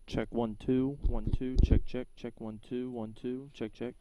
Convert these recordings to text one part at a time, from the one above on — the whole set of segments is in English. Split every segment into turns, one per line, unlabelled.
Check 1 2 1 2. Check check check 1 2 1 2. Check check.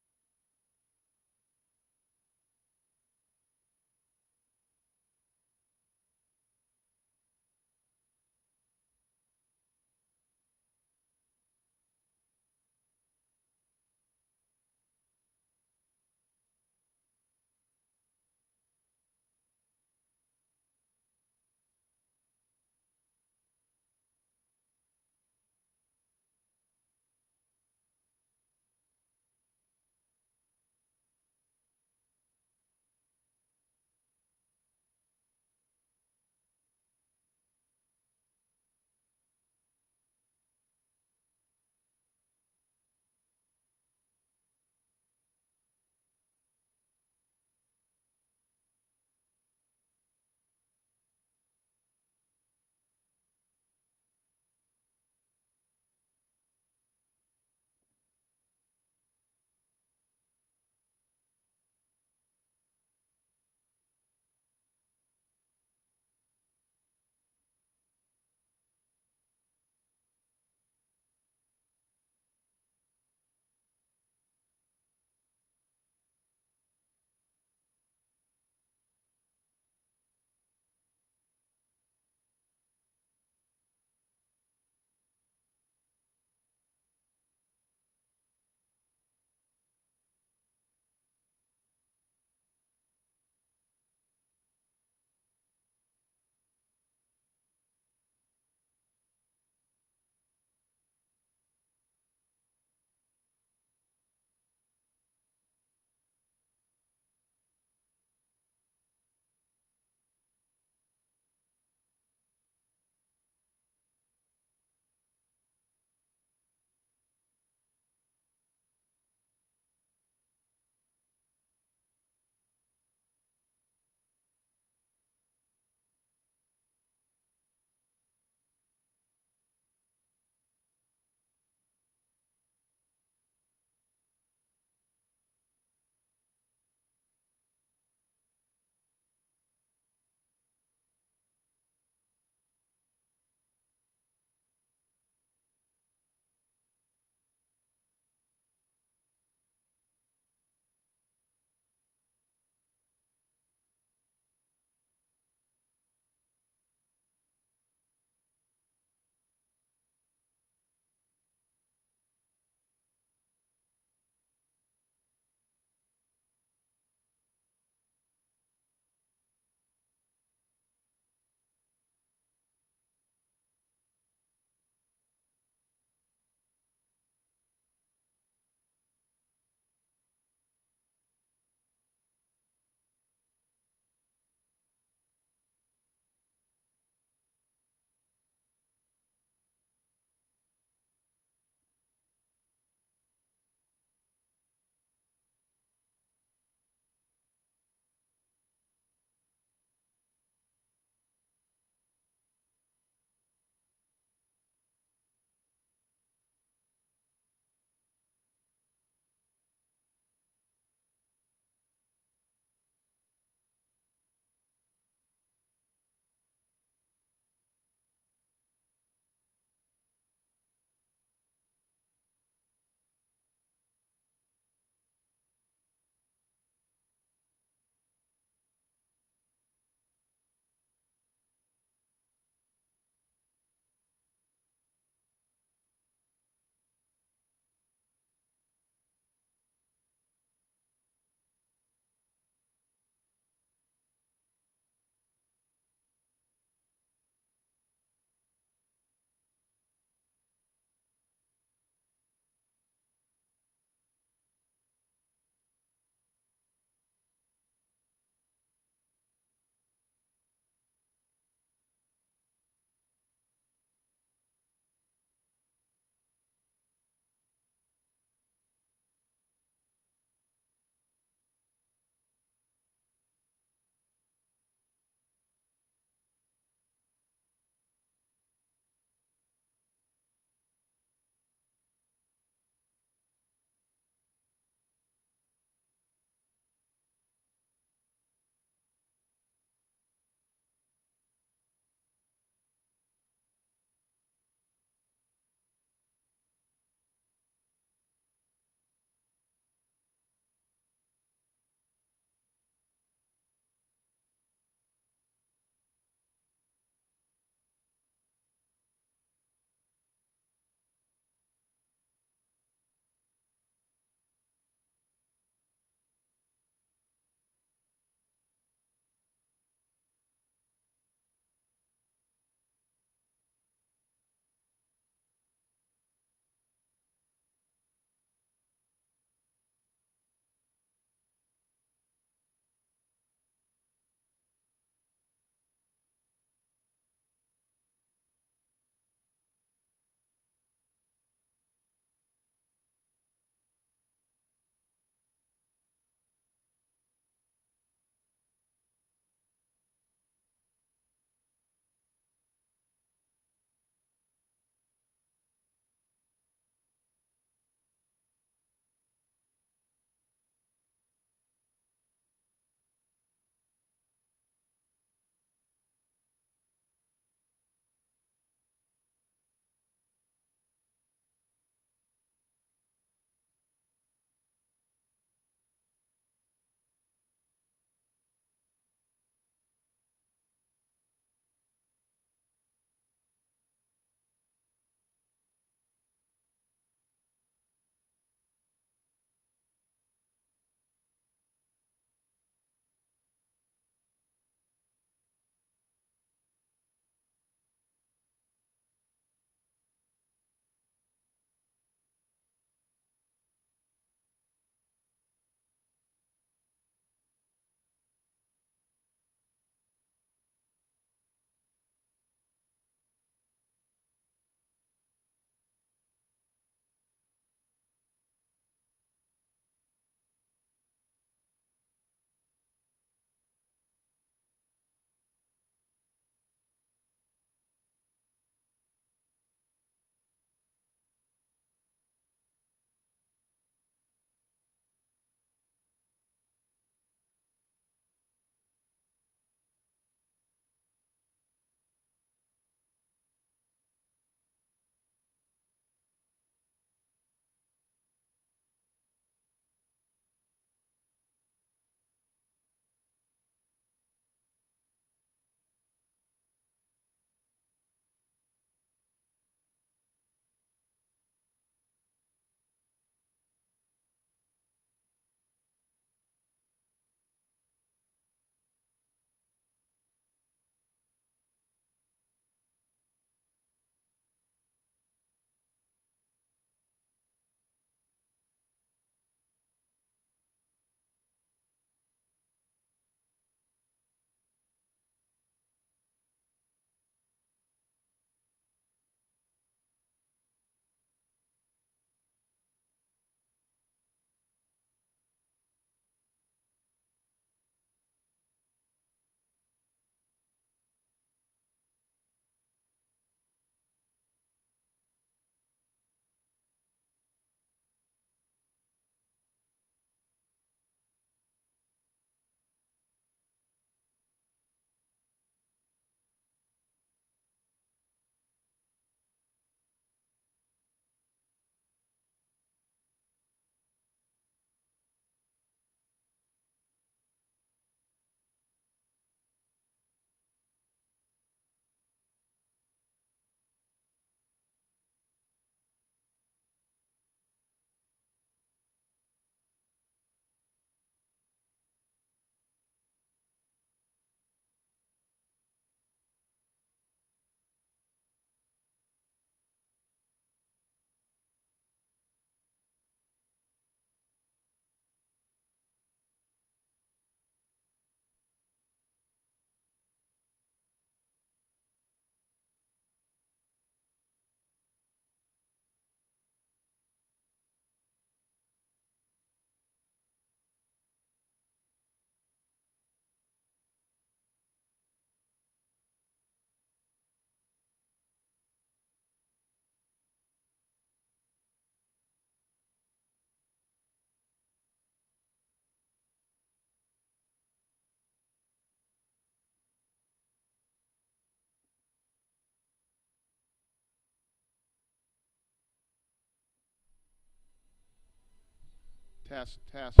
Test, test,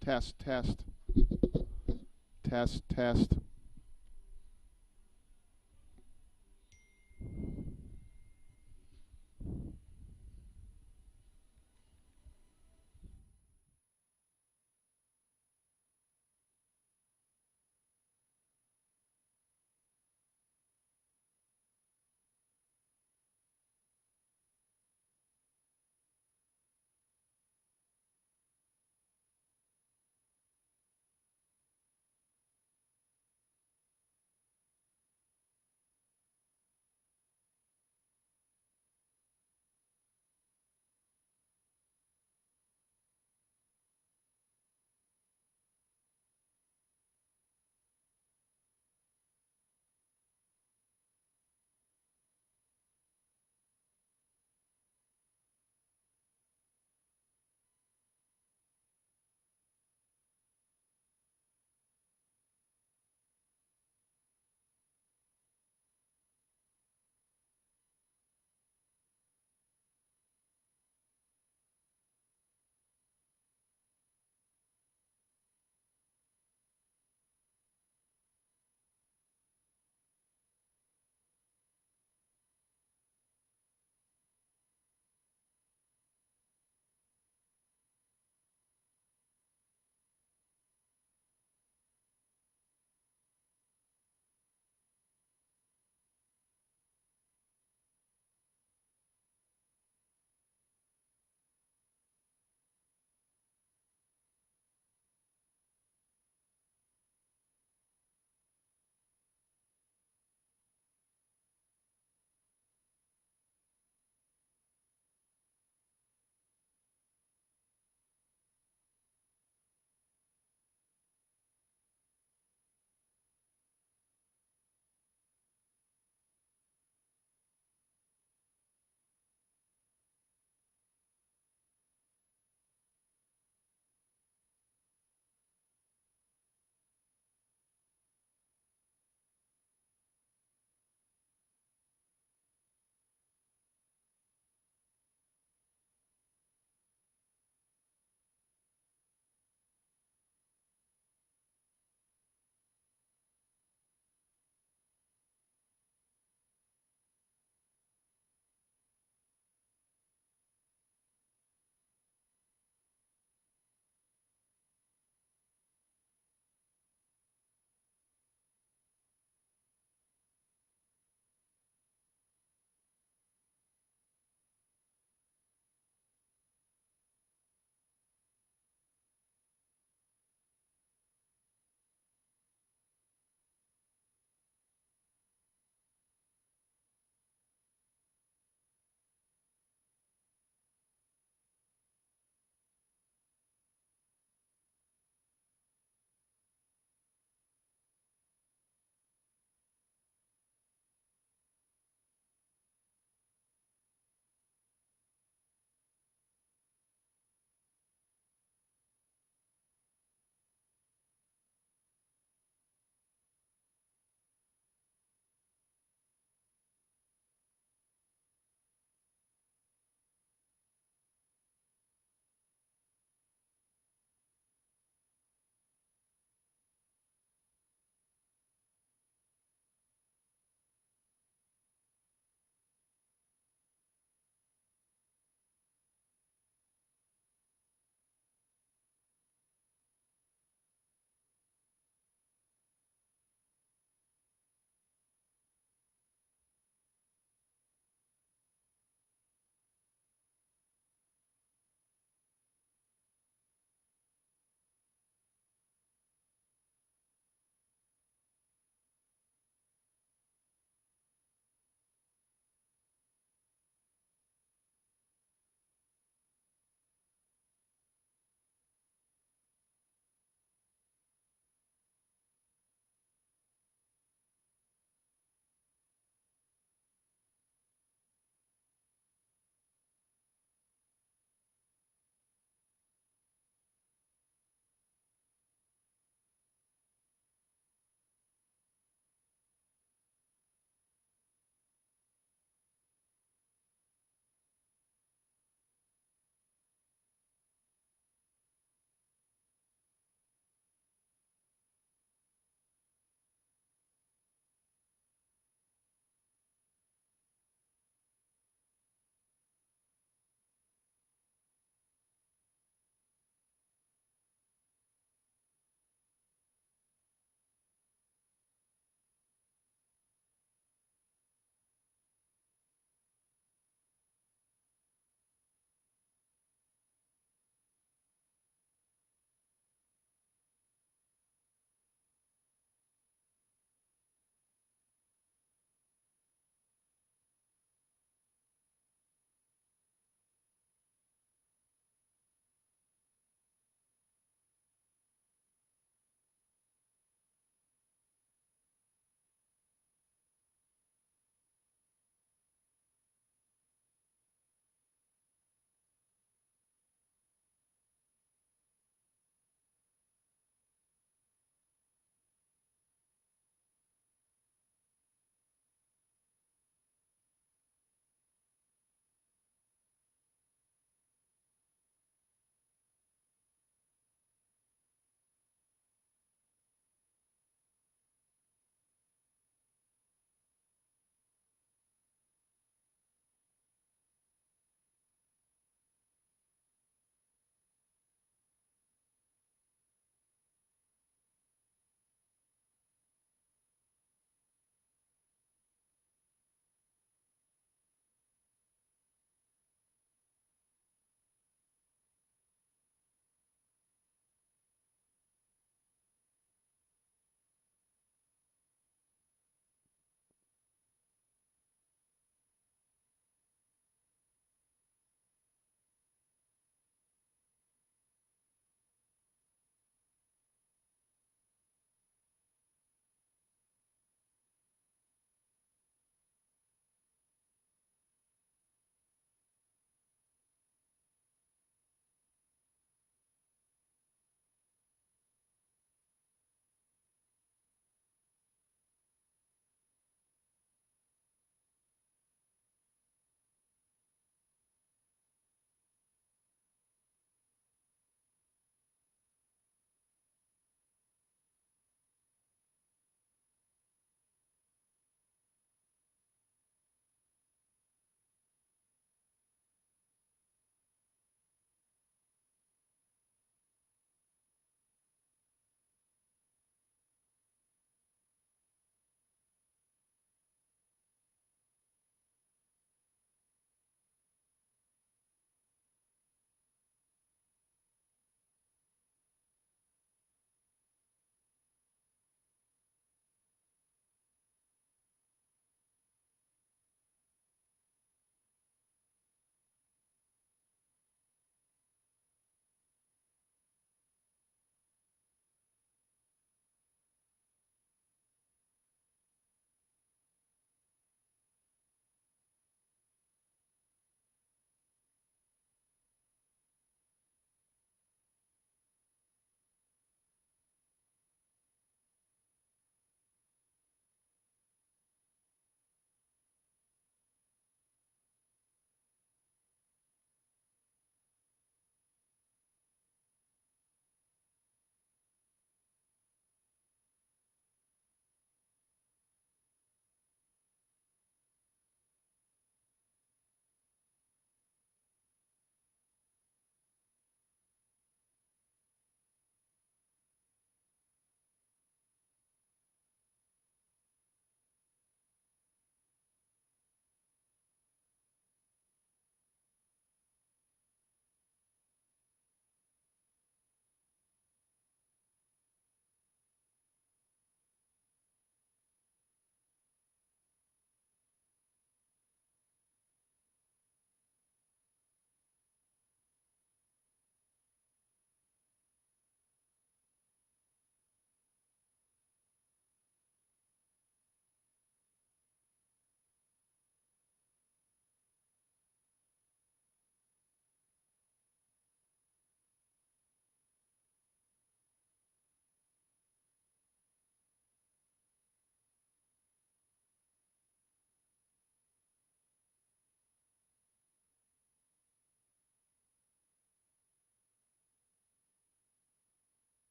test, test, test, test.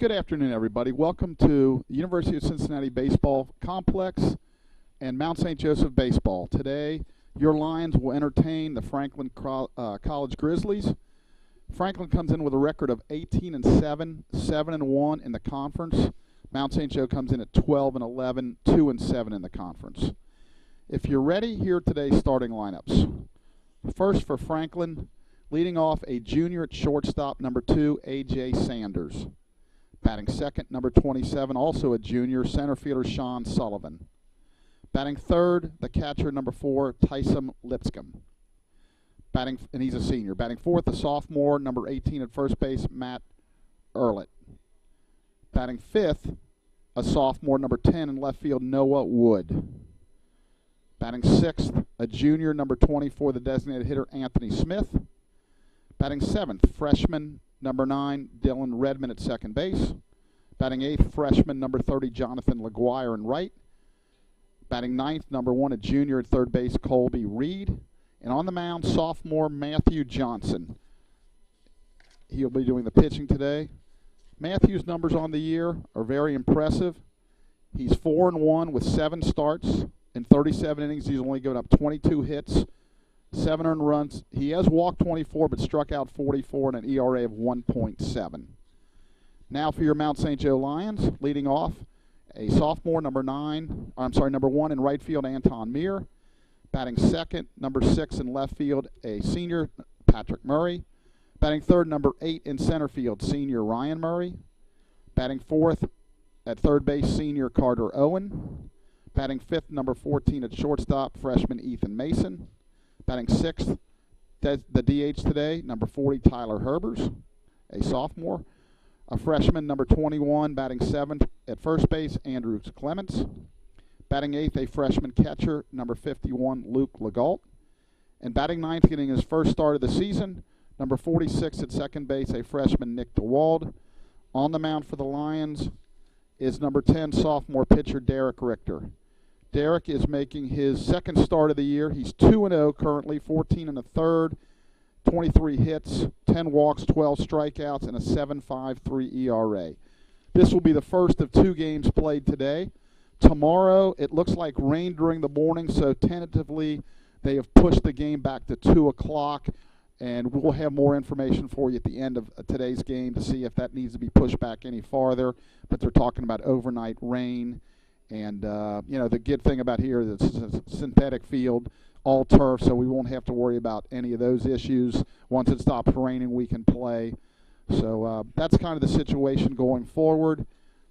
Good afternoon, everybody. Welcome to the University of Cincinnati Baseball Complex and Mount St. Joseph Baseball. Today, your Lions will entertain the Franklin College Grizzlies. Franklin comes in with a record of 18-7, 7-1 in the conference. Mount St. Joe comes in at 12-11, 2-7 in the conference. If you're ready, here are today's starting lineups. First for Franklin, leading off a junior at shortstop, number 2, A.J. Sanders. Batting second, number 27, also a junior, center fielder Sean Sullivan. Batting third, the catcher, number 4, Tyson Lipscomb. And he's a senior. Batting fourth, the sophomore, number 18 at first base, Matt Earlett. Batting fifth, a sophomore, number 10 in left field, Noah Wood. Batting sixth, a junior, number 24, the designated hitter, Anthony Smith. Batting seventh, freshman, number 9, Dylan Redmond at second base. Batting eighth, freshman, number 30, Jonathan LaGuire in right. Batting ninth, number 1, a junior at third base, Colby Reed. And on the mound, sophomore Matthew Johnson. He'll be doing the pitching today. Matthew's numbers on the year are very impressive. He's 4-1 with 7 starts. In 37 innings, he's only given up 22 hits, 7 earned runs. He has walked 24 but struck out 44 and an ERA of 1.7. Now for your Mount St. Joe Lions, leading off a sophomore, number 1 in right field, Anton Meir. Batting second, number 6 in left field, a senior, Patrick Murray. Batting third, number 8 in center field, senior Ryan Murray. Batting fourth at third base, senior Carter Owen. Batting fifth, number 14 at shortstop, freshman Ethan Mason. Batting sixth, the DH today, number 40, Tyler Herbers, a sophomore. A freshman, number 21, batting seventh at first base, Andrew Clements. Batting eighth, a freshman catcher, number 51, Luke Legault. And batting ninth, getting his first start of the season, number 46 at second base, a freshman, Nick DeWald. On the mound for the Lions is number 10, sophomore pitcher, Derek Richter. Derek is making his second start of the year. He's 2-0 currently, 14 1/3, 23 hits, 10 walks, 12 strikeouts, and a 7.53 ERA. This will be the first of 2 games played today. Tomorrow, it looks like rain during the morning, so tentatively they have pushed the game back to 2 o'clock, and we'll have more information for you at the end of today's game to see if that needs to be pushed back any farther. But they're talking about overnight rain. And, the good thing about here is it's a synthetic field, all turf, so we won't have to worry about any of those issues. Once it stops raining, we can play. So that's kind of the situation going forward.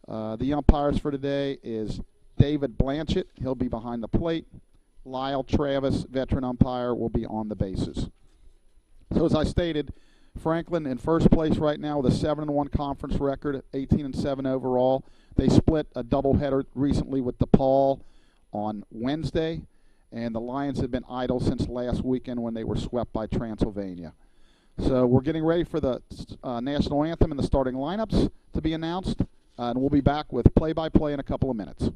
The umpires for today is David Blanchett. He'll be behind the plate. Lyle Travis, veteran umpire, will be on the bases. So as I stated, Franklin in first place right now with a 7-1 conference record, 18-7 overall. They split a doubleheader recently with DePaul on Wednesday, and the Lions have been idle since last weekend when they were swept by Transylvania. So we're getting ready for the national anthem and the starting lineups to be announced, and we'll be back with play-by-play in a couple of minutes.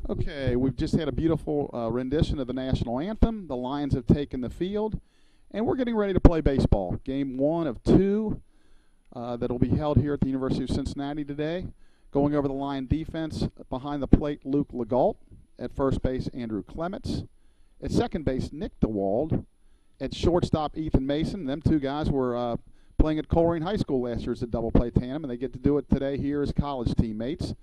Okay, we've just had a beautiful rendition of the national anthem. The Lions have taken the field, and we're getting ready to play baseball. Game 1 of 2 that will be held here at the University of Cincinnati today. Going over the Lion defense, behind the plate, Luke Legault. At first base, Andrew Clements. At second base, Nick DeWald. At shortstop, Ethan Mason. Them two guys were playing at Coleraine High School last year as a double play tandem, and they get to do it today here as college teammates.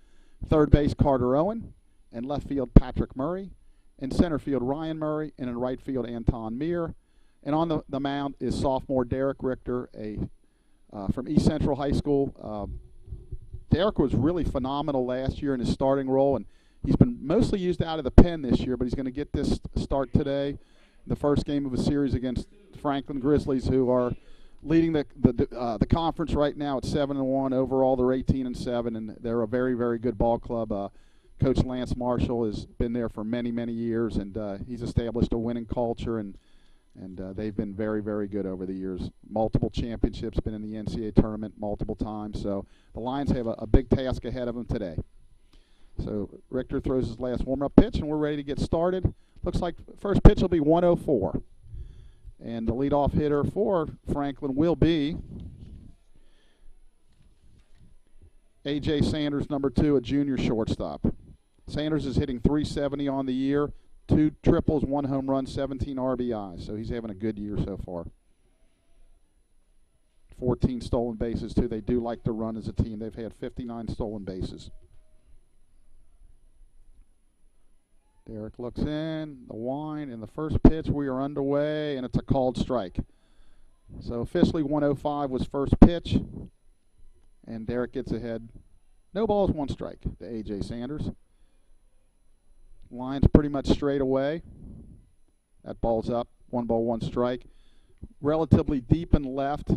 Third base, Carter Owen. In left field, Patrick Murray. In center field, Ryan Murray. And in right field, Anton Meir. And on the mound is sophomore Derek Richter, from East Central High School. Derek was really phenomenal last year in his starting role, and he's been mostly used out of the pen this year, but he's going to get this start today, the first game of a series against Franklin Grizzlies, who are leading the conference right now at 7-1. Overall, they're 18-7, and they're a very, very good ball club. Coach Lance Marshall has been there for many, many years, and he's established a winning culture, and they've been very, very good over the years. Multiple championships, been in the NCAA tournament multiple times. So the Lions have a big task ahead of them today. So Richter throws his last warm-up pitch, and we're ready to get started. Looks like first pitch will be 104. And the leadoff hitter for Franklin will be A.J. Sanders, number 2, a junior shortstop. Sanders is hitting .370 on the year, 2 triples, 1 home run, 17 RBIs. So he's having a good year so far. 14 stolen bases, too. They do like to run as a team. They've had 59 stolen bases. Derek looks in, the wind, and the first pitch. We are underway, and it's a called strike. So officially 105 was first pitch, and Derek gets ahead. No balls, 1 strike to A.J. Sanders. Line's pretty much straight away. That ball's up, 1 ball, 1 strike. Relatively deep and left.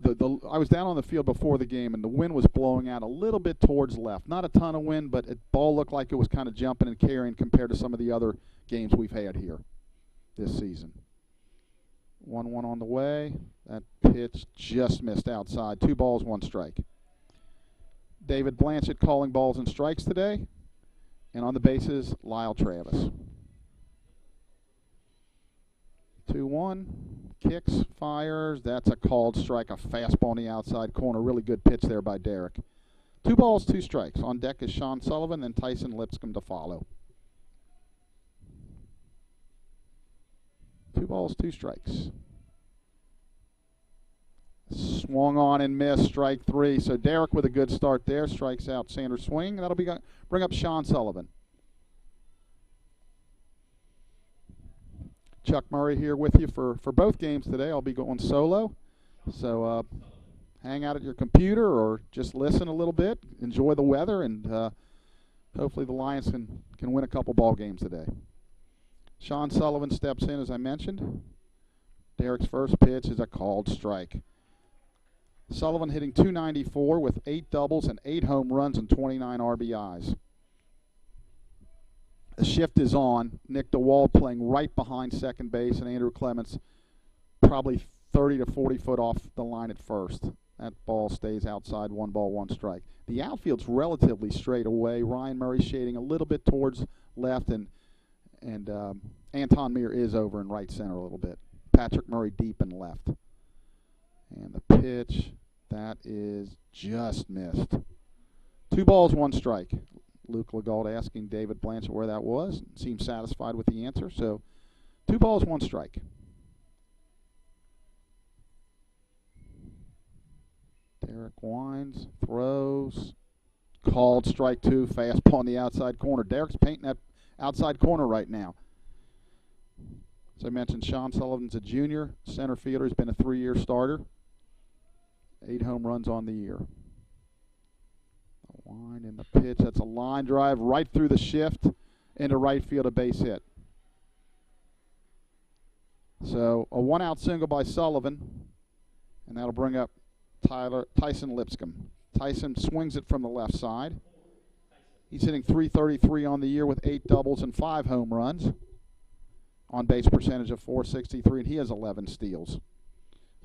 I was down on the field before the game, and the wind was blowing out a little bit towards left. Not a ton of wind, but the ball looked like it was kind of jumping and carrying compared to some of the other games we've had here this season. 1-1 on the way. That pitch just missed outside. 2 balls, 1 strike. David Blanchett calling balls and strikes today. And on the bases, Lyle Travis. 2-1. Kicks, fires. That's a called strike, a fastball on the outside corner. Really good pitch there by Derek. 2 balls, 2 strikes. On deck is Sean Sullivan and Tyson Lipscomb to follow. 2 balls, 2 strikes. Swung on and missed, strike 3. So Derek with a good start there, strikes out Sanders' swing. That'll bring up Sean Sullivan. Chuck Murray here with you for both games today. I'll be going solo. So hang out at your computer or just listen a little bit. Enjoy the weather, and hopefully the Lions can win a couple ball games today. Sean Sullivan steps in, as I mentioned. Derek's first pitch is a called strike. Sullivan hitting .294 with 8 doubles and 8 home runs and 29 RBIs. The shift is on. Nick DeWald playing right behind second base, and Andrew Clements probably 30 to 40 foot off the line at first. That ball stays outside, 1 ball, 1 strike. The outfield's relatively straight away. Ryan Murray shading a little bit towards left, and Anton Meir is over in right center a little bit. Patrick Murray deep and left. And the pitch, that is just missed. 2 balls, 1 strike. Luke Legault asking David Blanchett where that was. Seems satisfied with the answer. So 2 balls, 1 strike. Derek winds, throws, called strike 2, fastball on the outside corner. Derek's painting that outside corner right now. As I mentioned, Sean Sullivan's a junior center fielder. He's been a 3-year starter. 8 home runs on the year. The line and the pitch. That's a line drive right through the shift into right field, a base hit. So a 1-out single by Sullivan, and that'll bring up Tyson Lipscomb. Tyson swings it from the left side. He's hitting .333 on the year with 8 doubles and 5 home runs. On base percentage of .463, and he has 11 steals.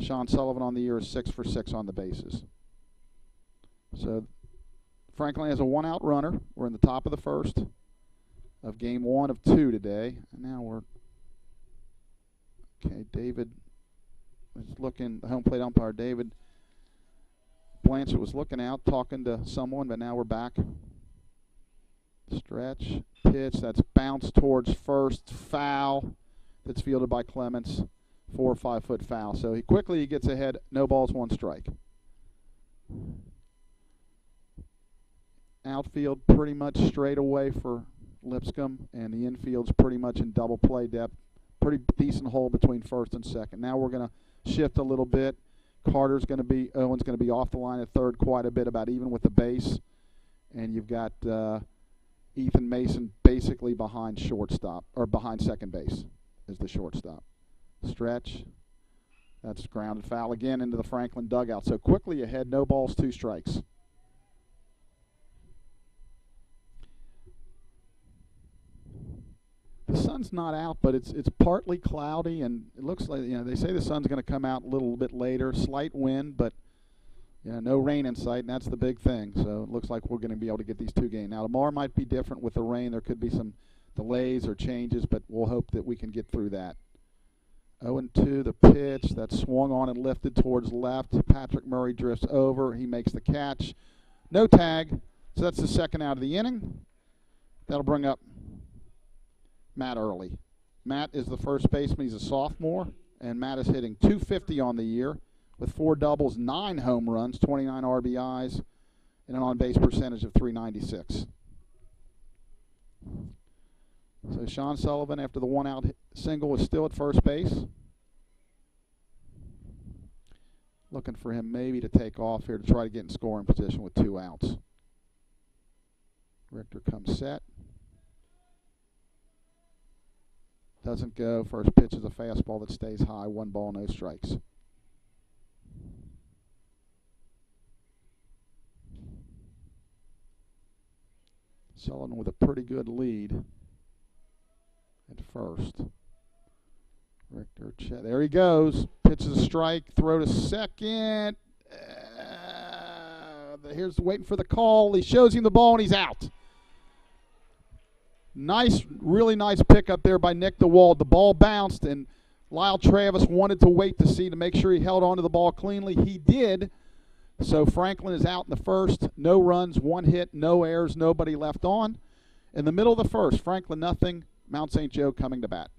Sean Sullivan on the year is 6 for 6 on the bases. So Franklin has a 1-out runner. We're in the top of the first of game 1 of 2 today. And now we're, okay, David is looking, the home plate umpire, David Blanchett, was looking out, talking to someone, but now we're back. Stretch, pitch, that's bounced towards first, foul. That's fielded by Clements, 4 or 5 foot foul. So he gets ahead, no balls, 1 strike. Outfield pretty much straight away for Lipscomb, and the infield's pretty much in double play depth. Pretty decent hole between first and second. Now we're going to shift a little bit. Owen's going to be off the line at third quite a bit, about even with the base. And you've got Ethan Mason basically behind shortstop, or behind second base is the shortstop. Stretch. That's grounded foul again into the Franklin dugout. So quickly ahead, no balls, 2 strikes. The sun's not out, but it's partly cloudy, and it looks like, they say the sun's going to come out a little bit later. Slight wind, but no rain in sight, and that's the big thing. So it looks like we're going to be able to get these 2 games. Now tomorrow might be different with the rain. There could be some delays or changes, but we'll hope that we can get through that. 0-2, the pitch that's swung on and lifted towards left. Patrick Murray drifts over. He makes the catch. No tag. So that's the 2nd out of the inning. That'll bring up Matt Early. Matt is the first baseman. He's a sophomore, and Matt is hitting .250 on the year with 4 doubles, 9 home runs, 29 RBIs, and an on-base percentage of .396. So Sean Sullivan, after the 1-out single, is still at first base. Looking for him maybe to take off here to try to get in scoring position with 2 outs. Richter comes set. Doesn't go. First pitch is a fastball that stays high. 1 ball, no strikes. Sullivan with a pretty good lead at first. Richter, there he goes. Pitches a strike. Throw to second. Here's waiting for the call. He shows him the ball, and he's out. Nice, really nice pickup there by Nick DeWald. The ball bounced, and Lyle Travis wanted to wait to make sure he held onto the ball cleanly. He did. So Franklin is out in the first. No runs, 1 hit, no errors, nobody left on. In the middle of the first, Franklin nothing, Mount St. Joe coming to bat.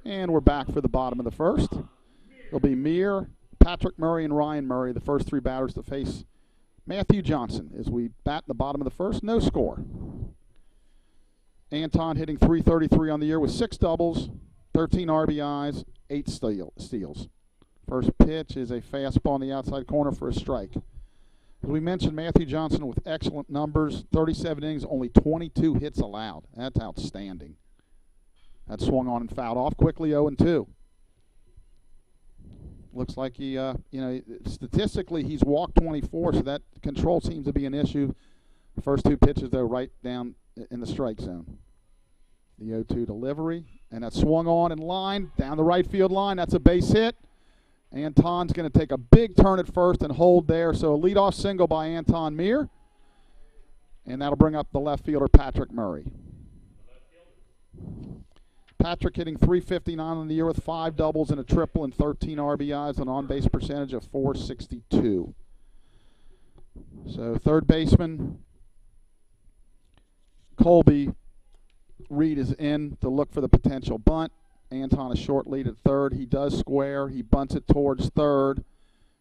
And we're back for the bottom of the first. It'll be Meir, Patrick Murray, and Ryan Murray, the first 3 batters to face Matthew Johnson as we bat in the bottom of the first. No score. Anton hitting .333 on the year with 6 doubles, 13 RBIs, 8 steals. First pitch is a fastball on the outside corner for a strike. As we mentioned, Matthew Johnson with excellent numbers, 37 innings, only 22 hits allowed. That's outstanding. That swung on and fouled off quickly, 0-2. Looks like he, statistically he's walked 24, so that control seems to be an issue. The first two pitches, though, right down in the strike zone. The 0-2 delivery, and that swung on in line, down the right field line. That's a base hit. Anton's going to take a big turn at first and hold there. So a leadoff single by Anton Meir, and that'll bring up the left fielder, Patrick Murray. Patrick hitting .359 on the year with 5 doubles and a triple and 13 RBIs, an on-base percentage of .462. So third baseman Colby Reed is in to look for the potential bunt. Anton a short lead at third. He does square. He bunts it towards third.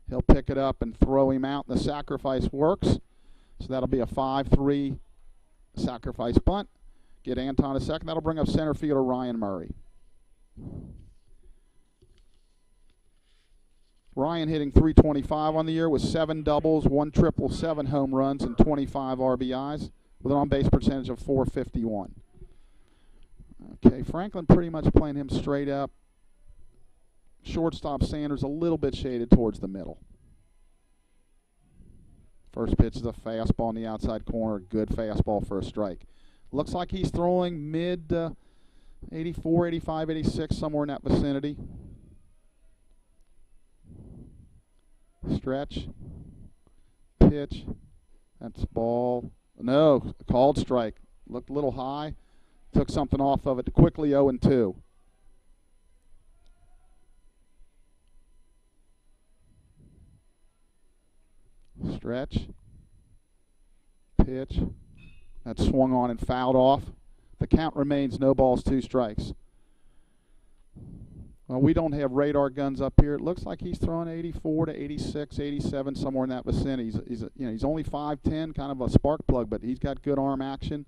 He'll pick it up and throw him out. The sacrifice works. So that'll be a 5-3 sacrifice bunt. Get Anton a second. That'll bring up center fielder Ryan Murray. Ryan hitting .325 on the year with 7 doubles, 1 triple, 7 home runs, and 25 RBIs with an on-base percentage of .451. Okay, Franklin pretty much playing him straight up. Shortstop Sanders a little bit shaded towards the middle. First pitch is a fastball in the outside corner. Good fastball for a strike. Looks like he's throwing mid 84, 85, 86, somewhere in that vicinity. Stretch. Pitch. That's ball. No, called strike. Looked a little high. Took something off of it quickly, 0-2. Stretch. Pitch. That swung on and fouled off. The count remains no balls, 2 strikes. Well, we don't have radar guns up here. It looks like he's throwing 84 to 86, 87, somewhere in that vicinity. He's only 5'10", kind of a spark plug, but he's got good arm action.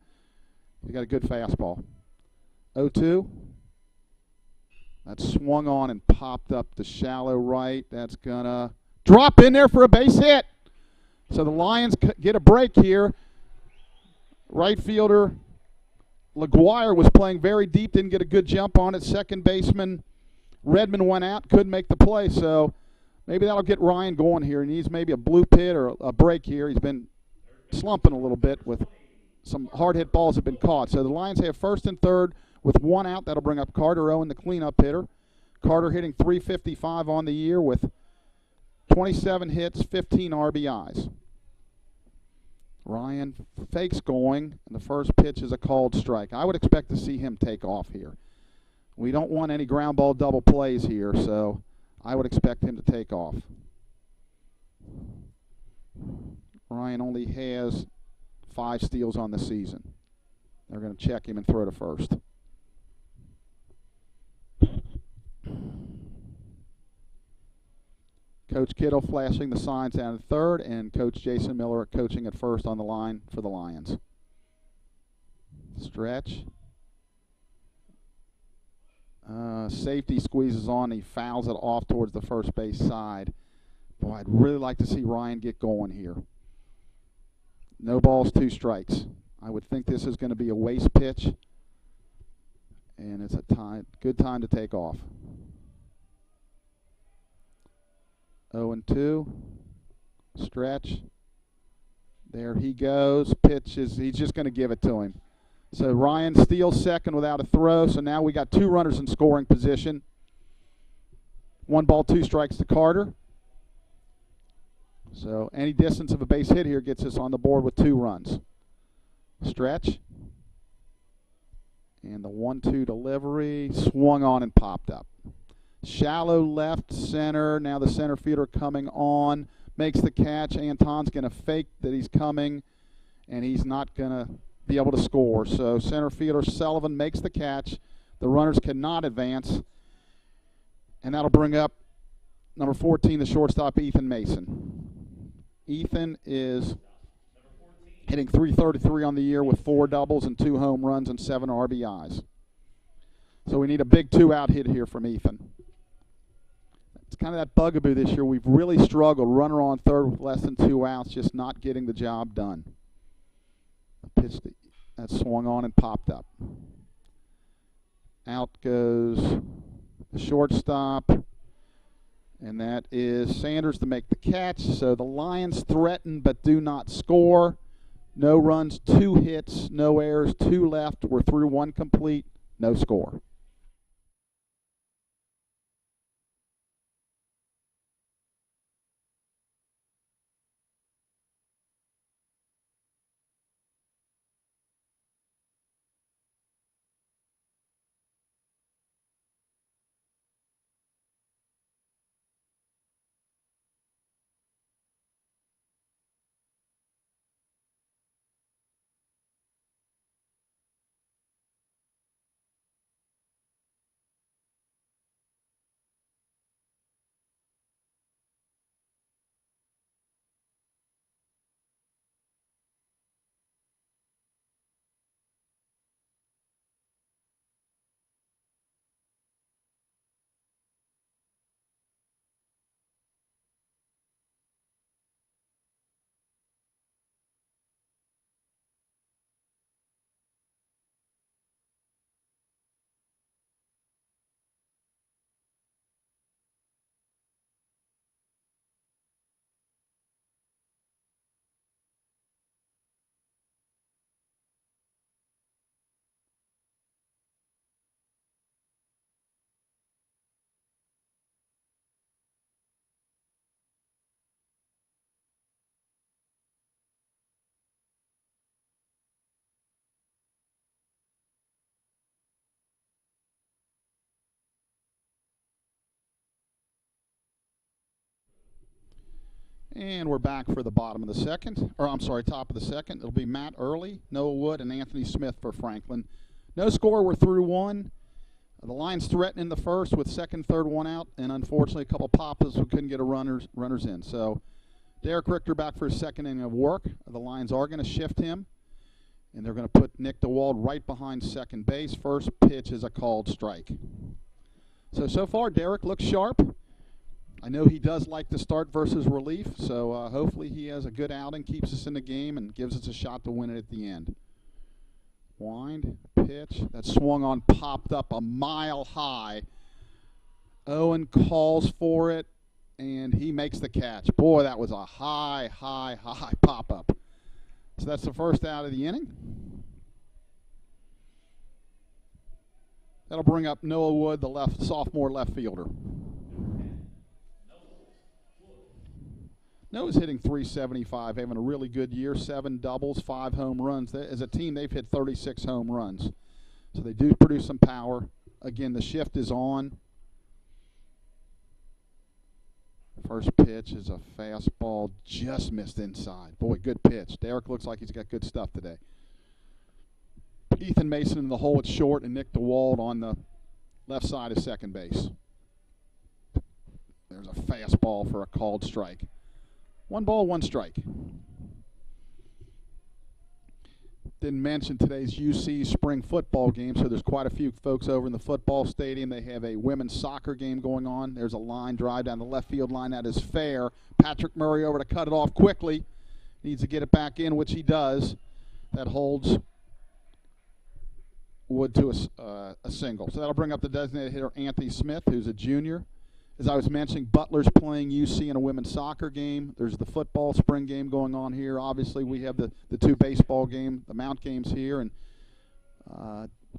He's got a good fastball. 0-2. That swung on and popped up to shallow right. That's going to drop in there for a base hit. So the Lions get a break here. Right fielder LaGuire was playing very deep, didn't get a good jump on it. Second baseman Redmond went out, couldn't make the play. So maybe that'll get Ryan going here. He needs maybe a blue pit or a break here. He's been slumping a little bit with some hard hit balls have been caught. So the Lions have first and third with 1 out. That'll bring up Carter Owen, the cleanup hitter. Carter hitting .355 on the year with 27 hits, 15 RBIs. Ryan fakes going, and the first pitch is a called strike. I would expect to see him take off here. We don't want any ground ball double plays here, so I would expect him to take off. Ryan only has 5 steals on the season. They're going to check him and throw to first. Coach Kittle flashing the signs down at third, and Coach Jason Miller coaching at first on the line for the Lions. Stretch. Safety squeezes on. He fouls it off towards the first base side. Boy, I'd really like to see Ryan get going here. No balls, 2 strikes. I would think this is going to be a waste pitch, and it's a good time to take off. 0-2. Stretch. There he goes. Pitches. He's just going to give it to him. So Ryan steals second without a throw. So now we got 2 runners in scoring position. 1 ball, 2 strikes to Carter. So any distance of a base hit here gets us on the board with 2 runs. Stretch. And the 1-2 delivery swung on and popped up. Shallow left center. Now the center fielder coming on. Makes the catch. Anton's going to fake that he's coming, and he's not going to be able to score. So center fielder Sullivan makes the catch. The runners cannot advance. And that'll bring up number 14, the shortstop, Ethan Mason. Ethan is hitting .333 on the year with 4 doubles and 2 home runs and 7 RBIs. So we need a big 2-out hit here from Ethan. kind of that bugaboo this year. We've really struggled. Runner on third with less than 2 outs, just not getting the job done. A pitch that swung on and popped up. Out goes the shortstop, and that is Sanders to make the catch. So the Lions threaten but do not score. No runs, 2 hits, no errors, 2 left. We're through 1 complete, no score. And we're back for the bottom of the second, or I'm sorry, top of the second. It'll be Matt Early, Noah Wood, and Anthony Smith for Franklin. No score, we're through 1. The Lions threatened in the first with second, third, 1 out, and unfortunately a couple pop-ups we couldn't get runners in. So Derek Richter back for his second inning of work. The Lions are going to shift him, and they're going to put Nick DeWald right behind second base. First pitch is a called strike. So far Derek looks sharp. I know he does like to start versus relief, so hopefully he has a good outing, keeps us in the game, and gives us a shot to win it at the end. Wind, pitch, that swung on, popped up a mile high. Owen calls for it, and he makes the catch. Boy, that was a high pop-up. So that's the first out of the inning. That'll bring up Noah Wood, the sophomore left fielder. Noah's hitting .375, having a really good year, 7 doubles, 5 home runs. As a team, they've hit 36 home runs. So they do produce some power. Again, the shift is on. First pitch is a fastball, just missed inside. Boy, good pitch. Derek looks like he's got good stuff today. Ethan Mason in the hole at short, and Nick DeWald on the left side of second base. There's a fastball for a called strike. 1 ball, 1 strike. Didn't mention today's UC spring football game, so there's quite a few folks over in the football stadium. They have a women's soccer game going on. There's a line drive down the left field line that is fair. Patrick Murray over to cut it off quickly. Needs to get it back in, which he does. That holds Wood to a single. So that'll bring up the designated hitter Anthony Smith, who's a junior. As I was mentioning, Butler's playing UC in a women's soccer game. There's the football spring game going on here. Obviously, we have the 2 baseball games, the Mount games here. And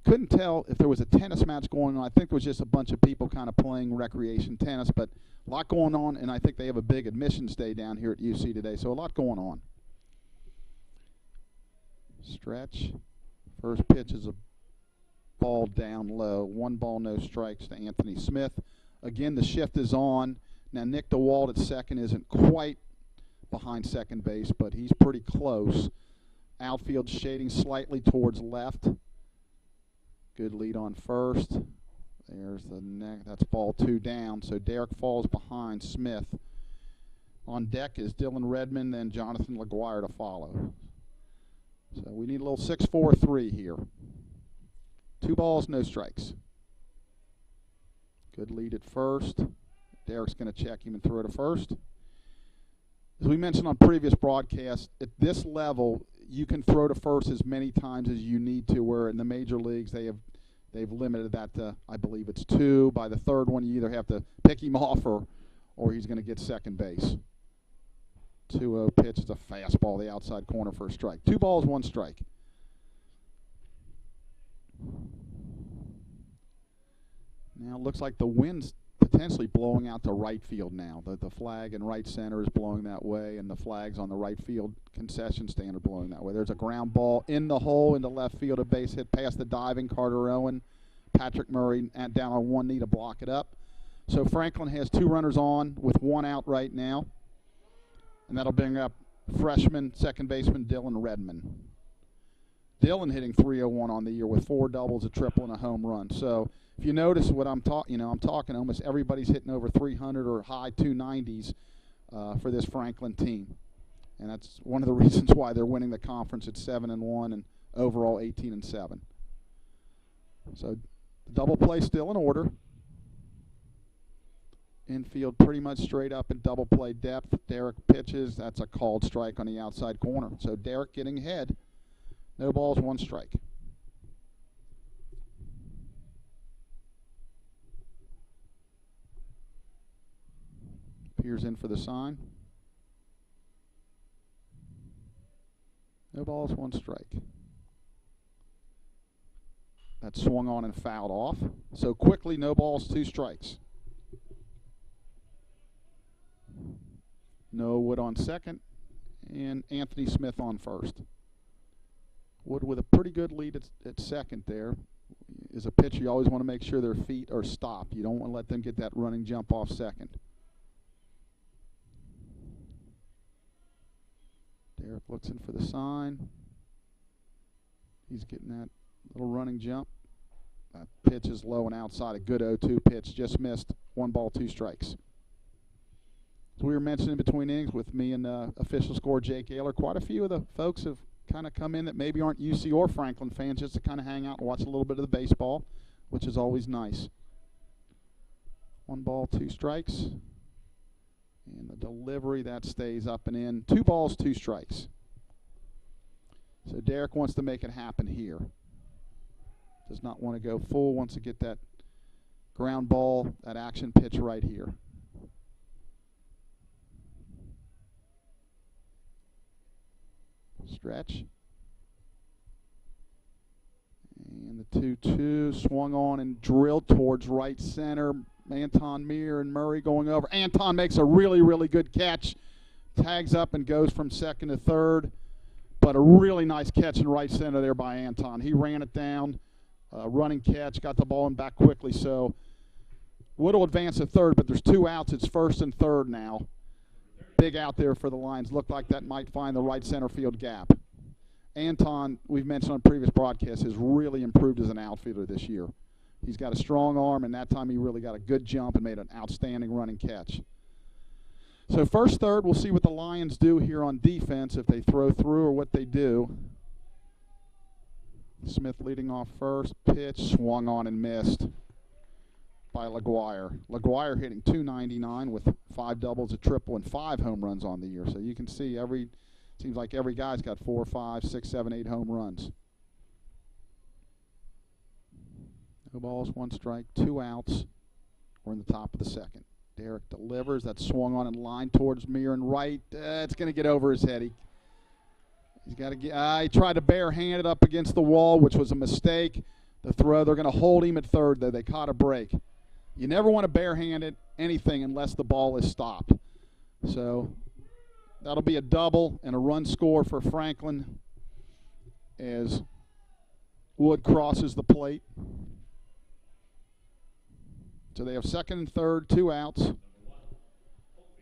couldn't tell if there was a tennis match going on. I think it was just a bunch of people kind of playing recreation tennis. But a lot going on, and I think they have a big admissions day down here at UC today. So a lot going on. Stretch. First pitch is a ball down low. 1 ball, no strikes to Anthony Smith. Again, the shift is on. Now, Nick DeWald at second isn't quite behind second base, but he's pretty close. Outfield shading slightly towards left. Good lead on first. There's the neck. That's ball 2 down. So Derek falls behind Smith. On deck is Dylan Redmond, then Jonathan LaGuire to follow. So we need a little 6-4-3 here. 2 balls, no strikes. Good lead at first. Derek's going to check him and throw to first. As we mentioned on previous broadcasts, at this level, you can throw to first as many times as you need to, where in the major leagues they've limited that to, I believe it's 2. By the third one, you either have to pick him off or he's going to get second base. 2-0 pitch. It's a fastball, the outside corner for a strike. 2 balls, 1 strike. Now it looks like the wind's potentially blowing out to right field now. The flag in right center is blowing that way, and the flags on the right field concession stand are blowing that way. There's a ground ball in the hole into left field, a base hit past the diving Carter Owen. Patrick Murray down on one knee to block it up. So Franklin has 2 runners on with 1 out right now. And that'll bring up freshman second baseman Dylan Redmond. Dylan hitting .301 on the year with 4 doubles, a triple, and a home run. So if you notice what I'm talking, I'm talking almost everybody's hitting over 300 or high 290s for this Franklin team, and that's one of the reasons why they're winning the conference at 7-1 and overall 18-7. So the double play still in order. Infield pretty much straight up in double play depth. Derek pitches. That's a called strike on the outside corner. So Derek getting ahead. No balls, 1 strike. Peers in for the sign. No balls, 1 strike. That swung on and fouled off. So quickly, no balls, 2 strikes. No Wood on second, and Anthony Smith on first. Wood with a pretty good lead at second there. Is a pitcher, you always want to make sure their feet are stopped. You don't want to let them get that running jump off second. Derek looks in for the sign. He's getting that little running jump. That pitch is low and outside. A good 0-2 pitch. Just missed. 1 ball, 2 strikes. As we were mentioning between innings with me and official scorer Jake Ayler, quite a few of the folks have kind of come in that maybe aren't UC or Franklin fans, just to kind of hang out and watch a little bit of the baseball, which is always nice. 1 ball, 2 strikes. And the delivery, that stays up and in. 2 balls, 2 strikes. So Derek wants to make it happen here. Does not want to go full, wants to get that ground ball, that action pitch right here. Stretch. And the 2-2 swung on and drilled towards right center. Anton Meir and Murray going over. Anton makes a really, really good catch. Tags up and goes from second to third. But a really nice catch in right center there by Anton. He ran it down. Running catch. Got the ball in back quickly. So Wood will advance to third, but there's 2 outs. It's first and third now. Big out there for the Lions. Looked like that might find the right center field gap. Anton, we've mentioned on previous broadcasts, has really improved as an outfielder this year. He's got a strong arm, and that time he really got a good jump and made an outstanding running catch. So first, third, we'll see what the Lions do here on defense, if they throw through or what they do. Smith leading off first. Pitch swung on and missed by LaGuire. LaGuire hitting .299 with 5 doubles, a triple, and 5 home runs on the year. So you can see seems like every guy's got 4, 5, 6, 7, 8 home runs. No balls, 1 strike, 2 outs. We're in the top of the second. Derek delivers. That swung on and line towards Meir and right. It's going to get over his head. He's got to get. He tried to barehand it up against the wall, which was a mistake. The throw. They're going to hold him at third, though. They caught a break. You never want to barehand it anything unless the ball is stopped. So that'll be a double and a run score for Franklin as Wood crosses the plate. So they have second and third, 2 outs.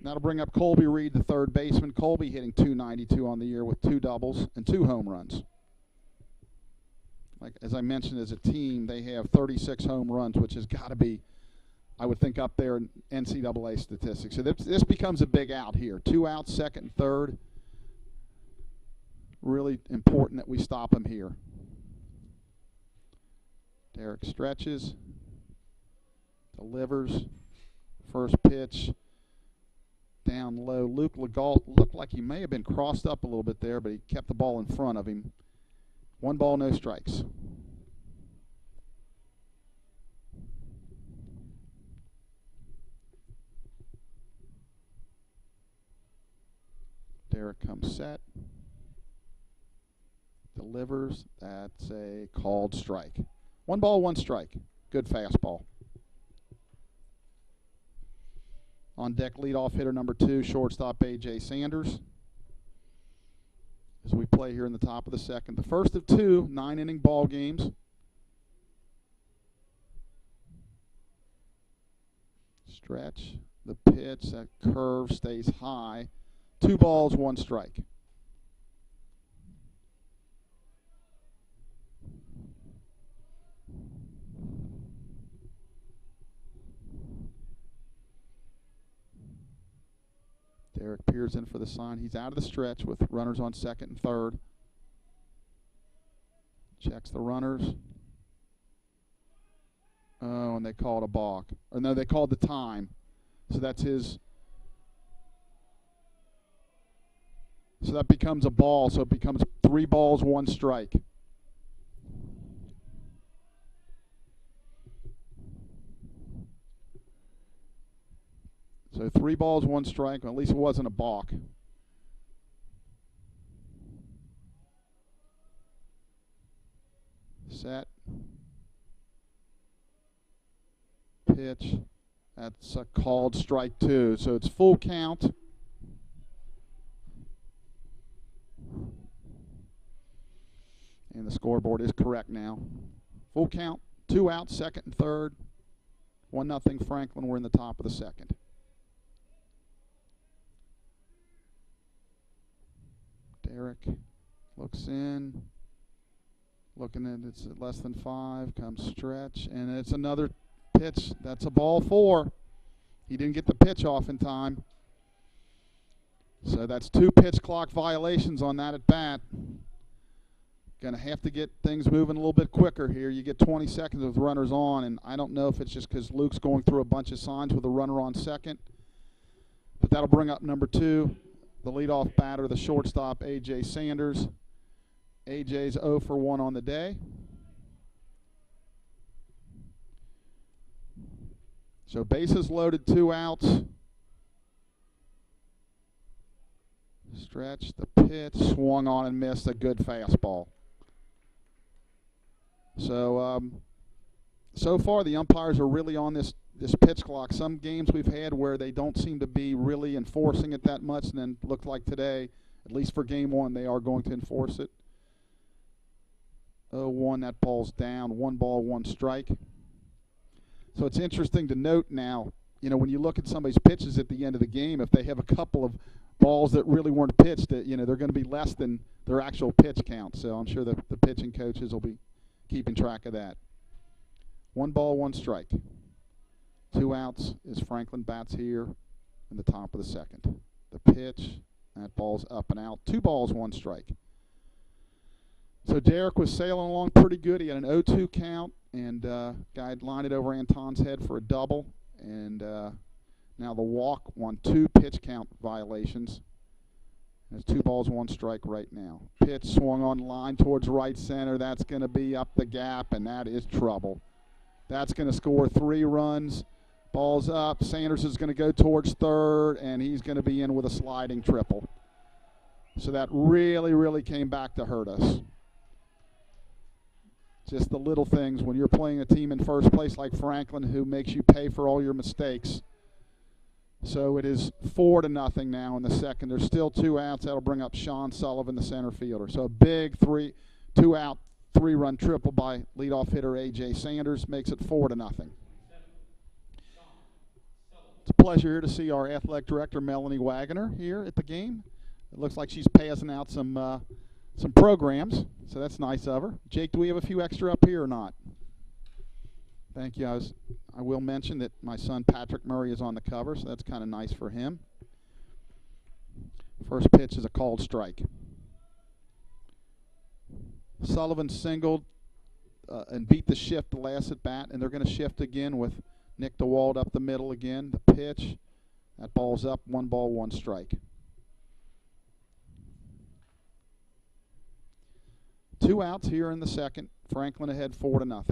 That'll bring up Colby Reed, the third baseman. Colby hitting .292 on the year with 2 doubles and 2 home runs. Like as I mentioned, as a team, they have 36 home runs, which has got to be, I would think, up there in NCAA statistics. So this becomes a big out here. 2 outs, second and third. Really important that we stop them here. Derek stretches, delivers, First pitch down low. Luke Legault looked like he may have been crossed up a little bit there, but he kept the ball in front of him. 1 ball, no strikes. Derek comes set. Delivers. That's a called strike. 1 ball, 1 strike. Good fastball. On deck, leadoff hitter number 2, shortstop A.J. Sanders. As we play here in the top of the second. The first of 2 9-inning ball games. Stretch. The pitch, that curve stays high. 2 balls, 1 strike. Derek peers in for the sign. He's out of the stretch with runners on second and third. Checks the runners. Oh, and they called a balk. Or no, they called the time. So that's his. So that becomes a ball. So it becomes 3 balls, 1 strike. So 3 balls, 1 strike. Well, at least it wasn't a balk. Set. Pitch. That's a called strike 2. So it's full count. And the scoreboard is correct now. Full count. 2 outs, second and third. 1-0 Franklin. We're in the top of the second. Derek looks in, looking at it's at less than 5, comes stretch, and it's another pitch. That's a ball 4. He didn't get the pitch off in time. So that's 2 pitch clock violations on that at bat. Going to have to get things moving a little bit quicker here. You get 20 seconds with runners on, and I don't know if it's just because Luke's going through a bunch of signs with a runner on second. But that'll bring up number 2. The leadoff batter, the shortstop, A.J. Sanders. A.J.'s 0 for 1 on the day. So bases loaded, 2 outs. Stretch, the pitch, swung on and missed, a good fastball. So, so far the umpires are really on this pitch clock. Some games we've had where they don't seem to be really enforcing it that much, and then looked like today, at least for game 1, they are going to enforce it. 0-1, that ball's down. 1 ball, 1 strike. So it's interesting to note now, you know, when you look at somebody's pitches at the end of the game, if they have a couple of balls that really weren't pitched, that, you know, they're going to be less than their actual pitch count. So I'm sure the pitching coaches will be keeping track of that. 1 ball, 1 strike. 2 outs as Franklin bats here in the top of the second. The pitch, that ball's up and out. 2 balls, 1 strike. So Derek was sailing along pretty good. He had an 0-2 count, and guy lined it over Anton's head for a double. And now the walk on 2 pitch count violations. There's 2 balls, 1 strike right now. Pitch swung on line towards right center. That's going to be up the gap, and that is trouble. That's going to score 3 runs. Ball's up. Sanders is going to go towards third, and he's going to be in with a sliding triple. So that really, really came back to hurt us. Just the little things when you're playing a team in first place like Franklin who makes you pay for all your mistakes. So it is 4-0 now in the second. There's still 2 outs. That'll bring up Sean Sullivan, the center fielder. So a big 2-out, 3-run triple by leadoff hitter A.J. Sanders makes it 4-0. It's a pleasure here to see our athletic director, Melanie Wagner, here at the game. It looks like she's passing out some programs, so that's nice of her. Jake, do we have a few extra up here or not? Thank you. I will mention that my son Patrick Murray is on the cover, so that's kind of nice for him. First pitch is a called strike. Sullivan singled and beat the shift the last at bat, and they're going to shift again with Nick DeWald up the middle again. The pitch. That ball's up. 1 ball, 1 strike. 2 outs here in the second. Franklin ahead 4-0.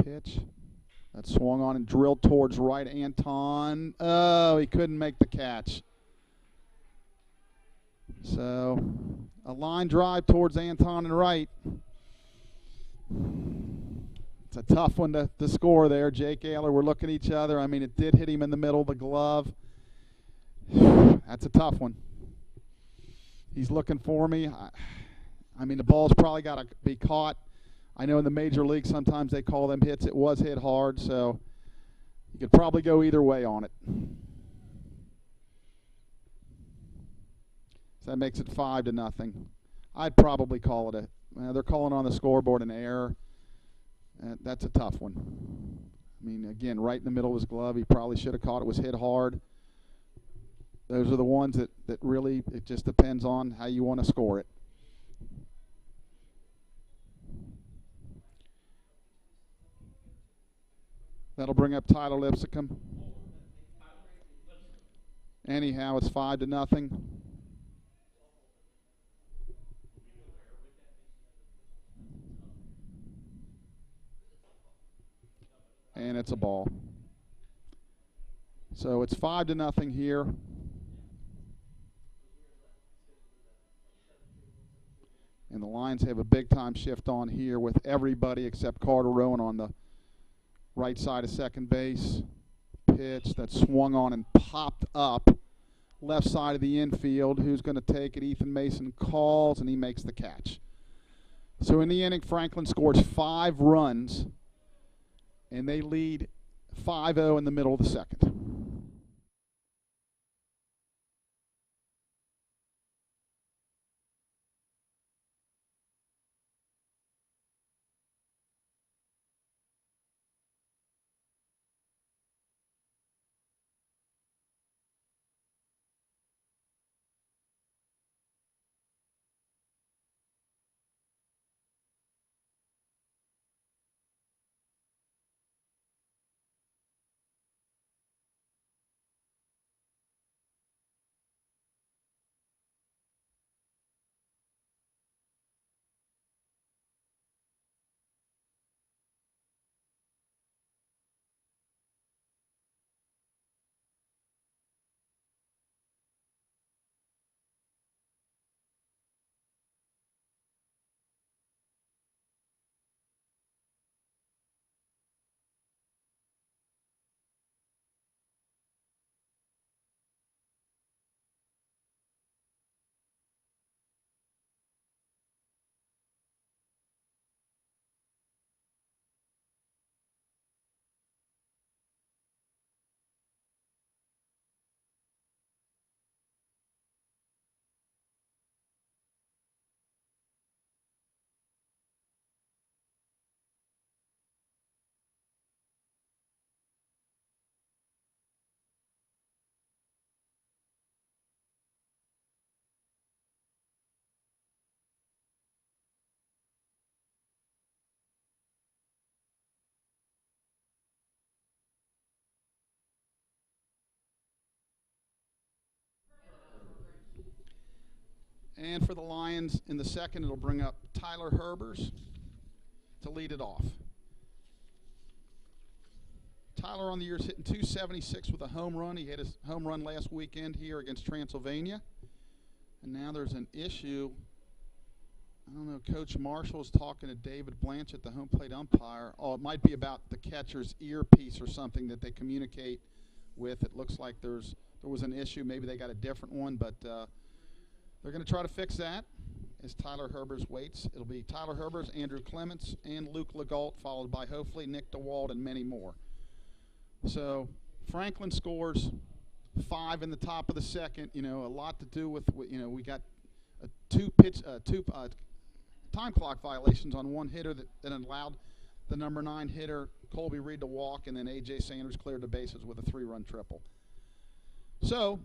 Pitch. That swung on and drilled towards right. Anton. Oh, he couldn't make the catch. So a line drive towards Anton and right. It's a tough one to score there. Jake Ayler, we're looking at each other. I mean, it did hit him in the middle of the glove. That's a tough one. He's looking for me. I mean, the ball's probably got to be caught. I know in the major league sometimes they call them hits. It was hit hard, so you could probably go either way on it. So that makes it 5-0. I'd probably call it they're calling on the scoreboard an error. That's a tough one. I mean, again, right in the middle of his glove. He probably should have caught it. Was hit hard. Those are the ones that really, it just depends on how you want to score it. That'll bring up Tyler Lipscomb. Anyhow, it's 5-0. And it's a ball. So it's 5-0 here. And the Lions have a big-time shift on here with everybody except Carter Rowan on the right side of second base. Pitch that swung on and popped up left side of the infield. Who's going to take it? Ethan Mason calls, and he makes the catch. So in the inning, Franklin scores 5 runs, and they lead 5-0 in the middle of the second. And for the Lions in the second, it'll bring up Tyler Herbers to lead it off. Tyler on the year is hitting .276 with a home run. He hit his home run last weekend here against Transylvania. And now there's an issue. I don't know, Coach Marshall is talking to David Blanchett, the home plate umpire. Oh, it might be about the catcher's earpiece or something that they communicate with. It looks like there was an issue. Maybe they got a different one, but they're going to try to fix that as Tyler Herbers waits. It'll be Tyler Herbers, Andrew Clements, and Luke Legault, followed by hopefully Nick DeWald and many more. So Franklin scores 5 in the top of the second. You know, a lot to do with, you know, we got two time clock violations on one hitter that allowed the number 9 hitter, Colby Reed, to walk, and then A.J. Sanders cleared the bases with a 3-run triple. So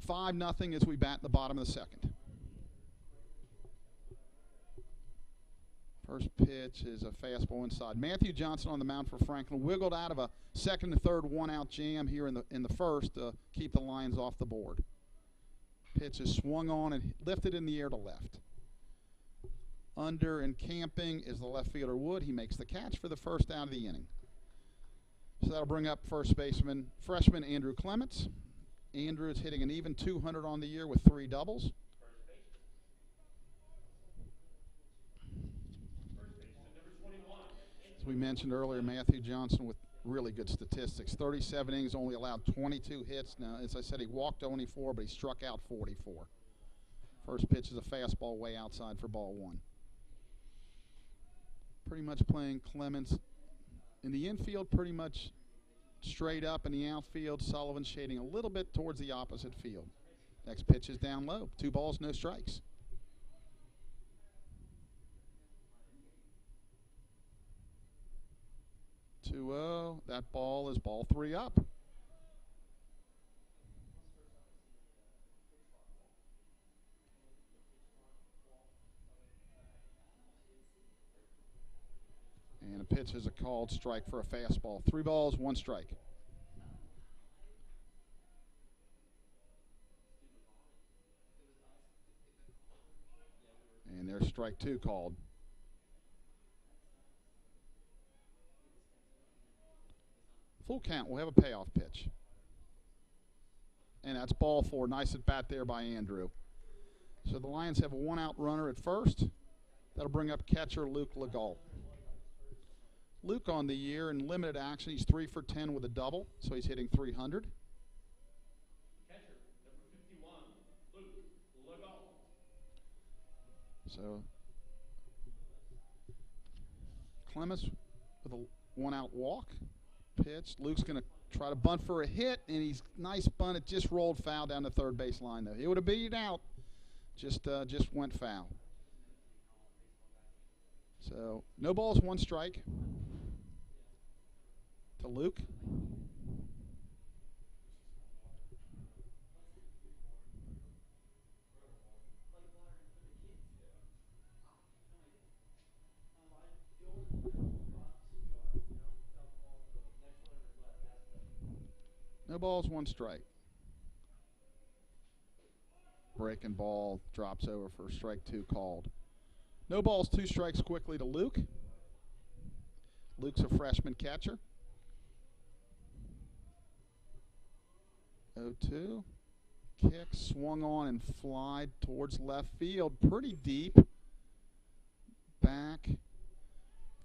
5-0 as we bat in the bottom of the second. First pitch is a fastball inside. Matthew Johnson on the mound for Franklin wiggled out of a second and third one-out jam here in the first to keep the Lions off the board. Pitch is swung on and lifted in the air to left. Under and camping is the left fielder Wood. He makes the catch for the first out of the inning. So that'll bring up first baseman, freshman Andrew Clements. Andrew is hitting an even 200 on the year with 3 doubles. As we mentioned earlier, Matthew Johnson with really good statistics. 37 innings, only allowed 22 hits. Now, as I said, he walked only 4, but he struck out 44. First pitch is a fastball way outside for ball 1. Pretty much playing Clements in the infield, pretty much straight up. In the outfield, Sullivan shading a little bit towards the opposite field. Next pitch is down low. 2 balls, no strikes. 2-0. That ball is ball 3 up. And a pitch is a called strike for a fastball. 3 balls, 1 strike. And there's strike 2 called. Full count. We'll have a payoff pitch. And that's ball 4. Nice at bat there by Andrew. So the Lions have a 1-out runner at first. That'll bring up catcher Luke Legault. Luke on the year in limited action, he's 3 for 10 with a double, so he's hitting 300.
Catcher, number 51, Luke Legault.
So Clements with a 1-out walk. Pitch. Luke's going to try to bunt for a hit, and he's nice bunt. It just rolled foul down the third base line, though. He would have beat it out. Just went foul. So no balls, 1 strike to Luke. No balls, 1 strike. Breaking ball drops over for strike 2 called. No balls, 2 strikes quickly to Luke. Luke's a freshman catcher. 0-2. Kick swung on and flied towards left field. Pretty deep. Back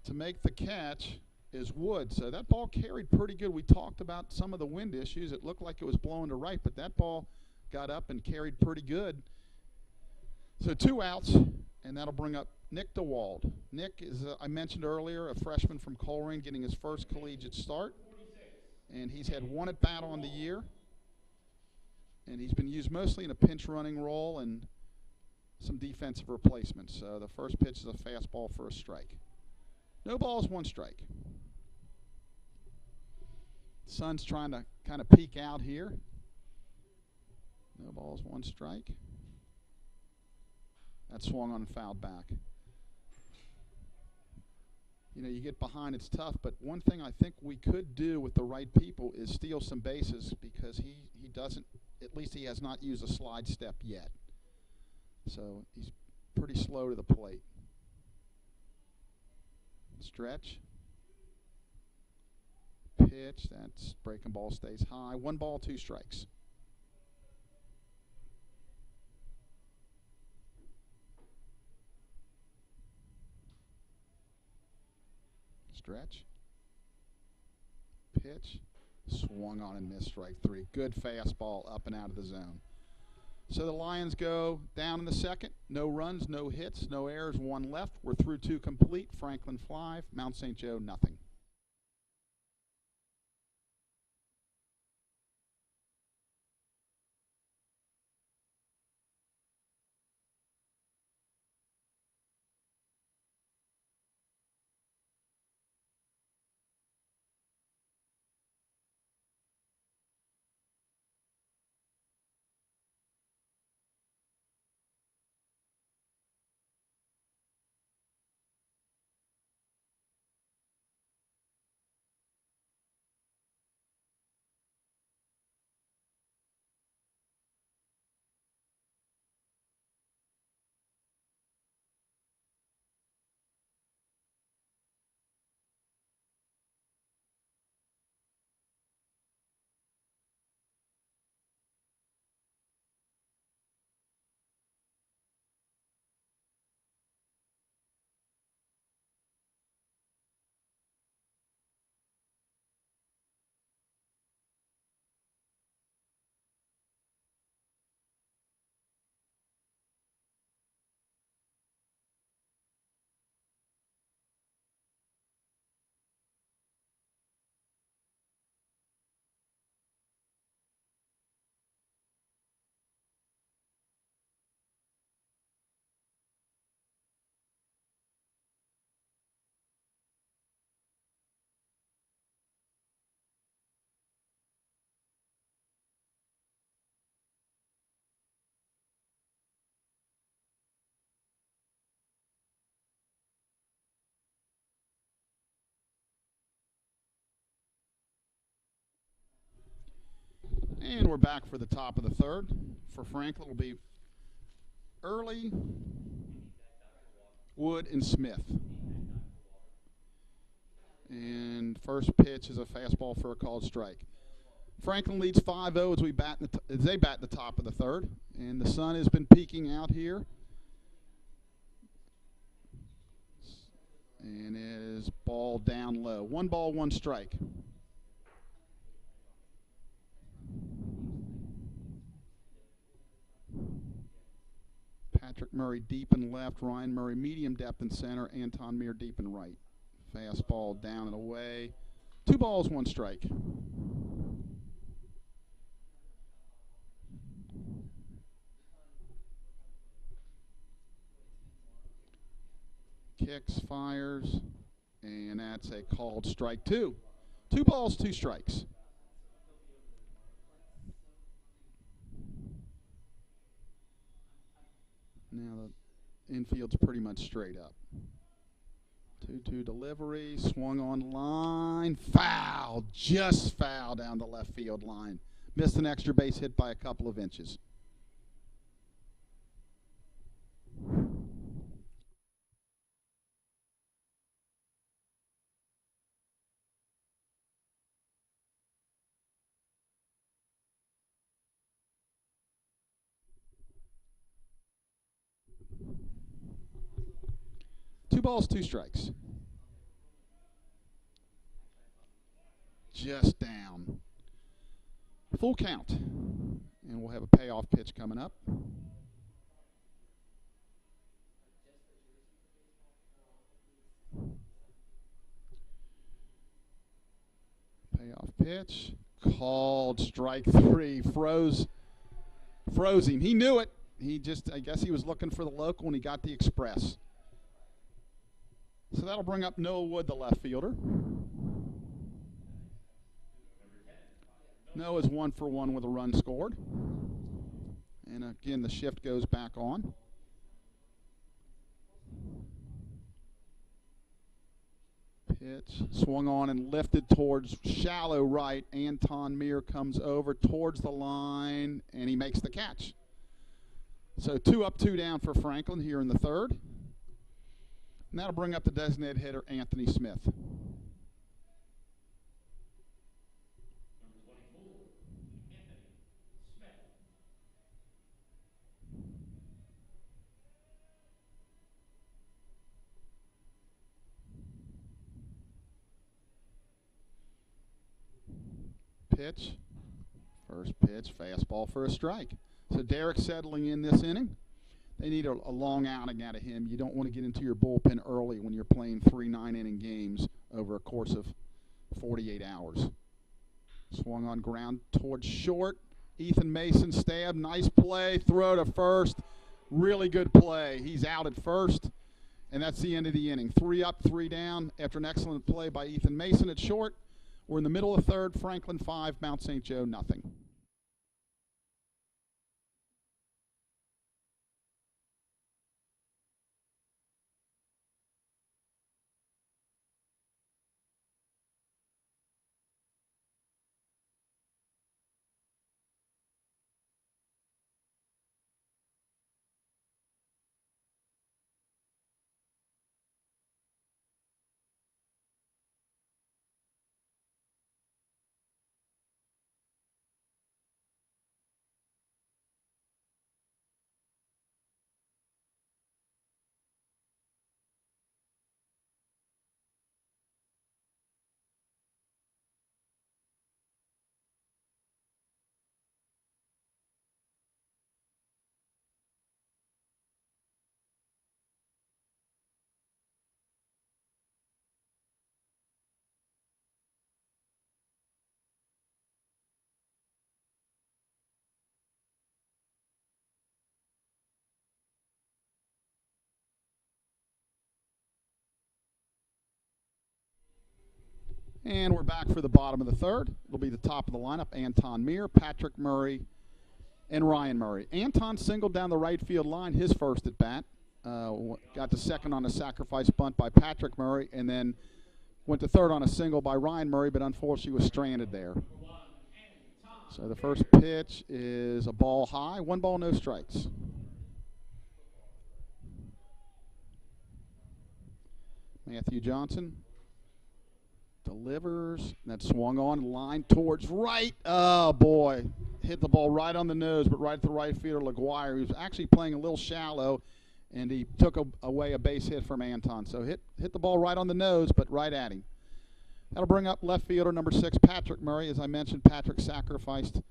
to make the catch is Wood. So that ball carried pretty good. We talked about some of the wind issues. It looked like it was blowing to right, but that ball got up and carried pretty good. So 2 outs, and that'll bring up Nick DeWald. Nick is, I mentioned earlier, a freshman from Coleraine getting his first collegiate start. And he's had 1 at bat on the year. And he's been used mostly in a pinch running role and some defensive replacements. So the first pitch is a fastball for a strike. No balls, 1 strike. Sun's trying to kind of peek out here. No balls, 1 strike. That swung on and fouled back. You know, you get behind, it's tough, but one thing I think we could do with the right people is steal some bases, because he doesn't, at least he has not used a slide step yet. So he's pretty slow to the plate. Stretch. Pitch. That's breaking ball, stays high. 1 ball, 2 strikes. Stretch. Pitch. Swung on and missed, strike 3. Good fastball up and out of the zone. So the Lions go down in the second. No runs, no hits, no errors, 1 left. We're through 2 complete. Franklin 5, Mount St. Joe nothing. And we're back for the top of the third. For Franklin, it'll be Early, Wood, and Smith. And first pitch is a fastball for a called strike. Franklin leads 5-0 as they bat the top of the third. And the sun has been peeking out here. And it is ball down low. 1 ball, 1 strike. Patrick Murray deep in left, Ryan Murray medium depth in center, Anton Meir deep in right. Fastball down and away. 2 balls, 1 strike. Kicks, fires, and that's a called strike 2. 2 balls, 2 strikes. Now the infield's pretty much straight up. 2-2 delivery, swung on line, foul, just foul down the left field line. Missed an extra base hit by a couple of inches. Two balls, 2 strikes. Just down. Full count. And we'll have a payoff pitch coming up. Payoff pitch. Called strike 3. Froze him. He knew it. I guess he was looking for the local and he got the express. So that'll bring up Noah Wood, the left fielder. Noah's 1 for 1 with a run scored. And again, the shift goes back on. Pitch swung on and lifted towards shallow right. Anton Meir comes over towards the line, and he makes the catch. So 2 up, 2 down for Franklin here in the third. And that'll bring up the designated hitter, Anthony Smith. Pitch. First pitch, fastball for a strike. So Derek settling in this inning. They need a long outing out of him. You don't want to get into your bullpen early when you're playing 3 9-inning games over a course of 48 hours. Swung on ground towards short. Ethan Mason stab. Nice play. Throw to first. Really good play. He's out at first. And that's the end of the inning. 3 up, 3 down after an excellent play by Ethan Mason at short. We're in the middle of third. Franklin 5, Mount St. Joe nothing. And we're back for the bottom of the third. It'll be the top of the lineup. Anton Meir, Patrick Murray, and Ryan Murray. Anton singled down the right field line, his first at bat. Got to second on a sacrifice bunt by Patrick Murray, and then went to third on a single by Ryan Murray, but unfortunately was stranded there. So the first pitch is a ball high. 1 ball, no strikes. Matthew Johnson delivers. That swung on, line towards right. Oh, boy. Hit the ball right on the nose, but right at the right fielder, LaGuire. He was actually playing a little shallow, and he took away a base hit from Anton. So hit the ball right on the nose, but right at him. That'll bring up left fielder number 6, Patrick Murray. As I mentioned, Patrick sacrificed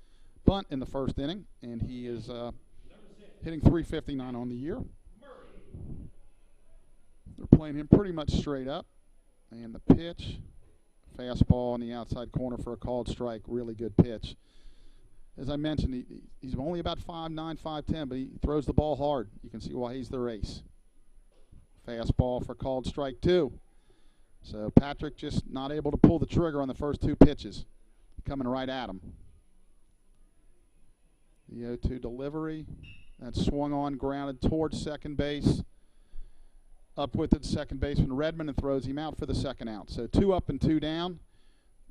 bunt in the first inning, and he is hitting .359 on the year. They're playing him pretty much straight up. And the pitch, fastball on the outside corner for a called strike. Really good pitch. As I mentioned, he's only about 5'9", 5'10", but he throws the ball hard. You can see why he's their ace. Fastball for called strike 2. So Patrick just not able to pull the trigger on the first 2 pitches. Coming right at him. The 0-2 delivery. That swung on, grounded towards second base. Up with it, second baseman Redmond, and throws him out for the second out. So 2 up and 2 down.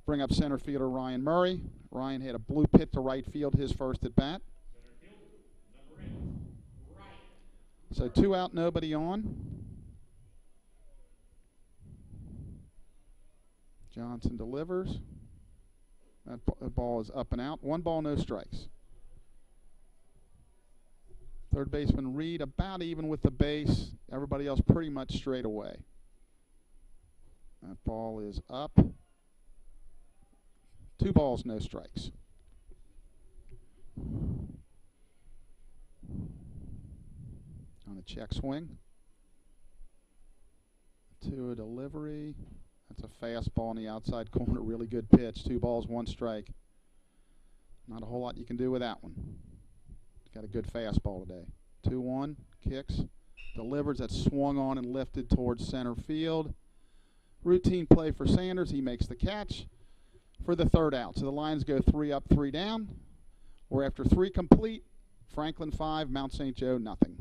Bring up center fielder Ryan Murray. Ryan had a blue pit to right field, his first at bat. So 2 out, nobody on. Johnson delivers. That ball is up and out. 1 ball, no strikes. Third baseman Reed about even with the base. Everybody else pretty much straight away. That ball is up. 2 balls, no strikes. On a check swing. To a delivery. That's a fastball on the outside corner. Really good pitch. 2 balls, 1 strike. Not a whole lot you can do with that one. Got a good fastball today. 2-1, kicks, delivers. That swung on and lifted towards center field. Routine play for Sanders. He makes the catch for the third out. So the Lions go 3 up, 3 down. We're after 3 complete. Franklin 5, Mount St. Joe nothing.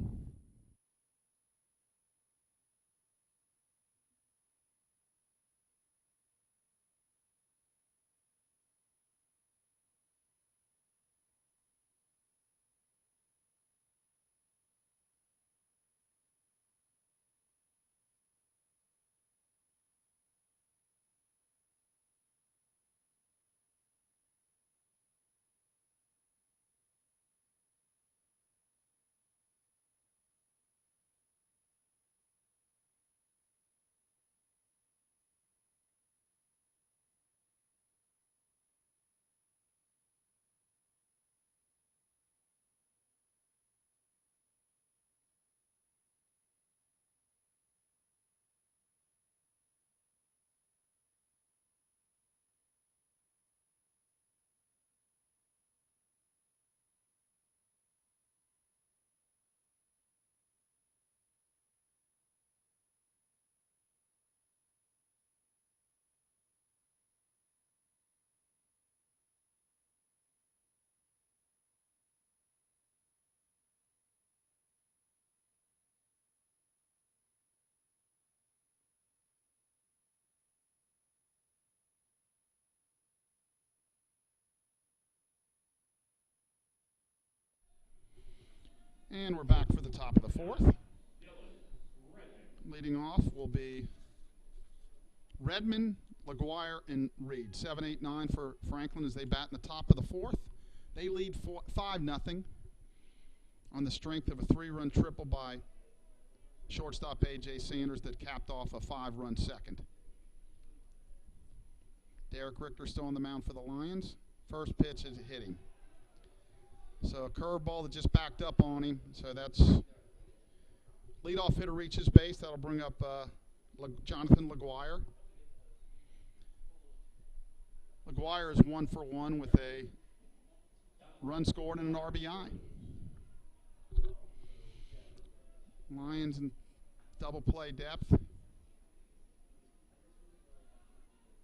And we're back for the top of the 4th. Leading off will be Redmond, LaGuire, and Reed. 7, 8, 9 for Franklin as they bat in the top of the 4th. They lead 5-0 on the strength of a 3-run triple by shortstop A.J. Sanders that capped off a 5-run second. Derek Richter still on the mound for the Lions. First pitch is hitting. So a curveball that just backed up on him. So that's leadoff hitter reaches base. That'll bring up Jonathan LaGuire. LaGuire is 1 for 1 with a run scored and an RBI. Lions in double play depth.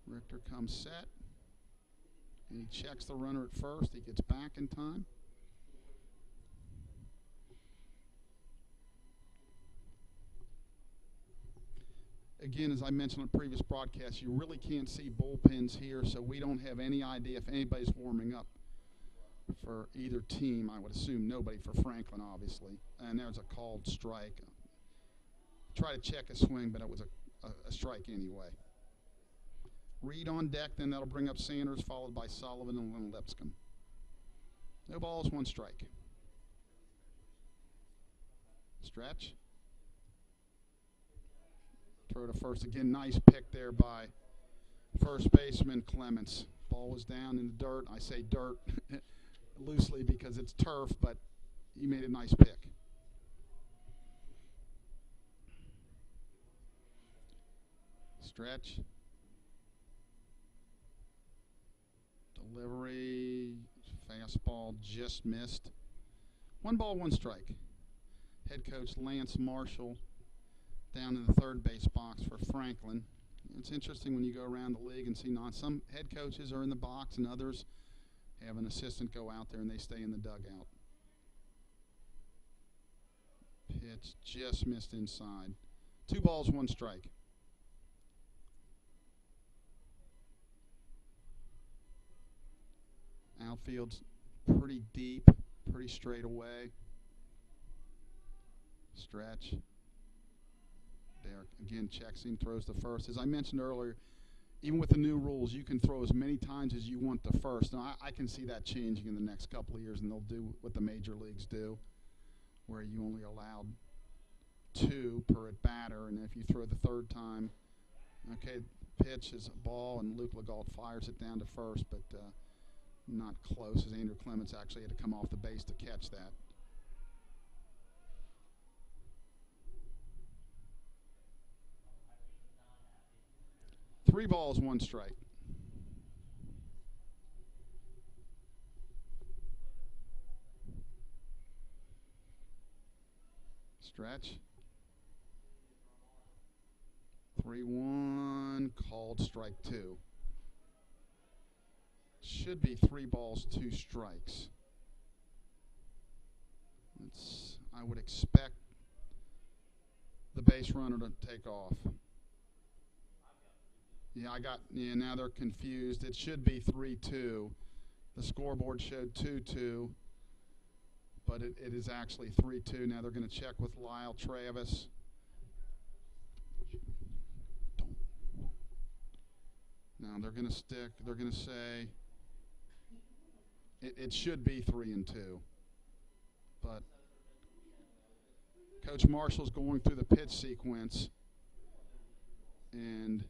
Richter comes set. And he checks the runner at first. He gets back in time. Again, as I mentioned on previous broadcasts, you really can't see bullpens here, so we don't have any idea if anybody's warming up. for either team. I would assume nobody for Franklin, obviously. And there's a called strike. Try to check a swing, but it was a strike anyway. Reed on deck, then that'll bring up Sanders, followed by Sullivan and then Lipscomb. No balls, 1 strike. Stretch. Throw to first again. Nice pick there by first baseman Clements. Ball was down in the dirt. I say dirt loosely because it's turf, but he made a nice pick. Stretch. Delivery. Fastball just missed. 1 ball, 1 strike. Head coach Lance Marshall down in the third base box for Franklin. It's interesting when you go around the league and see some head coaches are in the box and others have an assistant go out there and they stay in the dugout. Pitch just missed inside. 2 balls, 1 strike. Outfield's pretty deep, pretty straight away. Stretch. Derek again checks him, throws to first. As I mentioned earlier, even with the new rules, you can throw as many times as you want to first. Now, I can see that changing in the next couple of years, and they'll do what the major leagues do, where you only allowed 2 per at batter, and if you throw the third time, okay, pitch is a ball, and Luke Legault fires it down to first, but not close, as Andrew Clements actually had to come off the base to catch that. Three balls, 1 strike. Stretch. 3-1, called strike 2. Should be 3 balls, 2 strikes. I would expect the base runner to take off. Yeah, now they're confused. It should be 3-2. The scoreboard showed 2-2, but it is actually 3-2. Now they're going to check with Lyle Travis. Now they're going to say it should be 3-2. But Coach Marshall's going through the pitch sequence, and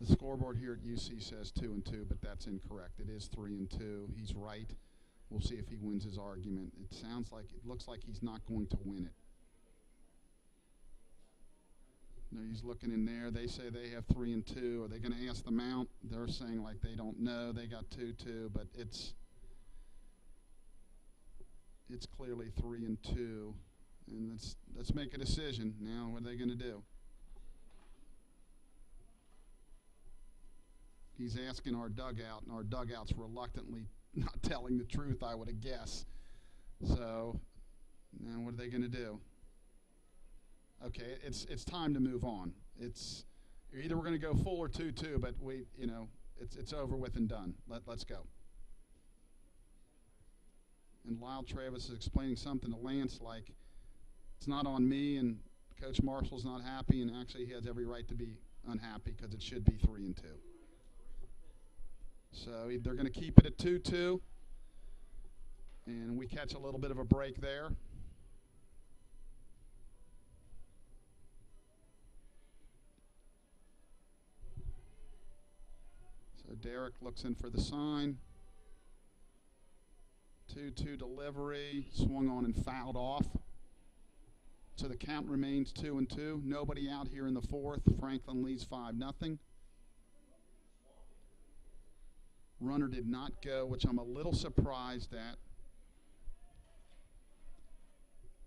the scoreboard here at UC says 2-2, but that's incorrect. It is 3-2. He's right. We'll see if he wins his argument. It looks like he's not going to win it. No, he's looking in there. They say they have 3-2. Are they going to ask the mount? They're saying like they don't know. They got 2-2, but it's clearly 3-2. And let's make a decision now. What are they going to do? He's asking our dugout, and our dugout's reluctantly not telling the truth, I would guess. So now what are they going to do? Okay, it's time to move on. Either we're going to go full or 2-2, but it's over with and done. Let's go. And Lyle Travis is explaining something to Lance like it's not on me, and Coach Marshall's not happy, and actually he has every right to be unhappy because it should be 3-2. So they're going to keep it at 2-2, and we catch a little bit of a break there. So Derek looks in for the sign. 2-2 delivery, swung on and fouled off. So the count remains 2-2. Nobody out here in the fourth. Franklin leads 5-0. Runner did not go, which I'm a little surprised at.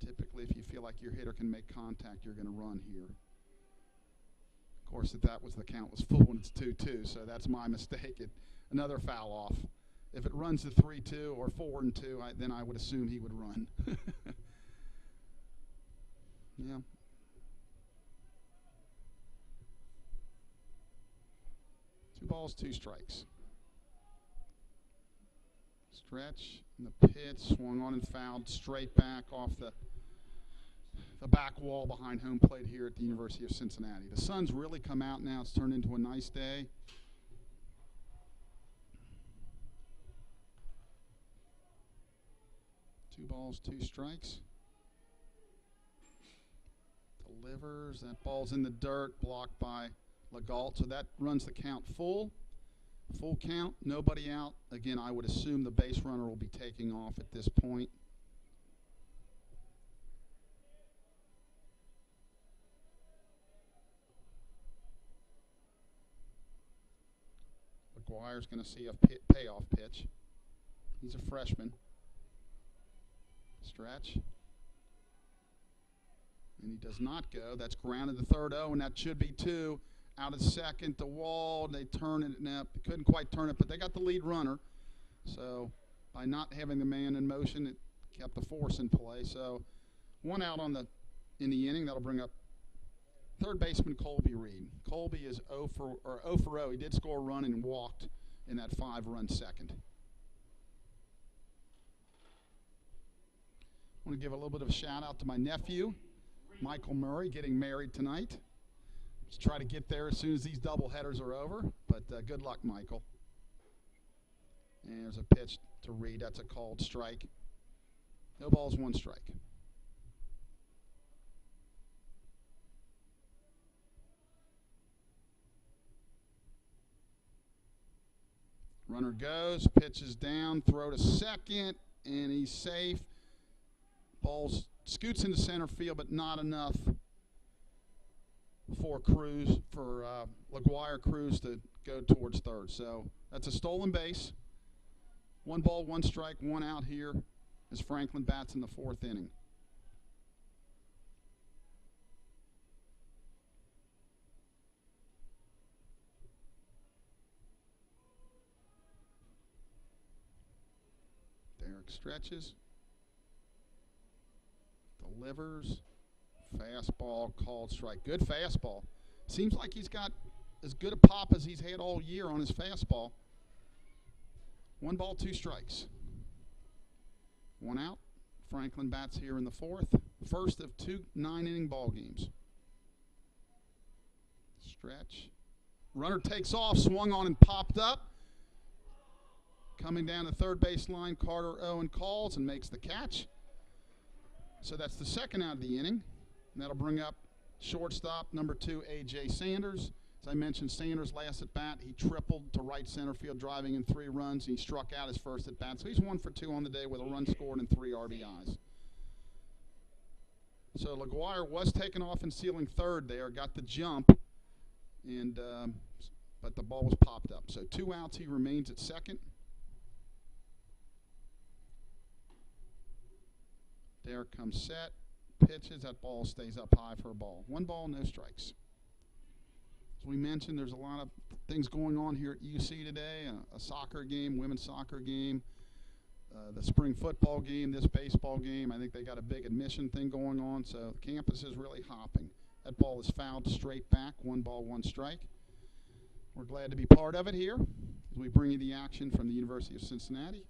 Typically, if you feel like your hitter can make contact, you're going to run here. Of course, if that was the count was full and it's 2-2, so that's my mistake. Another foul off. If it runs to 3-2 or 4-2, then I would assume he would run. Yeah. Two balls, 2 strikes. Stretch, and the pitch, swung on and fouled straight back off the back wall behind home plate here at the University of Cincinnati. The sun's really come out now. It's turned into a nice day. Two balls, two strikes. Delivers. That ball's in the dirt, blocked by Legault. So that runs the count full. Full count, nobody out. Again, I would assume the base runner will be taking off at this point. McGuire's going to see a payoff pitch. He's a freshman. Stretch. And he does not go. That's grounded to third. Oh, and that should be two. Out of second, the wall. They turn it. Now, they couldn't quite turn it, but they got the lead runner. So by not having the man in motion, it kept the force in play. So one out in the inning. That'll bring up third baseman Colby Reed. Colby is 0 for 0. He did score a run and walked in that 5-run second. I want to give a little bit of a shout out to my nephew, Michael Murray, getting married tonight. Let's try to get there as soon as these doubleheaders are over, but good luck, Michael. And there's a pitch to Reed. That's a called strike. No balls, one strike. Runner goes, pitches down, throw to second, and he's safe. Ball scoots into center field, but not enough for LaGuire Cruz to go towards third. So that's a stolen base. 1 ball, 1 strike, 1 out here as Franklin bats in the 4th inning. Derek stretches. Delivers. Fastball, called strike. Good fastball. Seems like he's got as good a pop as he's had all year on his fastball. 1 ball, 2 strikes. 1 out. Franklin bats here in the 4th. First of 2 9-inning ball games. Stretch. Runner takes off, swung on and popped up. Coming down the third base line, Carter Owen calls and makes the catch. So that's the 2nd out of the inning. And that'll bring up shortstop number 2, A.J. Sanders. As I mentioned, Sanders' last at bat, he tripled to right center field, driving in 3 runs. He struck out his first at bat. So he's 1 for 2 on the day with a run scored and 3 RBIs. So LaGuire was taken off and sealing third there, got the jump, and but the ball was popped up. So 2 outs, he remains at second. There comes set, pitches, that ball stays up high for a ball. 1 ball, no strikes. As we mentioned, there's a lot of things going on here at UC today, a soccer game, women's soccer game, the spring football game, this baseball game. I think they got a big admission thing going on, so the campus is really hopping. That ball is fouled straight back, 1 ball, 1 strike. We're glad to be part of it here as we bring you the action from the University of Cincinnati,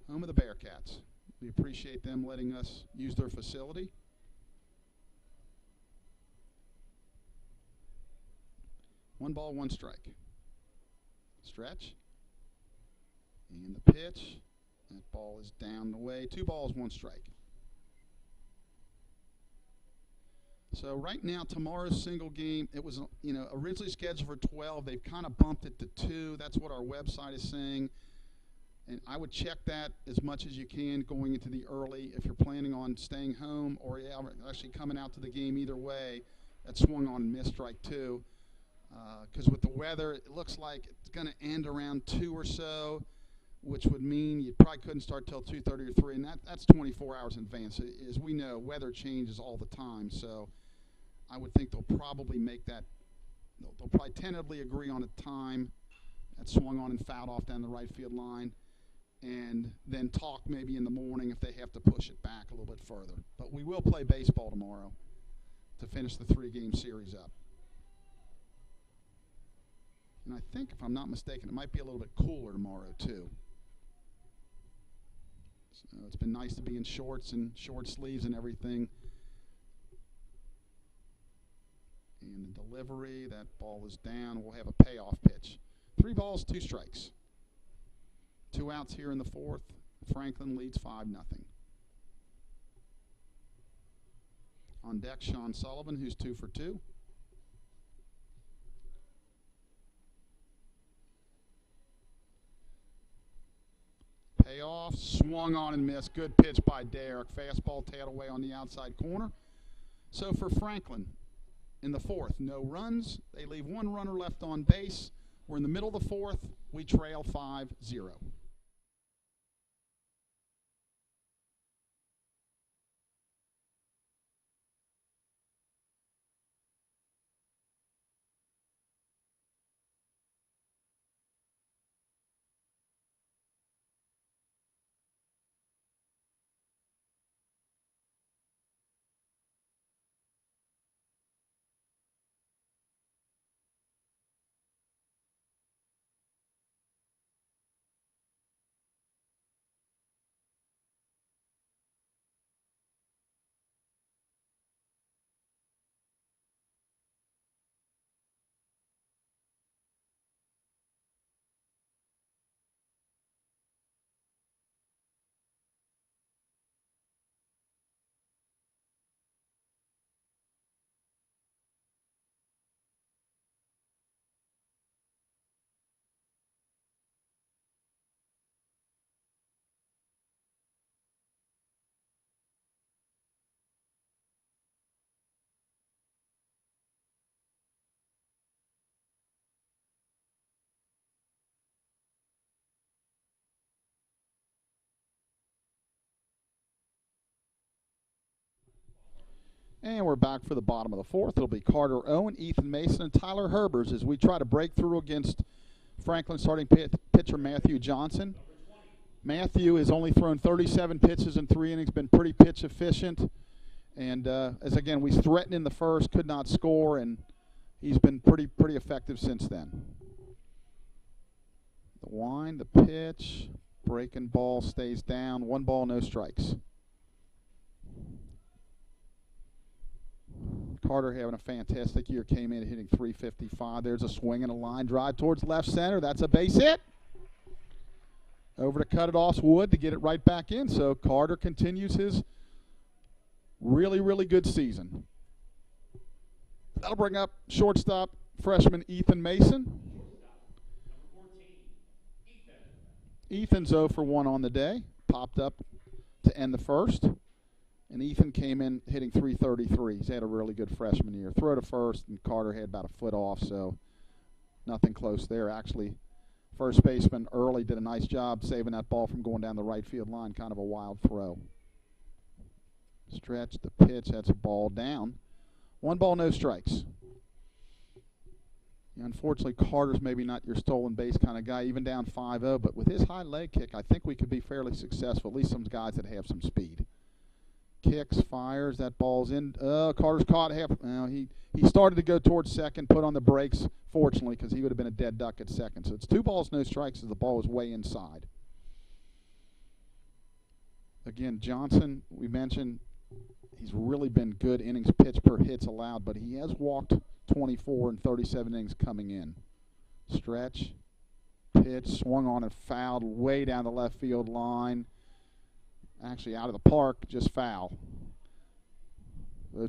home of the Bearcats. We appreciate them letting us use their facility. One ball, 1 strike. Stretch. And the pitch. That ball is down the way. 2 balls, 1 strike. So right now, tomorrow's single game, it was originally scheduled for 12. They've kind of bumped it to 2. That's what our website is saying. And I would check that as much as you can going into the early. If you're planning on staying home or actually coming out to the game either way, that swung on and missed strike 2. Because with the weather, it looks like it's going to end around 2 or so, which would mean you probably couldn't start till 2:30 or 3, and that's 24 hours in advance. As we know, weather changes all the time, so I would think they'll probably make that. They'll probably tentatively agree on a time that swung on and fouled off down the right field line, and then talk maybe in the morning if they have to push it back a little bit further. But we will play baseball tomorrow to finish the 3-game series up. And I think, if I'm not mistaken, it might be a little bit cooler tomorrow, too. So it's been nice to be in shorts and short sleeves and everything. And the delivery, that ball is down. We'll have a payoff pitch. 3 balls, 2 strikes. 2 outs here in the 4th. Franklin leads 5-0. On deck, Sean Sullivan, who's 2 for 2. Payoff, swung on and missed. Good pitch by Derek. Fastball tailed away on the outside corner. So for Franklin, in the 4th, no runs. They leave 1 runner left on base. We're in the middle of the 4th. We trail 5-0. And we're back for the bottom of the 4th. It'll be Carter Owen, Ethan Mason, and Tyler Herbers as we try to break through against Franklin starting pitcher Matthew Johnson. Matthew has only thrown 37 pitches in 3 innings, been pretty pitch efficient. And as again, we threatened in the 1st, could not score, and he's been pretty effective since then. The wind, the pitch, breaking ball stays down. 1 ball, no strikes. Carter having a fantastic year, came in hitting .355. There's a swing and a line drive towards left center. That's a base hit. Over to cut it off Wood to get it right back in. So Carter continues his really good season. That'll bring up shortstop freshman Ethan Mason. Ethan's 0 for 1 on the day. Popped up to end the 1st. And Ethan came in hitting .333. He's had a really good freshman year. Throw to first, and Carter had about a foot off, so nothing close there. Actually, first baseman early did a nice job saving that ball from going down the right field line. Kind of a wild throw. Stretch the pitch. That's a ball down. 1 ball, no strikes. Unfortunately, Carter's maybe not your stolen base kind of guy, even down 5-0. But with his high leg kick, I think we could be fairly successful, at least some guys that have some speed. Kicks, fires, that ball's in. Carter's caught half. He started to go towards second, put on the brakes, fortunately, because he would have been a dead duck at second. So it's 2 balls, no strikes as the ball was way inside. Again, Johnson, we mentioned, he's really been good innings pitched per hits allowed, but he has walked 24 and 37 innings coming in. Stretch, pitch, swung on and fouled way down the left field line. Actually out of the park, just foul.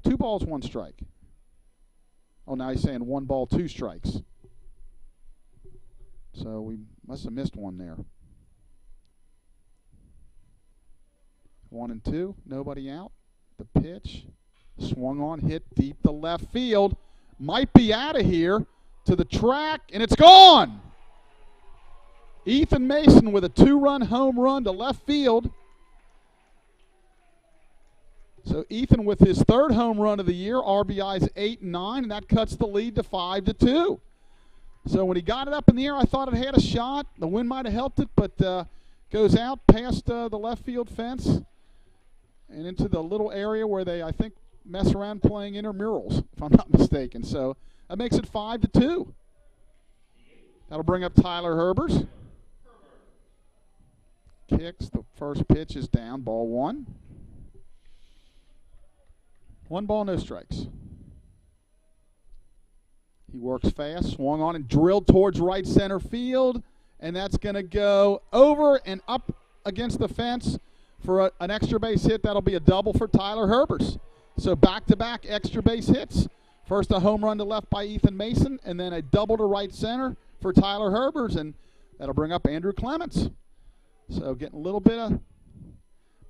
2 balls, 1 strike. Oh, now he's saying 1 ball, 2 strikes. So we must have missed one there. 1 and 2, nobody out. The pitch, swung on, hit deep to left field. Might be out of here to the track, and it's gone. Ethan Mason with a 2-run home run to left field. So Ethan with his 3rd home run of the year, RBI's 8 and 9, and that cuts the lead to 5-2. So when he got it up in the air, I thought it had a shot. The wind might have helped it, but goes out past the left field fence and into the little area where they, I think, mess around playing intramurals, if I'm not mistaken. So that makes it 5-2. That'll bring up Tyler Herbers. Kicks, the First pitch is down, ball one. 1 ball, no strikes. He works fast, swung on and drilled towards right center field, and that's going to go over and up against the fence for an extra base hit. That'll be a double for Tyler Herbers. So back-to-back extra base hits. First a home run to left by Ethan Mason, and then a double to right center for Tyler Herbers, and that'll bring up Andrew Clements. So getting a little bit of,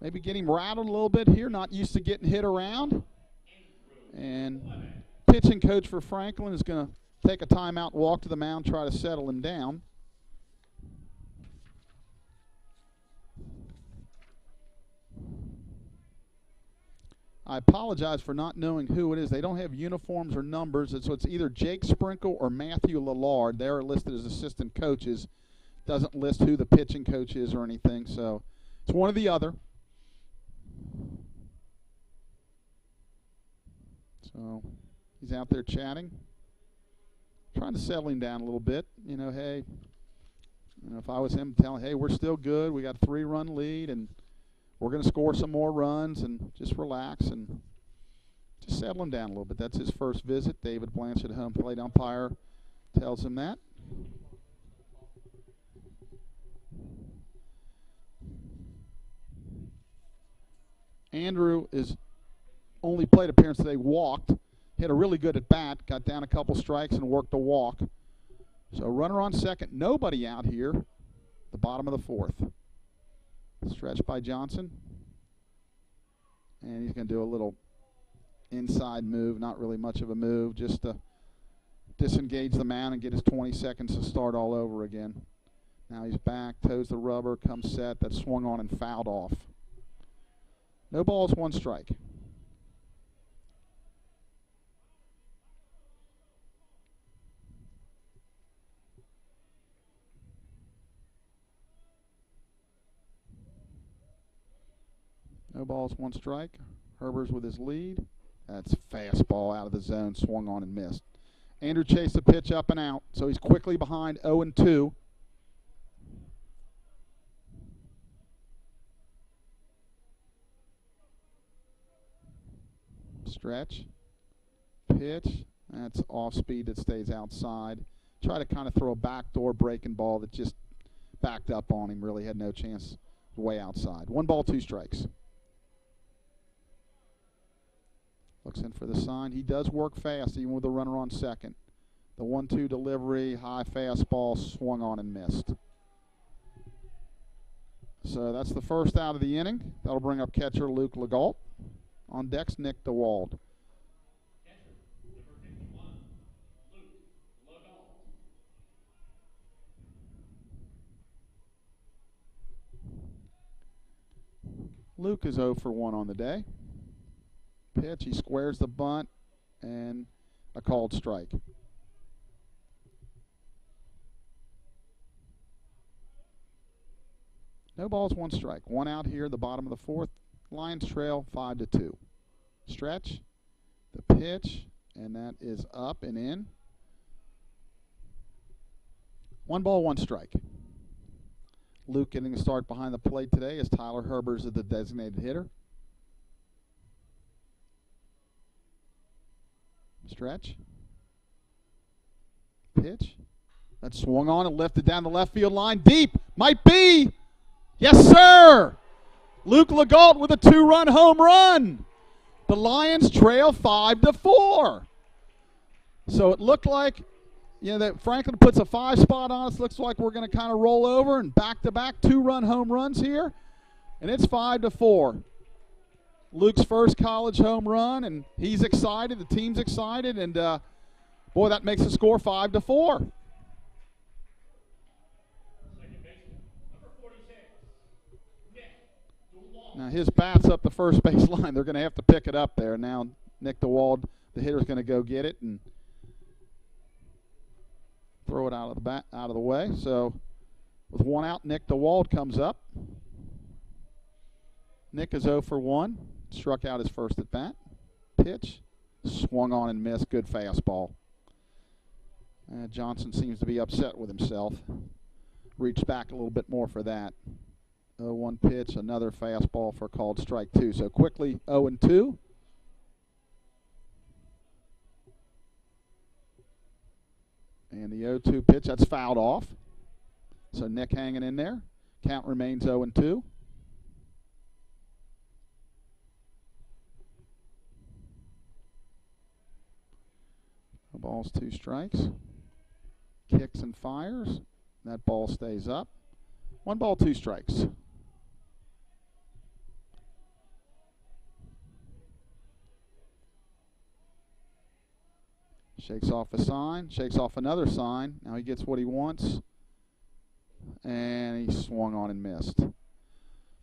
maybe getting rattled a little bit here, not used to getting hit around. And pitching coach for Franklin is going to take a timeout, walk to the mound, try to settle him down. I apologize for not knowing who it is. They don't have uniforms or numbers, so it's either Jake Sprinkle or Matthew Lillard. They're listed as assistant coaches. Doesn't list who the pitching coach is or anything, so it's one or the other. So he's out there chatting, trying to settle him down a little bit. You know, hey, if I was him, telling, hey, we're still good. We got a 3-run lead, and we're going to score some more runs, and just relax and just settle him down a little bit. That's his first visit. David Blanchard, home plate umpire, tells him that. Andrew is only plate appearance today, walked, hit a really good at bat, got down a couple strikes and worked a walk. So runner on second, nobody out here, the bottom of the fourth. Stretch by Johnson. And he's going to do a little inside move, not really much of a move, just to disengage the mound and get his 20 seconds to start all over again. Now he's back, toes the rubber, comes set, that's swung on and fouled off. No balls, 1 strike. No balls, 1 strike. Herbers with his lead. That's fastball out of the zone, swung on and missed. Andrew chased the pitch up and out, so he's quickly behind 0-2. Stretch. Pitch. That's off speed that stays outside. Try to kind of throw a backdoor breaking ball that just backed up on him. Really had no chance. Way outside. 1 ball, 2 strikes. Looks in for the sign. He does work fast, even with the runner on second. The 1-2 delivery, high fastball, swung on and missed. So that's the first out of the inning. That'll bring up catcher Luke Legault. On deck's Nick DeWald.
Catcher, number 51, Luke Legault.
Luke is 0 for 1 on the day. Pitch, he squares the bunt, and a called strike. No balls, 1 strike. 1 out here, the bottom of the fourth. Lions trail 5-2. Stretch, the pitch, and that is up and in. 1 ball, 1 strike. Luke getting a start behind the plate today as Tyler Herbers is the designated hitter. Stretch. Pitch. That swung on and lifted down the left field line. Deep. Might be. Yes, sir. Luke Legault with a 2-run home run. The Lions trail 5-4. So it looked like, that Franklin puts a 5 spot on us. Looks like we're going to kind of roll over and back-to-back 2-run home runs here. And it's 5-4. Luke's first college home run, and he's excited. The team's excited, and boy, that makes the score 5-4.
Second baseman, number 46, Nick DeWald.
Now his bat's up the first base line. They're going to have to pick it up there. Now Nick DeWald, the hitter's going to go get it and throw it out of the way. So with 1 out, Nick DeWald comes up. Nick is 0 for 1. Struck out his first at bat. Pitch. Swung on and missed. Good fastball. Johnson seems to be upset with himself. Reached back a little bit more for that. 0-1 pitch, another fastball for a called strike 2. So quickly 0-2. And the 0-2 pitch, that's fouled off. So Nick hanging in there. Count remains 0-2. No balls, 2 strikes. Kicks and fires. That ball stays up. 1 ball, 2 strikes. Shakes off a sign, shakes off another sign. Now he gets what he wants. And he swung on and missed. So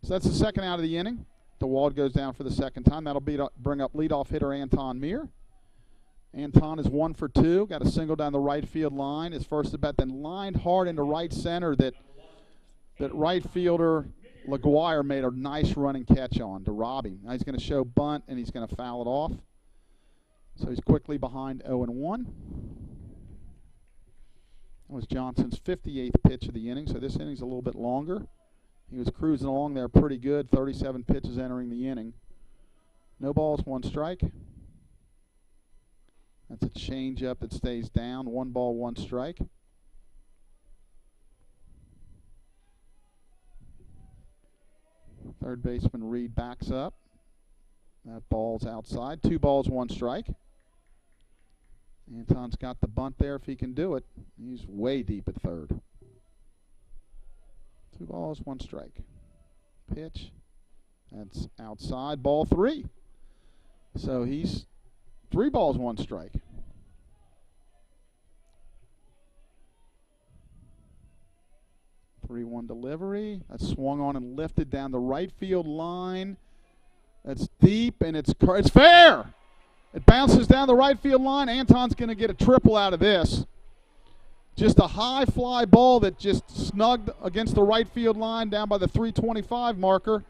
that's the second out of the inning. DeWald goes down for the second time. That'll bring up leadoff hitter Anton Meir. Anton is 1 for 2. Got a single down the right field line. His first at bat, then lined hard into right center that right fielder LaGuire made a nice running catch on to rob him. Now he's going to show bunt, and he's going to foul it off. So he's quickly behind 0-1. That was Johnson's 58th pitch of the inning, so this inning's a little bit longer. He was cruising along there pretty good, 37 pitches entering the inning. No balls, 1 strike. That's a changeup that stays down, 1 ball, 1 strike. Third baseman Reed backs up. That ball's outside, 2 balls, 1 strike. Anton's got the bunt there if he can do it. He's way deep at third. 2 balls, 1 strike. Pitch. That's outside, ball 3. So he's 3 balls, 1 strike. Three-one delivery. That's swung on and lifted down the right field line. That's deep, and it's fair. It bounces down the right field line. Anton's going to get a triple out of this. Just a high fly ball that just snugged against the right field line down by the 325 marker.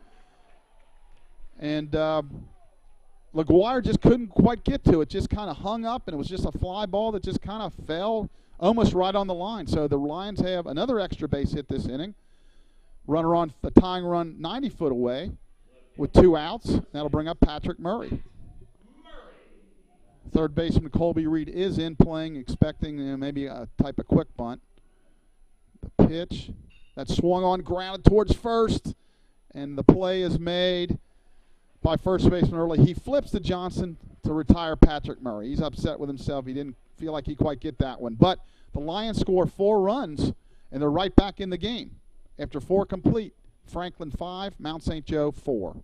And LaGuire just couldn't quite get to it. Just kind of hung up, and it was just a fly ball that just kind of fell almost right on the line. So the Lions have another extra base hit this inning. Runner on the tying run 90 foot away with 2 outs. That'll bring up Patrick Murray. Third baseman Colby Reed is in playing, expecting maybe a type of quick bunt. The pitch, that swung on, grounded towards first, and the play is made by first baseman early. He flips to Johnson to retire Patrick Murray. He's upset with himself. He didn't feel like he quite get that one. But the Lions score 4 runs, and they're right back in the game. After 4 complete, Franklin 5, Mount St. Joe 4.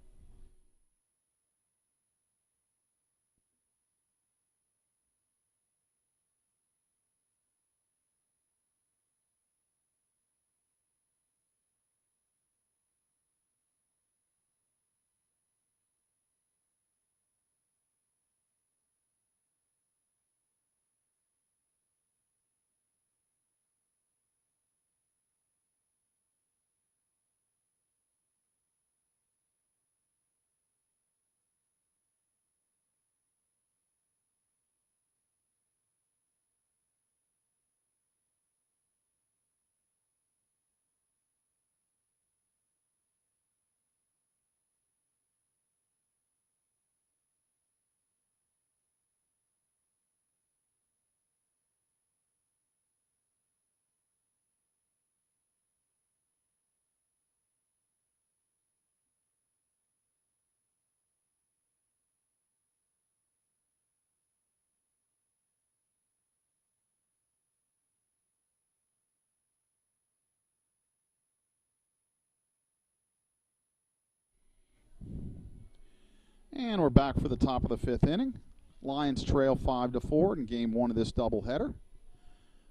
And we're back for the top of the 5th inning. Lions trail 5-4 in game 1 of this doubleheader.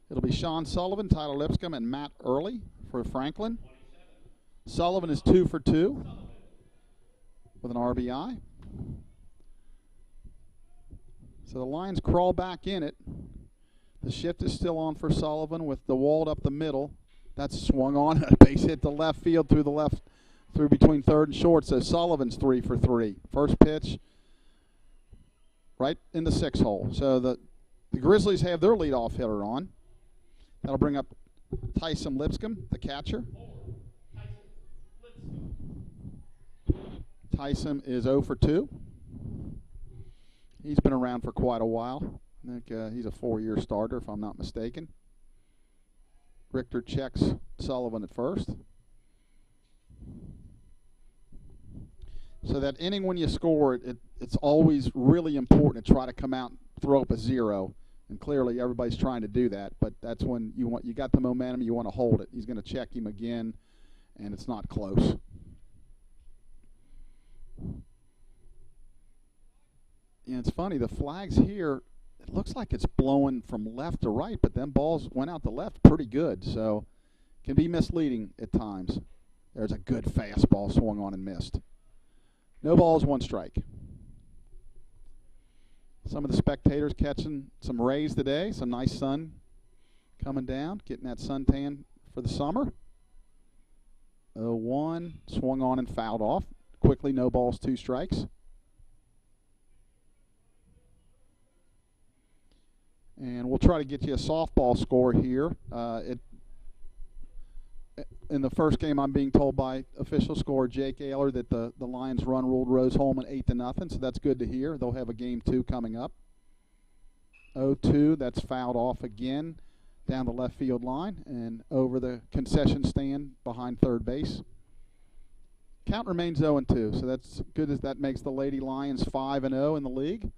It'll be Sean Sullivan, Tyler Lipscomb, and Matt Early for Franklin. Sullivan is 2 for 2 with an RBI. So the Lions crawl back in it. The shift is still on for Sullivan with DeWald up the middle. That's swung on. A base hit to left field through between third and short. So Sullivan's 3 for 3. First pitch right in the 6 hole. So the Grizzlies have their leadoff hitter on. That'll bring up Tyson Lipscomb, the catcher. Tyson is 0 for 2. He's been around for quite a while. I think he's a 4-year starter, if I'm not mistaken. Richter checks Sullivan at first. So that inning when you score, it's always really important to try to come out and throw up a 0. And clearly everybody's trying to do that, but that's when you got the momentum, you want to hold it. He's going to check him again, and it's not close. And it's funny, the flags here, it looks like it's blowing from left to right, but them balls went out to left pretty good, so it can be misleading at times. There's a good fastball swung on and missed. No balls, 1 strike. Some of the spectators catching some rays today, some nice sun coming down, getting that suntan for the summer. 0-1, swung on and fouled off. Quickly, no balls, 2 strikes. And we'll try to get you a softball score here. In the first game, I'm being told by official scorer Jake Ayler that the Lions run ruled Rose-Hulman 8-0, so that's good to hear. They'll have a game 2 coming up. 0-2, that's fouled off again down the left field line and over the concession stand behind third base. Count remains 0-2, so that's good as that makes the Lady Lions 5-0 in the league.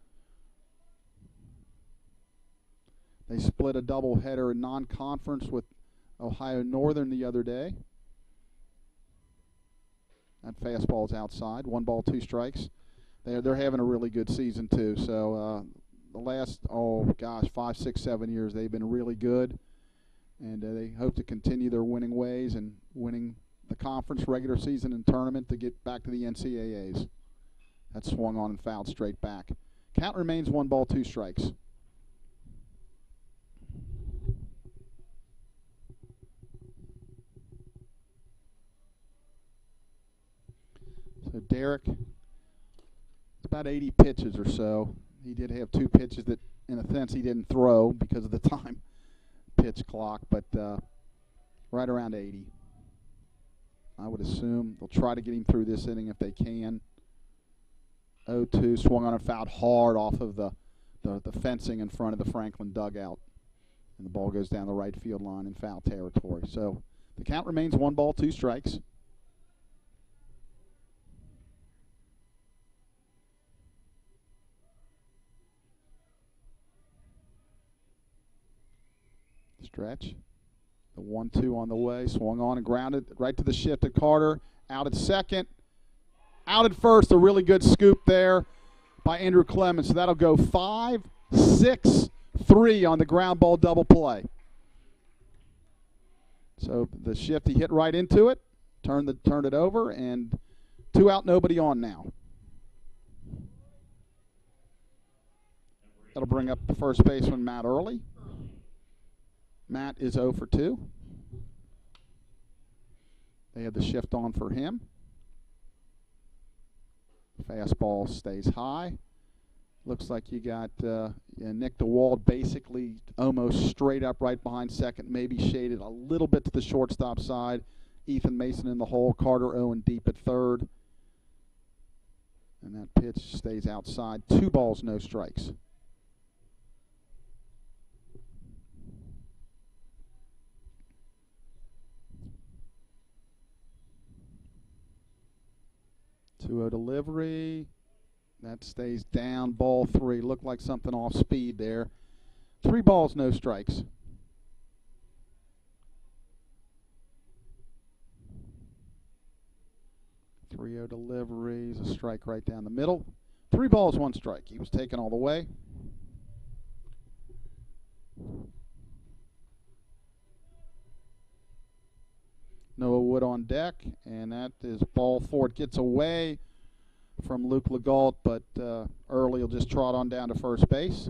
They split a doubleheader in non-conference with Ohio Northern the other day. That fastball's outside. 1 ball, 2 strikes. They're having a really good season too. So the last 5, 6, 7 years they've been really good, and they hope to continue their winning ways and winning the conference regular season and tournament to get back to the NCAAs. That's swung on and fouled straight back. Count remains 1 ball, 2 strikes. So Derek, it's about 80 pitches or so. He did have 2 pitches that, in a sense, he didn't throw because of the time pitch clock, but right around 80. I would assume they'll try to get him through this inning if they can. 0-2, swung on and fouled hard off of the fencing in front of the Franklin dugout. And the ball goes down the right field line in foul territory. So the count remains 1 ball, 2 strikes. Stretch. The 1-2 on the way. Swung on and grounded right to the shift at Carter. Out at second. Out at first. A really good scoop there by Andrew Clemens. So that'll go 5-6-3 on the ground ball double play. So the shift, he hit right into it. Turned it over, and 2 out, nobody on now. That'll bring up the first baseman, Matt Early. Matt is 0 for 2. They have the shift on for him. Fastball stays high. Looks like you got Nick DeWald basically almost straight up right behind second, maybe shaded a little bit to the shortstop side. Ethan Mason in the hole. Carter Owen deep at third. And that pitch stays outside. 2 balls, no strikes. Two-0 delivery. That stays down. Ball 3. Looked like something off speed there. 3 balls, no strikes. Three-0 deliveries. A strike right down the middle. 3 balls, 1 strike. He was taken all the way. Noah Wood on deck, and that is ball 4. It gets away from Luke Legault, but Early will just trot on down to first base.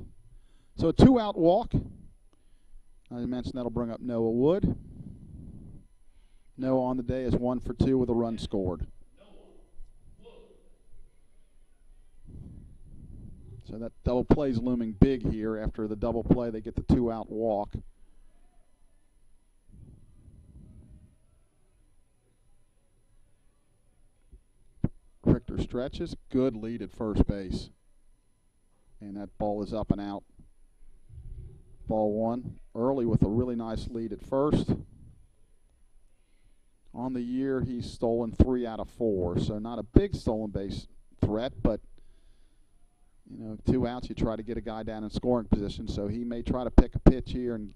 So a 2-out walk. I mentioned that'll bring up Noah Wood. Noah on the day is 1 for 2 with a run scored. So that double play is looming big here. After the double play, they get the 2-out walk. Richter stretches. Good lead at first base. And that ball is up and out. Ball one. Early with a really nice lead at first. On the year, he's stolen 3 out of 4, so not a big stolen base threat, but 2 outs, you try to get a guy down in scoring position, so he may try to pick a pitch here and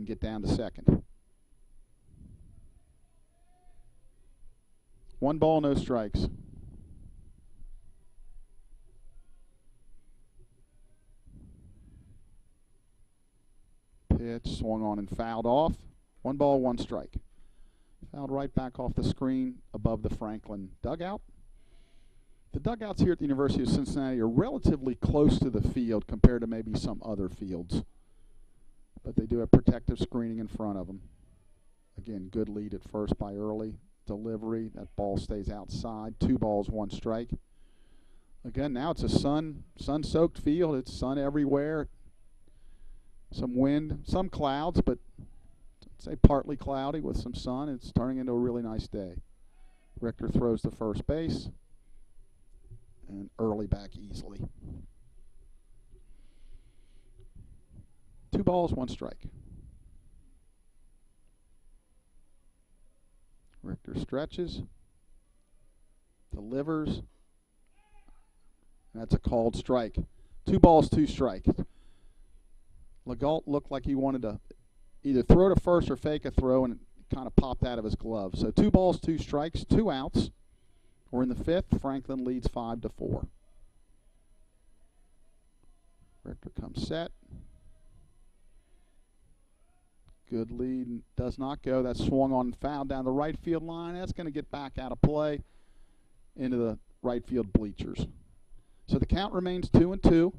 get down to second. 1 ball, no strikes. Pitch swung on and fouled off. 1 ball, 1 strike. Fouled right back off the screen above the Franklin dugout. The dugouts here at the University of Cincinnati are relatively close to the field compared to maybe some other fields. But they do have protective screening in front of them. Again, good lead at first by Early. Delivery, that ball stays outside. 2 balls, 1 strike. Again, now it's a sun-soaked field. It's sun everywhere. Some wind, some clouds, but I'd say partly cloudy with some sun. It's turning into a really nice day. Richter throws to first base. And Early back easily. 2 balls, 1 strike. Richter stretches. Delivers. That's a called strike. 2 balls, 2 strikes. Legault looked like he wanted to either throw to first or fake a throw, and it kind of popped out of his glove. So 2 balls, 2 strikes, 2 outs. We're in the 5th. Franklin leads 5-4. Richter comes set. Good lead. Does not go. That's swung on and fouled down the right field line. That's going to get back out of play into the right field bleachers. So the count remains 2-2.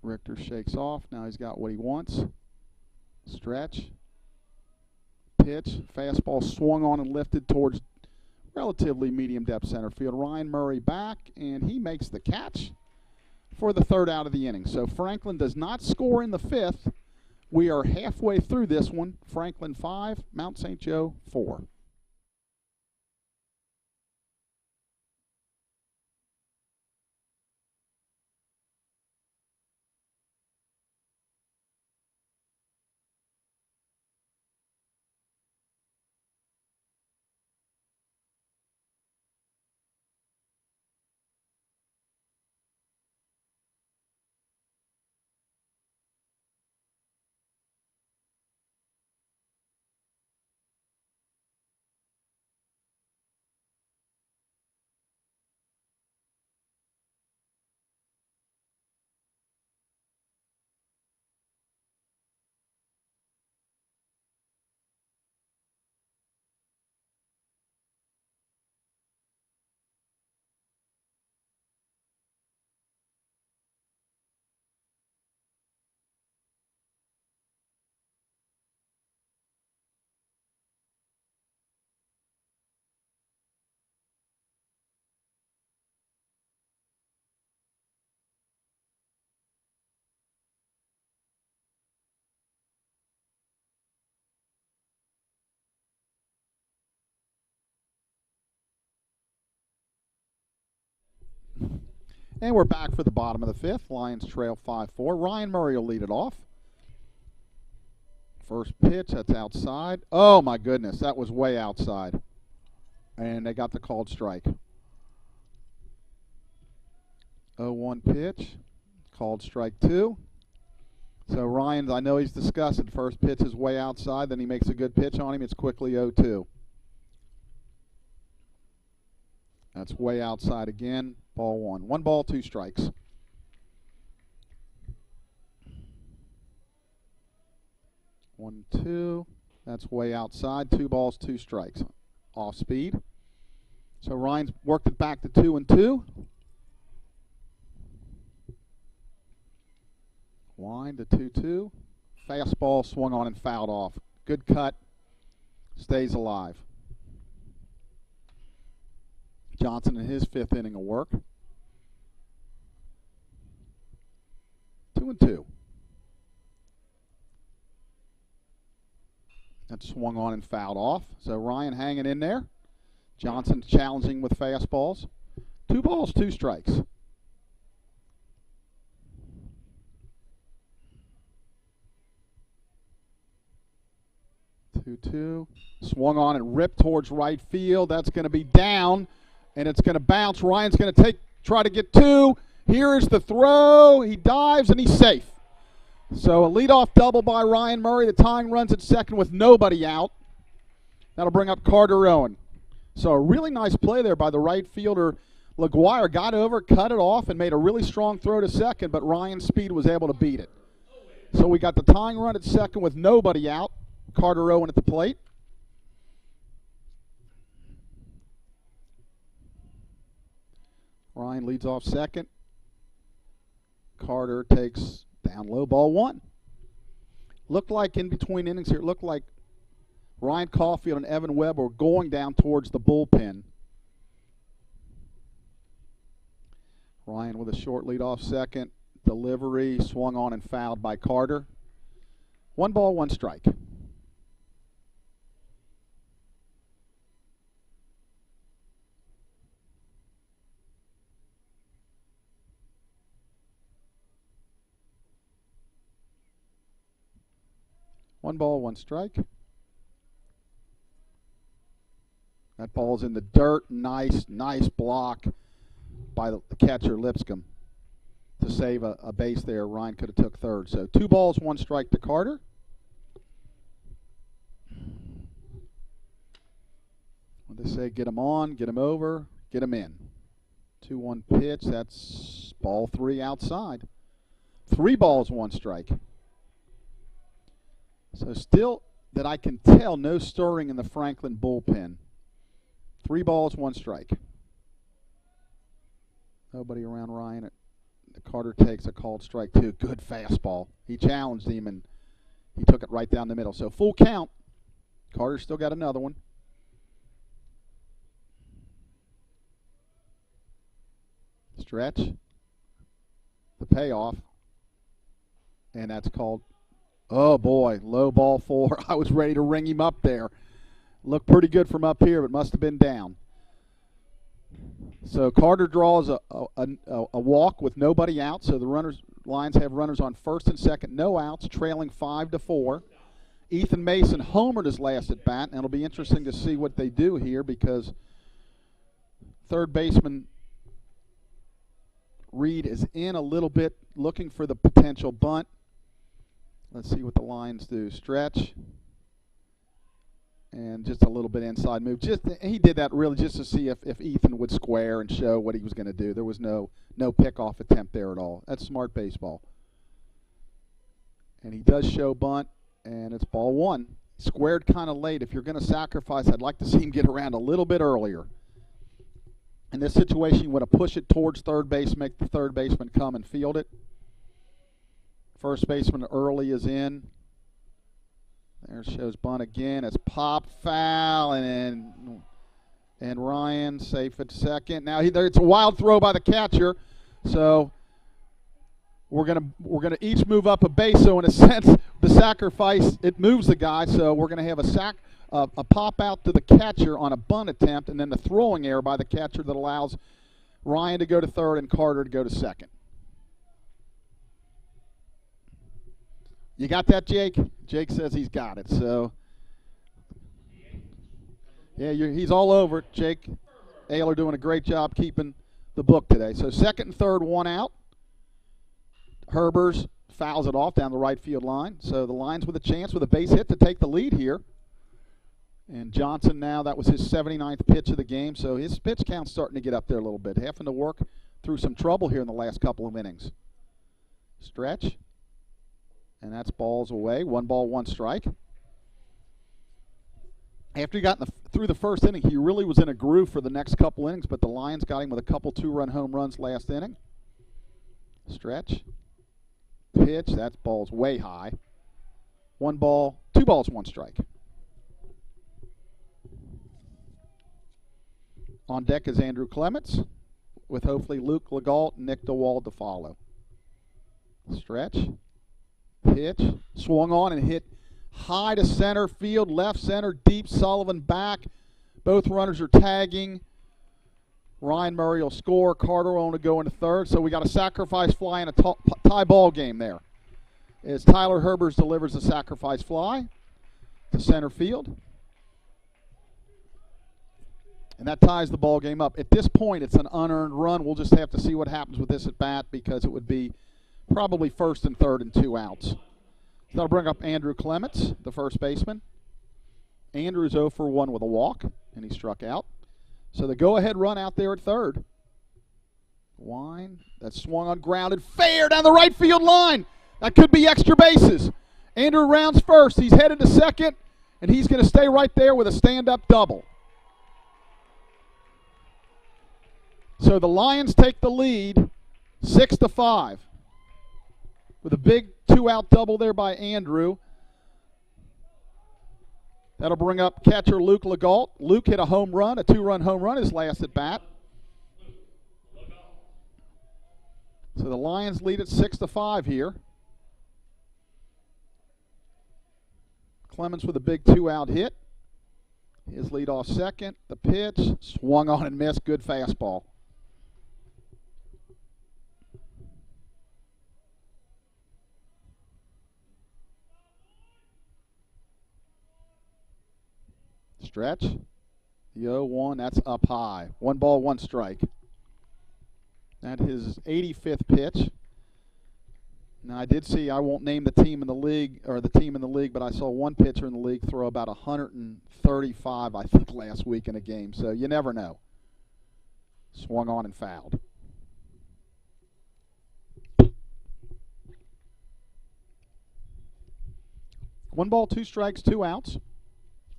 Richter shakes off. Now he's got what he wants. Stretch. Pitch. Fastball swung on and lifted towards relatively medium depth center field. Ryan Murray back, and he makes the catch for the 3rd out of the inning. So Franklin does not score in the 5th. We are halfway through this one. Franklin 5, Mount St. Joe 4. And we're back for the bottom of the 5th. Lions trail 5-4. Ryan Murray will lead it off. First pitch, that's outside. Oh, my goodness, that was way outside. And they got the called strike. 0-1 pitch, called strike 2. So Ryan, I know he's disgusted. First pitch is way outside, then he makes a good pitch on him. It's quickly 0-2. That's way outside again. Ball 1. 1 ball, 2 strikes. One, 2. That's way outside. 2 balls, 2 strikes. Off speed. So Ryan's worked it back to 2-2. Wind to 2-2. Fastball swung on and fouled off. Good cut. Stays alive. Johnson in his 5th inning of work. 2-2. That swung on and fouled off. So Ryan hanging in there. Johnson challenging with fastballs. 2 balls, 2 strikes. Two. Swung on and ripped towards right field. That's going to be down, and it's going to bounce. Ryan's going to try to get 2. Here is the throw. He dives, and he's safe. So a leadoff double by Ryan Murray. The tying runs at second with nobody out. That'll bring up Carter Owen. So a really nice play there by the right fielder. LaGuire got over, cut it off, and made a really strong throw to second, but Ryan's speed was able to beat it. So we got the tying run at second with nobody out. Carter Owen at the plate. Ryan leads off second. Carter takes down low, ball 1. Looked like in between innings here, it looked like Ryan Caulfield and Evan Webb were going down towards the bullpen. Ryan with a short lead off second. Delivery swung on and fouled by Carter. 1 ball, 1 strike. One ball, 1 strike. That ball's in the dirt. Nice block by the catcher Lipscomb to save a base there. Ryan could have took third. So 2 balls, 1 strike to Carter. What they say, get him on, get him over, get him in. 2-1 pitch. That's ball 3 outside. 3 balls, 1 strike. So still, that I can tell, no stirring in the Franklin bullpen. 3 balls, 1 strike. Nobody around Ryan. Carter takes a called strike 2. Good fastball. He challenged him, and he took it right down the middle. So full count. Carter's still got another one. Stretch. The payoff. And that's called, oh boy, low ball 4. I was ready to ring him up there. Looked pretty good from up here, but must have been down. So Carter draws a walk with nobody out. So the Lions have runners on first and second, no outs, trailing 5-4. Ethan Mason homered his last at bat, and it'll be interesting to see what they do here because third baseman Reed is in a little bit, looking for the potential bunt. Let's see what the Lions do. Stretch. And just a little bit inside move. He did that really just to see if Ethan would square and show what he was going to do. There was no pickoff attempt there at all. That's smart baseball. And he does show bunt, and it's ball 1. Squared kind of late. If you're going to sacrifice, I'd like to see him get around a little bit earlier. In this situation, you want to push it towards third base, make the third baseman come and field it. First baseman early is in. There shows bunt again. It's pop foul, and Ryan safe at second. Now it's a wild throw by the catcher, so we're gonna each move up a base. So in a sense, the sacrifice, it moves the guy. So we're gonna have a pop out to the catcher on a bunt attempt, and then the throwing error by the catcher that allows Ryan to go to third and Carter to go to second. You got that, Jake? Jake says he's got it. So, yeah, he's all over it. Jake Ayler doing a great job keeping the book today. So second and third, 1 out. Herbers fouls it off down the right field line. So the Lions with a chance with a base hit to take the lead here. And Johnson now, that was his 79th pitch of the game. So his pitch count's starting to get up there a little bit. Having to work through some trouble here in the last couple of innings. Stretch. And that's balls away. 1 ball, 1 strike. After he got through the first inning, he really was in a groove for the next couple innings, but the Lions got him with a couple 2-run home runs last inning. Stretch. Pitch. That ball's way high. 2 balls, 1 strike. On deck is Andrew Clements, with hopefully Luke Legault and Nick DeWald to follow. Stretch. Pitch. Swung on and hit high to center field, left center, deep. Sullivan back. Both runners are tagging. Ryan Murray will score. Carter will only go into third. So we got a sacrifice fly and a tie ball game there. As Tyler Herbers delivers a sacrifice fly to center field. And that ties the ball game up. At this point, it's an unearned run. We'll just have to see what happens with this at bat because it would be probably first and third and 2 outs. So that'll bring up Andrew Clements, the first baseman. Andrew's 0 for 1 with a walk, and he struck out. So the go-ahead run out there at third. Wine, that's swung on, grounded, fair down the right field line. That could be extra bases. Andrew rounds first. He's headed to second, and he's going to stay right there with a stand-up double. So the Lions take the lead 6-5 with a big 2-out double there by Andrew. That'll bring up catcher Luke Legault. Luke hit a home run, a 2-run home run his last at bat. So the Lions lead at 6-5 here. Clemens with a big 2-out hit. His lead off second. The pitch swung on and missed. Good fastball. Stretch. The 0-1, that's up high. 1 ball, 1 strike. That his 85th pitch. Now I did see, I won't name the team in the league, but I saw one pitcher in the league throw about 135, I think, last week in a game. So you never know. Swung on and fouled. One ball, 2 strikes, 2 outs.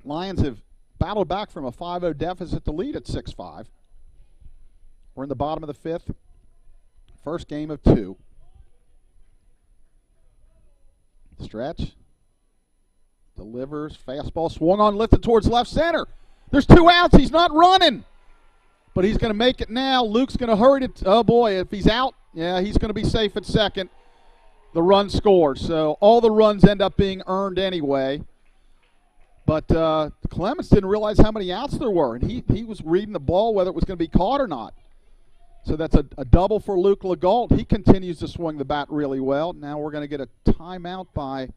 Lions have battled back from a 5-0 deficit to lead at 6-5. We're in the bottom of the 5th. First game of 2. Stretch. Delivers. Fastball swung on, lifted towards left center. There's 2 outs. He's not running. But he's going to make it now. Luke's going to hurry to, oh boy, if he's out, yeah, he's going to be safe at second. The run scores. So all the runs end up being earned anyway. But Clements didn't realize how many outs there were, and he was reading the ball whether it was going to be caught or not. So that's a double for Luke Legault. He continues to swing the bat really well. Now we're going to get a timeout by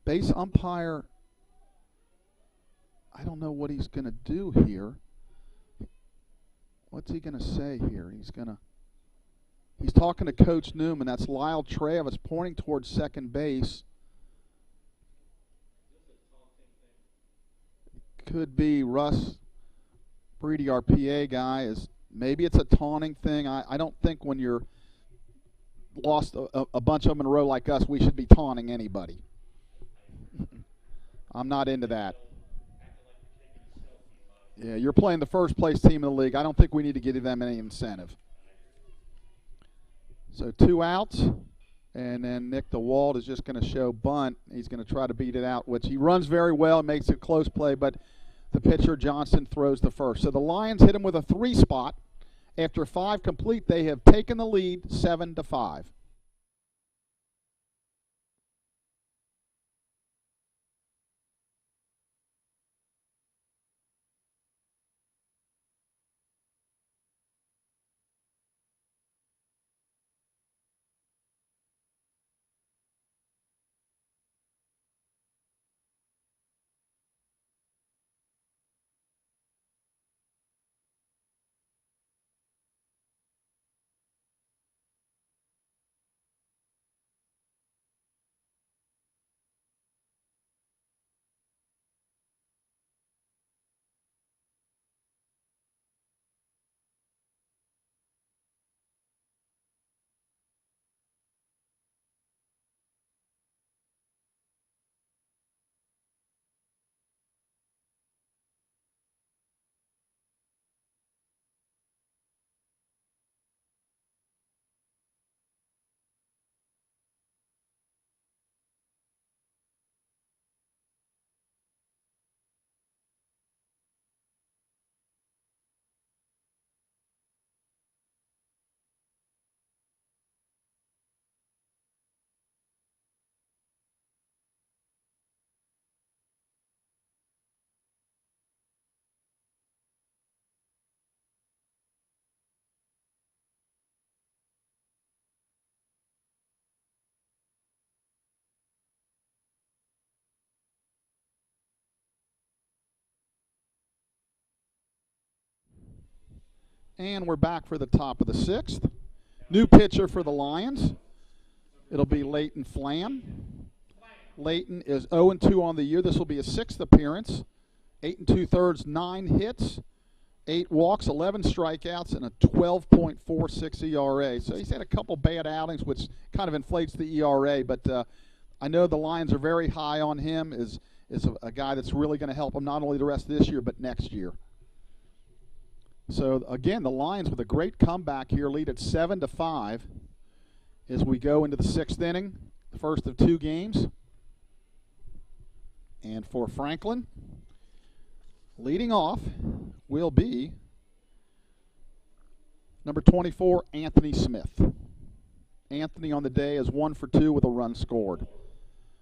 base umpire. I don't know what he's going to do here. What's he going to say here? He's talking to Coach Newman. That's Lyle Travis pointing towards second base. Could be Russ Breedy, our PA guy. Maybe it's a taunting thing. I don't think when you're lost a bunch of them in a row like us, we should be taunting anybody. I'm not into that. Yeah, you're playing the first place team in the league. I don't think we need to give them any incentive. So 2 outs, and then Nick DeWalt is just going to show bunt. He's going to try to beat it out, which he runs very well and makes it a close play, but the pitcher, Johnson, throws the first. So the Lions hit him with a 3 spot. After 5 complete, they have taken the lead 7-5. And we're back for the top of the 6th. New pitcher for the Lions. It'll be Leighton Flam. Leighton is 0-2 on the year. This will be his 6th appearance. 8 2/3, 9 hits, 8 walks, 11 strikeouts, and a 12.46 ERA. So he's had a couple bad outings, which kind of inflates the ERA. But I know the Lions are very high on him. Is a guy that's really going to help them not only the rest of this year, but next year. So again, the Lions with a great comeback here, lead at 7-5 as we go into the 6th inning, the first of 2 games. And for Franklin, leading off will be number 24, Anthony Smith. Anthony on the day is 1 for 2 with a run scored.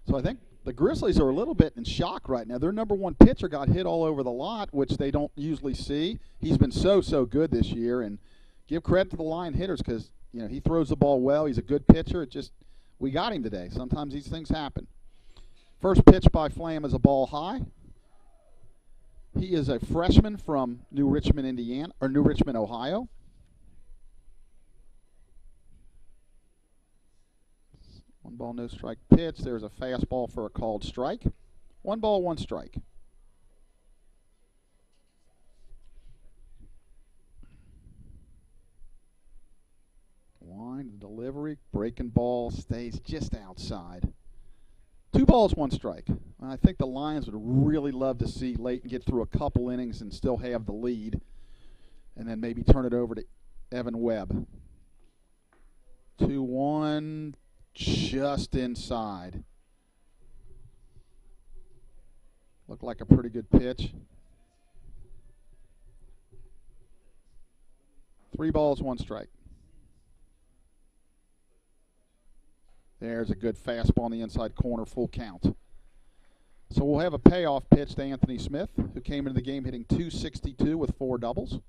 So I think the Grizzlies are a little bit in shock right now. Their number 1 pitcher got hit all over the lot, which they don't usually see. He's been so good this year, and give credit to the line hitters because he throws the ball well. He's a good pitcher. We got him today. Sometimes these things happen. First pitch by Flam is a ball high. He is a freshman from New Richmond, Ohio. One ball, no strike pitch. There's a fastball for a called strike. 1 ball, 1 strike. Line delivery, breaking ball stays just outside. 2 balls, 1 strike. I think the Lions would really love to see Leighton get through a couple innings and still have the lead, and then maybe turn it over to Evan Webb. 2-1, just inside. Looked like a pretty good pitch. 3 balls, 1 strike. There's a good fastball on the inside corner, full count. So we'll have a payoff pitch to Anthony Smith, who came into the game hitting .262 with 4 doubles.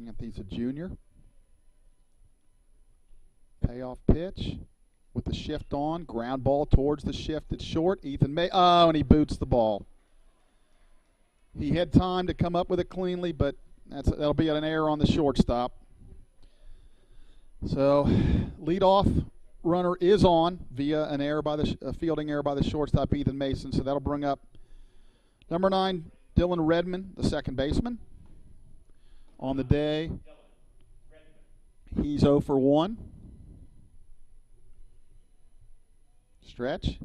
Anthony's a junior. Payoff pitch with the shift on, ground ball towards the shift. It's short. Ethan May. Oh, and he boots the ball. He had time to come up with it cleanly, but that'll be an error on the shortstop. So, leadoff runner is on via an error by a fielding error by the shortstop, Ethan Mason. So that'll bring up number 9, Dylan Redmond, the second baseman. On the day, he's 0 for 1. Stretch,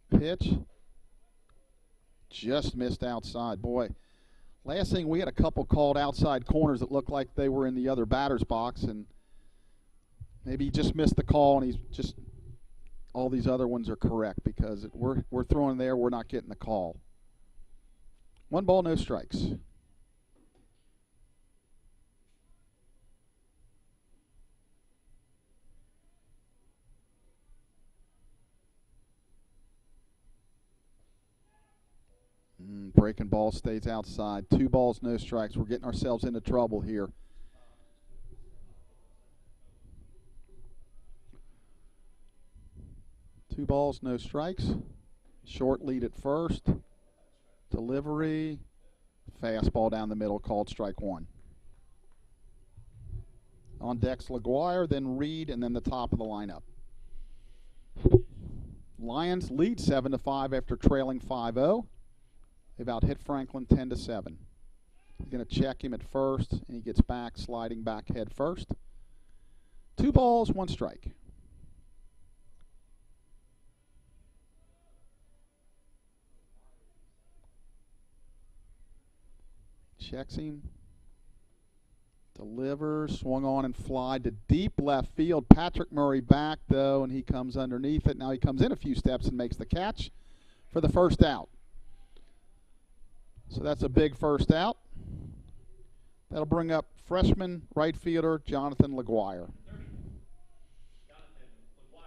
pitch, just missed outside. Boy, last thing we had a couple called outside corners that looked like they were in the other batter's box, and maybe he just missed the call, and all these other ones are correct because we're throwing there, we're not getting the call. 1 ball, no strikes. Breaking ball stays outside. 2 balls, no strikes. We're getting ourselves into trouble here. Two balls, no strikes. Short lead at first. Delivery. Fastball down the middle, called strike 1. On deck's LaGuire, then Reed, and then the top of the lineup. Lions lead 7-5 after trailing 5-0. They've out-hit Franklin 10-7. He's going to check him at first, and he gets back, sliding back head first. 2 balls, 1 strike. Checks him. Delivers, swung on and fly to deep left field. Patrick Murray back, though, and he comes underneath it. Now he comes in a few steps and makes the catch for the first out. So that's a big first out. That'll bring up freshman right fielder Jonathan LaGuire.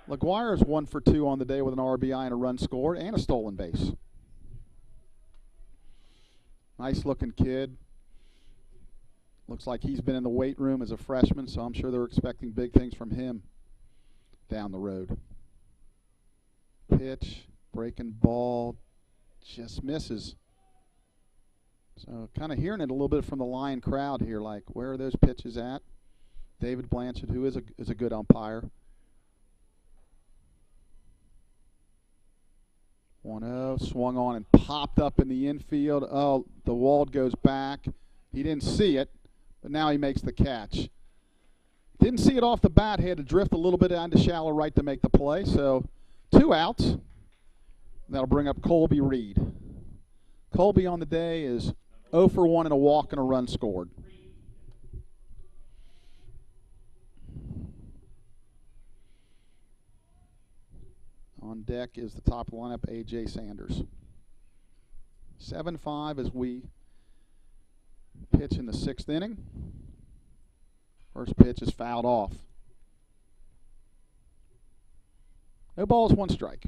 LaGuire is 1 for 2 on the day with an RBI and a run scored and a stolen base. Nice looking kid. Looks like he's been in the weight room as a freshman, so I'm sure they're expecting big things from him down the road. Pitch, breaking ball, just misses. So kind of hearing it a little bit from the Lion crowd here, like where are those pitches at? David Blanchard, who is a good umpire. 1-0, swung on and popped up in the infield. Oh, the Wald goes back. He didn't see it, but now he makes the catch. Didn't see it off the bat. He had to drift a little bit onto shallow right to make the play. So 2 outs. That'll bring up Colby Reed. Colby on the day is 0 for 1 and a walk and a run scored. On deck is the top of the lineup, A.J. Sanders. 7-5 as we pitch in the 6th inning. First pitch is fouled off. No balls, 1 strike.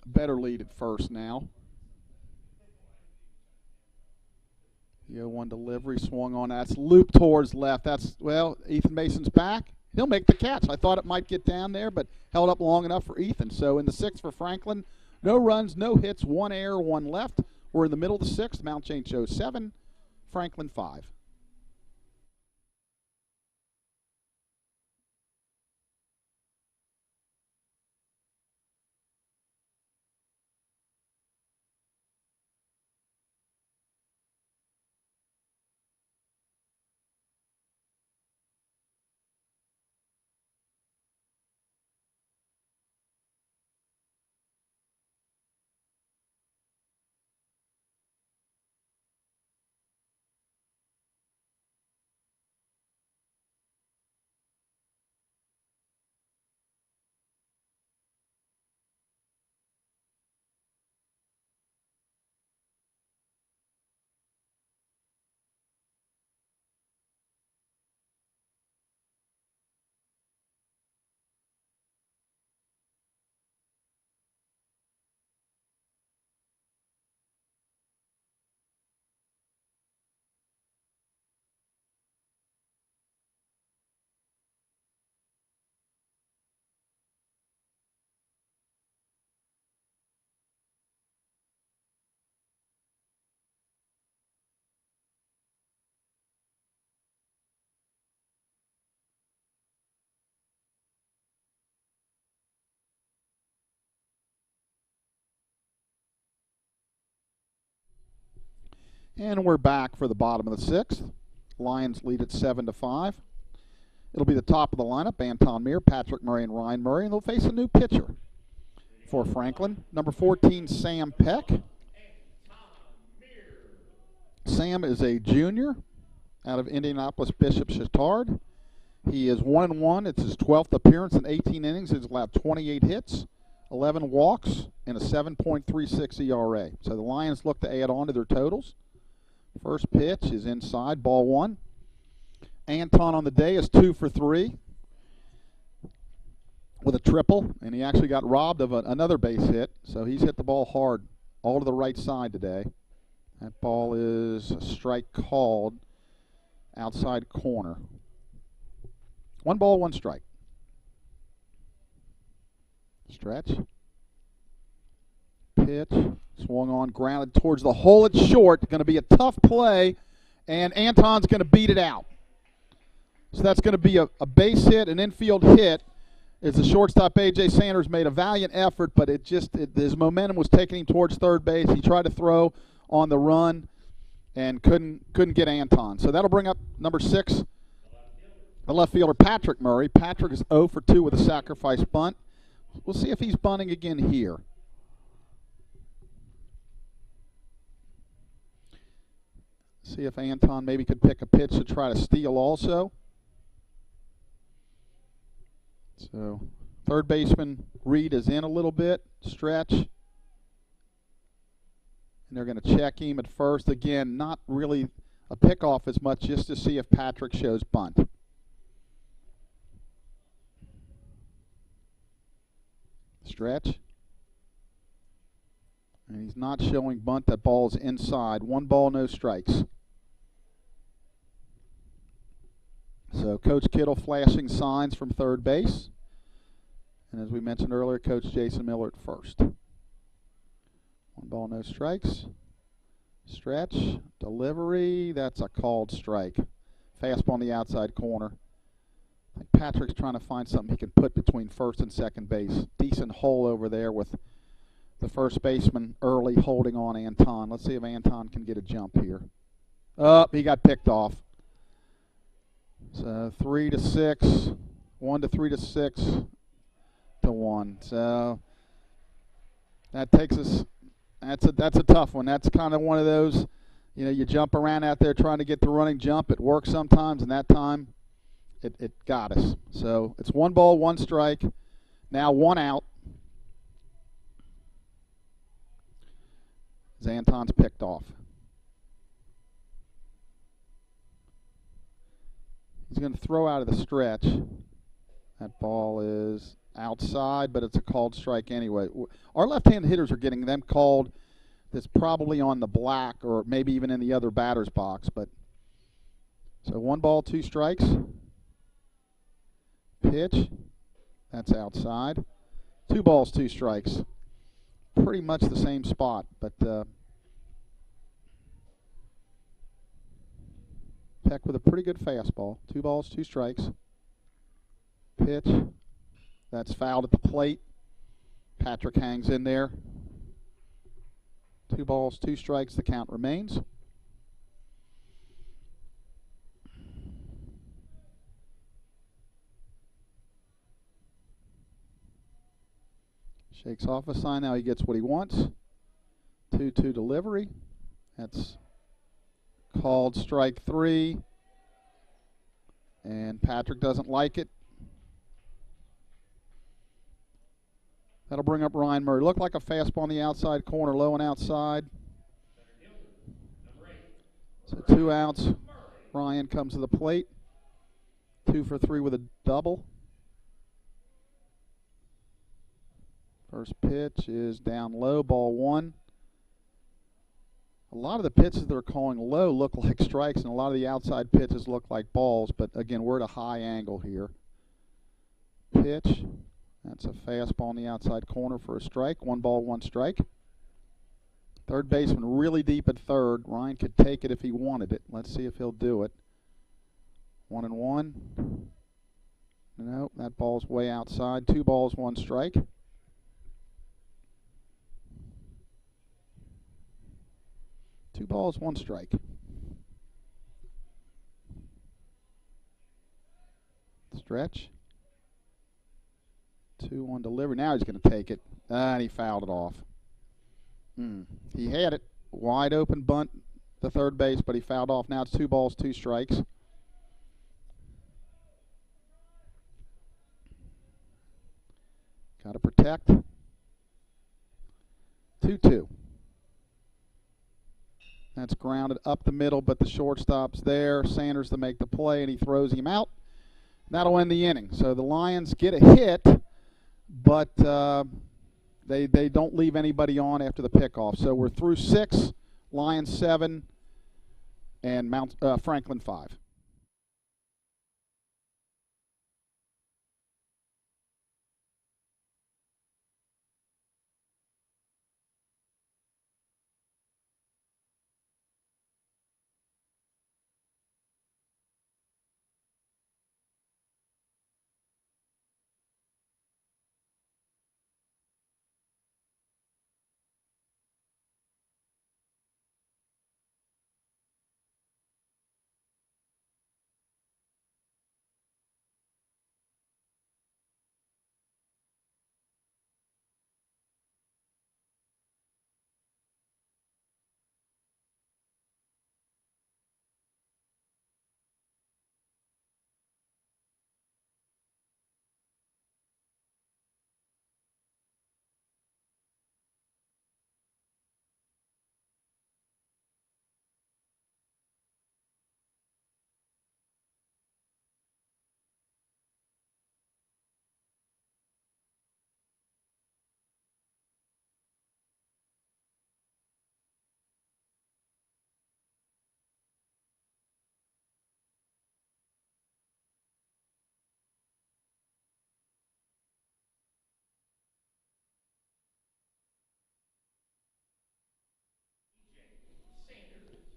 Better lead at first now. The 0-1 delivery swung on. That's looped towards left. That's, well, Ethan Mason's back. He'll make the catch. I thought it might get down there, but held up long enough for Ethan. So in the 6th for Franklin, no runs, no hits, 1 error, 1 left. We're in the middle of the 6th. Mount St. Joe 7, Franklin 5. And we're back for the bottom of the 6th. Lions lead at 7-5. It'll be the top of the lineup, Anton Meir, Patrick Murray, and Ryan Murray, and they'll face a new pitcher for Franklin, number 14, Sam Peck. Sam is a junior out of Indianapolis Bishop Chatard. He is 1-1. It's his 12th appearance in 18 innings. He's allowed 28 hits, 11 walks, and a 7.36 ERA. So the Lions look to add on to their totals. First pitch is inside, ball 1. Anton on the day is 2 for 3 with a triple, and he actually got robbed of another base hit, so he's hit the ball hard all to the right side today. That ball is a strike called outside corner. 1 ball, 1 strike. Stretch. Pitch. Swung on, grounded towards the hole at short. Going to be a tough play, and Anton's going to beat it out. So that's going to be a base hit, an infield hit. As the shortstop, A.J. Sanders, made a valiant effort, but his momentum was taking him towards third base. He tried to throw on the run and couldn't get Anton. So that'll bring up number 6, the left fielder, Patrick Murray. Patrick is 0 for 2 with a sacrifice bunt. We'll see if he's bunting again here. See if Anton maybe could pick a pitch to try to steal also. So third baseman Reed is in a little bit, stretch. And they're going to check him at first. Again, not really a pickoff as much, just to see if Patrick shows bunt. Stretch. And he's not showing bunt. That ball's inside. 1 ball, no strikes. So So Coach Kittle flashing signs from third base. And as we mentioned earlier, Coach Jason Miller at first. 1 ball, no strikes. Stretch, delivery, that's a called strike. Fastball on the outside corner. I think Patrick's trying to find something he can put between first and second base. Decent hole over there with the first baseman early holding on Anton. Let's see if Anton can get a jump here. Oh, he got picked off. So 3-6, 1 to 3-6 to 1. So that takes us. That's a tough one. That's kind of one of those, you jump around out there trying to get the running jump. It works sometimes, and that time it got us. So it's 1 ball, 1 strike. Now 1 out. Anton's picked off. He's going to throw out of the stretch. That ball is outside, but it's a called strike anyway. Our left-handed hitters are getting them called. That's probably on the black or maybe even in the other batter's box. But so 1 ball, 2 strikes. Pitch. That's outside. 2 balls, 2 strikes. Pretty much the same spot, but Peck with a pretty good fastball. 2 balls, 2 strikes. Pitch. That's fouled at the plate. Patrick hangs in there. 2 balls, 2 strikes. The count remains. Shakes off a sign. Now he gets what he wants. 2-2 delivery. That's called strike 3. And Patrick doesn't like it. That'll bring up Ryan Murray. Looked like a fastball on the outside corner, low and outside. So 2 outs. Ryan comes to the plate. 2 for 3 with a double. First pitch is down low, ball 1. A lot of the pitches they're calling low look like strikes, and a lot of the outside pitches look like balls, but again, we're at a high angle here. Pitch. That's a fastball on the outside corner for a strike. 1 ball, 1 strike. Third baseman really deep at third. Ryan could take it if he wanted it. Let's see if he'll do it. 1-1. Nope, that ball's way outside. 2 balls, 1 strike. Two balls, 1 strike. Stretch. 2-1 delivery. Now he's going to take it. And he fouled it off. He had it. Wide open bunt the third base, but he fouled off. Now it's 2 balls, 2 strikes. Got to protect. 2-2. That's grounded up the middle, but the shortstop's there. Sanders to make the play, and he throws him out. That'll end the inning. So the Lions get a hit, but they don't leave anybody on after the pickoff. So we're through 6, Lions 7, and Franklin 5.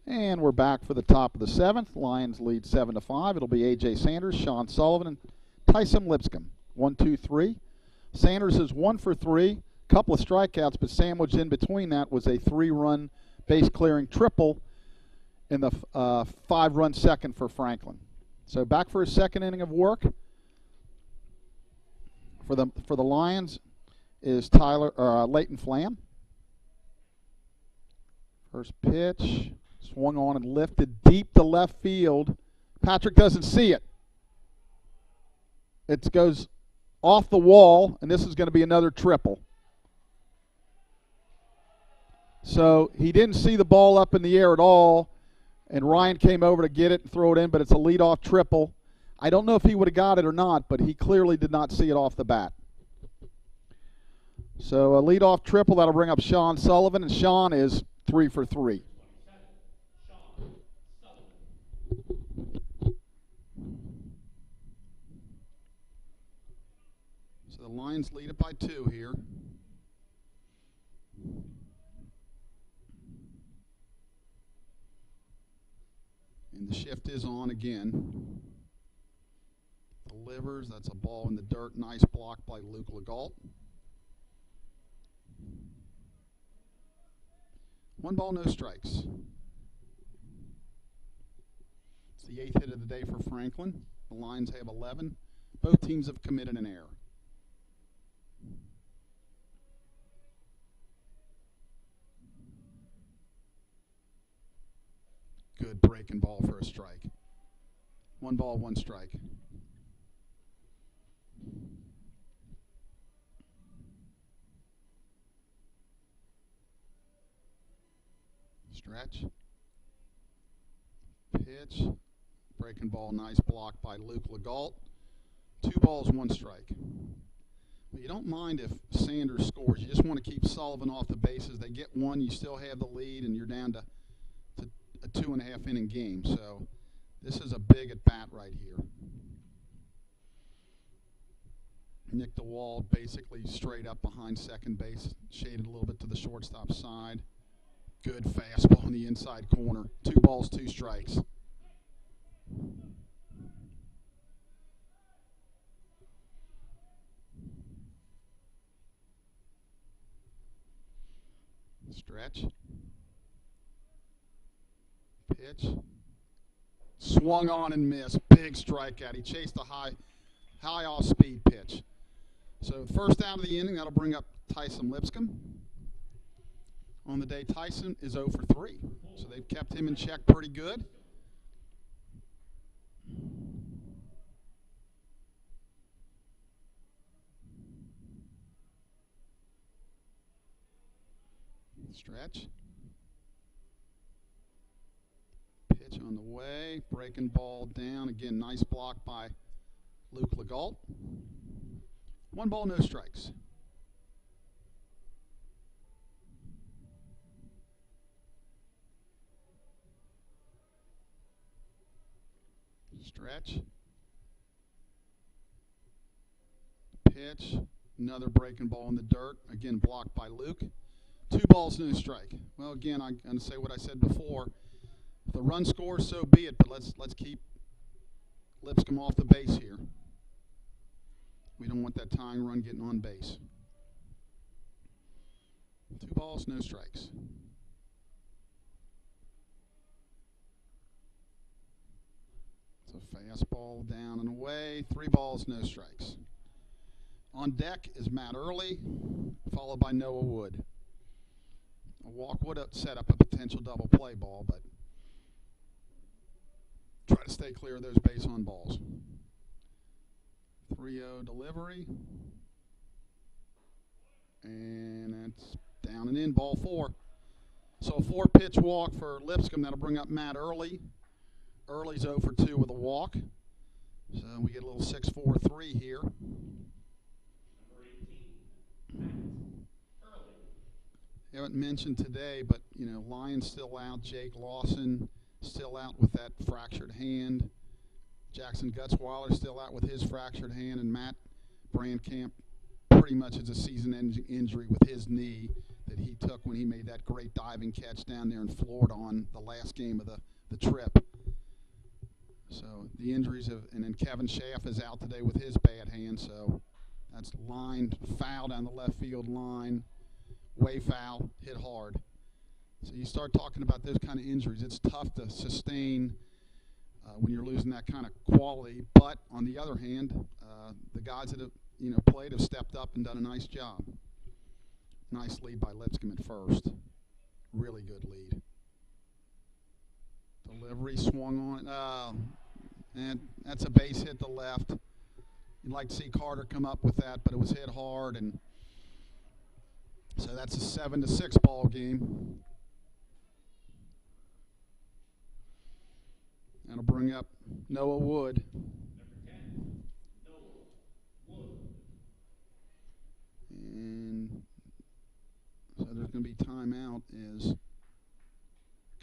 And we're back for the top of the 7th. Lions lead 7-5. It'll be A.J. Sanders, Sean Sullivan, and Tyson Lipscomb. 1, 2, 3. Sanders is 1 for 3. Couple of strikeouts, but sandwiched in between that was a 3-run base-clearing triple in the 5-run second for Franklin. So back for his second inning of work for the Lions is Leighton Flam. First pitch, swung on and lifted deep to left field. Patrick doesn't see it. It goes off the wall, and this is going to be another triple. So he didn't see the ball up in the air at all, and Ryan came over to get it and throw it in, but it's a leadoff triple. I don't know if he would have got it or not, but he clearly did not see it off the bat. So a leadoff triple, that'll bring up Sean Sullivan, and Sean is 3 for 3. So the Lions lead it by 2 here. And the shift is on again. Delivers. That's a ball in the dirt. Nice block by Luke Legault. 1 ball, no strikes. It's the 8th hit of the day for Franklin. The Lions have 11. Both teams have committed an error. Good breaking ball for a strike. 1 ball, 1 strike. Stretch. Pitch. Breaking ball, nice block by Luke Legault. 2 balls, 1 strike. But you don't mind if Sanders scores. You just want to keep Sullivan off the bases. They get 1, you still have the lead, and you're down to a 2.5 inning game. So this is a big at bat right here. Nick DeWald basically straight up behind second base, shaded a little bit to the shortstop side. Good fastball in the inside corner. 2 balls, 2 strikes. Stretch. Pitch. Swung on and missed. Big strikeout. He chased a high off-speed pitch. So first out of the inning, that'll bring up Tyson Lipscomb. On the day, Tyson is 0 for 3. So they've kept him in check pretty good. Stretch. Pitch on the way. Breaking ball down. Again, nice block by Luke Legault. 1 ball, no strikes. Stretch. Pitch. Another breaking ball in the dirt. Again, blocked by Luke. 2 balls, no strike. Well, again, I'm going to say what I said before. If the run scores, so be it. But let's keep Lipscomb off the base here. We don't want that tying run getting on base. 2 balls, no strikes. It's a fastball down and away. 3 balls, no strikes. On deck is Matt Early, followed by Noah Wood. A walk would have set up a potential double play ball, but try to stay clear of those base on balls. 3-0 delivery. And that's down and in, ball 4. So a 4-pitch walk for Lipscomb. That'll bring up Matt Early. Early's 0 for 2 with a walk. So we get a little 6-4-3 here. Haven't mentioned today, but Lyon's still out. Jake Lawson still out with that fractured hand. Jackson Gutzweiler still out with his fractured hand, and Matt Brandkamp pretty much has a season-ending injury with his knee that he took when he made that great diving catch down there in Florida on the last game of the trip. So the injuries have, and then Kevin Schaff is out today with his bad hand, so that's lined foul down the left field line, way foul, hit hard. So you start talking about those kind of injuries, it's tough to sustain when you're losing that kind of quality. But on the other hand, the guys that have played have stepped up and done a nice job. Nice lead by Lipscomb at first. Really good lead. Delivery swung on it. And that's a base hit to left. You'd like to see Carter come up with that, but it was hit hard, and so that's a 7-6 ball game. That'll bring up Noah Wood.
Number 10, Noah Wood.
And so there's going to be timeout as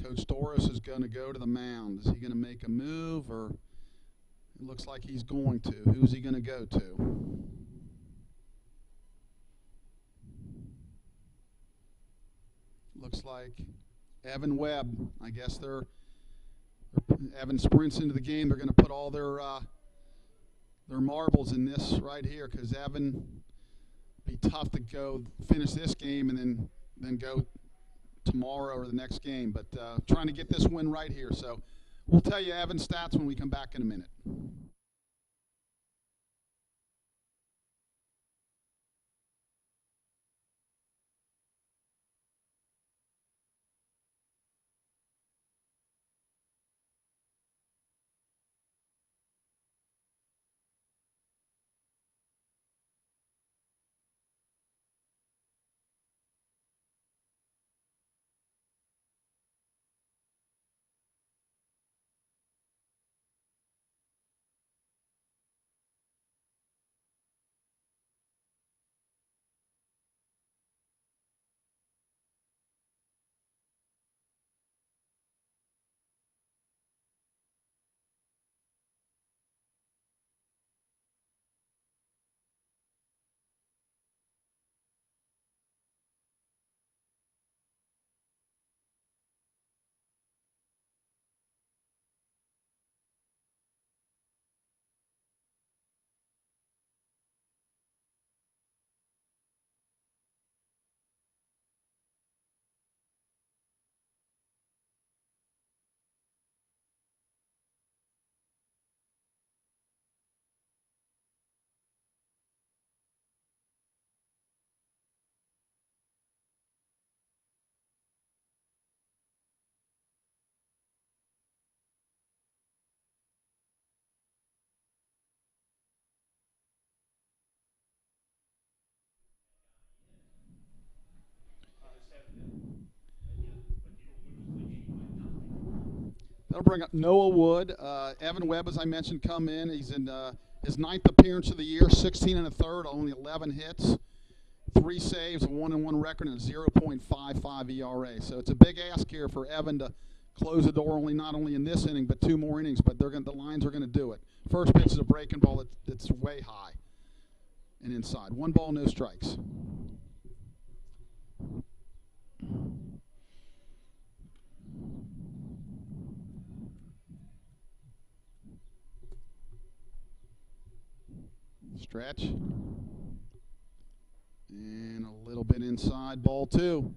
Coach Doris is going to go to the mound. Is he going to make a move, or it looks like he's going to? Who's he going to go to? Looks like Evan Webb. I guess Evan sprints into the game. They're going to put all their marbles in this right here, because Evan be tough to go finish this game and then go tomorrow or the next game. But trying to get this win right here. So we'll tell you Evan's stats when we come back in a minute. That'll bring up Noah Wood. Evan Webb, as I mentioned, come in. He's in his 9th appearance of the year, 16 1/3, only 11 hits, 3 saves, a 1-1 record, and a 0.55 ERA. So it's a big ask here for Evan to close the door, not only in this inning, but 2 more innings. But the Lions are going to do it. First pitch is a breaking ball that's way high and inside. 1 ball, no strikes. Stretch. And a little bit inside, ball 2.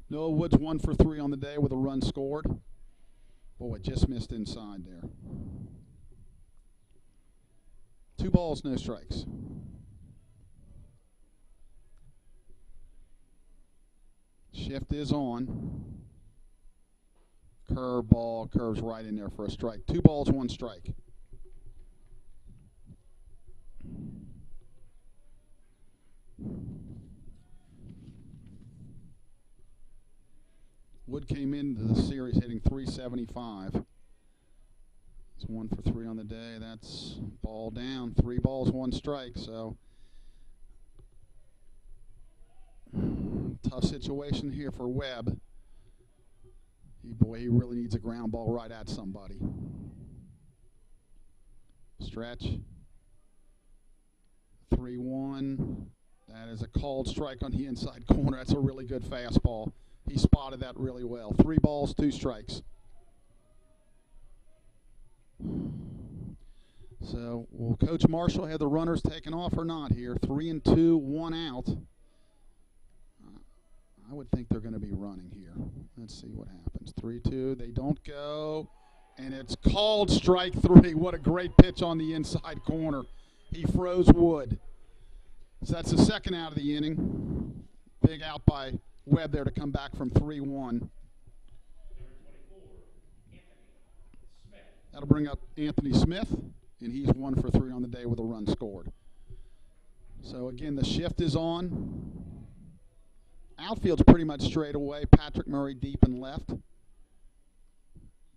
Noah Wood's 1 for 3 on the day with a run scored. Boy, just missed inside there. 2 balls, no strikes. Shift is on. Curve ball, curves right in there for a strike. 2 balls, 1 strike. Wood came into the series hitting .375. It's 1 for 3 on the day. That's ball down. 3 balls, 1 strike. So tough situation here for Webb. He really needs a ground ball right at somebody. Stretch. 3-1. That is a called strike on the inside corner. That's a really good fastball. He spotted that really well. 3 balls, 2 strikes. So will Coach Marshall have the runners taken off or not here? 3 and 2, 1 out. I would think they're going to be running here. Let's see what happens. 3-2. They don't go. And it's called strike 3. What a great pitch on the inside corner. He froze Wood. So that's the second out of the inning. Big out by Webb there to come back from 3-1. That'll bring up Anthony Smith, and he's 1 for 3 on the day with a run scored. So again, the shift is on. Outfield's pretty much straight away. Patrick Murray deep and left.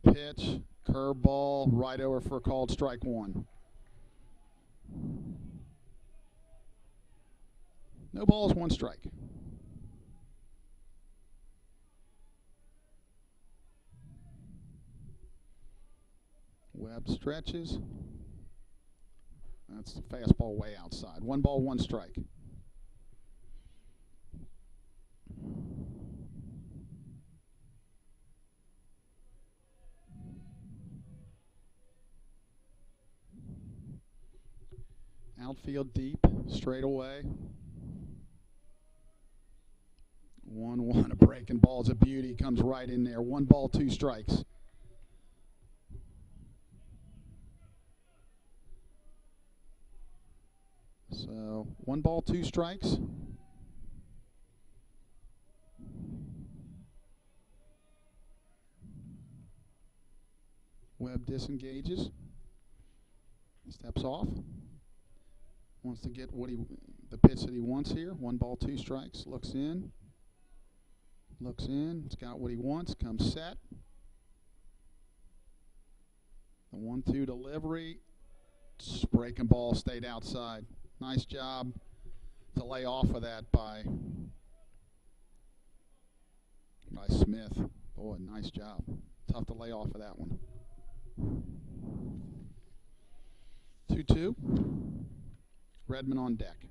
Pitch, curveball, right over for a called strike 1. No balls, 1 strike. Webb stretches. That's the fastball way outside. 1 ball, 1 strike. Outfield deep, straight away. 1-1, a breaking ball's a beauty. Comes right in there. 1 ball, 2 strikes. So 1 ball, 2 strikes. Webb disengages. Steps off. Wants to get the pitch that he wants here. 1 ball, 2 strikes. Looks in. Looks in. It's got what he wants. Comes set. The 1-2 delivery. Breaking ball stayed outside. Nice job to lay off of that by Smith. Boy, nice job. Tough to lay off of that one. 2-2. Redmond on deck.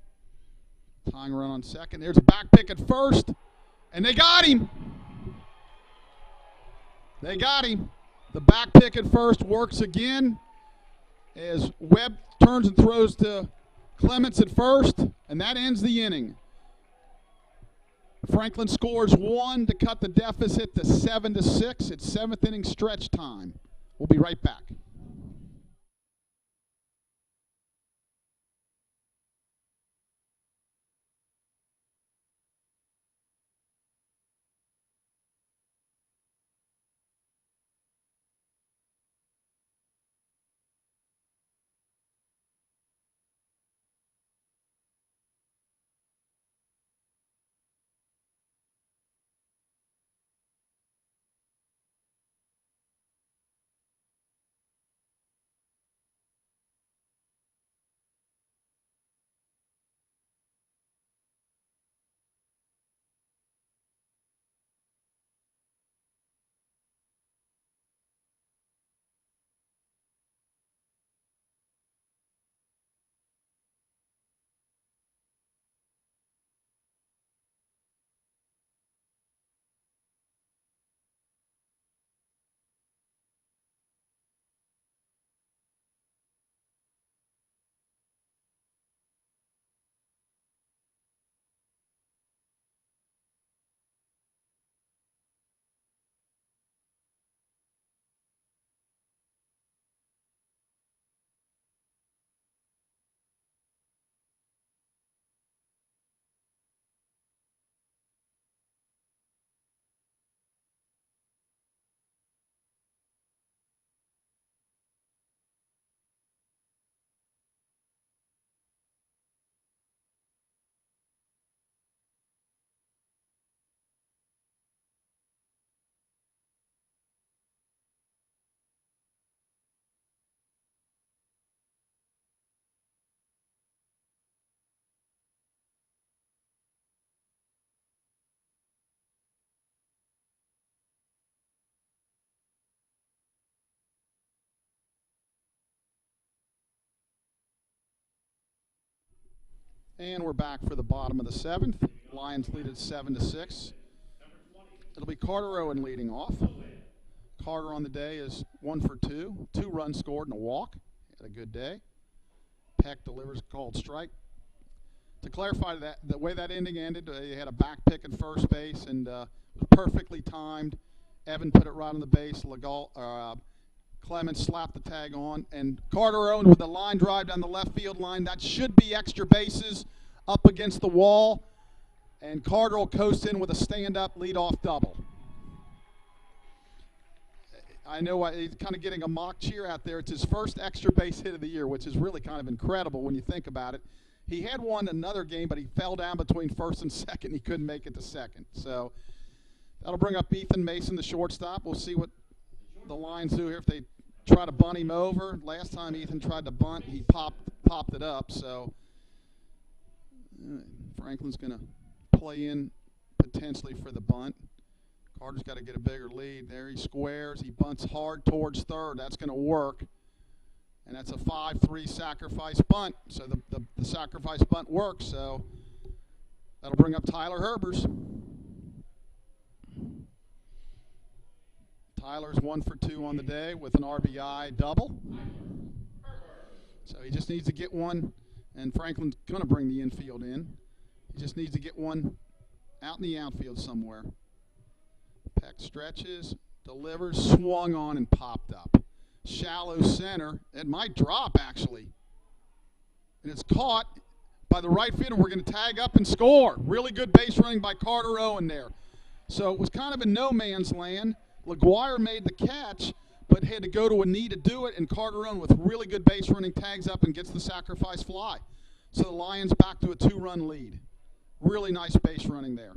Tying run on second. There's a back pick at first. And they got him. They got him. The back pick at first works again as Webb turns and throws to Clements at first, and that ends the inning. Franklin scores 1 to cut the deficit to 7-6. It's 7th inning stretch time. We'll be right back. And we're back for the bottom of the 7th. Lions lead at 7-6. It'll be Carter Owen leading off. Carter on the day is 1 for 2. 2 runs scored and a walk. Had a good day. Peck delivers a called strike. To clarify that, the way that inning ended, he had a back pick at first base and was perfectly timed. Evan put it right on the base. Clemens slapped the tag on, and Carter Owen with a line drive down the left field line. That should be extra bases up against the wall, and Carter will coast in with a stand-up leadoff double. I know he's kind of getting a mock cheer out there. It's his first extra base hit of the year, which is really kind of incredible when you think about it. He had one another game, but he fell down between first and second. He couldn't make it to second. So that'll bring up Ethan Mason, the shortstop. We'll see what the Lions do here if they try to bunt him over. Last time Ethan tried to bunt, he popped it up. So Franklin's going to play in potentially for the bunt. Carter's got to get a bigger lead. There he squares. He bunts hard towards third. That's going to work. And that's a 5-3 sacrifice bunt. So the sacrifice bunt works. So that'll bring up Tyler Herbers. Tyler's 1 for 2 on the day with an RBI double. So he just needs to get one, and Franklin's going to bring the infield in. He just needs to get one out in the outfield somewhere. Peck stretches, delivers, swung on, and popped up. Shallow center. It might drop, actually. And it's caught by the right fielder. We're going to tag up and score. Really good base running by Carter Owen there. So it was kind of in no man's land. LaGuire made the catch, but had to go to a knee to do it, and Carter Owen with really good base running tags up and gets the sacrifice fly. So the Lions back to a 2-run lead. Really nice base running there.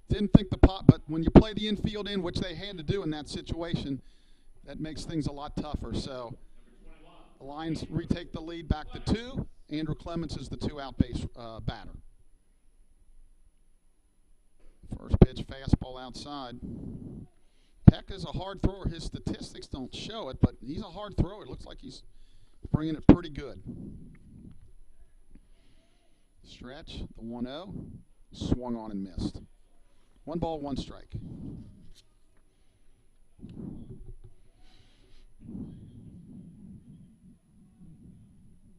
Didn't think the pot, but when you play the infield in, which they had to do in that situation, that makes things a lot tougher. So the Lions retake the lead back to 2. Andrew Clemens is the 2-out base batter. First pitch, fastball outside. Peck is a hard thrower. His statistics don't show it, but he's a hard thrower. It looks like he's bringing it pretty good. Stretch, the 1-0. Swung on and missed. 1 ball, 1 strike.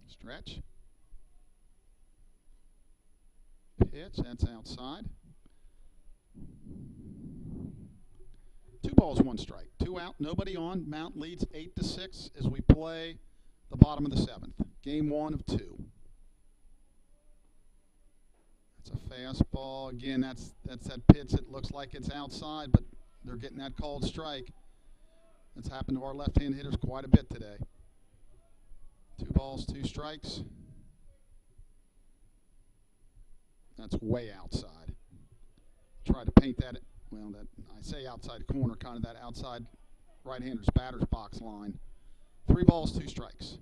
Stretch. Pitch, that's outside. 2 balls, 1 strike. 2 out, nobody on. Mount leads 8-6 as we play the bottom of the 7th. Game 1 of 2. That's a fastball. Again, that's that pitch. It looks like it's outside, but they're getting that called strike. That's happened to our left-hand hitters quite a bit today. 2 balls, 2 strikes. That's way outside. Try to paint that. Well, that I say outside corner, kind of that outside right-hander's batter's box line. 3 balls, 2 strikes.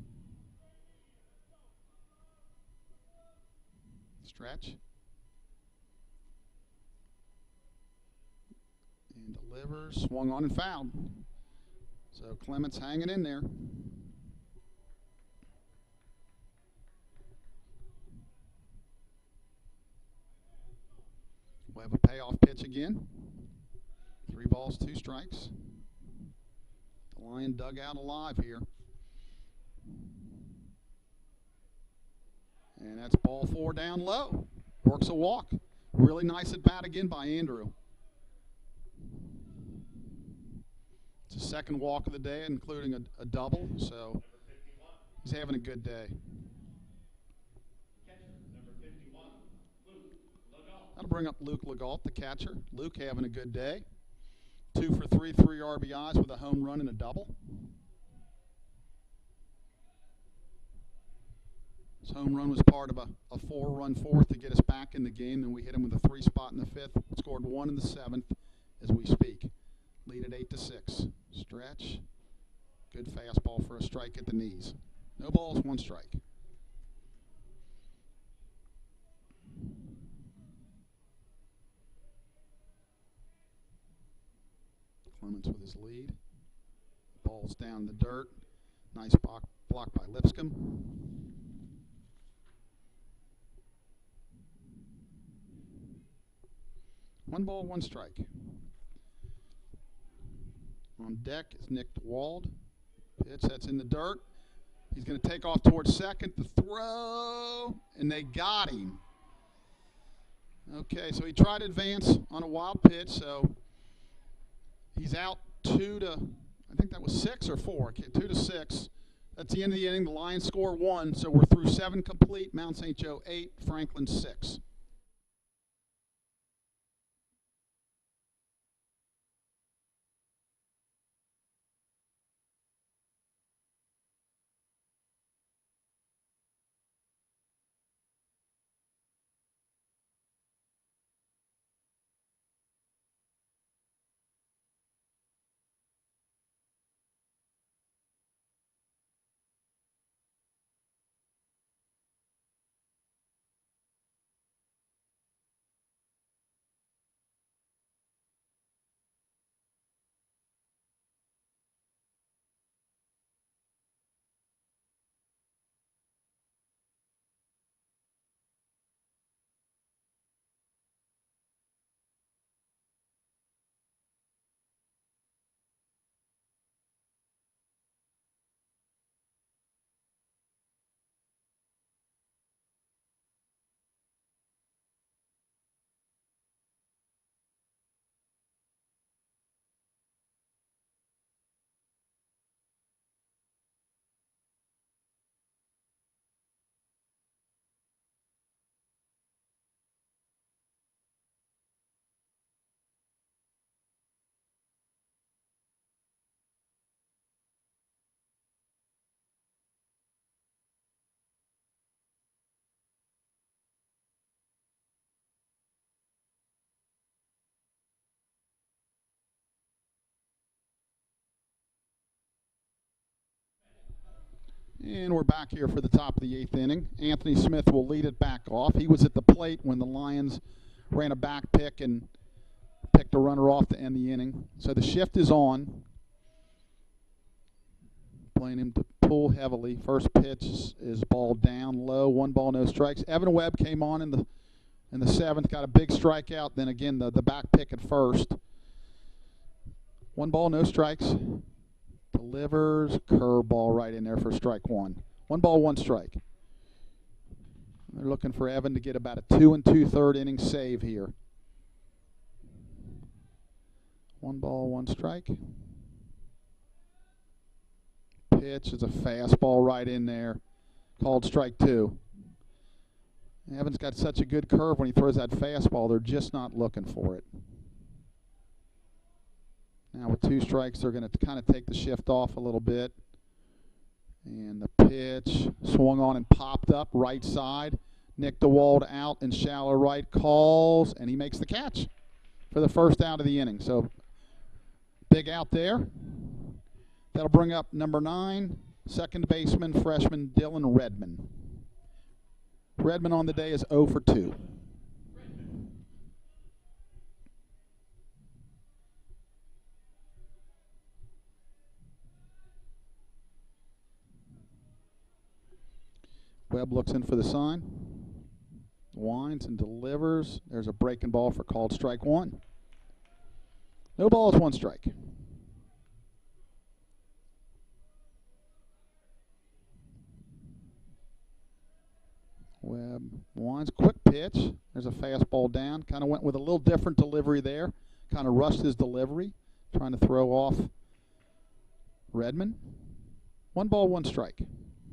Stretch. And delivers. Swung on and fouled. So Clements hanging in there. We'll have a payoff pitch again. 3 balls, 2 strikes. The Lion dugout alive here. And that's ball 4 down low. Works a walk. Really nice at bat again by Andrew. It's the second walk of the day, including a double, so he's having a good day. That'll bring up Luke Legault, the catcher. Luke having a good day. 2 for 3, 3 RBIs with a home run and a double. His home run was part of a 4-run fourth to get us back in the game. Then we hit him with a 3 spot in the 5th. Scored 1 in the 7th as we speak. Lead at 8-6. Stretch. Good fastball for a strike at the knees. No balls, 1 strike. Clements with his lead. Ball's down in the dirt. Nice block by Lipscomb. 1 ball, 1 strike. On deck is Nick DeWald. Pitch, that's in the dirt. He's going to take off towards second. The throw, and they got him. Okay, so he tried to advance on a wild pitch, so he's out 2 to, I think that was 6 or 4. Okay, 2 to 6. That's the end of the inning. The Lions score 1, so we're through 7 complete. Mount St. Joe 8, Franklin 6. And we're back here for the top of the 8th inning. Anthony Smith will lead it back off. He was at the plate when the Lions ran a back pick and picked a runner off to end the inning. So the shift is on. Playing him to pull heavily. First pitch is ball down low. 1 ball, no strikes. Evan Webb came on in the 7th, got a big strikeout. Then again the back pick at first. 1 ball, no strikes. Delivers, curveball right in there for strike 1. 1 ball, 1 strike. They're looking for Evan to get about a 2 2/3 inning save here. 1 ball, 1 strike. Pitch is a fastball right in there. Called strike 2. Evan's got such a good curve when he throws that fastball, they're just not looking for it. Now with 2 strikes, they're going to kind of take the shift off a little bit. And the pitch swung on and popped up right side. Nick DeWald out in shallow right, calls, and he makes the catch for the first out of the inning. So big out there. That'll bring up number 9, second baseman, freshman Dylan Redman. Redman on the day is 0 for 2. Webb looks in for the sign. Winds and delivers. There's a breaking ball for called strike 1. No balls, 1 strike. Webb winds, quick pitch. There's a fastball down. Kind of went with a little different delivery there. Kind of rushed his delivery, trying to throw off Redman. 1 ball, 1 strike.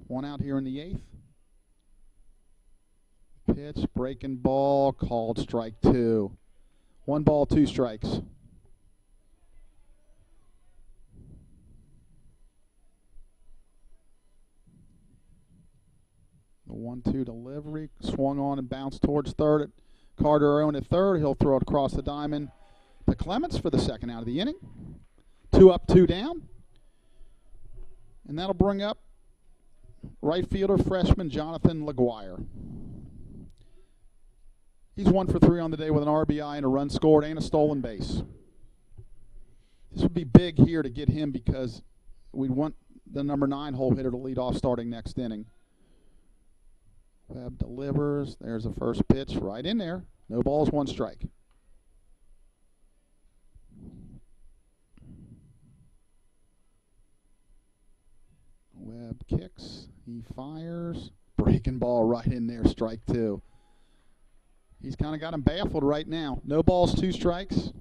1 out here in the 8th. Pitch, breaking ball, called strike 2. 1 ball, 2 strikes. The 1-2 delivery, swung on and bounced towards third. Carter Owen at third. He'll throw it across the diamond to Clements for the second out of the inning. 2 up, 2 down. And that'll bring up right fielder freshman Jonathan LaGuire. He's 1 for 3 on the day with an RBI and a run scored and a stolen base. This would be big here to get him because we want the number 9 hole hitter to lead off starting next inning. Webb delivers. There's the first pitch right in there. No balls, 1 strike. Webb kicks. He fires. Breaking ball right in there, strike two. He's kind of got him baffled right now. No balls, 2 strikes.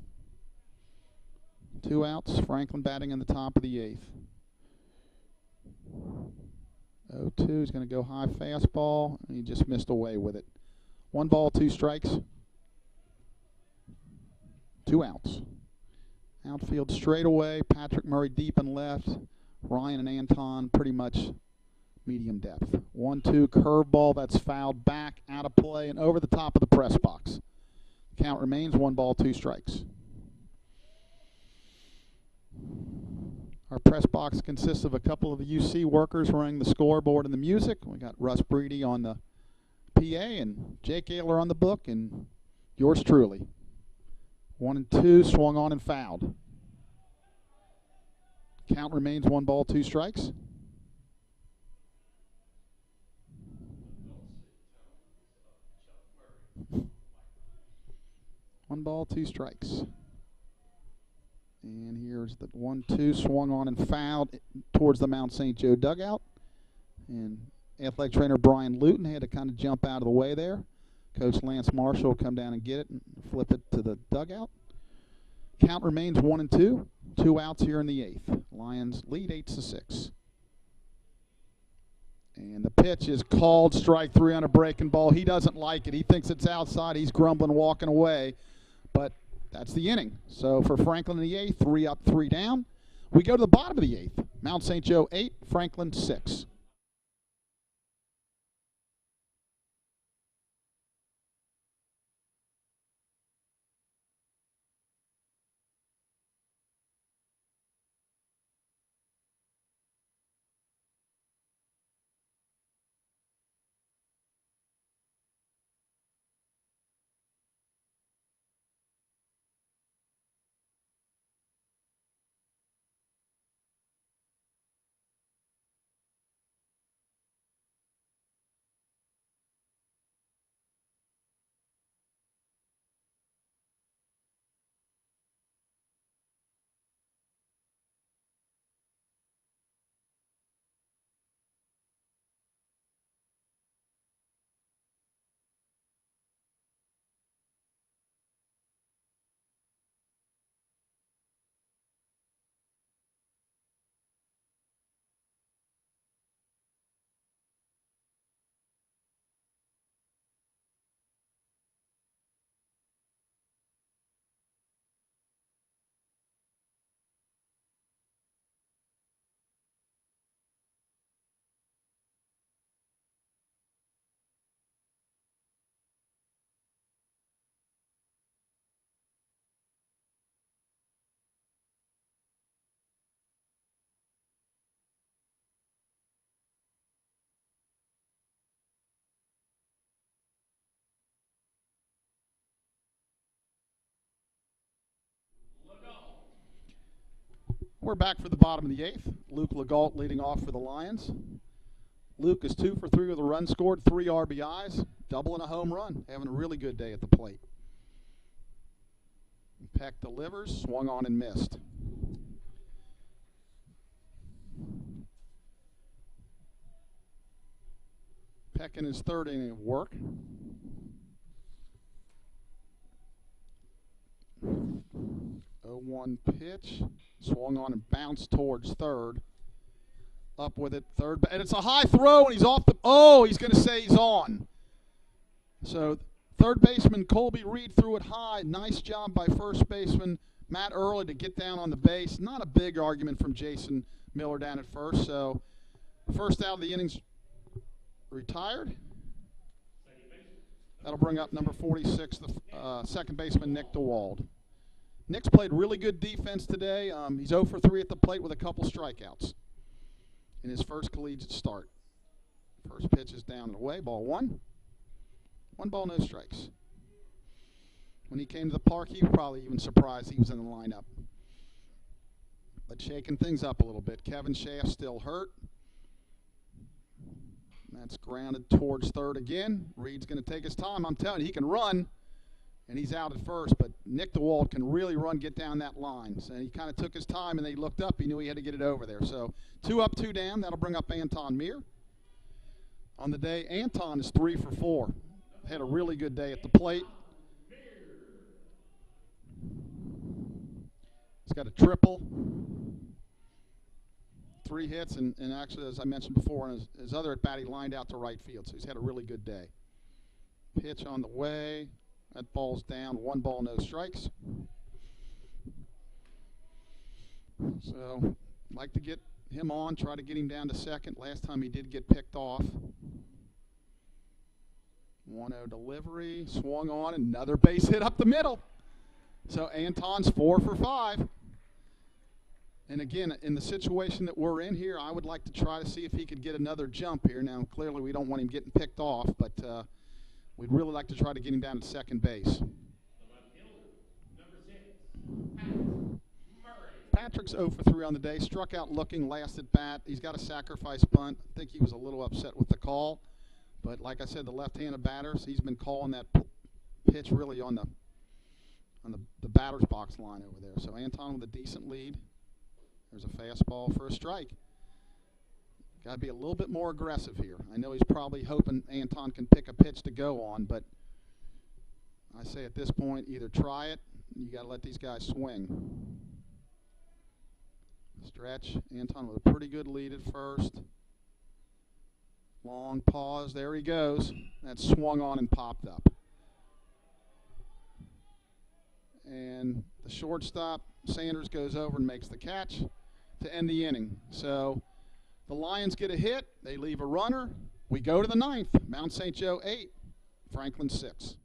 2 outs. Franklin batting in the top of the 8th. 0-2 is going to go high fastball, and he just missed away with it. 1 ball, 2 strikes. 2 outs. Outfield straight away. Patrick Murray deep and left. Ryan and Anton pretty much medium depth. 1-2 curveball that's fouled back, out of play, and over the top of the press box. Count remains 1 ball, 2 strikes. Our press box consists of a couple of UC workers running the scoreboard and the music. We got Russ Breedy on the PA and Jake Ayler on the book, and yours truly. 1-2, swung on and fouled. Count remains 1 ball, 2 strikes. One ball, 2 strikes. And here's the 1-2, swung on and fouled towards the Mount St. Joe dugout. And athletic trainer Brian Luton had to kind of jump out of the way there. Coach Lance Marshall will come down and get it and flip it to the dugout. Count remains 1-2. 2 outs here in the 8th. Lions lead 8-6. And the pitch is called, strike 3 on a breaking ball. He doesn't like it. He thinks it's outside. He's grumbling, walking away. But that's the inning. So for Franklin in the 8th, 3 up, 3 down. We go to the bottom of the 8th. Mount St. Joe 8, Franklin 6. We're back for the bottom of the 8th. Luke Legault leading off for the Lions. Luke is 2 for 3 with a run scored, 3 RBIs, double and a home run. Having a really good day at the plate. Peck delivers, swung on and missed. Peck in his 3rd inning of work. Oh, 1 pitch, swung on and bounced towards 3rd. Up with it, 3rd, and it's a high throw, and he's off the. Oh, he's going to say he's on. So 3rd baseman Colby Reed threw it high. Nice job by 1st baseman Matt Early to get down on the base. Not a big argument from Jason Miller down at 1st. So 1st out of the innings retired. That'll bring up number 46, the 2nd baseman Nick DeWald. Nick's played really good defense today. He's 0 for 3 at the plate with a couple strikeouts in his first collegiate start. First pitch is down and away, ball 1. 1 ball, no strikes. When he came to the park, he was probably even surprised he was in the lineup. But shaking things up a little bit. Kevin Schaff still hurt. That's grounded towards 3rd again. Reed's going to take his time. I'm telling you, he can run. and he's out at first, but Nick DeWalt can really get down that line. So he kind of took his time, and then he looked up. He knew he had to get it over there. So 2 up, 2 down. That'll bring up Anton Meir. On the day, Anton is 3 for 4. Had a really good day at the plate. He's got a triple, 3 hits, and actually, as I mentioned before, his other at bat, he lined out to right field. So he's had a really good day. Pitch on the way. That ball's down. 1 ball, no strikes. So, like to get him on, try to get him down to second. Last time he did get picked off. 1-0 delivery. Swung on. Another base hit up the middle. So, Anton's 4 for 5. And again, in the situation that we're in here, I would like to try to see if he could get another jump here. Now, clearly we don't want him getting picked off, but we'd really like to try to get him down to second base.
The left fielder, number 6, Murray.
Patrick's 0 for 3 on the day. Struck out looking last at bat. He's got a sacrifice bunt. I think he was a little upset with the call. But like I said, the left-handed batters, he's been calling that pitch really on the batter's box line over there. So Anton with a decent lead. There's a fastball for a strike. Got to be a little bit more aggressive here. I know he's probably hoping Anton can pick a pitch to go on, but I say at this point, either try it, you got to let these guys swing. Stretch. Anton with a pretty good lead at first. Long pause. There he goes. That swung on and popped up. And the shortstop, Sanders, goes over and makes the catch to end the inning. So the Lions get a hit. They leave a runner. We go to the 9th. Mount St. Joe 8, Franklin 6.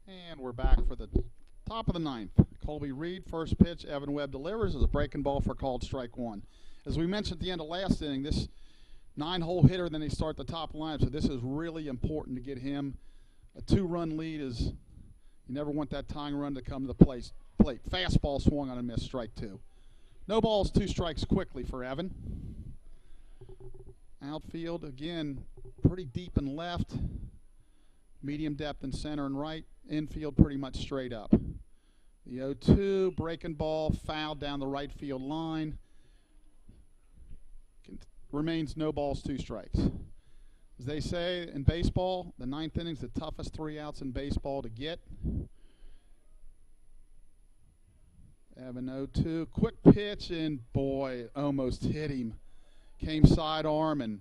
And we're back for the top of the 9th. Colby Reed, first pitch. Evan Webb delivers as a breaking ball for called strike 1. As we mentioned at the end of last inning, this 9-hole hitter, then they start the top line. So this is really important to get him. A 2-run lead is, you never want that tying run to come to the plate. Fastball swung on and missed, strike 2. No balls, 2 strikes quickly for Evan. Outfield, again, pretty deep and left. Medium depth in center and right. Infield pretty much straight up. The 0-2, breaking ball, foul down the right field line. Remains no balls, 2 strikes. As they say in baseball, the 9th inning's the toughest 3 outs in baseball to get. Evan 0-2, quick pitch, and boy, almost hit him. Came sidearm and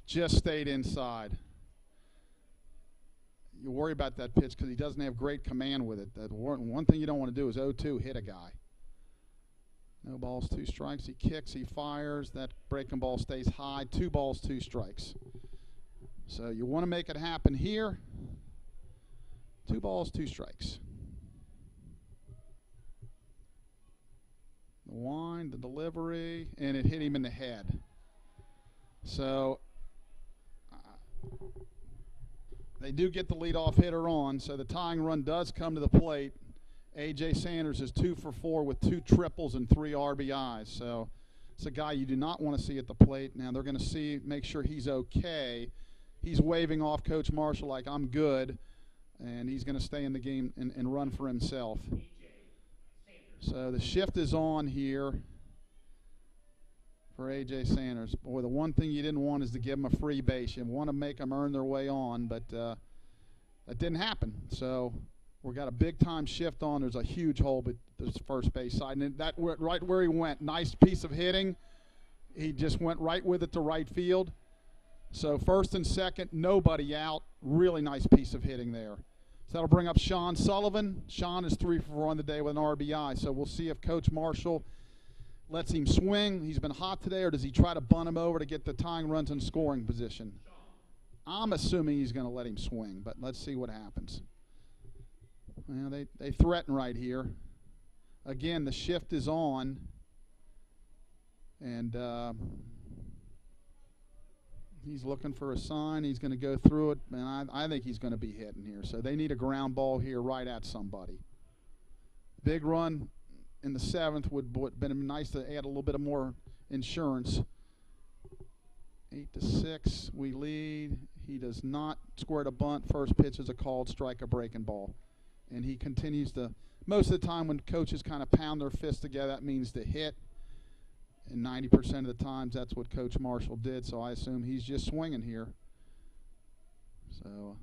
just stayed inside. You worry about that pitch because he doesn't have great command with it. That one thing you don't want to do is 0-2, hit a guy. No balls, 2 strikes. He kicks, he fires. That breaking ball stays high. 2 balls, 2 strikes. So you want to make it happen here. 2 balls, 2 strikes. The wind, the delivery, and it hit him in the head. So they do get the leadoff hitter on, so the tying run does come to the plate. A.J. Sanders is 2 for 4 with 2 triples and 3 RBIs. So it's a guy you do not want to see at the plate. Now they're going to make sure he's okay. He's waving off Coach Marshall like, I'm good, and he's going to stay in the game and run for himself. So the shift is on here for A.J. Sanders. Boy, the one thing you didn't want is to give him a free base. You want to make them earn their way on, but that didn't happen. So we got a big-time shift on. There's a huge hole at the first base side. And that right where he went, nice piece of hitting. He just went right with it to right field. So first and second, nobody out. Really nice piece of hitting there. So that'll bring up Sean Sullivan. Sean is 3 for 4 on the day with an RBI. So we'll see if Coach Marshall lets him swing. He's been hot today, or does he try to bunt him over to get the tying runs in scoring position? I'm assuming he's going to let him swing, but let's see what happens. Well, they threaten right here. Again, the shift is on. And he's looking for a sign. He's going to go through it. And I think he's going to be hitting here. So they need a ground ball here right at somebody. Big run in the 7th would have been nice to add a little bit of more insurance. 8-6, we lead. He does not square the bunt. First pitch is a called strike, a breaking ball. And he continues to, most of the time when coaches kind of pound their fists together, that means to hit. And 90% of the times that's what Coach Marshall did, so I assume he's just swinging here. So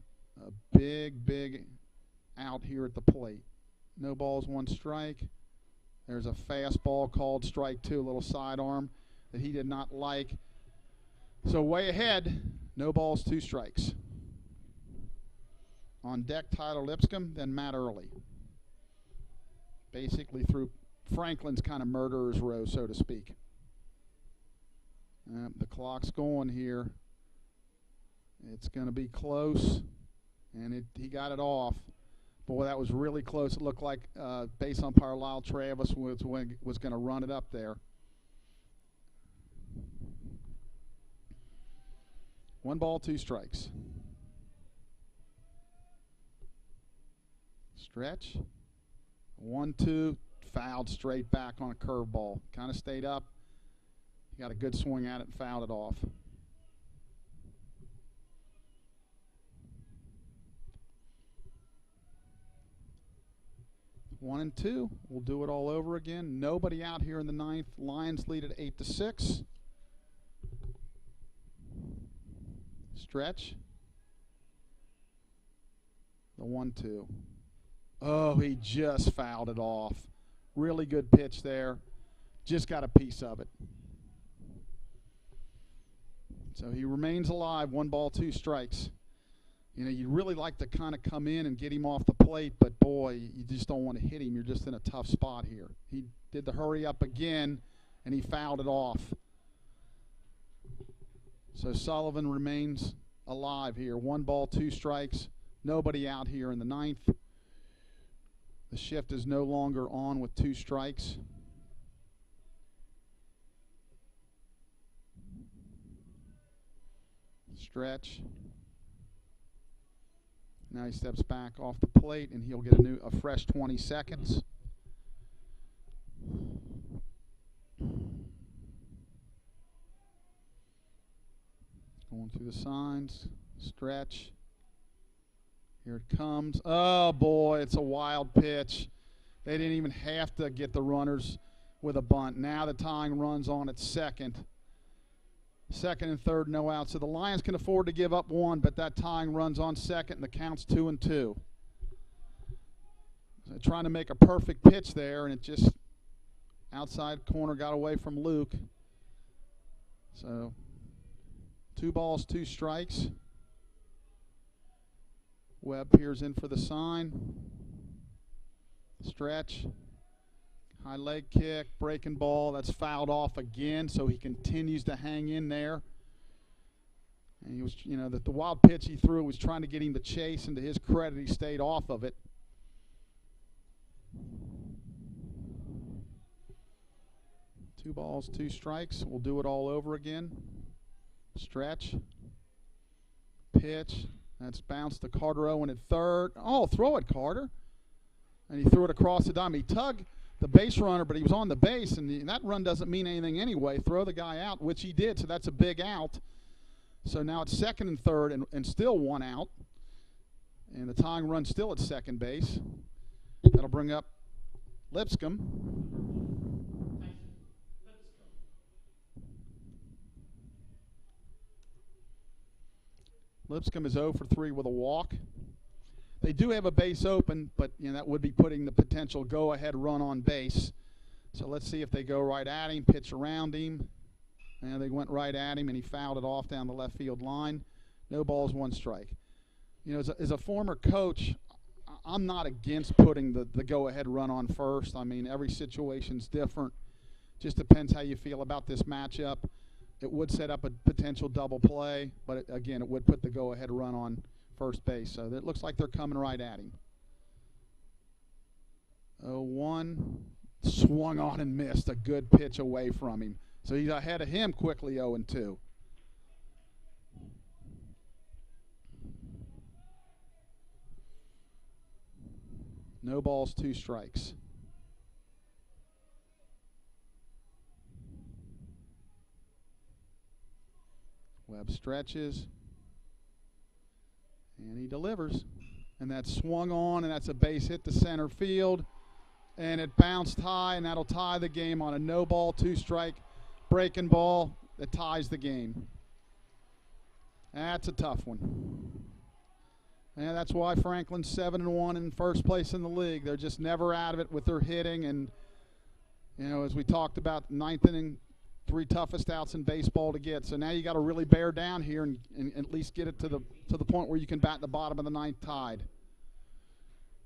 a big out here at the plate. No balls, 1 strike. There's a fastball called strike 2, a little sidearm that he did not like. So way ahead, no balls, 2 strikes. On deck, Tyler Lipscomb, then Matt Early. Basically through Franklin's kind of murderer's row, so to speak. The clock's going here. It's going to be close, and he got it off. Boy, that was really close. It looked like base umpire Lyle Travis was going to run it up there. 1 ball, 2 strikes. Stretch. 1-2, fouled straight back on a curveball. Kind of stayed up. He got a good swing at it and fouled it off. One and 2. We'll do it all over again. Nobody out here in the 9th. Lions lead at 8-6. Stretch. The 1-2. Oh, he just fouled it off. Really good pitch there. Just got a piece of it. So he remains alive. 1 ball, 2 strikes. You know, you'd really like to kind of come in and get him off the plate, but boy, you just don't want to hit him. You're just in a tough spot here. He did the hurry up again, and he fouled it off. So Sullivan remains alive here. 1 ball, 2 strikes. Nobody out here in the 9th. The shift is no longer on with 2 strikes. Stretch. Now he steps back off the plate, and he'll get a fresh 20 seconds. Going through the signs. Stretch. Here it comes. Oh, boy, it's a wild pitch. They didn't even have to get the runners with a bunt. Now the tying run's on at second. Second and third, no outs. So the Lions can afford to give up 1, but that tying run's on second, and the count's 2-2. So trying to make a perfect pitch there, and it just outside corner got away from Luke. So 2 balls, 2 strikes. Webb peers in for the sign. Stretch. High leg kick, breaking ball. That's fouled off again, so he continues to hang in there. And he was, you know, the wild pitch he threw was trying to get him to chase, and to his credit, he stayed off of it. Two balls, 2 strikes. We'll do it all over again. Stretch. Pitch. That's bounced to Carter Owen at third. Oh, throw it, Carter. And he threw it across the diamond. He tugged the base runner, but he was on the base, and that run doesn't mean anything anyway. Throw the guy out, which he did, so that's a big out. So now it's second and third, and still one out. And the tying run still at second base. That'll bring up Lipscomb. Lipscomb is 0 for 3 with a walk. They do have a base open, but that would be putting the potential go-ahead run on base. So let's see if they go right at him, pitch around him. And they went right at him, and he fouled it off down the left field line. No balls, 1 strike. As a former coach, I'm not against putting the go-ahead run on first. I mean, every situation's different. Just depends how you feel about this matchup. It would set up a potential double play, but again, it would put the go-ahead run on first base. So it looks like they're coming right at him. 0-1, swung on and missed. A good pitch away from him. So he's ahead of him quickly, 0-2. No balls, 2 strikes. Webb stretches, and he delivers. And that's swung on, and that's a base hit to center field. And it bounced high, and that'll tie the game on a no ball, 2 strike breaking ball that ties the game. That's a tough one. And that's why Franklin's 7-1 in first place in the league. They're just never out of it with their hitting. And, as we talked about, 9th inning, 3 toughest outs in baseball to get. So now you got to really bear down here and at least get it to the point where you can bat the bottom of the 9th tied.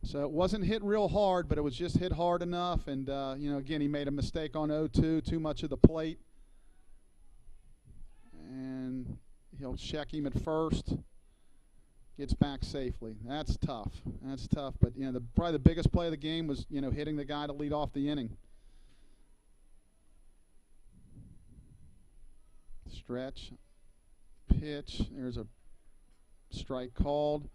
So it wasn't hit real hard, but it was just hit hard enough. And, again, he made a mistake on 0-2, too much of the plate. And he'll check him at first. Gets back safely. That's tough. That's tough. But, probably the biggest play of the game was, hitting the guy to lead off the inning. Stretch, pitch. There's a strike called.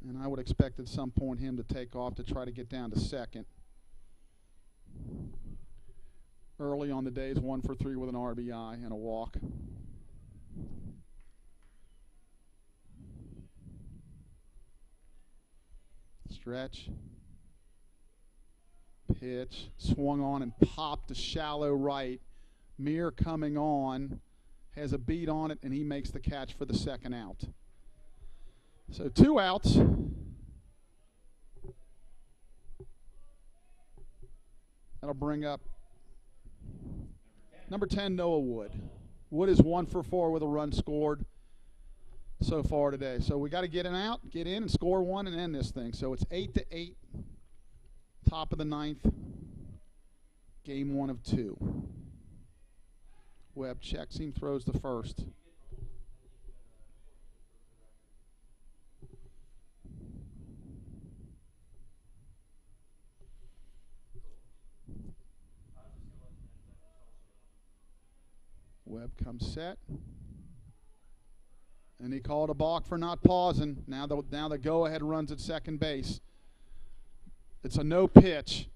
And I would expect at some point him to take off to try to get down to second. Early on the day is 1 for 3 with an RBI and a walk. Stretch, pitch, swung on and popped to shallow right. Muir coming on, has a beat on it, and he makes the catch for the second out. So 2 outs. That'll bring up number 10, Noah Wood. Wood is 1 for 4 with a run scored so far today. So we got to get in and score 1 and end this thing. So it's 8-8, top of the 9th, game 1 of 2. Webb checks him, throws the first. Webb comes set. And he called a balk for not pausing. Now the go-ahead runs at second base. It's a no pitch.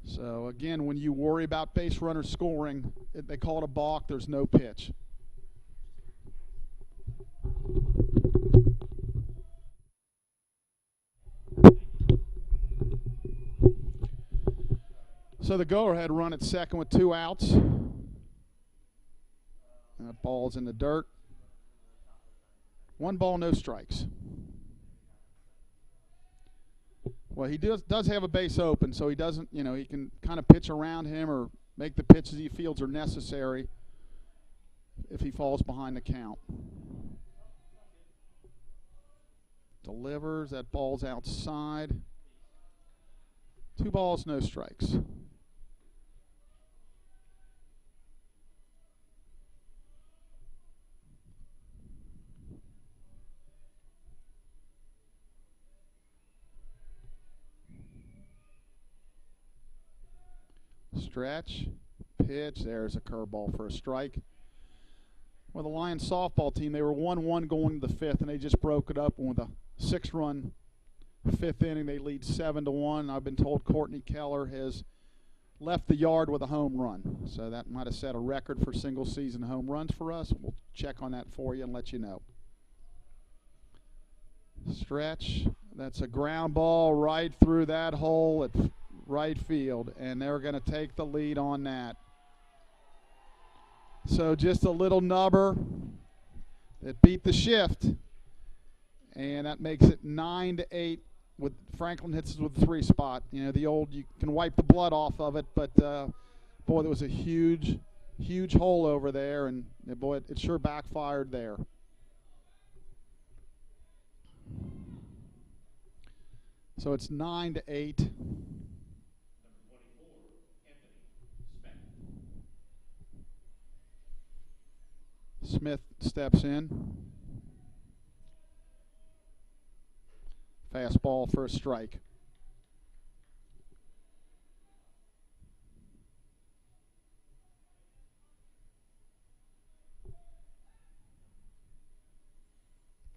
So, again, when you worry about base runners scoring, they call it a balk. There's no pitch. So the go-ahead run at second with 2 outs. And that ball's in the dirt. 1 ball, no strikes. Well, he does have a base open, so he doesn't, he can kind of pitch around him or make the pitches he feels are necessary if he falls behind the count. Delivers, that ball's outside. 2 balls, no strikes. Stretch, pitch, there's a curveball for a strike. Well, the Lions softball team, they were 1-1 going to the 5th, and they just broke it up with a 6-run Fifth inning, they lead 7-1. I've been told Courtney Keller has left the yard with a home run. So that might have set a record for single season home runs for us. We'll check on that for you and let you know. Stretch. That's a ground ball right through that hole at right field, and they're going to take the lead on that. So just a little nubber that beat the shift, and that makes it 9-8. With Franklin hits us with the 3 spot. You know, the old, you can wipe the blood off of it, but boy, there was a huge hole over there, and boy, it sure backfired there. So it's 9-8. Smith steps in. Fastball for a strike.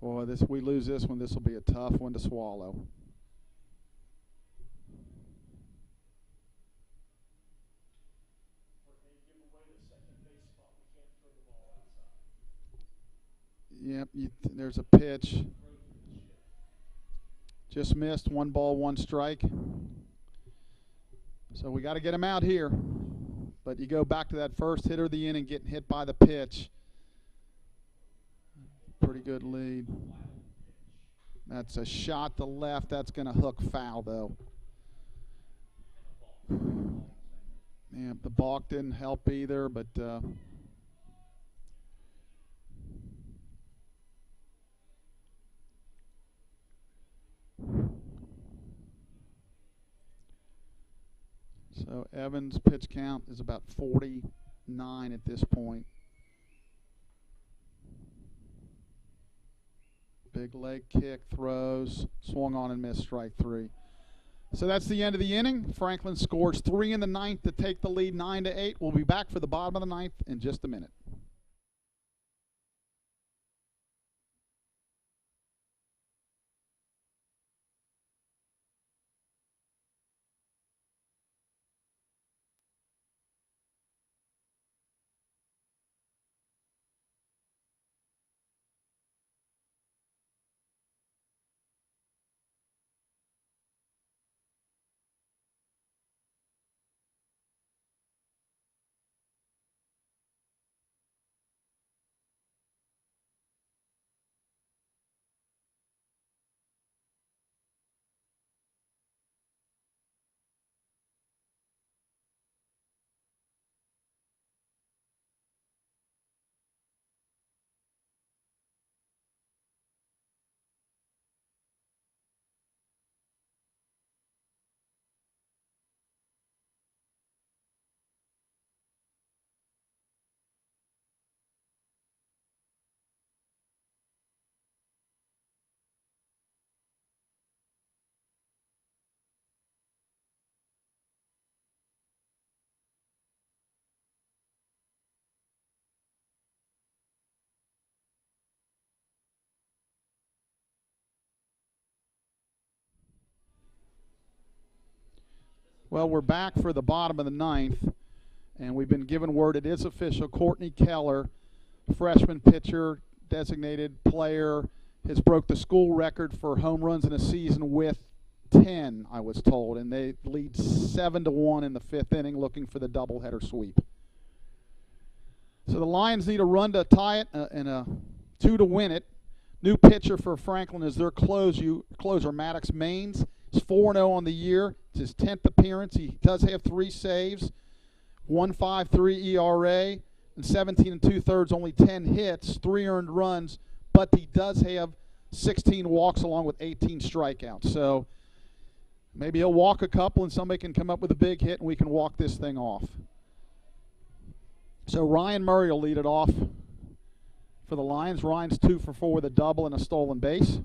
Boy, we lose this one, this will be a tough one to swallow. Yep, there's a pitch. Just missed. 1 ball, 1 strike. So we got to get him out here. But you go back to that first hitter of the inning getting hit by the pitch. Pretty good lead. That's a shot to left. That's going to hook foul, though. Yeah, the balk didn't help either, but so Evans' pitch count is about 49 at this point. Big leg kick, throws, swung on and missed, strike 3. So that's the end of the inning. Franklin scores 3 in the 9th to take the lead 9-8. We'll be back for the bottom of the 9th in just a minute. Well, we're back for the bottom of the 9th, and we've been given word it is official. Courtney Keller, freshman pitcher, designated player, has broke the school record for home runs in a season with 10, I was told, and they lead 7-1 in the 5th inning, looking for the doubleheader sweep. So the Lions need a run to tie it and a 2 to win it. New pitcher for Franklin is their closer, Maddox Maines. He's 4-0 on the year. It's his 10th appearance. He does have 3 saves, 1.53 ERA, and 17 2/3, only 10 hits, 3 earned runs, but he does have 16 walks along with 18 strikeouts. So maybe he'll walk a couple and somebody can come up with a big hit and we can walk this thing off. So Ryan Murray will lead it off for the Lions. Ryan's 2 for 4 with a double and a stolen base.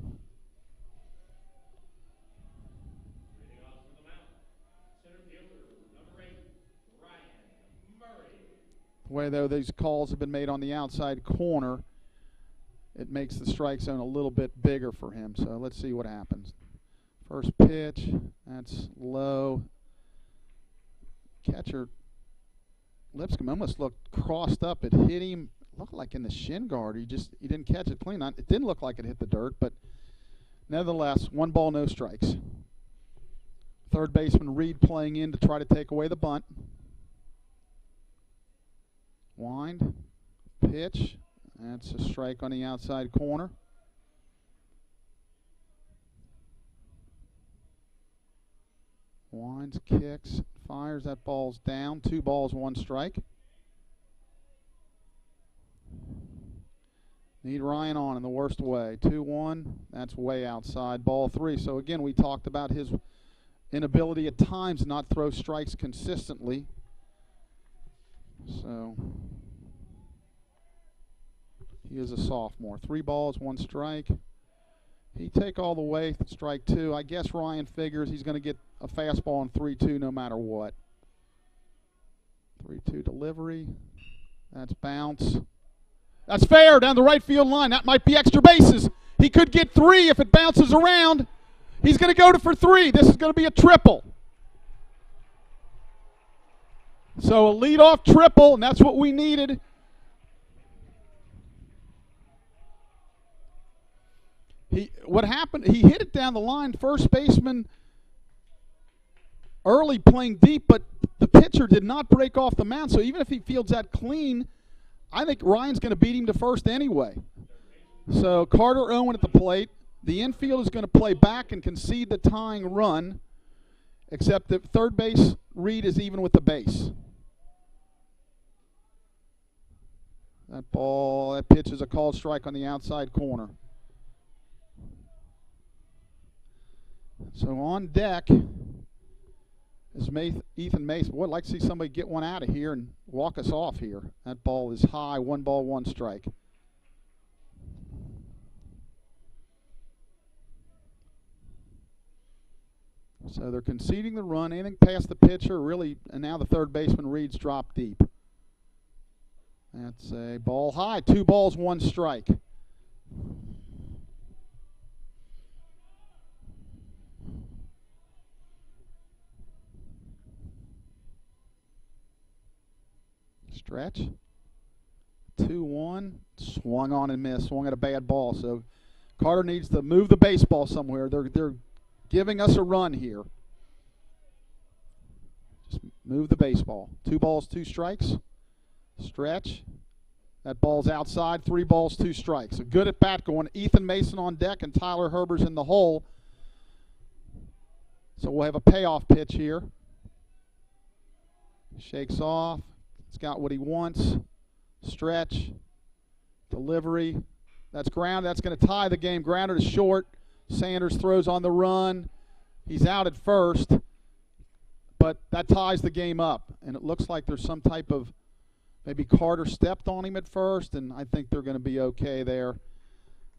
The way, though, these calls have been made on the outside corner, it makes the strike zone a little bit bigger for him. So let's see what happens. First pitch, that's low. Catcher Lipscomb almost looked crossed up. It hit him, looked like in the shin guard. He didn't catch it clean. It didn't look like it hit the dirt, but nevertheless, 1 ball, no strikes. Third baseman Reed playing in to try to take away the bunt. Wind, pitch, that's a strike on the outside corner. Winds, kicks, fires, that ball's down. 2 balls, 1 strike. Need Ryan on in the worst way. 2-1, that's way outside. Ball 3. So again, we talked about his inability at times to not throw strikes consistently. So he is a sophomore. 3 balls, 1 strike. He take all the way, strike 2. I guess Ryan figures he's going to get a fastball on 3-2 no matter what. 3-2 delivery. That's bounce. That's fair down the right field line. That might be extra bases. He could get 3 if it bounces around. He's going to go for 3. This is going to be a triple. So a leadoff triple, and that's what we needed. What happened, he hit it down the line. First baseman early playing deep, but the pitcher did not break off the mound. So even if he fields that clean, I think Ryan's going to beat him to first anyway. So Carter Owen at the plate. The infield is going to play back and concede the tying run, except that third base Reed is even with the base. That pitch is a called strike on the outside corner. So on deck is Ethan Mason. Boy, I'd like to see somebody get one out of here and walk us off here. That ball is high, 1 ball, 1 strike. So they're conceding the run. Anything past the pitcher, really, and now the third baseman Reed's dropped deep. That's a ball high, 2 balls, 1 strike. Stretch. 2-1. Swung on and missed. Swung at a bad ball. So Carter needs to move the baseball somewhere. They're giving us a run here. Just move the baseball. 2 balls, 2 strikes. Stretch. That ball's outside. 3 balls, 2 strikes. A good at bat going. Ethan Mason on deck and Tyler Herber's in the hole. So we'll have a payoff pitch here. Shakes off. He's got what he wants. Stretch. Delivery. That's ground. That's going to tie the game. Grounder to short. Sanders throws on the run. He's out at first. But that ties the game up. And it looks like there's some type of, maybe Carter stepped on him at first, and I think they're going to be okay there.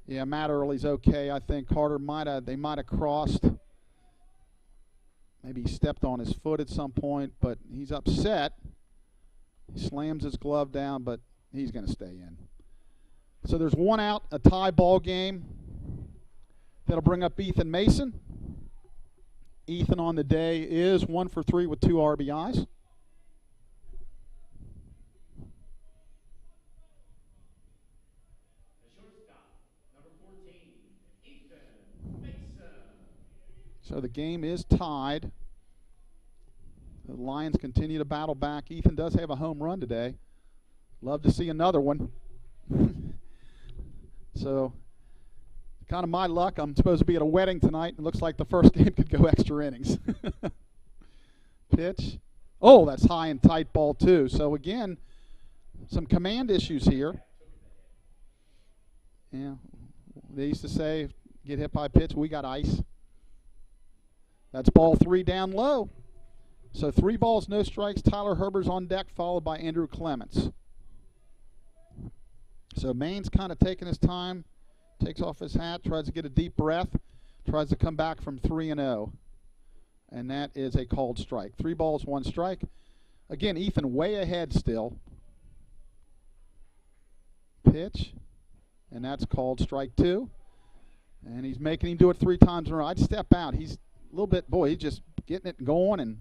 Yeah, Matt Early's okay. I think Carter they might have crossed. Maybe he stepped on his foot at some point, but he's upset. He slams his glove down, but he's going to stay in. So there's 1 out, a tie ball game. That'll bring up Ethan Mason. Ethan on the day is 1 for 3 with 2 RBIs.
The shortstop, number 14, Ethan Mason.
So the game is tied. The Lions continue to battle back. Ethan does have a home run today. Love to see another one. So, kind of my luck. I'm supposed to be at a wedding tonight. It looks like the first game could go extra innings. Pitch. Oh, that's high and tight ball, too. So, again, some command issues here. Yeah. They used to say, get hit by a pitch, we got ice. That's ball 3 down low. So 3 balls, no strikes. Tyler Herber's on deck, followed by Andrew Clements. So Maine's kind of taking his time, takes off his hat, tries to get a deep breath, tries to come back from 3-0. And that is a called strike. 3 balls, 1 strike. Again, Ethan way ahead still. Pitch. And that's called strike 2. And he's making him do it 3 times in a row. I'd step out. He's a little bit, boy, he's just getting it going, and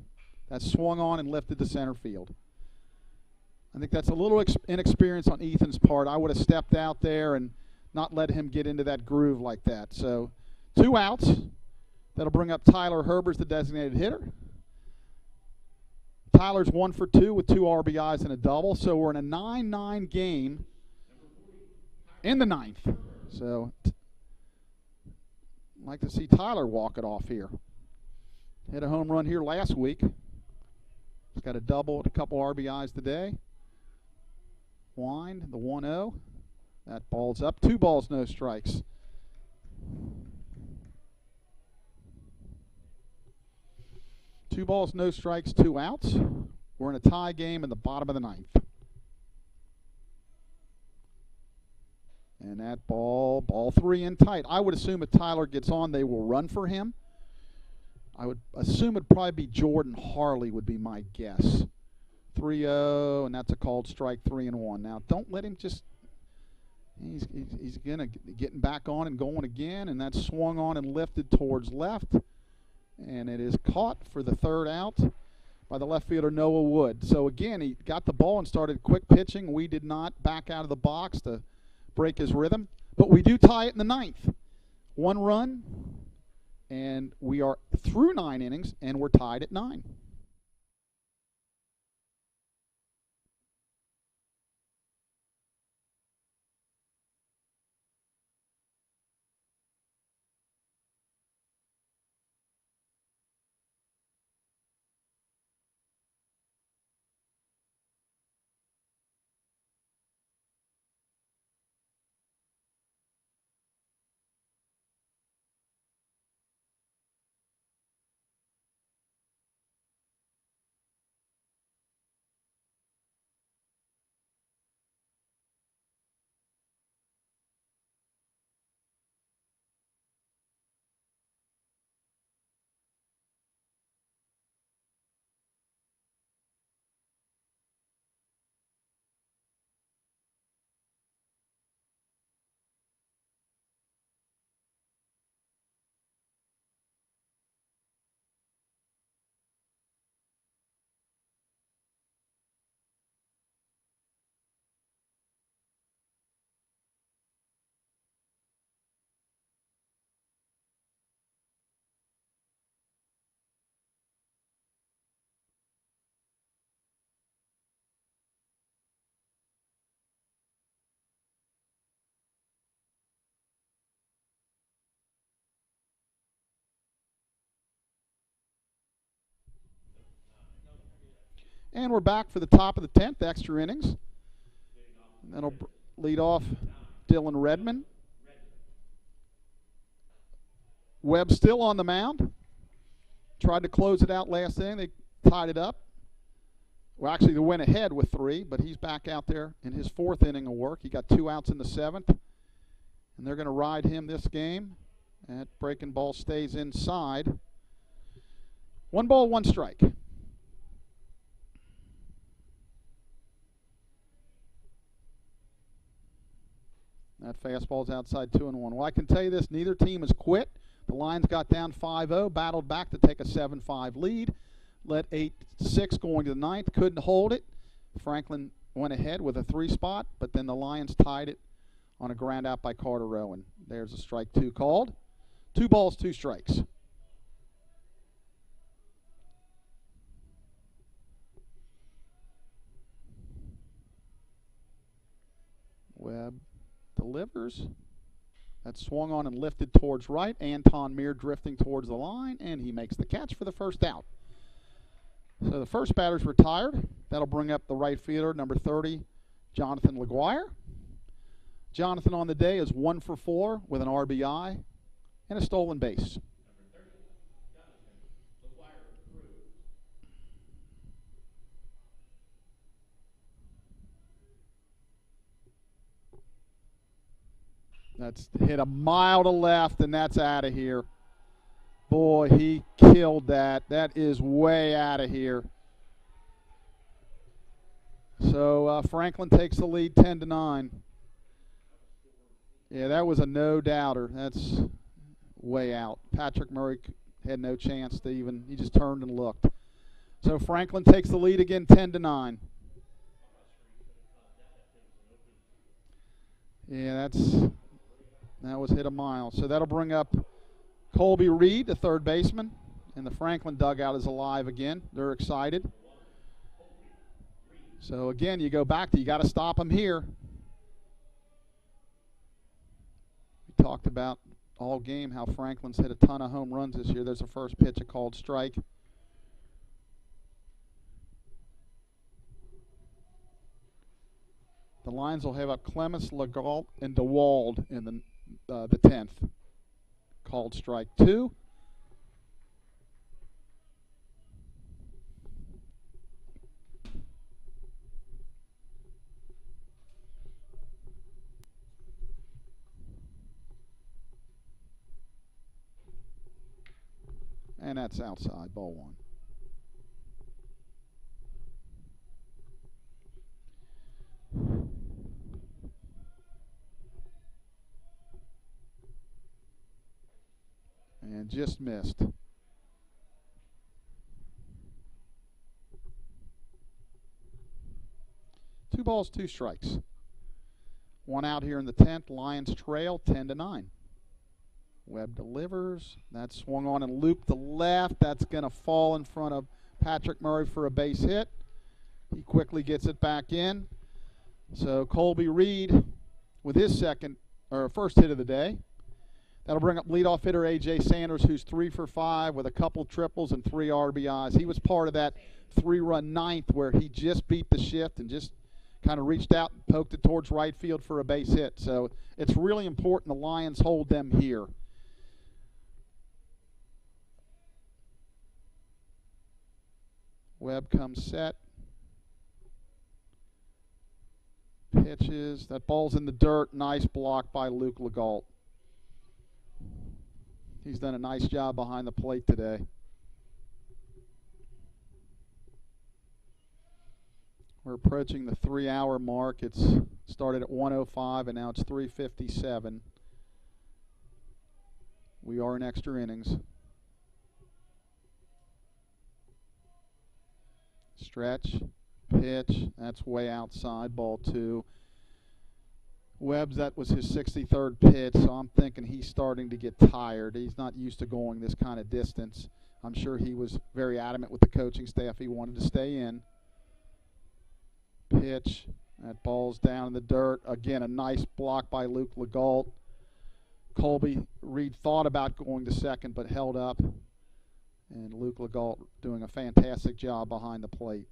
that swung on and lifted to center field. I think that's a little inexperience on Ethan's part. I would have stepped out there and not let him get into that groove like that. So 2 outs. That'll bring up Tyler Herbers, the designated hitter. Tyler's 1 for 2 with 2 RBIs and a double. So we're in a 9-9 game in the 9th. So I'd like to see Tyler walk it off here. Hit a home run here last week. He's got a double and a couple RBIs today. Wind, the 1-0. That ball's up. 2 balls, no strikes. Two balls, no strikes, 2 outs. We're in a tie game in the bottom of the 9th. And that ball 3 in tight. I would assume if Tyler gets on, they will run for him. I would assume it'd probably be Jordan Harley would be my guess. 3-0, and that's a called strike, 3-1. Now, don't let him just, he's getting back on and going again, and that's swung on and lifted towards left. And it is caught for the 3rd out by the left fielder, Noah Wood. So, again, he got the ball and started quick pitching. We did not back out of the box to break his rhythm. But we do tie it in the 9th. 1 run, and we are through 9 innings, and we're tied at 9. And we're back for the top of the 10th, extra innings. And that'll lead off Dylan Redmond. Webb still on the mound. Tried to close it out last inning. They tied it up. Well, actually, they went ahead with 3, but he's back out there in his 4th inning of work. He got 2 outs in the 7th. And they're going to ride him this game. That breaking ball stays inside. 1 ball, 1 strike. That fastball's outside 2-1. Well, I can tell you this, neither team has quit. The Lions got down 5-0, battled back to take a 7-5 lead. Led 8-6 going to the 9th, couldn't hold it. Franklin went ahead with a 3 spot, but then the Lions tied it on a ground out by Carter Rowan. There's a strike 2 called. 2 balls, 2 strikes. Webb delivers. That swung on and lifted towards right. Anton Meir drifting towards the line, and he makes the catch for the 1st out. So the first batter's retired. That'll bring up the right fielder, number 30, Jonathan LaGuire. Jonathan on the day is 1 for 4 with an RBI and a stolen base. That's hit a mile to left, and that's out of here. Boy, he killed that. That is way out of here. So Franklin takes the lead 10-9. Yeah, that was a no-doubter. way out. Patrick Murray had no chance to even, he just turned and looked. So Franklin takes the lead again, 10-9. Yeah, that was hit a mile. So that'll bring up Colby Reed, the third baseman, and the Franklin dugout is alive again. They're excited. So again, you go back to, you got to stop them here. We talked about all game how Franklin's hit a ton of home runs this year. There's a first pitch, a called strike. The Lions will have up Clemens, Legault, and DeWald in the 10th. Called strike 2. And that's outside, ball 1. And just missed. Two balls, 2 strikes. 1 out here in the 10th. Lions trail 10-9. Webb delivers. That swung on and looped to left. That's going to fall in front of Patrick Murray for a base hit. He quickly gets it back in. So Colby Reed with his first hit of the day. That'll bring up leadoff hitter A.J. Sanders, who's 3 for 5 with a couple triples and 3 RBIs. He was part of that 3-run ninth where he just beat the shift and just kind of reached out and poked it towards right field for a base hit. So it's really important the Lions hold them here. Webb comes set. Pitches. That ball's in the dirt. Nice block by Luke Legault. He's done a nice job behind the plate today. We're approaching the 3-hour mark. It's started at 1:05 and now it's 3:57. We are in extra innings. Stretch, pitch, that's way outside, ball 2. Webb's, that was his 63rd pitch, so I'm thinking he's starting to get tired. He's not used to going this kind of distance. I'm sure he was very adamant with the coaching staff. He wanted to stay in. Pitch, that ball's down in the dirt. Again, a nice block by Luke Legault. Colby Reed thought about going to second but held up. And Luke Legault doing a fantastic job behind the plate.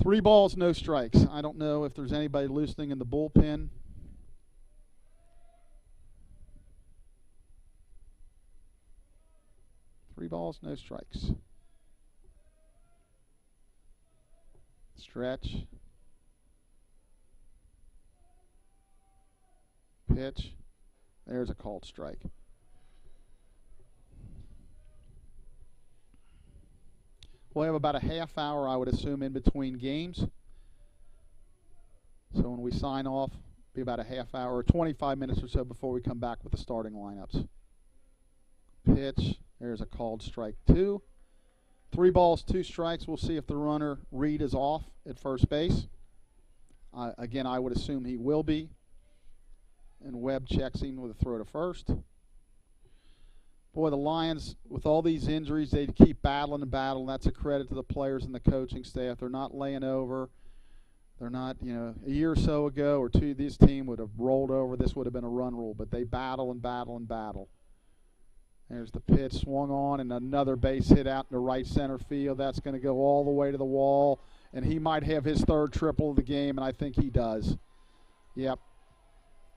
3 balls, no strikes. I don't know if there's anybody loosening in the bullpen. Three balls, no strikes. Stretch. Pitch. There's a called strike. We'll have about a half hour, I would assume, in between games. So when we sign off, be about a half hour, or 25 minutes or so before we come back with the starting lineups. Pitch. There's a called strike 2. 3 balls, 2 strikes. We'll see if the runner, Reed, is off at first base. Again, I would assume he will be. And Webb checks him with a throw to first. Boy, the Lions, with all these injuries, they keep battling and battling. That's a credit to the players and the coaching staff. They're not laying over. They're not, a year or so ago or 2, this team would have rolled over. This would have been a run rule. But they battle and battle and battle. There's the pitch, swung on, and another base hit out into right center field. That's going to go all the way to the wall. And he might have his 3rd triple of the game, and I think he does. Yep.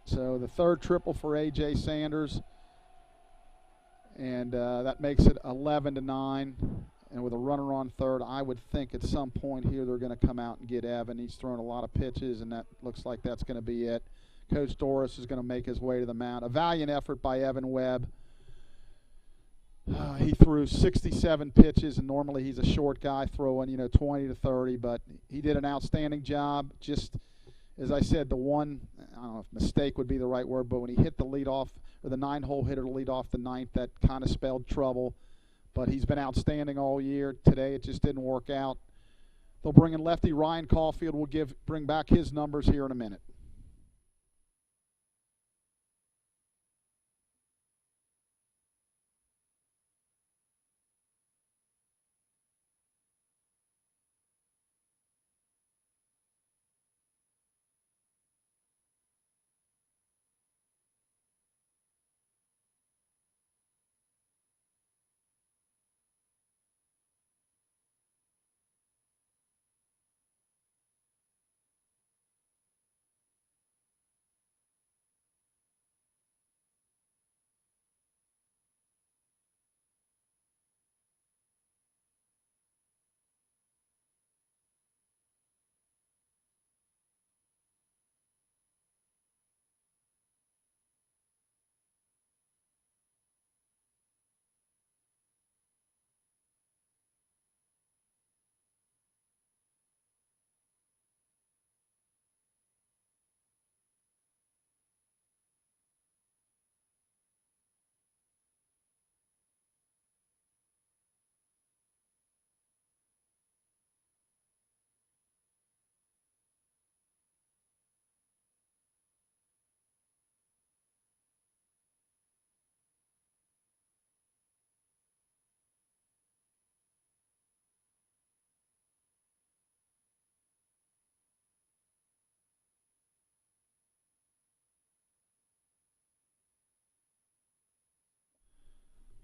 So the 3rd triple for A.J. Sanders. And that makes it 11-9. And with a runner on third, I would think at some point here they're going to come out and get Evan. He's thrown a lot of pitches, and that looks like that's going to be it. Coach Doris is going to make his way to the mound. A valiant effort by Evan Webb. He threw 67 pitches, and normally he's a short guy throwing, 20 to 30, but he did an outstanding job. Just as I said, the one, I don't know if mistake would be the right word, but when he hit the leadoff, or the 9-hole hitter to lead off the ninth, that kind of spelled trouble. But he's been outstanding all year. Today it just didn't work out. They'll bring in lefty Ryan Caulfield. Will bring back his numbers here in a minute.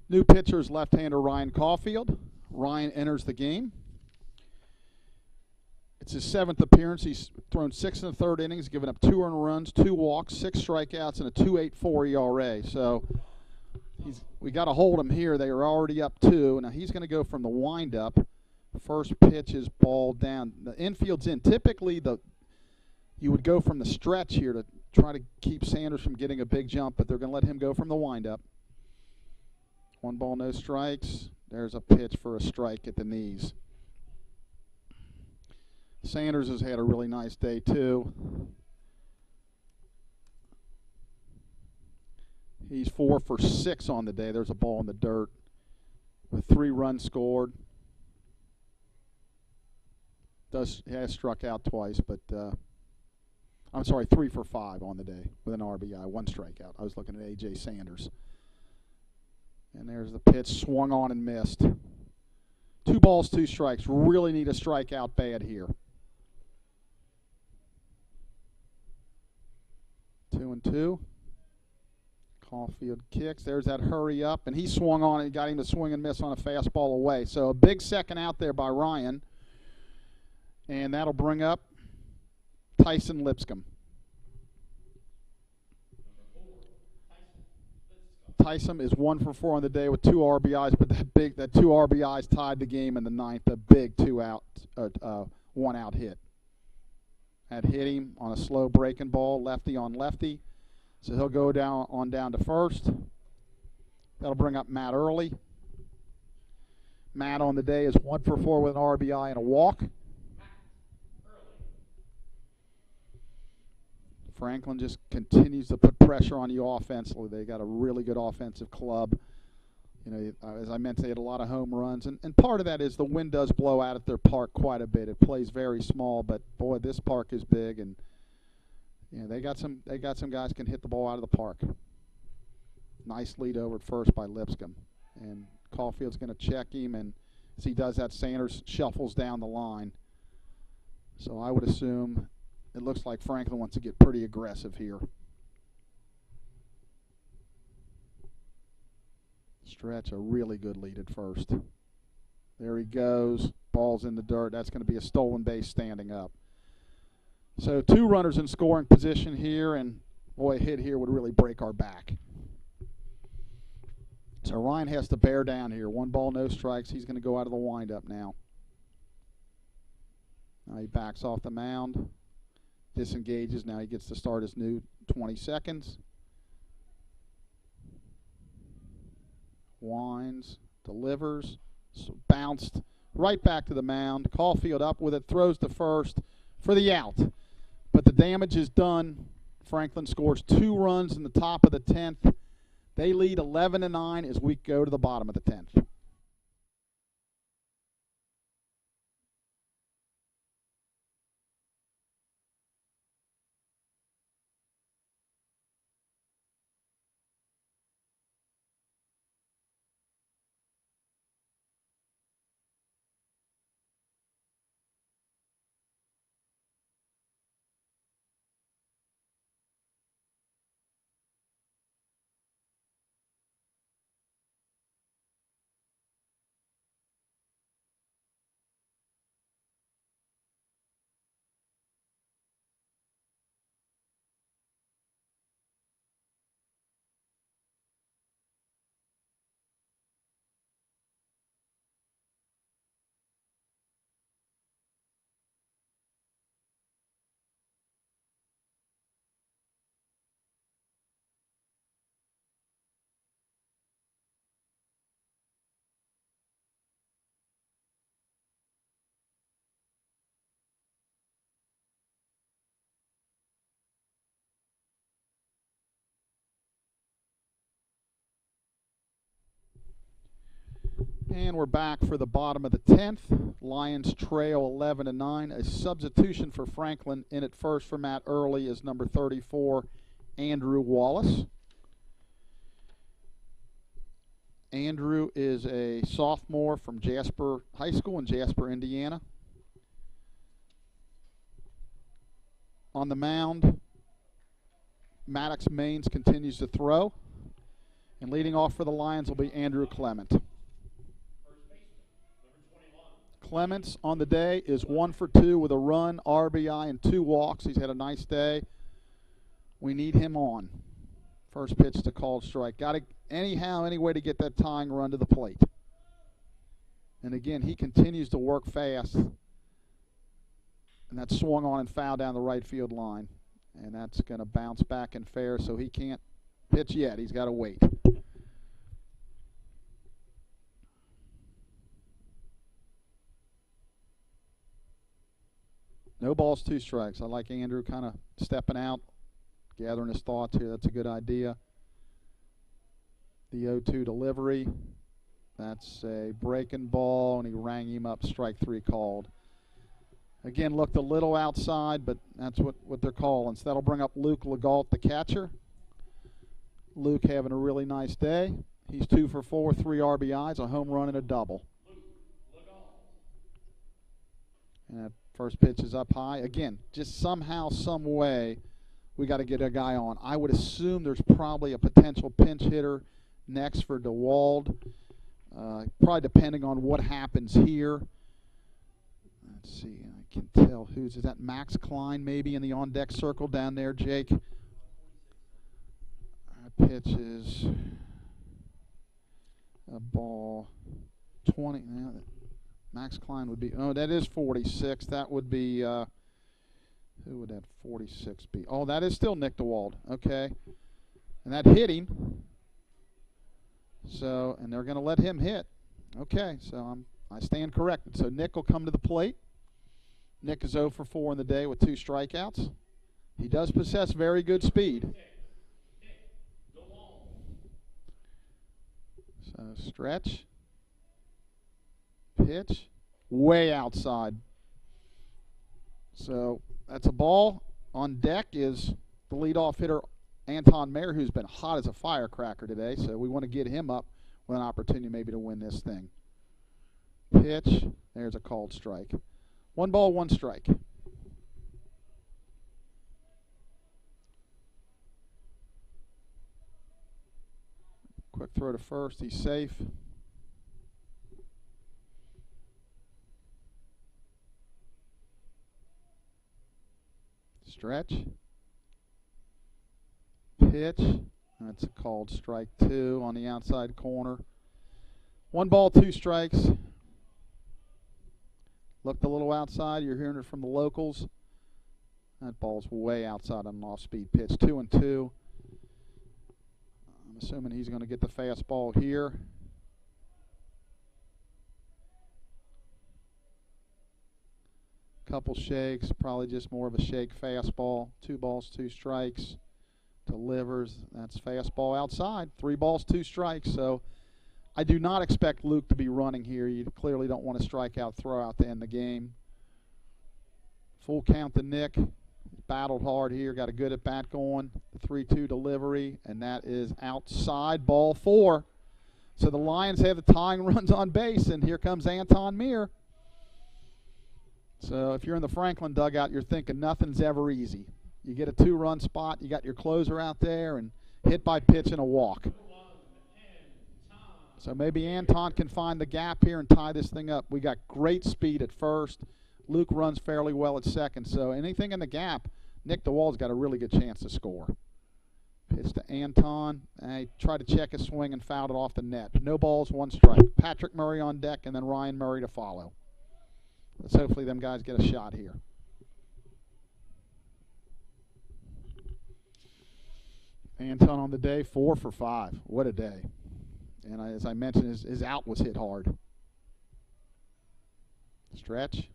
New pitcher is left-hander Ryan Caulfield. Ryan enters the game. It's his 7th appearance. He's thrown 6 1/3 innings, given up 2 earned runs, 2 walks, 6 strikeouts, and a 2.84 ERA. So we got to hold him here. They are already up 2. Now he's going to go from the windup. First pitch is ball down. The infield's in. Typically, you would go from the stretch here to try to keep Sanders from getting a big jump, but they're going to let him go from the windup. 1 ball, no strikes. There's a pitch for a strike at the knees. Sanders has had a really nice day, too. He's 4 for 6 on the day. There's a ball in the dirt with 3 runs scored. He has struck out twice, but I'm sorry, 3 for 5 on the day with an RBI, 1 strikeout. I was looking at A.J. Sanders. And there's the pitch, swung on and missed. 2 balls, 2 strikes. Really need a strikeout bad here. 2-2. Caulfield kicks. There's that hurry up, and he swung on and got him to swing and miss on a fastball away. So a big second out there by Ryan. And that'll bring up Tyson Lipscomb. Tyson is 1 for 4 on the day with 2 RBIs, but that 2 RBIs tied the game in the 9th. A big 1-out hit. That hit him on a slow breaking ball, lefty on lefty. So he'll go down to first. That'll bring up Matt Early. Matt on the day is 1 for 4 with an RBI and a walk. Franklin just continues to put pressure on you offensively. They got a really good offensive club. You know, as I mentioned, they had a lot of home runs, and part of that is the wind does blow out at their park quite a bit. It plays very small, but boy, this park is big, and you know, they got some guys can hit the ball out of the park. Nice lead over at first by Lipscomb, and Caulfield's going to check him, and as he does that, Sanders shuffles down the line. So I would assume it looks like Franklin wants to get pretty aggressive here. Stretch a really good lead at first. There he goes. Ball's in the dirt. That's going to be a stolen base standing up. So 2 runners in scoring position here, and boy, a hit here would really break our back. So Ryan has to bear down here. 1 ball, no strikes. He's going to go out of the windup now. Now he backs off the mound. Disengages. Now he gets to start his new 20 seconds. Winds, delivers, so bounced right back to the mound. Caulfield up with it, throws to first for the out. but the damage is done. Franklin scores 2 runs in the top of the 10th. They lead 11-9 as we go to the bottom of the 10th. And we're back for the bottom of the 10th. Lions trail 11-9. A substitution for Franklin in at first for Matt Early is number 34, Andrew Wallace. Andrew is a sophomore from Jasper High School in Jasper, Indiana. On the mound, Maddox Maines continues to throw. And leading off for the Lions will be Andrew Clement. Clements on the day is 1 for 2 with a run, RBI, and 2 walks. He's had a nice day. We need him on. First pitch to called strike. Got to anyhow, any way to get that tying run to the plate. And again, he continues to work fast. And that's swung on and fouled down the right field line. And that's going to bounce back and fair, so he can't pitch yet. He's got to wait. No balls, 2 strikes. I like Andrew kind of stepping out, gathering his thoughts here. That's a good idea. The 0-2 delivery. That's a breaking ball, and he rang him up. Strike 3 called. Again, looked a little outside, but that's what they're calling. So that'll bring up Luke Legault, the catcher. Luke having a really nice day. He's 2 for 4, 3 RBIs, a home run, and a double. And that first pitch is up high. Again, just somehow, some way, we got to get a guy on. I would assume there's probably a potential pinch hitter next for DeWald. Probably depending on what happens here. Let's see. I can tell who's. Is that Max Klein maybe in the on-deck circle down there, Jake? That pitch is a ball 20. Max Klein would be, oh, that is 46. That would be, who would that 46 be? Oh, that is still Nick DeWald. Okay. And that hit him. So, and they're going to let him hit. Okay, so I stand corrected. So Nick will come to the plate. Nick is 0 for 4 in the day with 2 strikeouts. He does possess very good speed. So stretch. Pitch. Way outside. So that's a ball. On deck is the leadoff hitter, Anton Mayer, who's been hot as a firecracker today. So we want to get him up with an opportunity maybe to win this thing. Pitch. There's a called strike. 1 ball, 1 strike. Quick throw to first. He's safe. Stretch. Pitch. That's a called strike 2 on the outside corner. 1 ball, 2 strikes. Looked a little outside. You're hearing it from the locals. That ball's way outside on an off-speed pitch. 2-2. I'm assuming he's going to get the fastball here. Couple shakes, probably just more of a shake fastball. 2 balls, 2 strikes. Delivers. That's fastball outside. 3 balls, 2 strikes. So I do not expect Luke to be running here. You clearly don't want to strike out, throw out to end the game. Full count to Nick. Battled hard here. Got a good at bat going. The 3-2 delivery, and that is outside. Ball 4. So the Lions have the tying runs on base, and here comes Anton Meir. So if you're in the Franklin dugout, you're thinking nothing's ever easy. You get a 2-run spot, you got your closer out there, and hit by pitch and a walk. So maybe Anton can find the gap here and tie this thing up. We got great speed at first. Luke runs fairly well at second. So anything in the gap, Nick DeWald's got a really good chance to score. Pitch to Anton. He tried to check his swing and fouled it off the net. No balls, 1 strike. Patrick Murray on deck, and then Ryan Murray to follow. Let's hopefully them guys get a shot here. Anton on the day, 4 for 5. What a day. And as I mentioned, his out was hit hard. Stretch.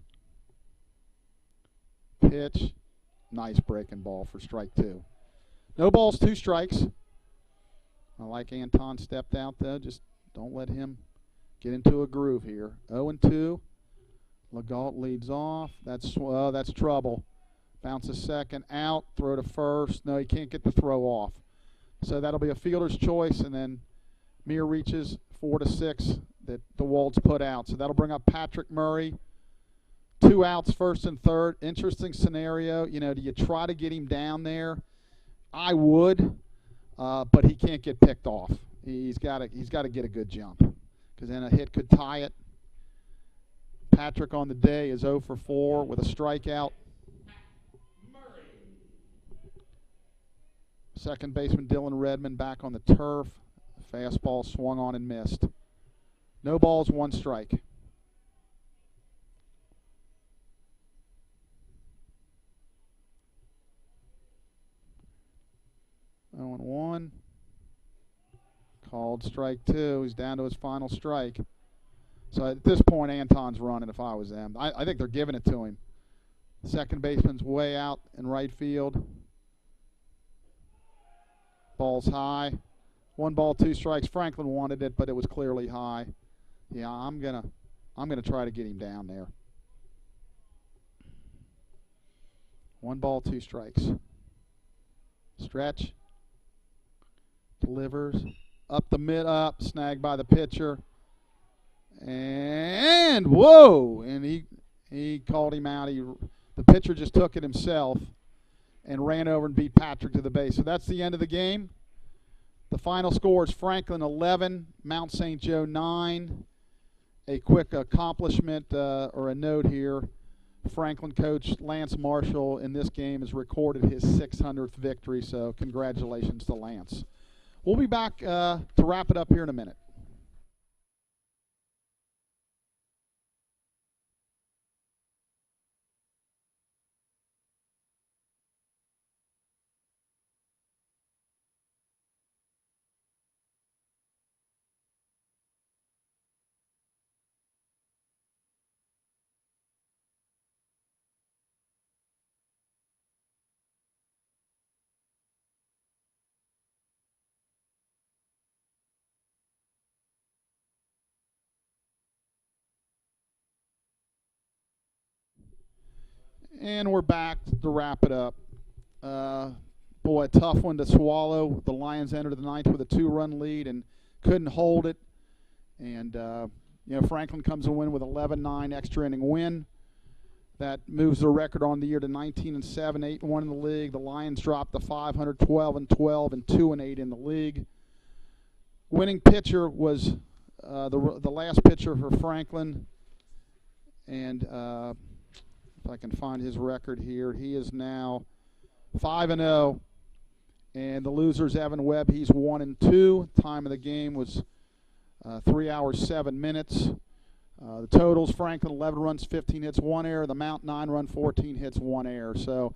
Pitch. Nice breaking ball for strike 2. No balls, 2 strikes. I like Anton stepped out, though. Just don't let him get into a groove here. 0-2. Legault leads off. That's trouble. Bounces second, out, throw to first. No, he can't get the throw off. So that'll be a fielder's choice, and then Meir reaches 4-6 that DeWald's put out. So that'll bring up Patrick Murray. 2 outs, first and third. Interesting scenario. You know, do you try to get him down there? I would, but he can't get picked off. He's got to get a good jump, because then a hit could tie it. Patrick on the day is 0 for 4 with a strikeout. Second baseman Dylan Redmond back on the turf. Fastball swung on and missed. No balls, 1 strike. Oh, and 1. Called strike 2. He's down to his final strike. So at this point, Anton's running if I was them. I think they're giving it to him. Second baseman's way out in right field. Ball's high. 1 ball, 2 strikes. Franklin wanted it, but it was clearly high. Yeah, I'm gonna try to get him down there. 1 ball, 2 strikes. Stretch. Delivers. Up the mid, up. Snagged by the pitcher. And whoa! And he called him out. The pitcher just took it himself and ran over and beat Patrick to the base. So that's the end of the game. The final score is Franklin 11, Mount St. Joe 9. A quick accomplishment or a note here. Franklin coach Lance Marshall in this game has recorded his 600th victory, so congratulations to Lance. We'll be back to wrap it up here in a minute. And we're back to wrap it up. Boy, a tough one to swallow. The Lions entered the 9th with a 2-run lead and couldn't hold it. And, Franklin comes to win with 11-9 extra inning win. That moves their record on the year to 19-7, 8-1 in the league. The Lions dropped to 500, 12-12, and 2-8 in the league. Winning pitcher was the last pitcher for Franklin. And if I can find his record here, he is now 5-0. And the loser's Evan Webb. He's 1-2. Time of the game was 3 hours, 7 minutes. The totals, Franklin 11 runs, 15 hits, 1 error. The Mount 9 run, 14 hits, 1 error. So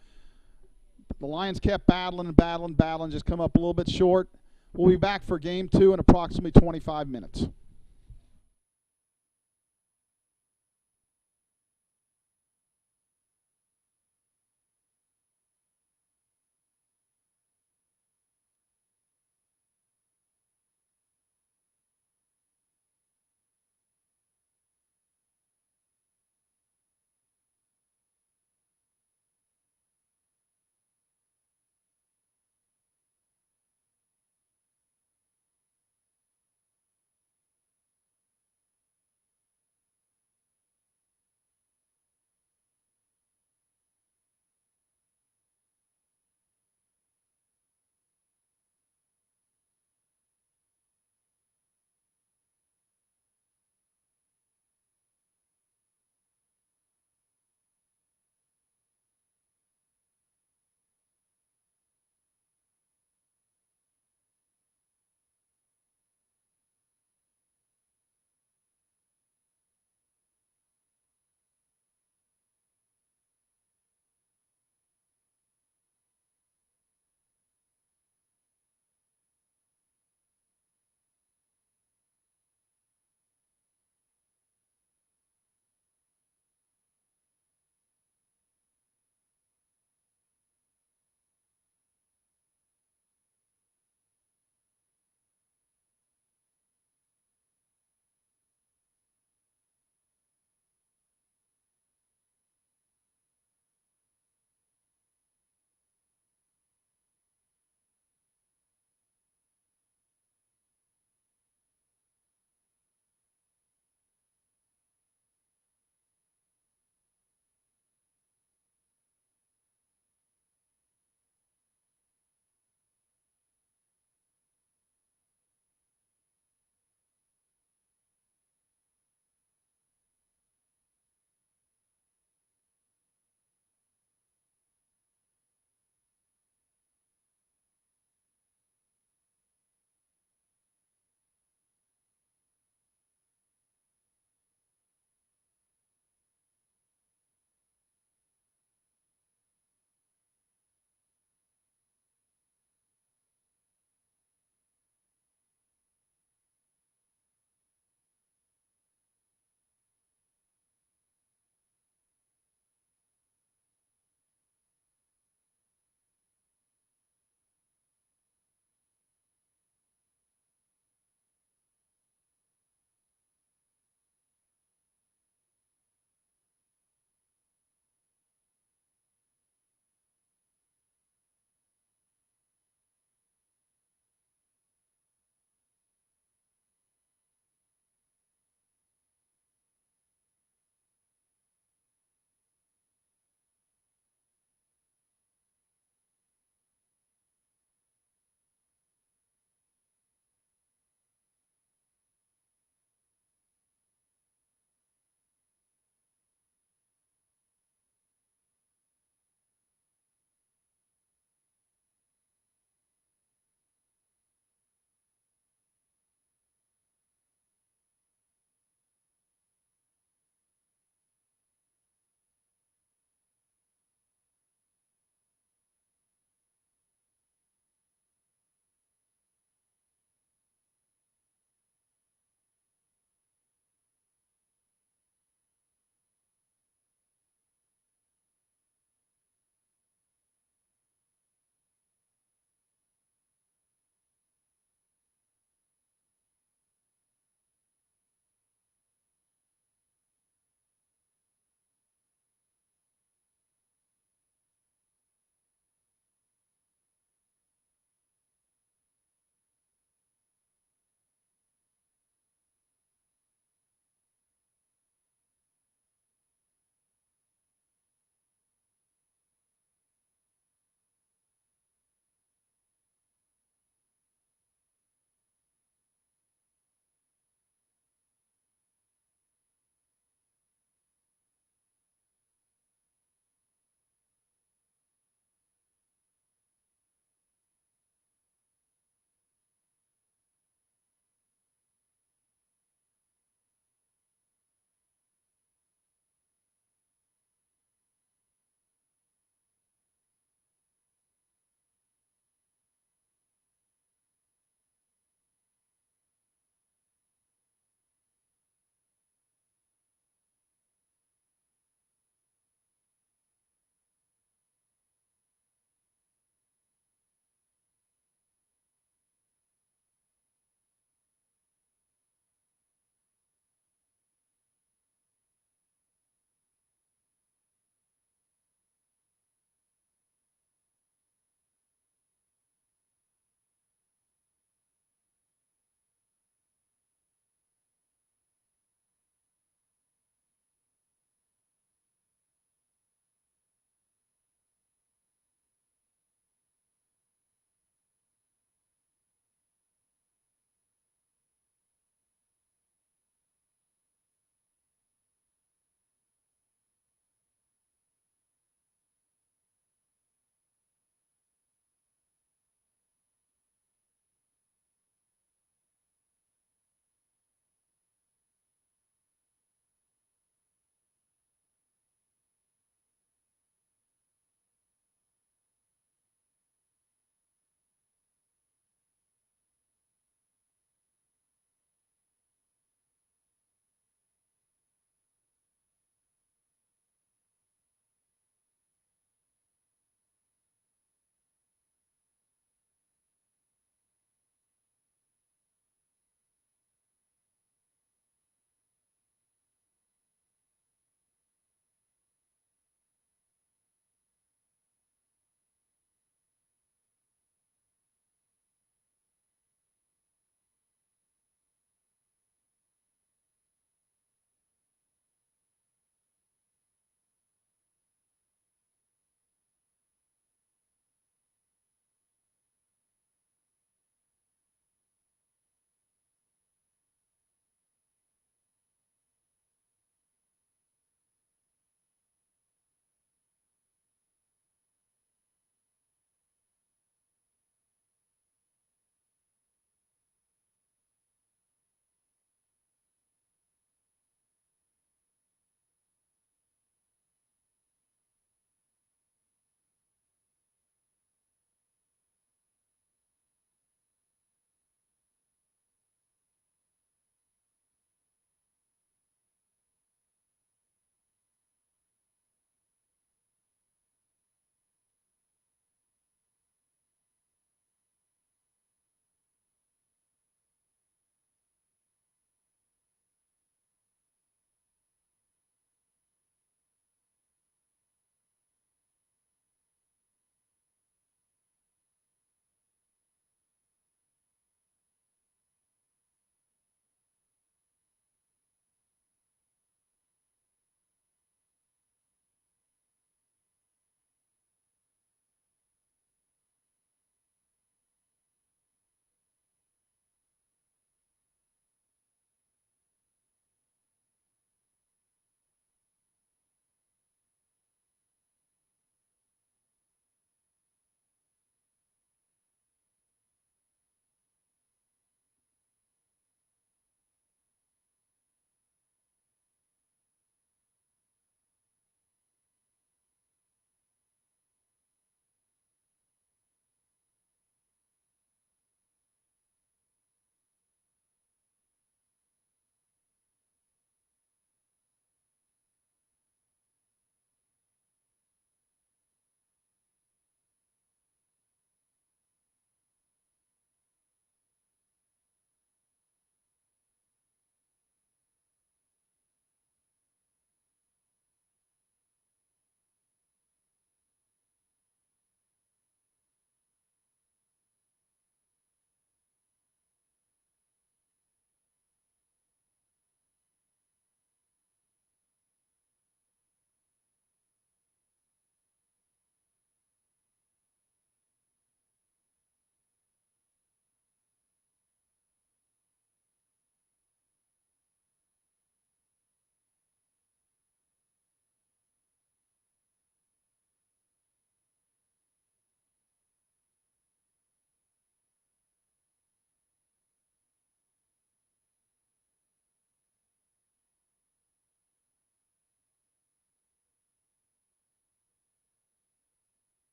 the Lions kept battling, just come up a little bit short. We'll be back for game 2 in approximately 25 minutes.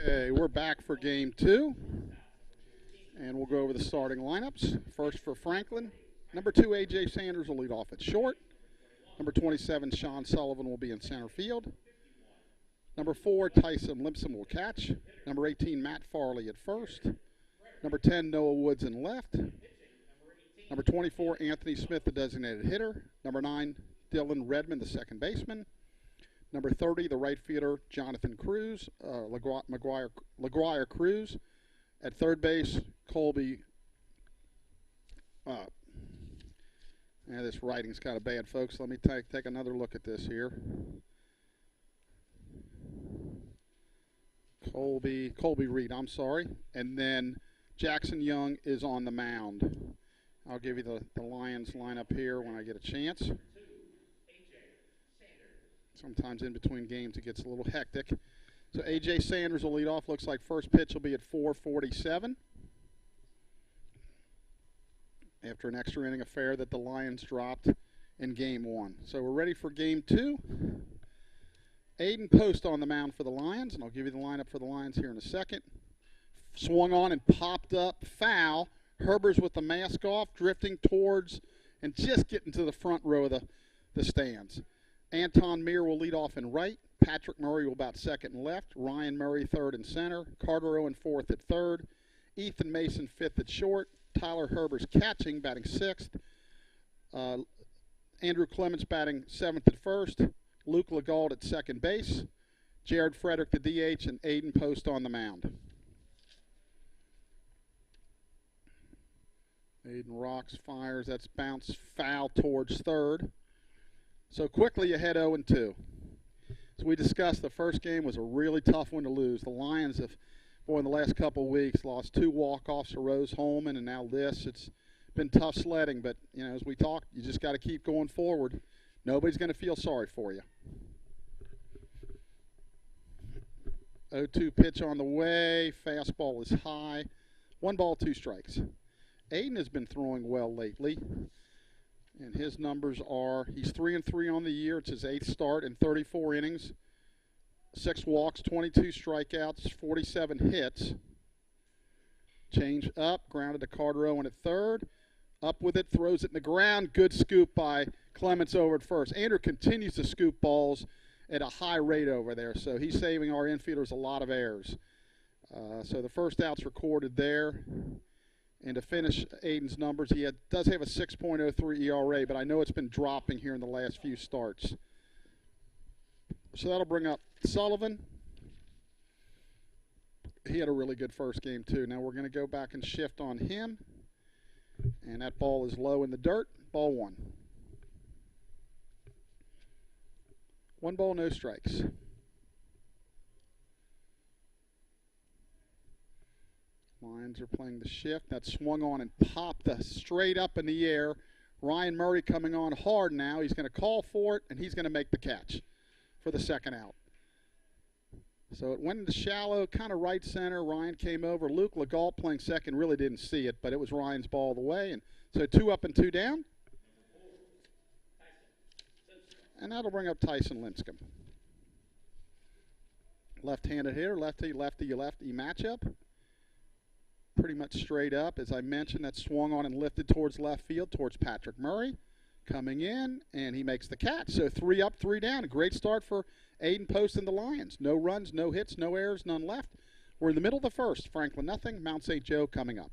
Okay, we're back for game 2. And we'll go over the starting lineups. First for Franklin, number 2, A.J. Sanders will lead off at short. Number 27, Sean Sullivan will be in center field. Number 4, Tyson Limpson will catch. Number 18, Matt Farley at first. Number 10, Noah Woods in left. Number 24, Anthony Smith, the designated hitter. Number 9, Dylan Redmond, the second baseman. Number 30, the right fielder, Jonathan Cruz, LaGuire Cruz. At third base, Colby. This writing's kind of bad, folks. Let me take another look at this here. Colby Reed, I'm sorry. And then Jackson Young is on the mound. I'll give you the Lions lineup here when I get a chance. Sometimes in between games it gets a little hectic. So A.J. Sanders will lead off. Looks like first pitch will be at 4:47. After an extra inning affair that the Lions dropped in game 1. So we're ready for game 2. Aiden Post on the mound for the Lions, and I'll give you the lineup for the Lions here in a second. Swung on and popped up, foul. Herbers with the mask off, drifting towards and just getting to the front row of the stands. Anton Meir will lead off in right. Patrick Murray will bat second and left. Ryan Murray third and center. Carter Owen fourth at third. Ethan Mason fifth at short. Tyler Herbers catching, batting sixth. Andrew Clements batting seventh at first. Luke Legault at second base. Jared Frederick the DH, and Aiden Post on the mound. Aiden rocks, fires. That's bounced foul towards third. So quickly ahead 0-2. As we discussed, the first game was a really tough one to lose. The Lions have, in the last couple of weeks, lost 2 walk-offs to Rose Holman, and now this. It's been tough sledding, but as we talked, you just got to keep going forward. Nobody's going to feel sorry for you. 0-2 pitch on the way. Fastball is high. 1 ball, 2 strikes. Aiden has been throwing well lately, and his numbers are, he's 3-3 on the year. It's his 8th start in 34 innings, 6 walks, 22 strikeouts, 47 hits. Change up, grounded to Carter Owen at third. Up with it, throws it in the ground. Good scoop by Clements over at first. Andrew continues to scoop balls at a high rate over there, so he's saving our infielders a lot of errors. So the first out's recorded there. And to finish Aiden's numbers, he does have a 6.03 ERA, but I know it's been dropping here in the last few starts. So that'll bring up Sullivan. He had a really good first game, too. Now we're going to go back and shift on him. And that ball is low in the dirt. Ball 1. 1 ball, no strikes. Lions are playing the shift. That swung on and popped straight up in the air. Ryan Murray coming on hard now. He's going to call for it, and he's going to make the catch for the second out. So it went into shallow, kind of right center. Ryan came over. Luke Legault playing second really didn't see it, but it was Ryan's ball the way. And so 2 up and 2 down. And that'll bring up Tyson Limpson. Left-handed hitter, lefty matchup. Pretty much straight up. As I mentioned, that swung on and lifted towards left field, towards Patrick Murray. Coming in, and he makes the catch. So 3 up, 3 down. A great start for Aiden Post and the Lions. No runs, no hits, no errors, none left. We're in the middle of the first. Franklin nothing. Mount St. Joe coming up.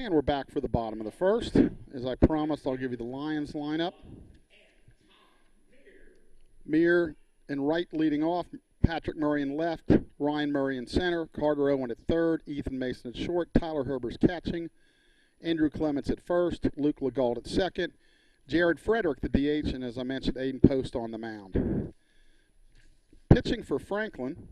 And we're back for the bottom of the first. As I promised, I'll give you the Lions lineup. Meir in right leading off, Patrick Murray in left, Ryan Murray in center, Carter Owen at third, Ethan Mason at short, Tyler Herber's catching, Andrew Clements at first, Luke Legault at second, Jared Frederick, the DH, and as I mentioned, Aiden Post on the mound. Pitching for Franklin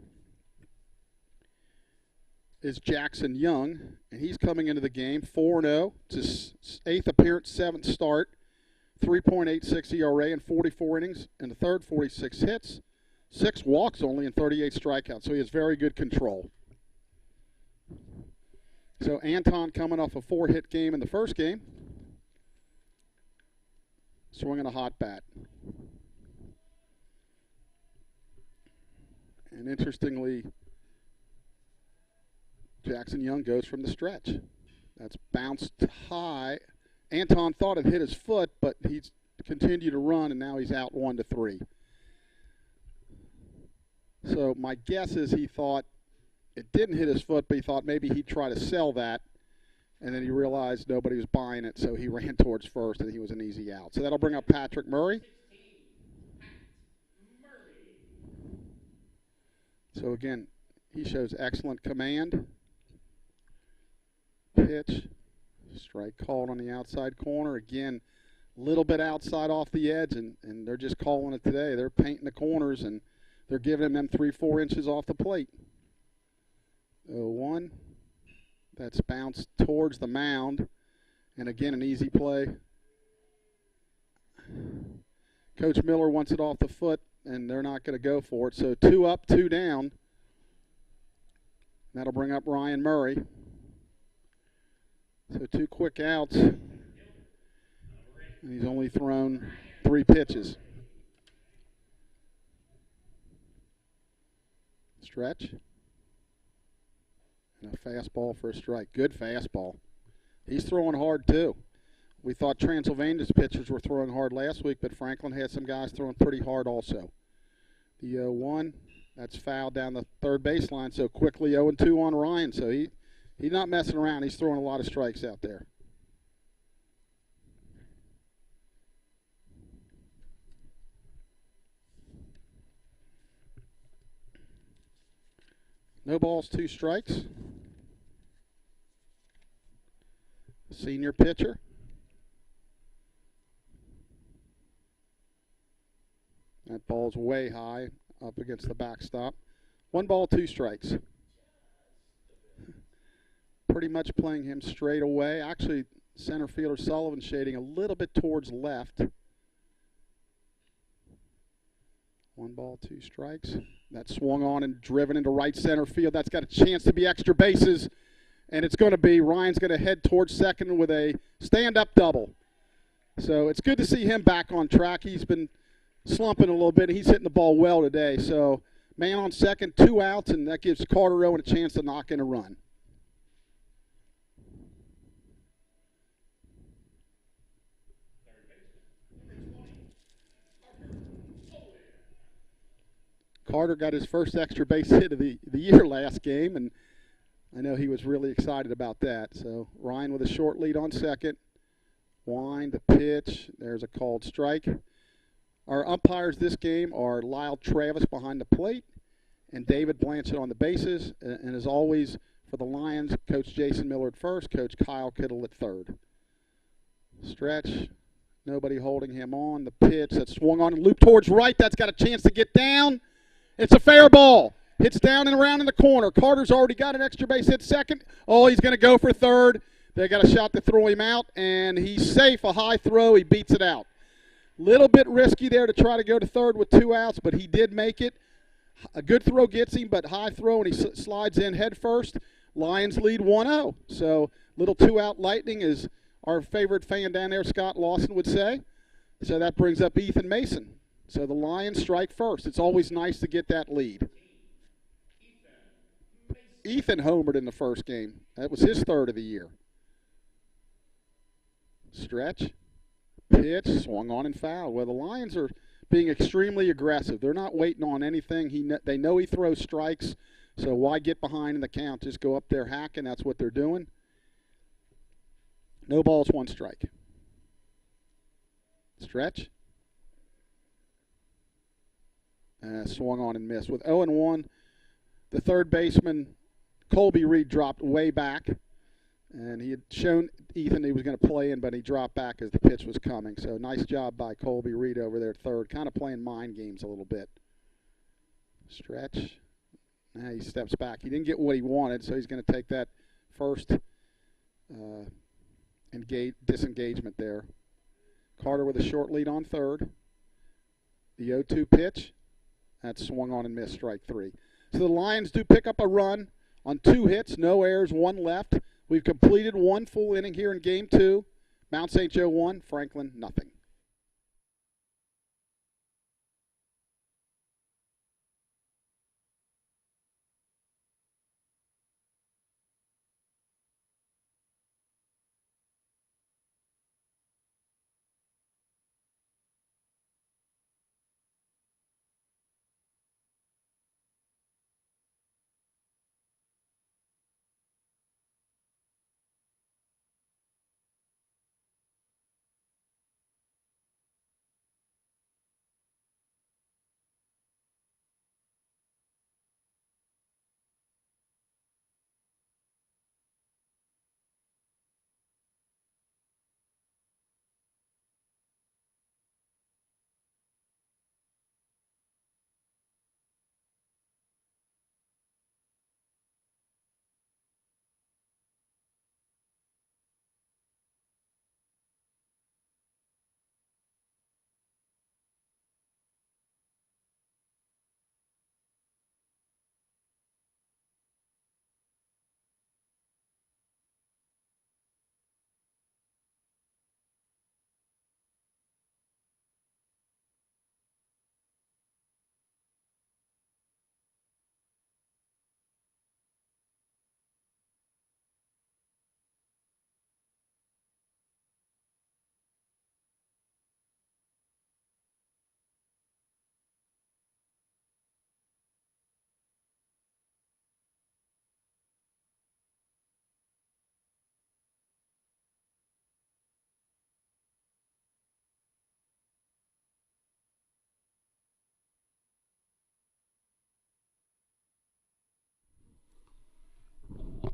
is Jackson Young, and he's coming into the game 4-0. It's his 8th appearance, 7th start, 3.86 ERA in 44 innings. In the third, 46 hits, 6 walks only, and 38 strikeouts. So he has very good control. So Anton coming off a 4-hit game in the first game, swinging a hot bat. And interestingly, Jackson Young goes from the stretch. That's bounced high. Anton thought it hit his foot, but he's continued to run, and now he's out 1-3. So my guess is he thought it didn't hit his foot, but he thought maybe he'd try to sell that, and then he realized nobody was buying it, so he ran towards first, and he was an easy out. So that'll bring up Patrick Murray. So again, he shows excellent command. Pitch, strike called on the outside corner. Again, a little bit outside off the edge, and they're just calling it today. They're painting the corners, and they're giving them 3-4 inches off the plate. 0-1. That's bounced towards the mound, and again, an easy play. Coach Miller wants it off the foot, and they're not going to go for it. So 2 up, 2 down. That'll bring up Ryan Murray. So 2 quick outs, and he's only thrown 3 pitches. Stretch. And a fastball for a strike. Good fastball. He's throwing hard, too. We thought Transylvania's pitchers were throwing hard last week, but Franklin had some guys throwing pretty hard also. The 0-1, that's fouled down the third baseline, so quickly 0-2 on Ryan. So he's not messing around. He's throwing a lot of strikes out there. No balls, 2 strikes. Senior pitcher. That ball's way high up against the backstop. 1 ball, 2 strikes. Pretty much playing him straight away. Actually, center fielder Sullivan shading a little bit towards left. 1 ball, 2 strikes. That swung on and driven into right center field. That's got a chance to be extra bases, and it's going to be. Ryan's going to head towards second with a stand-up double. So it's good to see him back on track. He's been slumping a little bit. He's hitting the ball well today. So man on second, 2 outs, and that gives Carter Owen a chance to knock in a run. Carter got his first extra base hit of the year last game, and I know he was really excited about that. So Ryan with a short lead on second. Wind, the pitch. There's a called strike. Our umpires this game are Lyle Travis behind the plate and David Blanchett on the bases. And as always, for the Lions, Coach Jason Miller at first, Coach Kyle Kittle at third. Stretch. Nobody holding him on. The pitch that swung on and looped towards right. That's got a chance to get down. It's a fair ball. Hits down and around in the corner. Carter's already got an extra base hit second. Oh, he's going to go for third. They got a shot to throw him out, and he's safe. A high throw. He beats it out. Little bit risky there to try to go to third with 2 outs, but he did make it. A good throw gets him, but high throw, and he slides in head first. Lions lead 1-0. So little 2-out lightning, as our favorite fan down there, Scott Lawson, would say. So that brings up Ethan Mason. So the Lions strike first. It's always nice to get that lead. Ethan homered in the first game. That was his third of the year. Stretch. Pitch. Swung on and fouled. Well, the Lions are being extremely aggressive. They're not waiting on anything. They know he throws strikes, so why get behind in the count? Just go up there hacking. That's what they're doing. No balls, 1 strike. Stretch. Swung on and missed. With 0-1, the third baseman, Colby Reed, dropped way back. And he had shown Ethan he was going to play in, but he dropped back as the pitch was coming. So nice job by Colby Reed over there at third, kind of playing mind games a little bit. Stretch. Now he steps back. He didn't get what he wanted, so he's going to take that first disengagement there. Carter with a short lead on third. The 0-2 pitch. That's swung on and missed, strike 3. So the Lions do pick up a run on 2 hits, no errors, 1 left. We've completed 1 full inning here in Game 2. Mount St. Joe 1, Franklin nothing.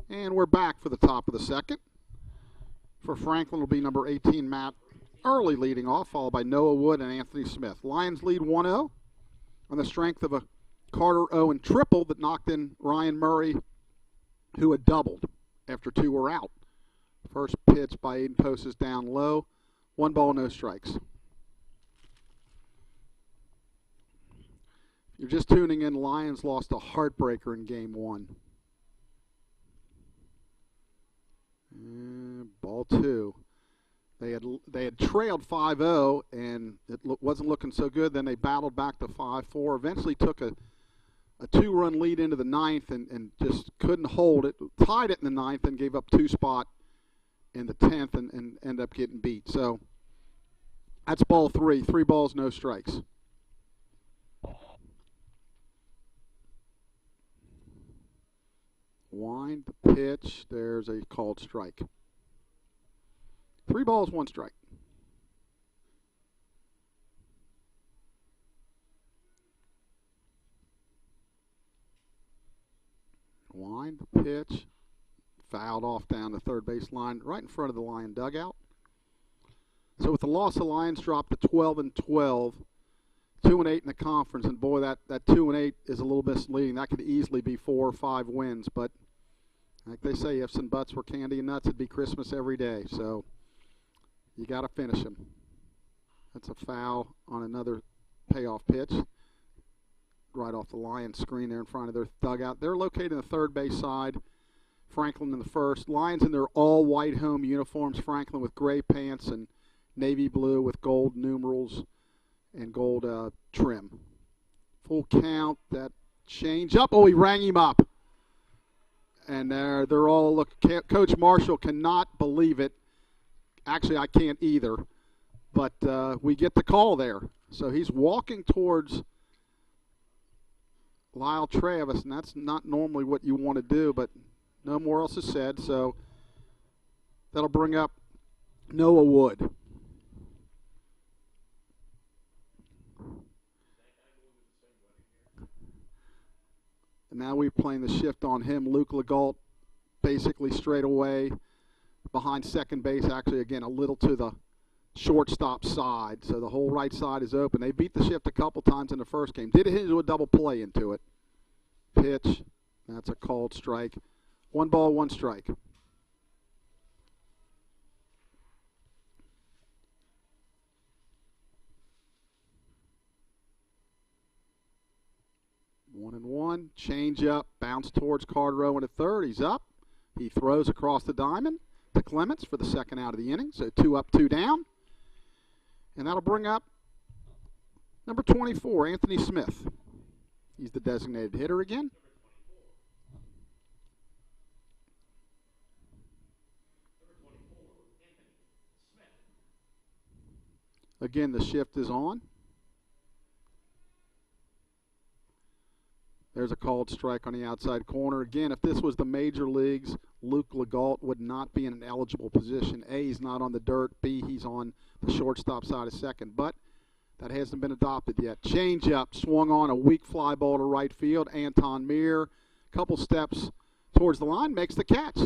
And we're back for the top of the second. For Franklin will be number 18, Matt Early, leading off, followed by Noah Wood and Anthony Smith. Lions lead 1-0 on the strength of a Carter Owen triple that knocked in Ryan Murray, who had doubled after 2 were out. First pitch by Aiden Post is down low. 1 ball, no strikes. You're just tuning in. Lions lost a heartbreaker in Game 1. Ball 2. They had trailed 5-0, and it wasn't looking so good. Then they battled back to 5-4. Eventually took a 2-run lead into the 9th and just couldn't hold it. Tied it in the 9th and gave up 2 spot in the 10th and ended up getting beat. So that's ball 3. 3 balls, no strikes. Wind the pitch. There's a called strike. 3 balls, 1 strike. Wind the pitch. Fouled off down the third base line, right in front of the Lion dugout. So with the loss, the Lions dropped to 12-12, 2-8 in the conference. And boy, that 2-8 is a little misleading. That could easily be 4 or 5 wins, but like they say, ifs and buts were candy and nuts, it'd be Christmas every day. So you got to finish them. That's a foul on another payoff pitch. Right off the Lions screen there in front of their dugout. They're located in the third base side. Franklin in the first. Lions in their all-white home uniforms. Franklin with gray pants and navy blue with gold numerals and gold trim. Full count. That change up. Oh, he rang him up. And they're all, look, Coach Marshall cannot believe it. Actually, I can't either. But we get the call there. So he's walking towards Lyle Travis, and that's not normally what you want to do, but no more else is said. So that'll bring up Noah Wood. And now we're playing the shift on him. Luke Legault basically straight away behind second base, actually, again, a little to the shortstop side. So the whole right side is open. They beat the shift a couple times in the first game. Did hit into a double play into it. Pitch. That's a called strike. 1 ball, 1 strike. One and one. Change up. Bounce towards Cardrow at third. He's up. He throws across the diamond to Clements for the second out of the inning. So 2 up, 2 down. And that'll bring up number 24, Anthony Smith. He's the designated hitter again. Again, the shift is on. There's a called strike on the outside corner. Again, if this was the major leagues, Luke Legault would not be in an eligible position. A, he's not on the dirt. B, he's on the shortstop side of second. But that hasn't been adopted yet. Change up, swung on, a weak fly ball to right field. Anton Meir, couple steps towards the line, makes the catch.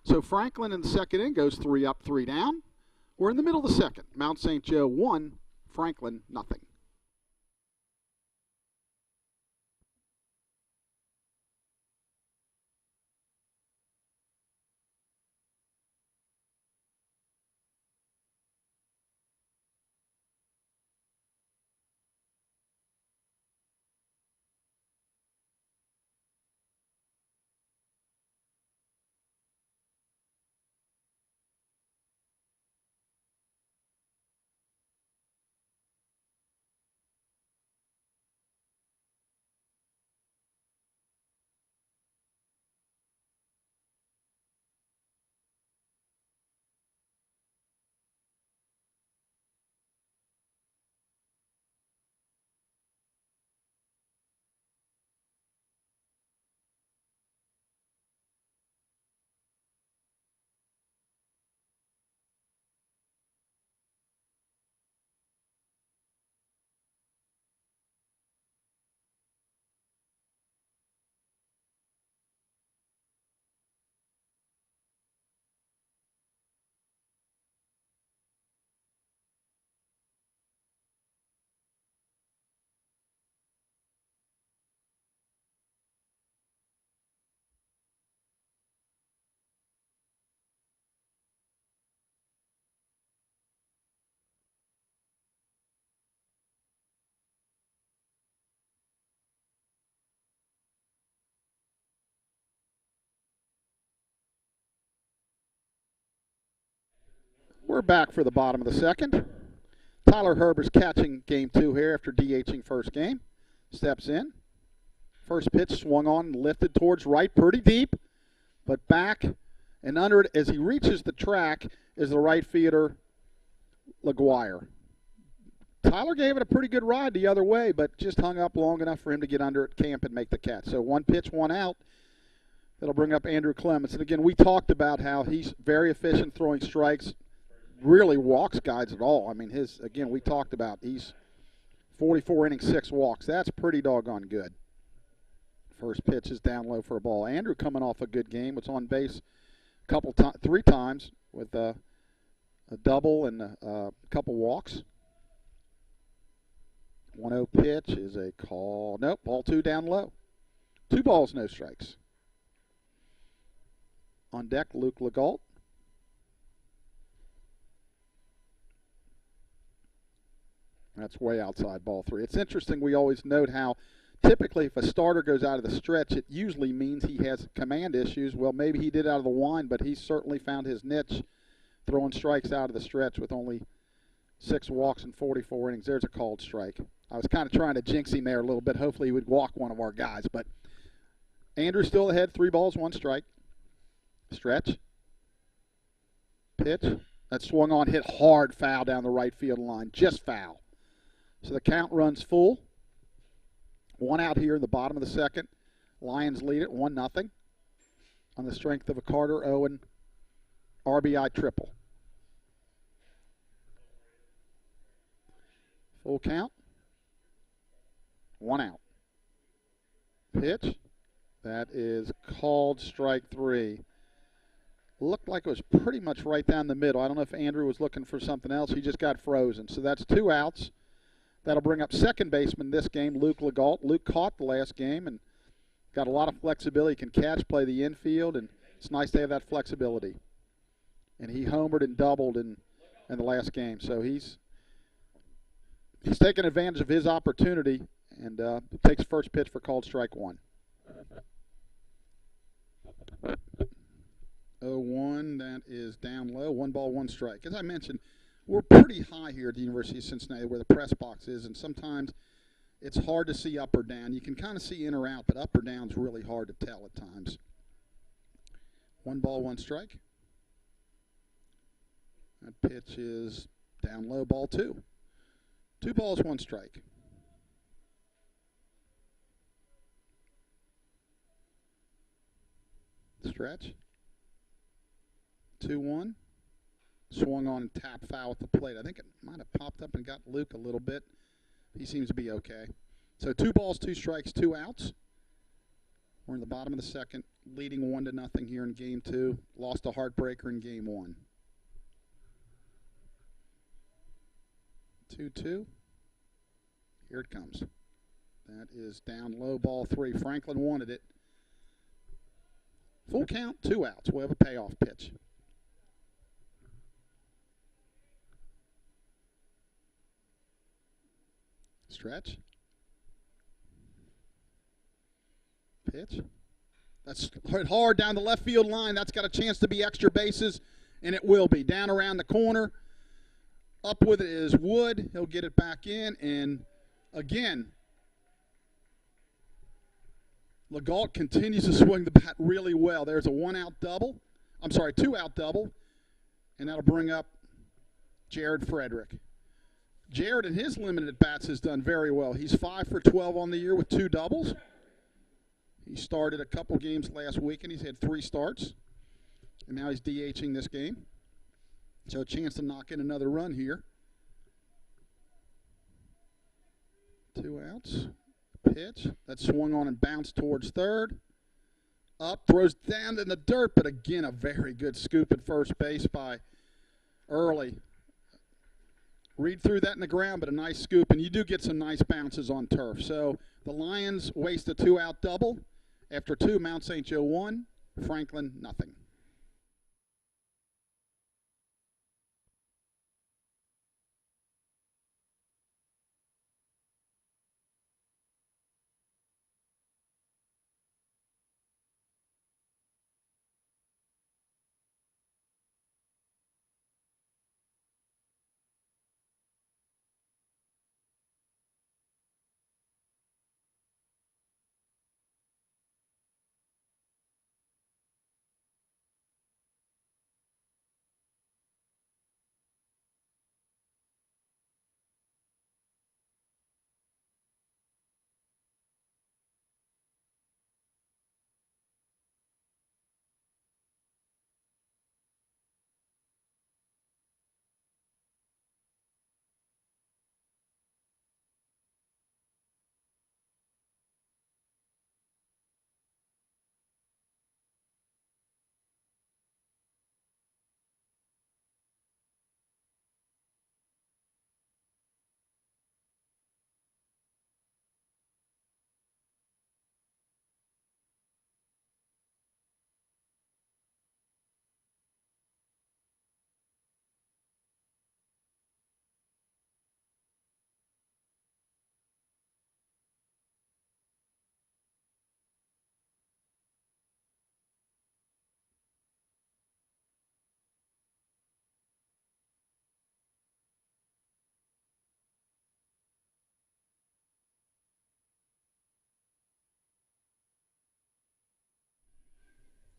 So Franklin in the second inning goes 3 up, 3 down. We're in the middle of the second. Mount St. Joe 1, Franklin nothing. We're back for the bottom of the second. Tyler Herbert's catching game 2 here after DHing first game. Steps in. First pitch swung on and lifted towards right pretty deep, but back and under it as he reaches the track is the right fielder, LaGuire. Tyler gave it a pretty good ride the other way, but just hung up long enough for him to get under at camp and make the catch. So 1 pitch, 1 out. That'll bring up Andrew Clements. And again, we talked about how he's very efficient throwing strikes, really walks guys at all. I mean, again, we talked about he's 44 innings, 6 walks. That's pretty doggone good. First pitch is down low for a ball. Andrew coming off a good game. Was on base 3 times with a double and a couple walks. 1-0 pitch is a call. Nope, ball 2 down low. 2 balls, no strikes. On deck, Luke Legault. That's way outside ball 3. It's interesting, we always note how typically if a starter goes out of the stretch, it usually means he has command issues. Well, maybe he did out of the wind, but he certainly found his niche throwing strikes out of the stretch with only 6 walks in 44 innings. There's a called strike. I was kind of trying to jinx him there a little bit. Hopefully he would walk one of our guys. But Andrew's still ahead, 3 balls, 1 strike. Stretch. Pitch. That swung on, hit hard, foul down the right field line. Just foul. So the count runs full. 1 out here in the bottom of the second. Lions lead it 1-0 on the strength of a Carter Owen RBI triple. Full count. 1 out. Pitch. That is called strike 3. Looked like it was pretty much right down the middle. I don't know if Andrew was looking for something else. He just got frozen. So that's 2 outs. That'll bring up second baseman this game, Luke Legault. Luke caught the last game and got a lot of flexibility. Can catch, play the infield, and it's nice to have that flexibility. And he homered and doubled in the last game. So he's taking advantage of his opportunity and takes first pitch for called strike 1. 0-1, that is down low. 1 ball, 1 strike. As I mentioned, we're pretty high here at the University of Cincinnati where the press box is, and sometimes it's hard to see up or down. You can kind of see in or out, but up or down is really hard to tell at times. 1 ball, 1 strike. That pitch is down low, ball 2. 2 balls, 1 strike. Stretch. 2-1. Swung on and tapped foul at the plate. I think it might have popped up and got Luke a little bit. He seems to be okay. So 2 balls, 2 strikes, 2 outs. We're in the bottom of the second, leading 1-0 here in Game 2. Lost a heartbreaker in Game 1. 2-2. Here it comes. That is down low, ball 3. Franklin wanted it. Full count, 2 outs. We'll have a payoff pitch. Stretch. Pitch. That's hit hard down the left field line. That's got a chance to be extra bases, and it will be. Down around the corner. Up with it is Wood. He'll get it back in, and again, Legault continues to swing the bat really well. There's a 1-out double. I'm sorry, 2-out double, and that'll bring up Jared Frederick. Jared in his limited at-bats has done very well. He's 5 for 12 on the year with 2 doubles. He started a couple games last week, and he's had 3 starts. And now he's DHing this game. So a chance to knock in another run here. 2 outs. Pitch. That swung on and bounced towards third. Up, throws down in the dirt, but again, a very good scoop at first base by Early. Read through that in the ground, but a nice scoop, and you do get some nice bounces on turf. So the Lions waste a 2-out double. After 2, Mount St. Joe 1, Franklin nothing.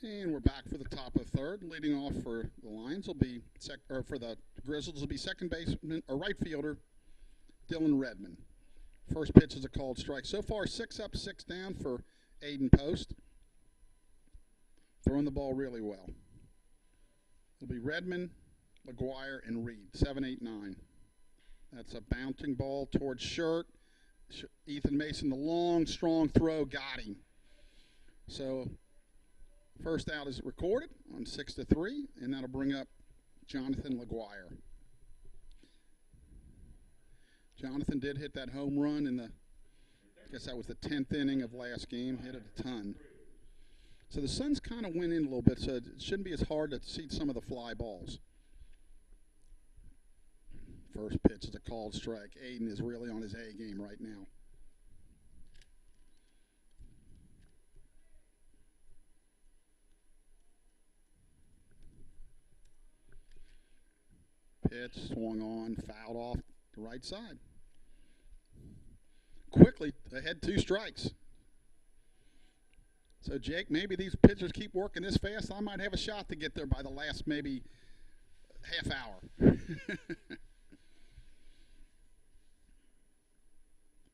And we're back for the top of third. Leading off for the Lions will be for the Grizzlies will be second baseman or right fielder Dylan Redmond. First pitch is a called strike. So far, 6 up, 6 down for Aiden Post. Throwing the ball really well. It'll be Redmond, LaGuire, and Reed. 7, 8, 9. That's a bouncing ball towards Shirt. Ethan Mason, the long, strong throw, got him. So first out is recorded on 6-3, and that'll bring up Jonathan LaGuire. Jonathan did hit that home run in I guess that was the 10th inning of last game, hit it a ton. So the Suns kind of went in a little bit, so it shouldn't be as hard to see some of the fly balls. First pitch is a called strike. Aiden is really on his A game right now. Pitch swung on, fouled off the right side. Quickly ahead 2 strikes. So Jake, maybe these pitchers keep working this fast. I might have a shot to get there by the last maybe half hour.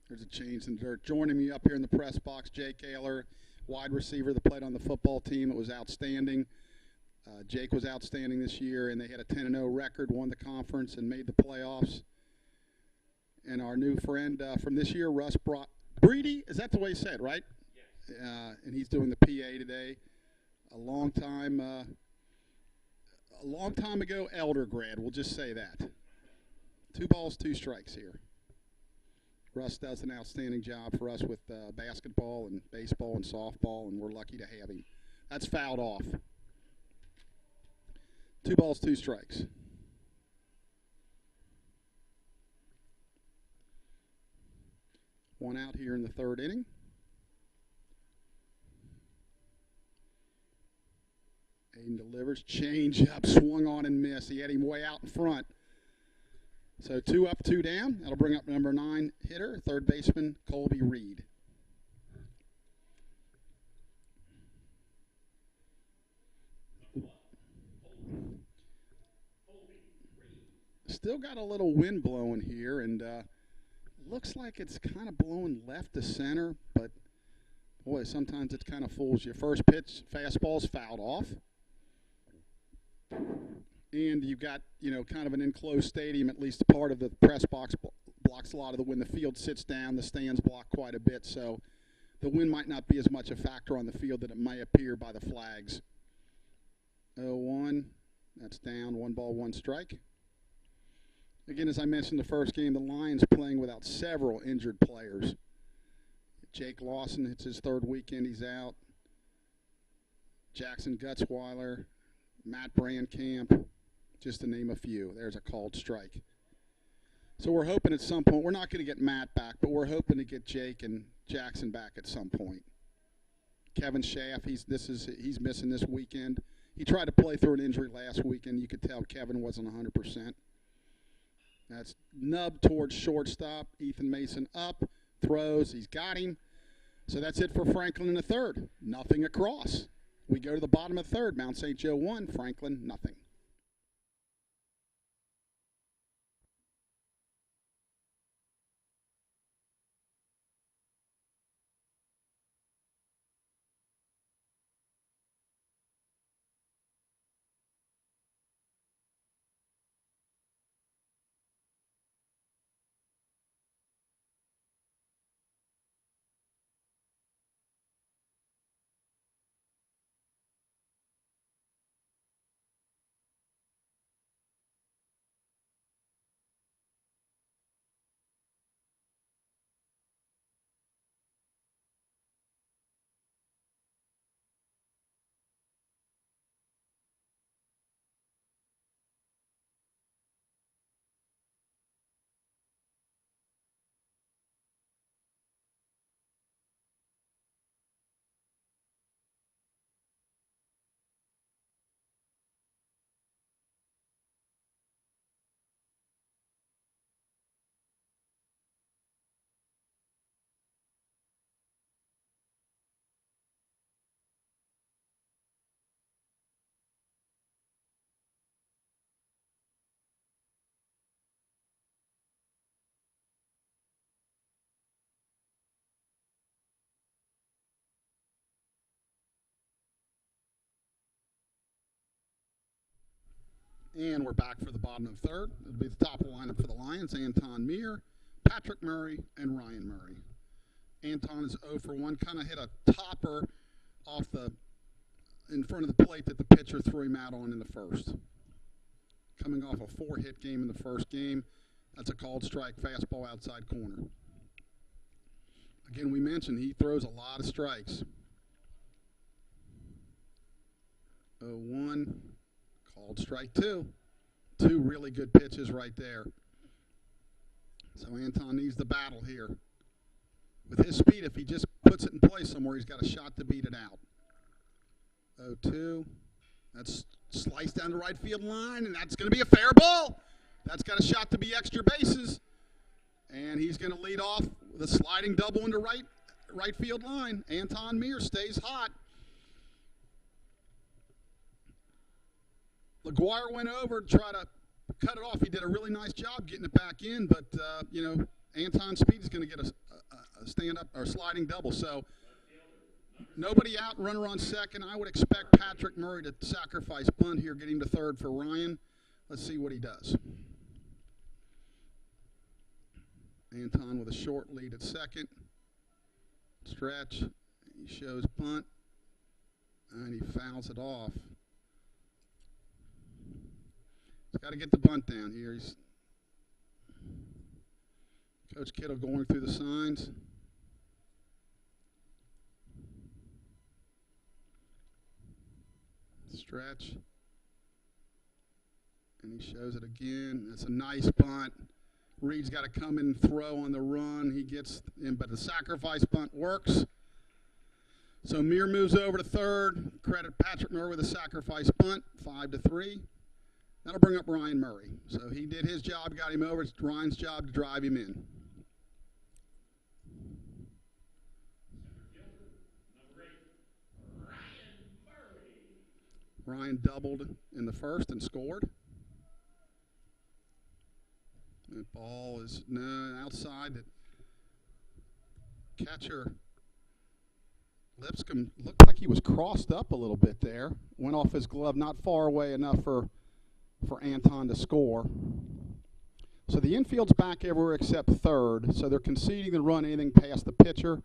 There's a change in dirt. Joining me up here in the press box, Jake Ayler, wide receiver that played on the football team. It was outstanding. Jake was outstanding this year, and they had a 10-0 record, won the conference, and made the playoffs. And our new friend from this year, Russ Breedy, is that the way you said, right? Yes. And he's doing the PA today. A long time ago, elder grad. We'll just say that. 2 balls, 2 strikes here. Russ does an outstanding job for us with basketball and baseball and softball, and we're lucky to have him. That's fouled off. 2 balls, 2 strikes. One out here in the 3rd inning. Aiden delivers. Change up, swung on and missed. He had him way out in front. So 2 up, 2 down. That'll bring up number 9 hitter, 3rd baseman Colby Reed. Still got a little wind blowing here, and looks like it's kind of blowing left to center, but boy, sometimes it kind of fools you. First pitch, fastball's fouled off. And you've got, kind of an enclosed stadium, at least part of the press box blocks a lot of the wind. The field sits down, the stands block quite a bit, so the wind might not be as much a factor on the field that it may appear by the flags. 0-1, that's down, 1 ball, 1 strike. Again, as I mentioned the first game, the Lions playing without several injured players. Jake Lawson, it's his 3rd weekend, he's out. Jackson Gutzweiler, Matt Brandcamp, just to name a few. There's a called strike. So we're hoping at some point, we're not going to get Matt back, but we're hoping to get Jake and Jackson back at some point. Kevin Schaff, he's missing this weekend. He tried to play through an injury last weekend. You could tell Kevin wasn't 100%. That's nub towards shortstop. Ethan Mason up, throws. He's got him. So that's it for Franklin in the 3rd. Nothing across. We go to the bottom of the 3rd. Mount St. Joe 1, Franklin nothing. And we're back for the bottom of the third. It'll be the top of the lineup for the Lions: Anton Meir, Patrick Murray, and Ryan Murray. Anton is 0 for 1, kind of hit a topper in front of the plate that the pitcher threw him out on in the first. Coming off a 4-hit game in the first game. That's a called strike, fastball outside corner. Again, we mentioned he throws a lot of strikes. 0-1, called strike 2. 2 really good pitches right there. So Anton needs the battle here. With his speed, if he just puts it in place somewhere, he's got a shot to beat it out. 0-2. That's sliced down the right field line, and that's going to be a fair ball. That's got a shot to be extra bases. And he's going to lead off with a sliding double into right field line. Anton Meir stays hot. LaGuire went over to try to cut it off. He did a really nice job getting it back in, but, Anton's speed is going to get a stand-up or sliding double. So nobody out, runner on second. I would expect Patrick Murray to sacrifice bunt here, get him to third for Ryan. Let's see what he does. Anton with a short lead at second. Stretch. He shows bunt. And he fouls it off. He's got to get the bunt down here. Coach Kittle going through the signs. Stretch. And he shows it again. That's a nice bunt. Reed's got to come in and throw on the run. He gets in, but the sacrifice bunt works. So Meir moves over to third. Credit Patrick Murray with a sacrifice bunt, 5-3. That'll bring up Ryan Murray. So he did his job, got him over. It's Ryan's job to drive him in. Ryan doubled in the first and scored. That ball is outside. The catcher Lipscomb looked like he was crossed up a little bit there. Went off his glove, not far away enough for Anton to score. So the infield's back everywhere except third. So they're conceding the run anything past the pitcher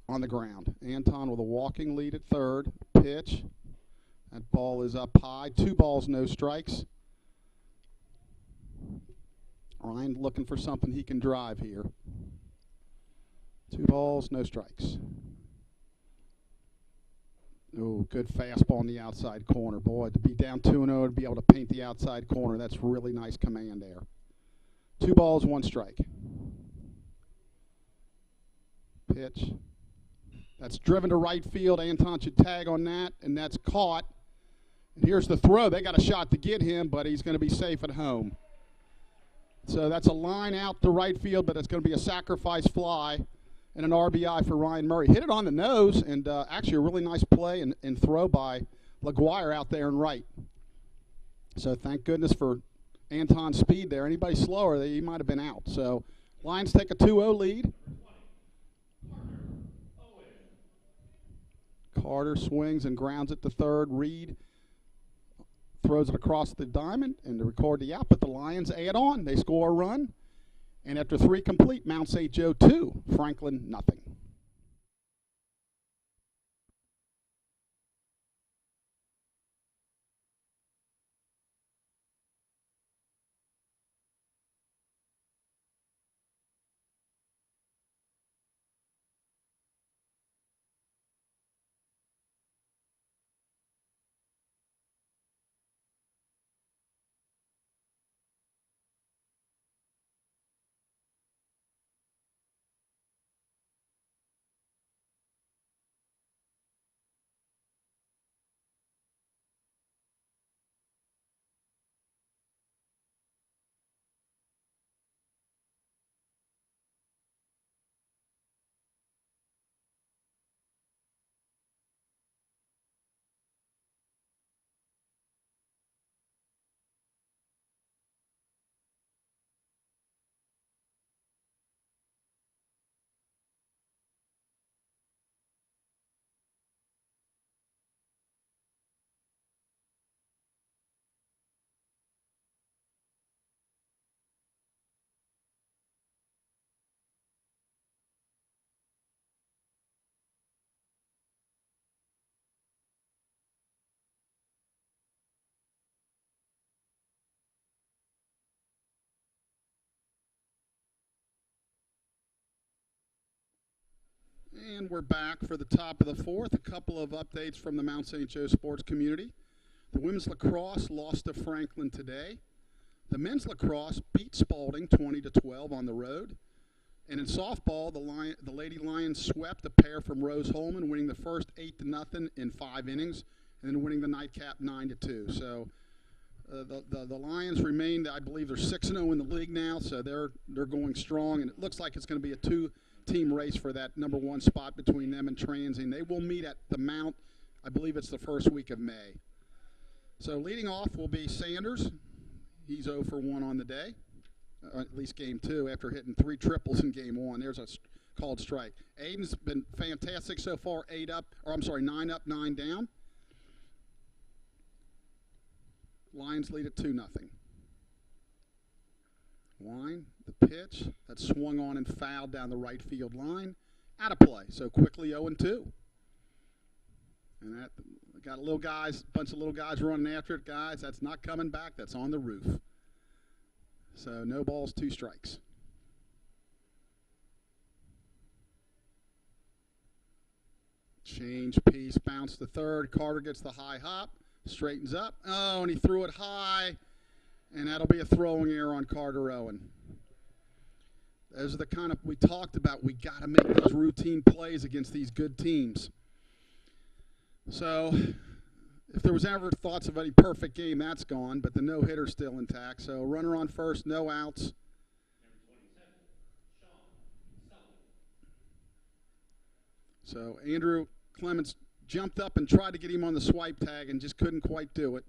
on the ground. Anton with a walking lead at third. Pitch. That ball is up high. 2 balls, no strikes. Ryan looking for something he can drive here. 2 balls, no strikes. Oh, good fastball in the outside corner. Boy, to be down 2-0, to be able to paint the outside corner, that's really nice command there. 2 balls, 1 strike. Pitch. That's driven to right field. Anton should tag on that, and that's caught. And here's the throw. They got a shot to get him, but he's going to be safe at home. So that's a line out to right field, but it's going to be a sacrifice fly and an RBI for Ryan Murray. Hit it on the nose, and actually a really nice play and throw by LaGuire out there in right. So thank goodness for Anton's speed there. Anybody slower, he might have been out. So Lions take a 2-0 lead. Carter swings and grounds it to third. Reed throws it across the diamond and to record the out, but the Lions add on. They score a run, and after 3 complete, Mount St. Joe 2, Franklin nothing. And we're back for the top of the fourth. A couple of updates from the Mount St. Joe sports community. The women's lacrosse lost to Franklin today. The men's lacrosse beat Spalding 20-12 on the road. And in softball, the Lady Lions swept a pair from Rose Holman, winning the first 8-0 in 5 innings, and then winning the nightcap 9-2. So the Lions remain, I believe, they're 6-0 in the league now, so they're going strong, and it looks like it's going to be a two-team race for that number 1 spot between them and Transing. They will meet at the Mount, I believe it's the first week of May. So leading off will be Sanders. He's 0 for 1 on the day, at least game 2, after hitting 3 triples in game 1. There's a called strike. Aiden's been fantastic so far, 9 up, 9 down. Lions lead at 2-0. Wine, the pitch, that swung on and fouled down the right field line. Out of play, so quickly 0-2. And that got bunch of little guys running after it. Guys, that's not coming back. That's on the roof. So no balls, 2 strikes. Change piece, bounce to third. Carter gets the high hop, straightens up. Oh, and he threw it high, and that'll be a throwing error on Carter Owen. Those are the kind of we talked about. We got to make those routine plays against these good teams. So if there was ever thoughts of any perfect game, that's gone, but the no-hitter's still intact. So runner on first, no outs. So Andrew Clements jumped up and tried to get him on the swipe tag and just couldn't quite do it.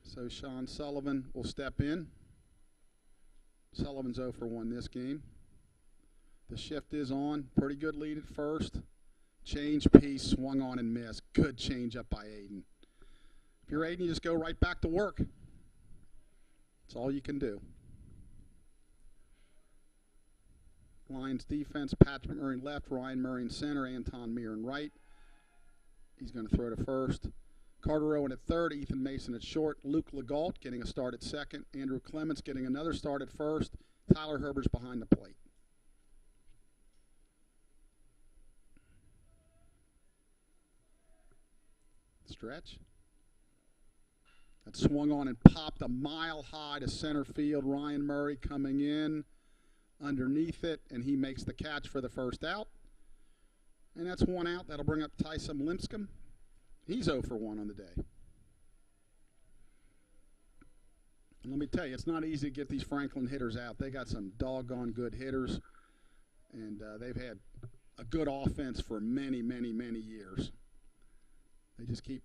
So Sean Sullivan will step in. Sullivan's 0 for 1 this game. The shift is on. Pretty good lead at first. Change piece, swung on and missed. Good change up by Aiden. If you're Aiden, you just go right back to work. That's all you can do. Lions defense, Patrick Murray left, Ryan Murray in center, Anton Meir in right. He's going to throw to first. Carter Owen at third, Ethan Mason at short, Luke Legault getting a start at second, Andrew Clements getting another start at first, Tyler Herbert's behind the plate. Stretch. That swung on and popped a mile high to center field. Ryan Murray coming in underneath it, and he makes the catch for the first out. And that's 1 out. That'll bring up Tyson Limpscomb. He's 0 for 1 on the day. And let me tell you, it's not easy to get these Franklin hitters out. They got some doggone good hitters, and they've had a good offense for many, many, many years. They just keep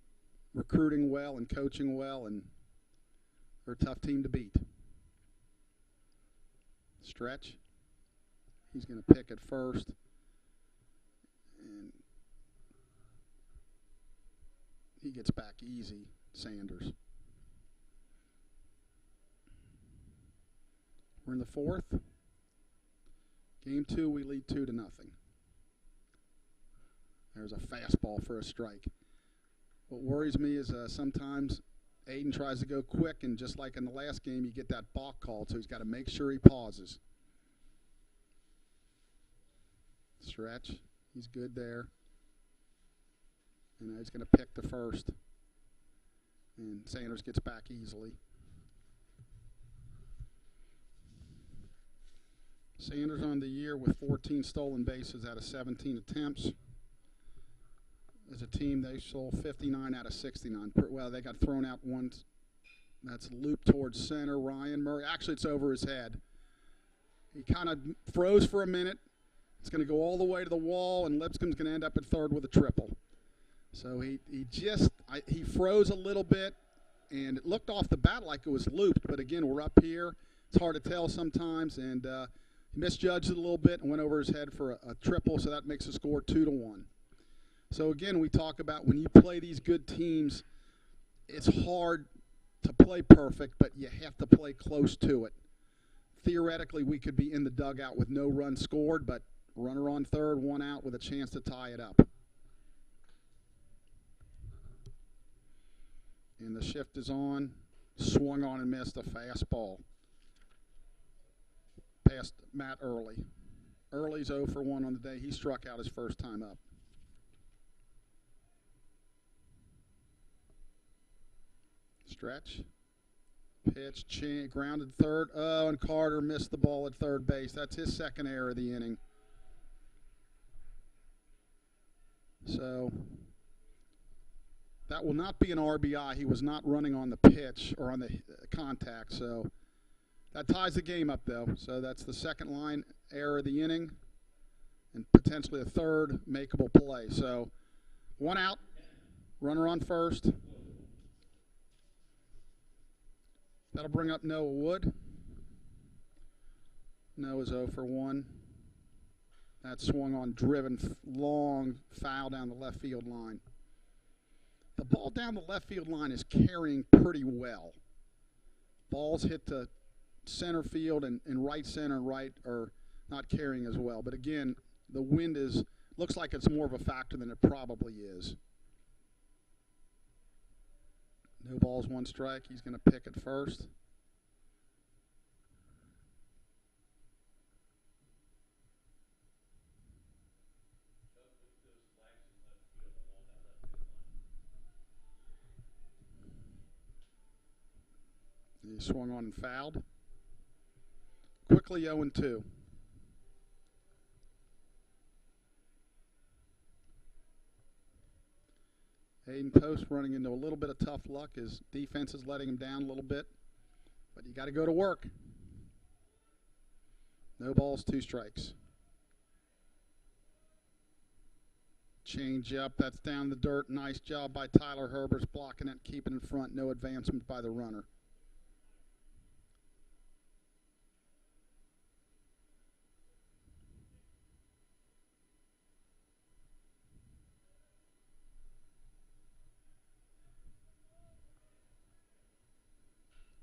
recruiting well and coaching well, and they're a tough team to beat. Stretch. He's going to pick at first. And he gets back easy, Sanders. We're in the fourth. Game 2, we lead 2-0. There's a fastball for a strike. What worries me is sometimes Aiden tries to go quick, and just like in the last game, you get that balk called, so he's got to make sure he pauses. Stretch. He's good there. And he's going to pick the first. And Sanders gets back easily. Sanders on the year with 14 stolen bases out of 17 attempts. As a team, they stole 59 out of 69. Well, they got thrown out once. That's looped towards center. Ryan Murray. Actually, it's over his head. He kind of froze for a minute. It's going to go all the way to the wall, and Lipscomb's going to end up at third with a triple. So he froze a little bit, and it looked off the bat like it was looped. But, again, we're up here. It's hard to tell sometimes, and he misjudged it a little bit and went over his head for a triple, so that makes the score 2-1. So, again, we talk about when you play these good teams, it's hard to play perfect, but you have to play close to it. Theoretically, we could be in the dugout with no run scored, but runner on third, 1 out with a chance to tie it up. And the shift is on. Swung on and missed a fastball. past Matt Early. Early's 0 for 1 on the day. He struck out his first time up. Stretch. Pitch, grounded third. Oh, and Carter missed the ball at third base. That's his second error of the inning. So that will not be an RBI. He was not running on the pitch or on the contact. So that ties the game up, though. So that's the second line error of the inning and potentially a third makeable play. So 1 out, runner on first. That'll bring up Noah Wood. Noah's 0 for 1. That swung on, driven, long foul down the left field line. The ball down the left field line is carrying pretty well. Balls hit the center field and right center and right are not carrying as well. But again, the wind looks like it's more of a factor than it probably is. No balls, 1 strike. He's going to pick at first. He swung on and fouled. Quickly 0-2. Hayden Post running into a little bit of tough luck. His defense is letting him down a little bit. But you got to go to work. No balls, 2 strikes. Change up. That's down the dirt. Nice job by Tyler Herbers blocking it, keeping in front. No advancement by the runner.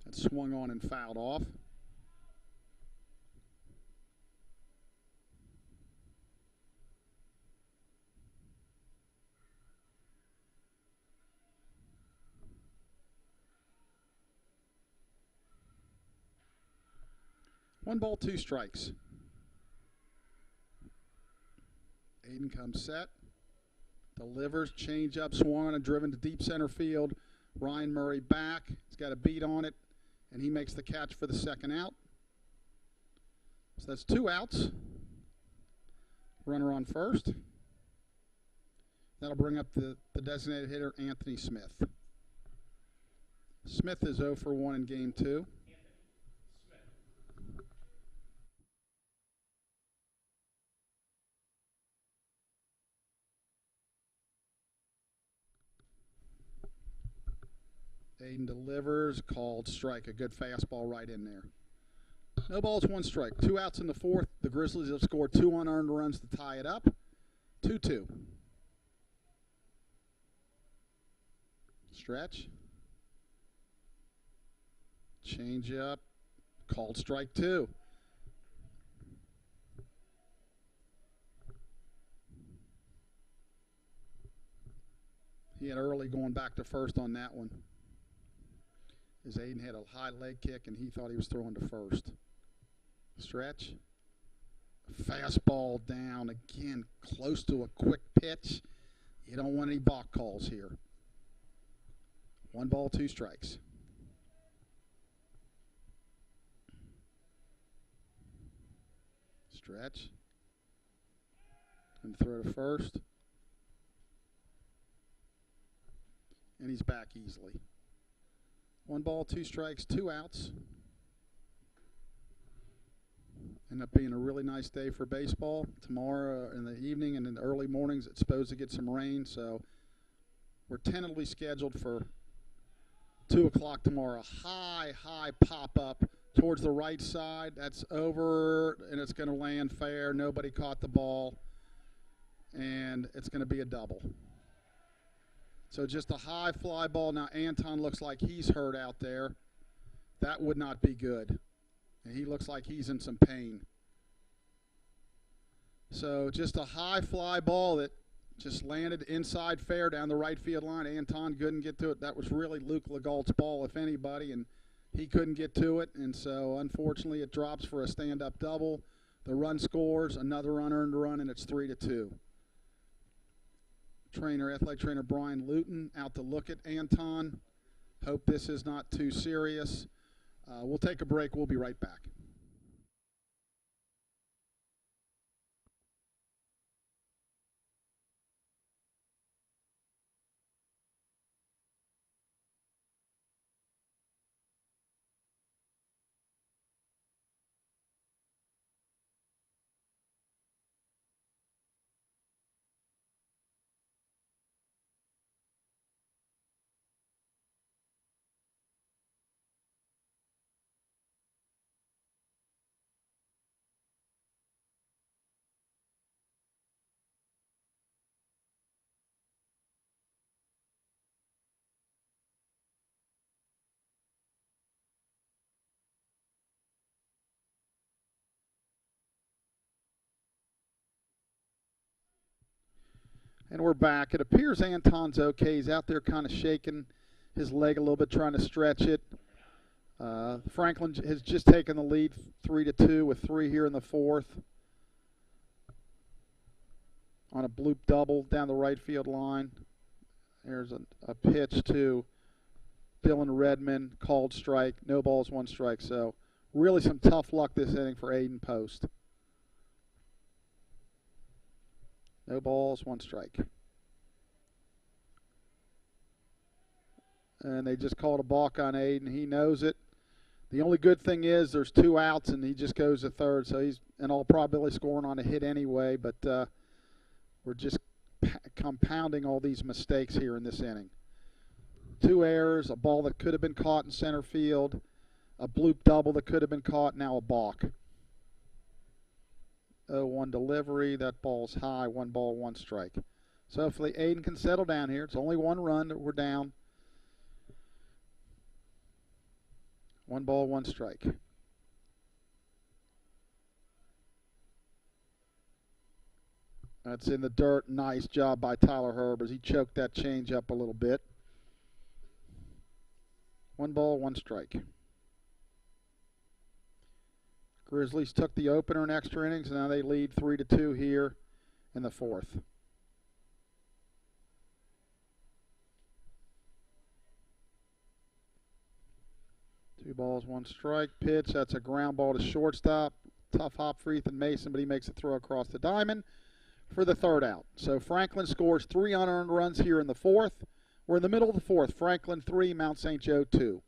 That swung on and fouled off. One ball, 2 strikes. Aiden comes set. Delivers, change up, swung on and driven to deep center field. Ryan Murray back. He's got a beat on it, and he makes the catch for the second out. So that's 2 outs. Runner on first. That'll bring up the designated hitter, Anthony Smith. Smith is 0 for 1 in game 2. Aiden delivers, called strike. A good fastball right in there. No balls, 1 strike. 2 outs in the 4th. The Grizzlies have scored 2 unearned runs to tie it up. 2-2. Stretch. Change up. Called strike 2. He had Early going back to first on that one. As Aiden had a high leg kick and he thought he was throwing to first. Stretch. Fastball down again, close to a quick pitch. You don't want any balk calls here. 1 ball, 2 strikes. Stretch. And throw to first. And he's back easily. 1 ball, 2 strikes, 2 outs. End up being a really nice day for baseball. Tomorrow in the evening and in the early mornings, it's supposed to get some rain, so we're tentatively scheduled for 2 o'clock tomorrow. High pop-up towards the right side. That's over, and it's going to land fair. Nobody caught the ball, and it's going to be a double. So just a high fly ball. Now Anton looks like he's hurt out there. That would not be good. And he looks like he's in some pain. So just a high fly ball that just landed inside fair down the right field line. Anton couldn't get to it. That was really Luke Legault's ball, if anybody. And He couldn't get to it, and so unfortunately it drops for a stand-up double. The run scores, another unearned run, and it's 3-2. Athletic trainer Brian Luton out to look at Anton. Hope this is not too serious. We'll take a break. We'll be right back. And we're back. It appears Anton's okay. He's out there kind of shaking his leg a little bit, trying to stretch it. Franklin has just taken the lead 3-2 with 3 here in the fourth on a bloop double down the right field line. There's a pitch to Dylan Redmond, called strike. No balls, 1 strike. So really some tough luck this inning for Aiden Post. No balls, 1 strike. And they just called a balk on Aiden. He knows it. The only good thing is there's 2 outs, and he just goes to third. So he's in all probability scoring on a hit anyway. But we're just compounding all these mistakes here in this inning. 2 errors, a ball that could have been caught in center field, a bloop double that could have been caught, now a balk. 0-1 delivery. That ball's high. 1 ball, 1 strike. So hopefully Aiden can settle down here. It's only 1 run that we're down. 1 ball, 1 strike. That's in the dirt. Nice job by Tyler Herbers. He choked that change up a little bit. 1 ball, 1 strike. Grizzlies took the opener in extra innings, and now they lead 3-2 here in the fourth. Two balls, 1 strike. Pitch, that's a ground ball to shortstop. Tough hop for Ethan Mason, but he makes a throw across the diamond for the 3rd out. So Franklin scores 3 unearned runs here in the fourth. We're in the middle of the fourth. Franklin 3, Mount St. Joe 2.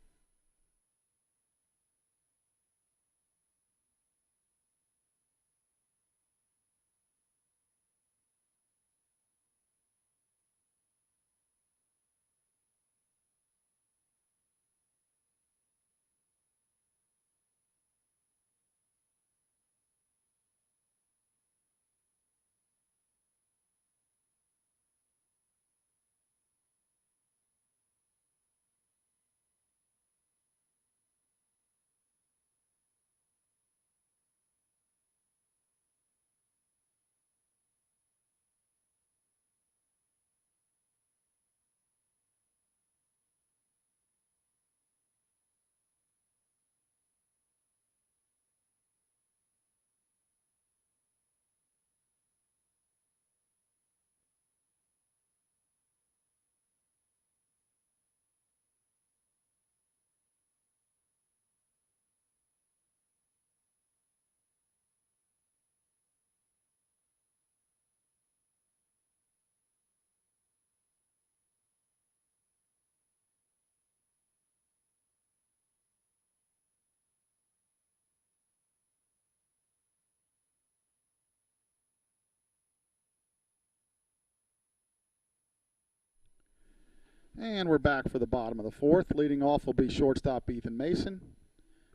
And we're back for the bottom of the fourth. Leading off will be shortstop Ethan Mason.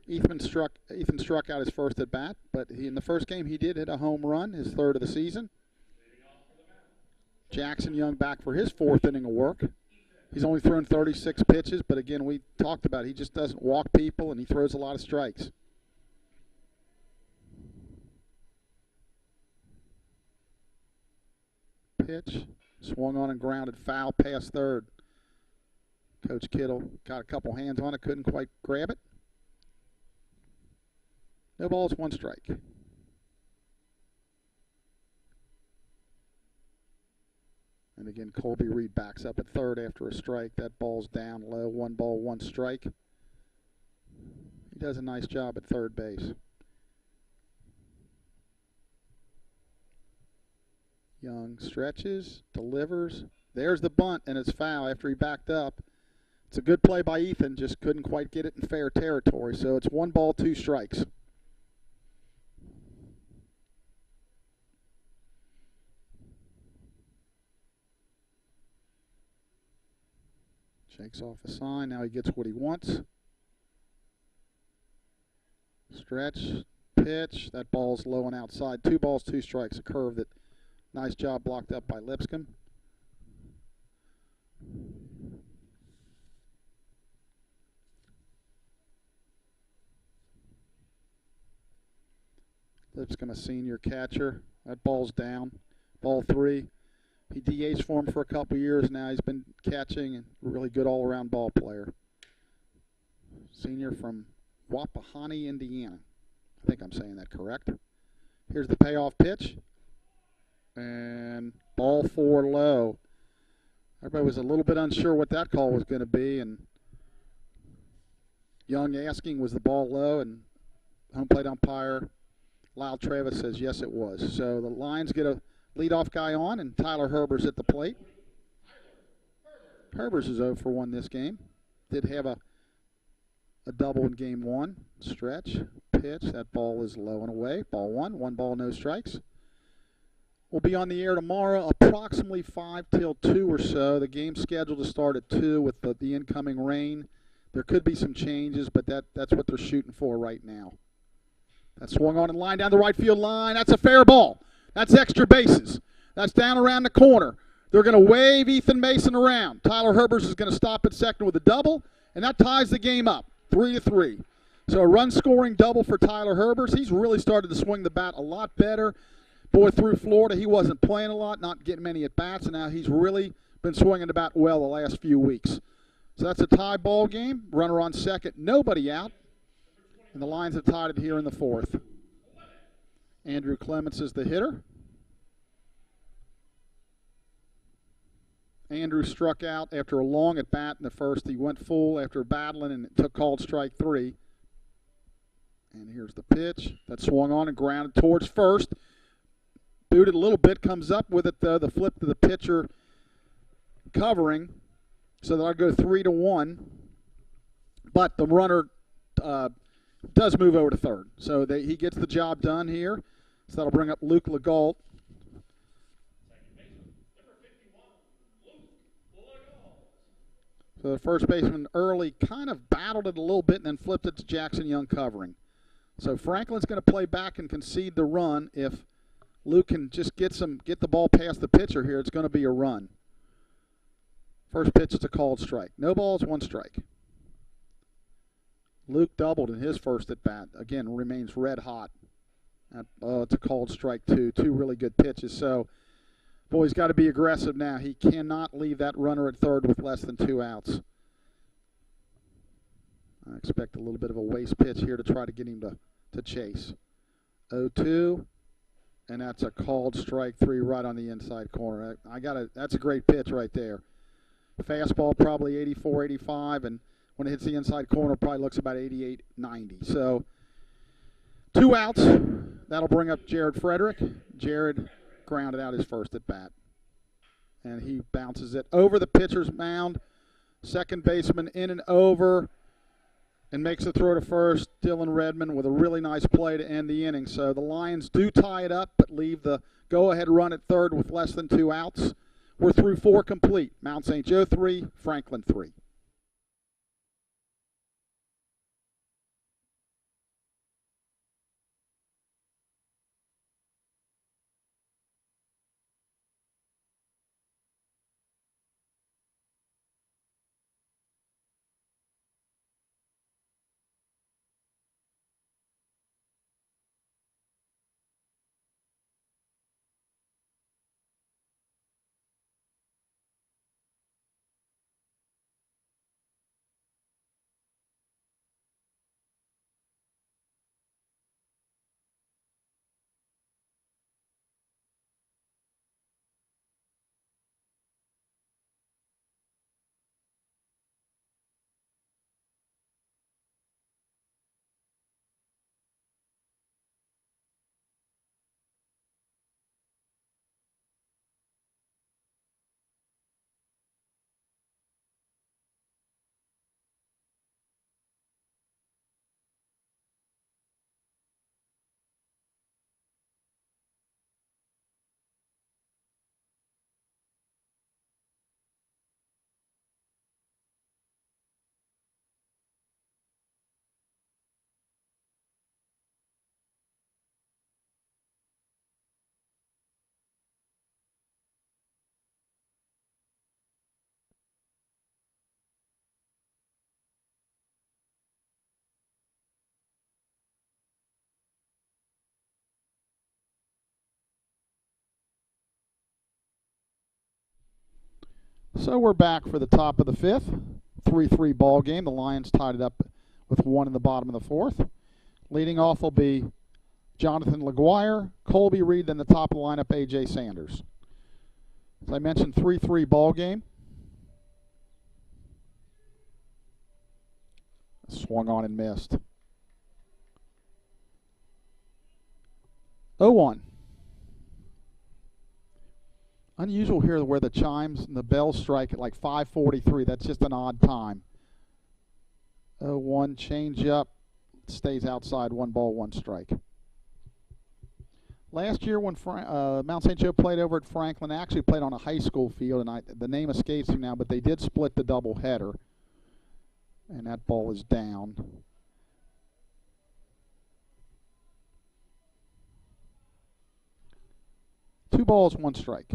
Ethan struck out his first at bat, but in the first game he did hit a home run, his 3rd of the season. Jackson Young back for his 4th inning of work. He's only thrown 36 pitches, but again, we talked about it. He just doesn't walk people, and he throws a lot of strikes. Pitch, swung on and grounded foul past 3rd. Coach Kittle got a couple hands on it, couldn't quite grab it. No balls, one strike. And again, Colby Reed backs up at third after a strike. That ball's down low. 1 ball, 1 strike. He does a nice job at third base. Young stretches, delivers. There's the bunt, and it's foul after he backed up. It's a good play by Ethan, just couldn't quite get it in fair territory. So it's 1 ball, 2 strikes. Shakes off a sign. Now he gets what he wants. Stretch, pitch. That ball's low and outside. 2 balls, 2 strikes. A curve that, nice job blocked up by Lipscomb. Lipscomb, a senior catcher. That ball's down. Ball 3. He DH'd for him for a couple years now. He's been catching and really good all-around ball player. Senior from Wapahani, Indiana. I think I'm saying that correct. Here's the payoff pitch. And ball 4 low. Everybody was a little bit unsure what that call was going to be, and Young asking, was the ball low, and home plate umpire Lyle Travis says yes, it was. So the Lions get a leadoff guy on, and Tyler Herber's at the plate. Herbers is 0 for 1 this game. Did have a double in game 1. Stretch, pitch. That ball is low and away. Ball 1. 1 ball, no strikes. We'll be on the air tomorrow, approximately 5 till 2 or so. The game's scheduled to start at 2 with the incoming rain. There could be some changes, but that's what they're shooting for right now. That swung on and line down the right field line. That's a fair ball. That's extra bases. That's down around the corner. They're going to wave Ethan Mason around. Tyler Herbers is going to stop at second with a double, and that ties the game up, 3-3. So a run-scoring double for Tyler Herbers. He's really started to swing the bat a lot better. Boy, through Florida, he wasn't playing a lot, not getting many at-bats, and now he's really been swinging the bat well the last few weeks. So that's a tie ball game. Runner on second, nobody out. And the Lions have tied it here in the 4th. Andrew Clements is the hitter. Andrew struck out after a long at-bat in the 1st. He went full after battling and took called strike 3. And here's the pitch. That swung on and grounded towards first. Booted a little bit, comes up with it though. The flip to the pitcher covering. So that'll go 3-1. But the runner does move over to third. So he gets the job done here. So that'll bring up Luke Legault. So the first baseman early kind of battled it a little bit and then flipped it to Jackson Young covering. So Franklin's going to play back and concede the run. If Luke can just get the ball past the pitcher here, it's going to be a run. First pitch is a called strike. No balls, 1 strike. Luke doubled in his first at bat. Again, remains red hot. It's a called strike 2. 2 really good pitches. So, boy, he's got to be aggressive now. He cannot leave that runner at third with less than 2 outs. I expect a little bit of a waste pitch here to try to get him to chase. 0-2, and that's a called strike 3 right on the inside corner. That's a great pitch right there. Fastball probably 84, 85, and when it hits the inside corner, probably looks about 88, 90. So 2 outs. That'll bring up Jared Frederick. Jared grounded out his first at bat. And he bounces it over the pitcher's mound. Second baseman in and over and makes the throw to first. Dylan Redmond with a really nice play to end the inning. So the Lions do tie it up but leave the go-ahead run at third with less than 2 outs. We're through 4 complete. Mount St. Joe 3, Franklin 3. So we're back for the top of the fifth. 3-3 ball game. The Lions tied it up with 1 in the bottom of the fourth. Leading off will be Jonathan LaGuire, Colby Reed, then the top of the lineup, A.J. Sanders. As I mentioned, 3-3 ball game. Swung on and missed. 0-1. Unusual here where the chimes and the bells strike at like 5:43. That's just an odd time. 0-1, change up, stays outside, 1 ball, 1 strike. Last year when Mount St. Joe played over at Franklin, they actually played on a high school field, and the name escapes me now, but they did split the doubleheader. And that ball is down. Two balls, 1 strike.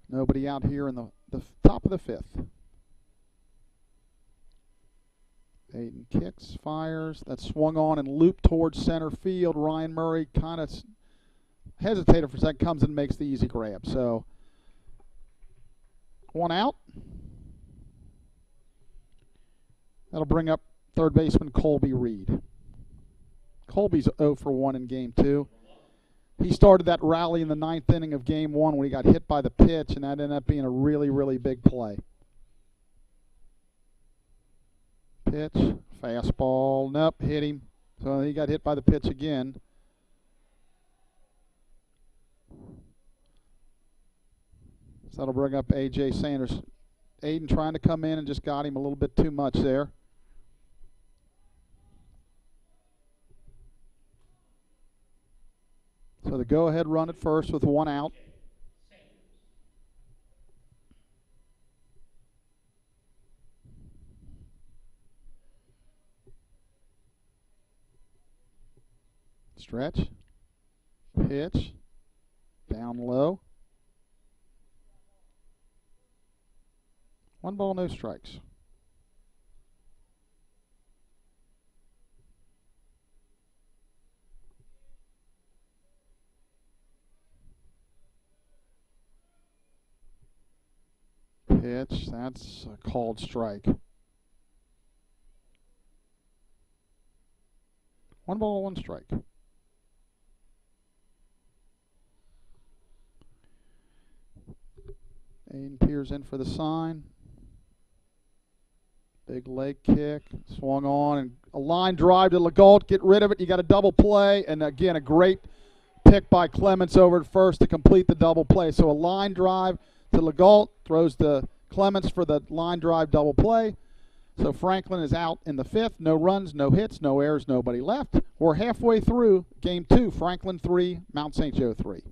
Nobody out here in the top of the fifth. Aiden kicks, fires. That swung on and looped towards center field. Ryan Murray kind of hesitated for a second, comes and makes the easy grab. So 1 out. That'll bring up third baseman Colby Reed. Colby's 0 for 1 in game 2. He started that rally in the 9th inning of game 1 when he got hit by the pitch, and that ended up being a really, really big play. Pitch, fastball, nope, hit him. So he got hit by the pitch again. So that'll bring up A.J. Sanders. Aiden trying to come in and just got him a little bit too much there. So the go-ahead run at first with 1 out. Stretch. Pitch. Down low. 1 ball, no strikes. Pitch, that's a called strike. 1 ball, 1 strike. Aiden peers in for the sign. Big leg kick, swung on, and a line drive to Legault. Get rid of it. You got a double play, and again, a great pick by Clements over at first to complete the double play. So a line drive to Legault, throws to Clements for the line drive double play. So Franklin is out in the 5th. No runs, no hits, no errors, nobody left. We're halfway through game 2. Franklin 3, Mount St. Joe 3.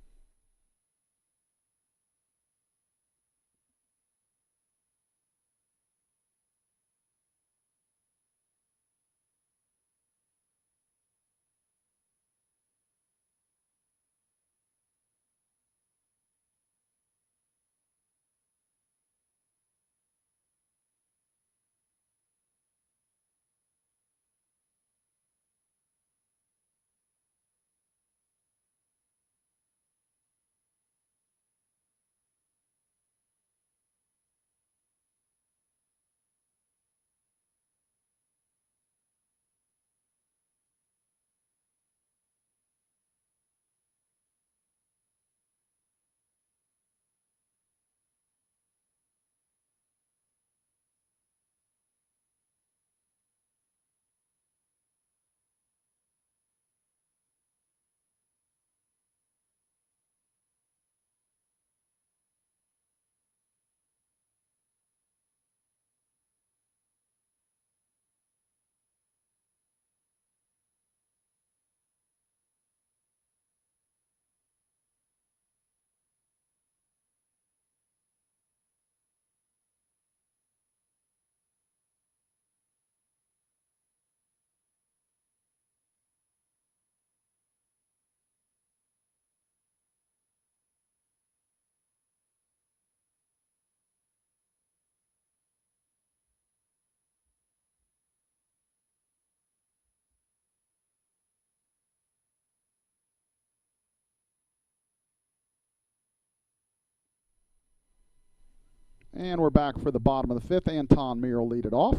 And we're back for the bottom of the fifth. Anton Mir will lead it off.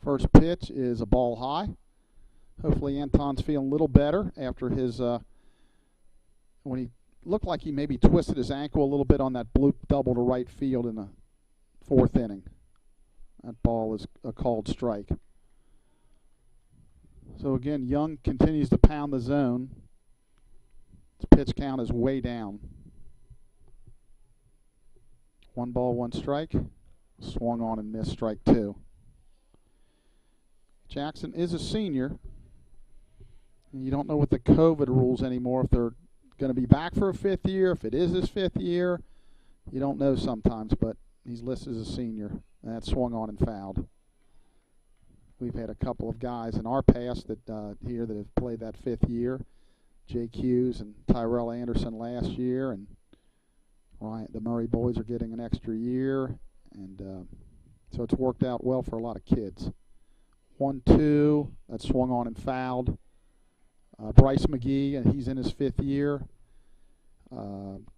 First pitch is a ball high. Hopefully Anton's feeling a little better after his, when he looked like he maybe twisted his ankle a little bit on that bloop double to right field in the fourth inning. That ball is a called strike. So again, Young continues to pound the zone. His pitch count is way down. 1 ball, 1 strike. Swung on and missed, strike 2. Jackson is a senior. And you don't know what the COVID rules anymore, if they're going to be back for a 5th year, if it is his 5th year. You don't know sometimes, but he's listed as a senior. And that swung on and fouled. We've had a couple of guys in our past that here that have played that 5th year. Jake Hughes and Tyrell Anderson last year, and the Murray boys are getting an extra year, and so it's worked out well for a lot of kids. 1-2, that swung on and fouled. Bryce McGee, and he's in his 5th year.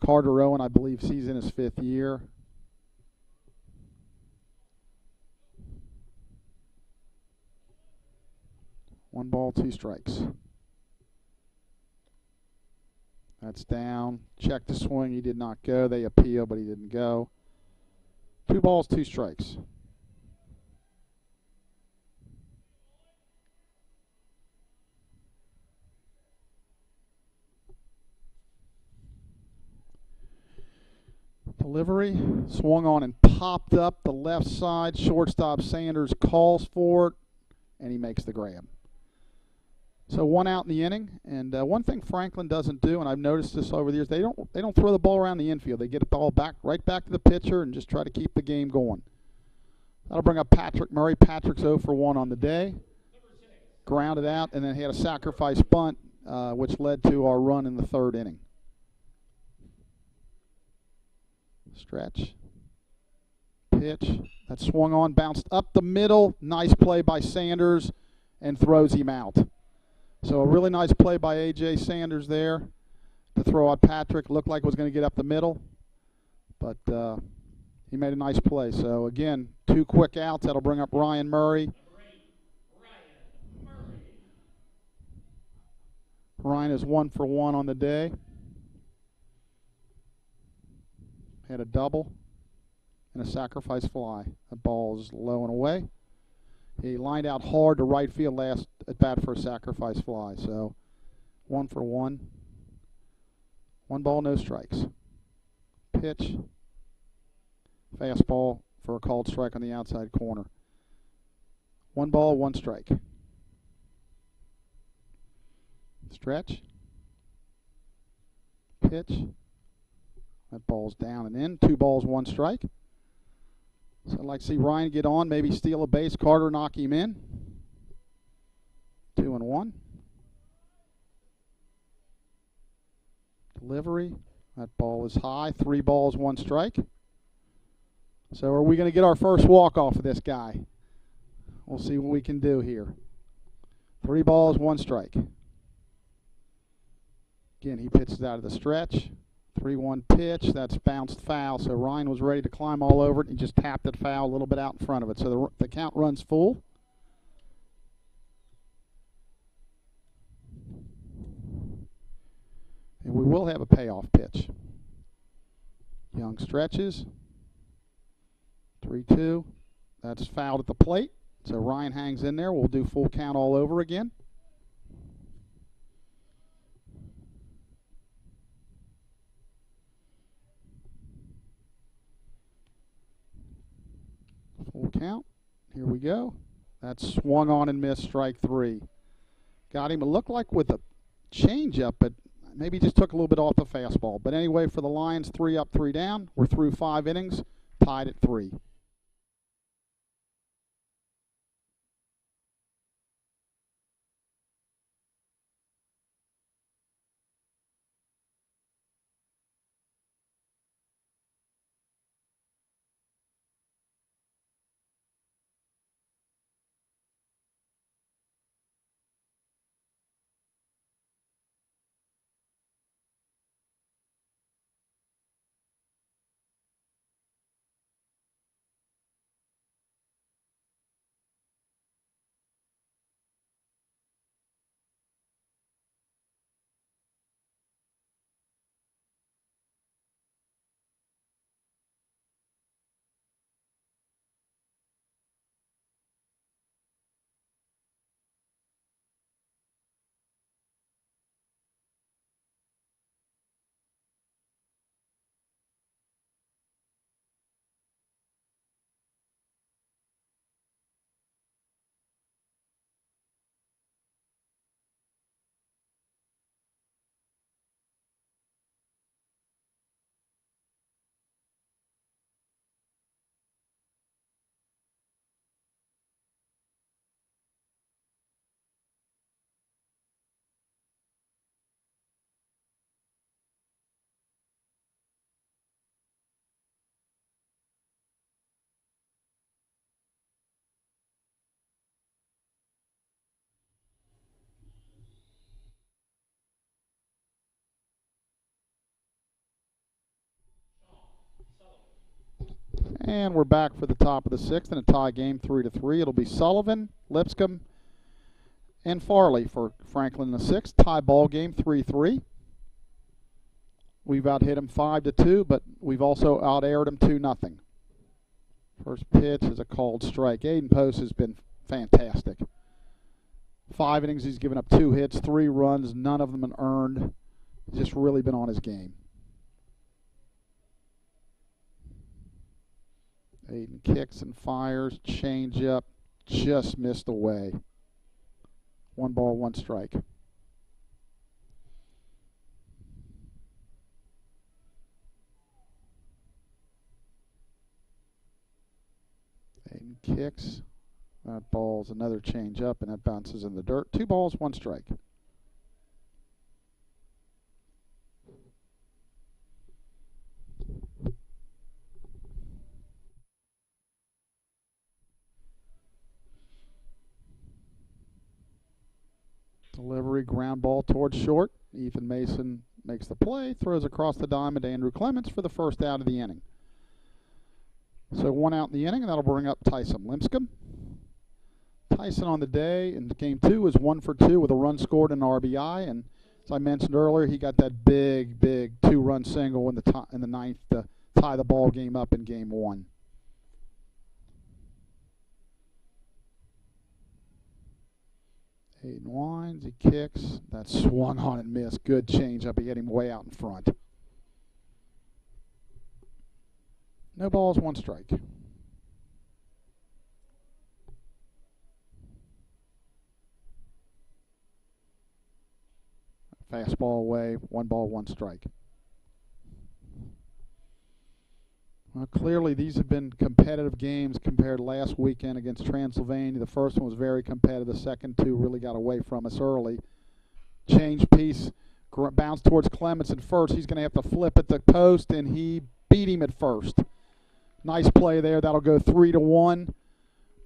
Carter Owen, I believe he's in his 5th year. One ball, 2 strikes. That's down. Check the swing. He did not go. They appeal, but he didn't go. 2 balls, 2 strikes. Delivery, swung on and popped up the left side. Shortstop Sanders calls for it, and he makes the grab. So 1 out in the inning, and one thing Franklin doesn't do, and I've noticed this over the years, they don't throw the ball around the infield. They get the ball right back to the pitcher and just try to keep the game going. That'll bring up Patrick Murray. Patrick's 0 for 1 on the day. Grounded out, and then he had a sacrifice bunt, which led to our run in the 3rd inning. Stretch. Pitch. That swung on, bounced up the middle. Nice play by Sanders, and throws him out. So a really nice play by A.J. Sanders there to throw out Patrick. Looked like it was going to get up the middle, but he made a nice play. So again, 2 quick outs. That'll bring up Ryan Murray. Ryan is 1 for 1 on the day. Had a double and a sacrifice fly. The ball is low and away. He lined out hard to right field last at bat for a sacrifice fly. So 1 for 1. 1 ball, no strikes. Pitch. Fastball for a called strike on the outside corner. 1 ball, 1 strike. Stretch. Pitch. That ball's down and in. 2 balls, 1 strike. So I'd like to see Ryan get on, maybe steal a base. Carter knock him in. 2-1. Delivery. That ball is high. 3 balls, 1 strike. So are we going to get our first walk off of this guy? We'll see what we can do here. 3 balls, 1 strike. Again, he pitches out of the stretch. 3-1 pitch. That's bounced foul. So Ryan was ready to climb all over it. He just tapped it foul a little bit out in front of it. So the count runs full. And we will have a payoff pitch. Young stretches. 3-2. That's fouled at the plate. So Ryan hangs in there. We'll do full count all over again. Full count. Here we go. That's swung on and missed, strike 3. Got him. It looked like with a changeup, but maybe just took a little bit off the fastball. But anyway, for the Lions, 3 up, 3 down. We're through 5 innings, tied at 3. And we're back for the top of the sixth in a tie game, 3-3. It'll be Sullivan, Lipscomb, and Farley for Franklin in the sixth. Tie ball game, 3-3. We've out-hit them 5-2, but we've also out-aired them 2-0. First pitch is a called strike. Aiden Post has been fantastic. 5 innings, he's given up 2 hits, 3 runs, none of them earned. He's just really been on his game. Aiden kicks and fires, change up, just missed away. 1 ball, 1 strike. Aiden kicks. That ball's another change up, and that bounces in the dirt. 2 balls, 1 strike. Delivery, ground ball towards short. Ethan Mason makes the play, throws across the diamond to Andrew Clements for the first out of the inning. So 1 out in the inning, and that'll bring up Tyson Lipscomb. Tyson on the day in game 2 was 1 for 2 with a run scored and an RBI, and as I mentioned earlier, he got that big 2-run single in the ninth to tie the ball game up in game 1. Aiden winds, he kicks, that swung on and missed. Good change up, he hit him way out in front. No balls, 1 strike. Fastball away, 1 ball, 1 strike. Well, clearly these have been competitive games compared to last weekend against Transylvania. The first one was very competitive. The second 2 really got away from us early. Change piece, bounce towards Clements at first. He's going to have to flip at the post, and he beat him at first. Nice play there. That'll go 3-1.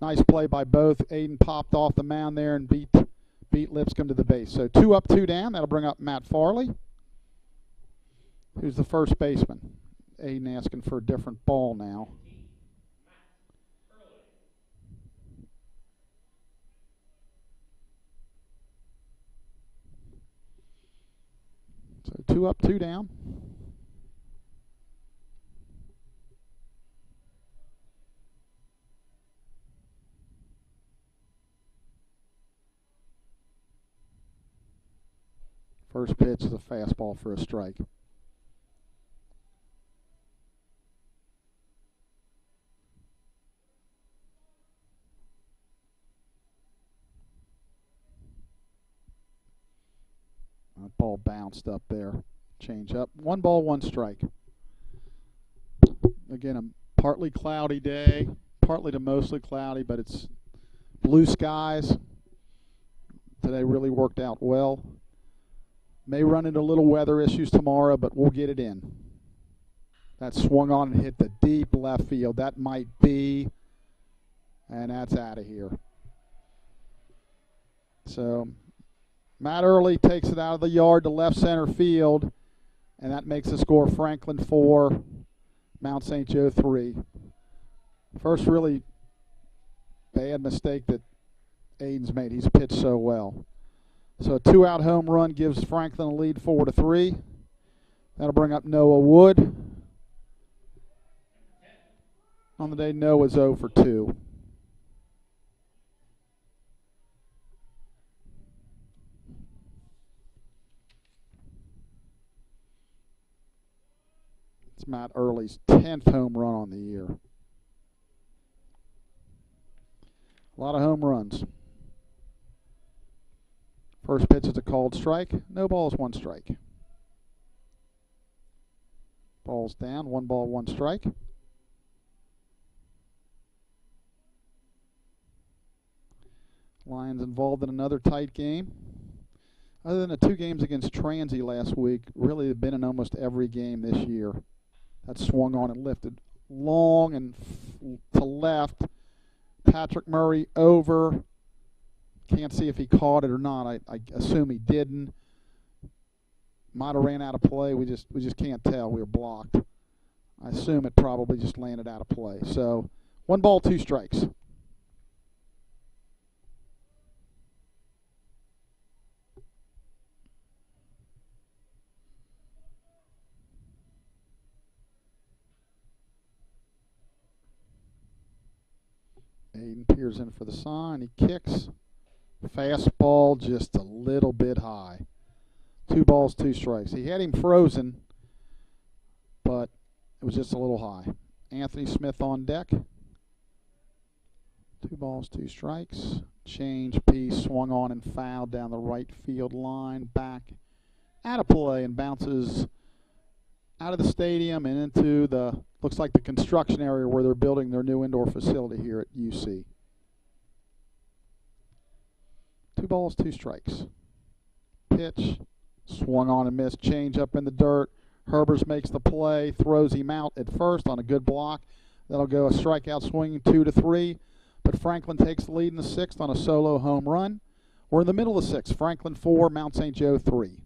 Nice play by both. Aiden popped off the mound there and beat Lipscomb to the base. So 2 up, 2 down. That'll bring up Matt Farley, who's the first baseman. Aiden asking for a different ball now. So 2 up, 2 down. First pitch is a fastball for a strike. That ball bounced up there. Change up. 1 ball, 1 strike. Again, a partly cloudy day, partly to mostly cloudy, but it's blue skies. Today really worked out well. May run into little weather issues tomorrow, but we'll get it in. That swung on and hit the deep left field. That might be, and that's out of here. So Matt Early takes it out of the yard to left center field, and that makes the score Franklin 4, Mount St. Joe 3. First really bad mistake that Aiden's made. He's pitched so well. So a 2-out home run gives Franklin a lead 4-3. That'll bring up Noah Wood. On the day, Noah's 0 for 2. It's Matt Early's 10th home run on the year. A lot of home runs. First pitch is a called strike. No balls, 1 strike. Ball's down. 1 ball, 1 strike. Lions involved in another tight game. Other than the 2 games against Transy last week, really have been in almost every game this year. That swung on and lifted long and to left. Patrick Murray over. Can't see if he caught it or not. I assume he didn't. Might have ran out of play. We just can't tell. We were blocked. I assume it probably just landed out of play. So 1 ball, 2 strikes. Aiden peers in for the sign. He kicks. Fastball just a little bit high. 2 balls, 2 strikes. He had him frozen, but it was just a little high. Anthony Smith on deck. 2 balls, 2 strikes. Change piece, swung on and fouled down the right field line. Back out of play and bounces out of the stadium and into the, looks like the construction area where they're building their new indoor facility here at UC. 2 balls, 2 strikes. Pitch, swung on and missed. Change up in the dirt. Herbers makes the play, throws him out at first on a good block. That'll go a strikeout swinging 2-3. But Franklin takes the lead in the 6th on a solo home run. We're in the middle of the 6th. Franklin 4, Mount St. Joe 3.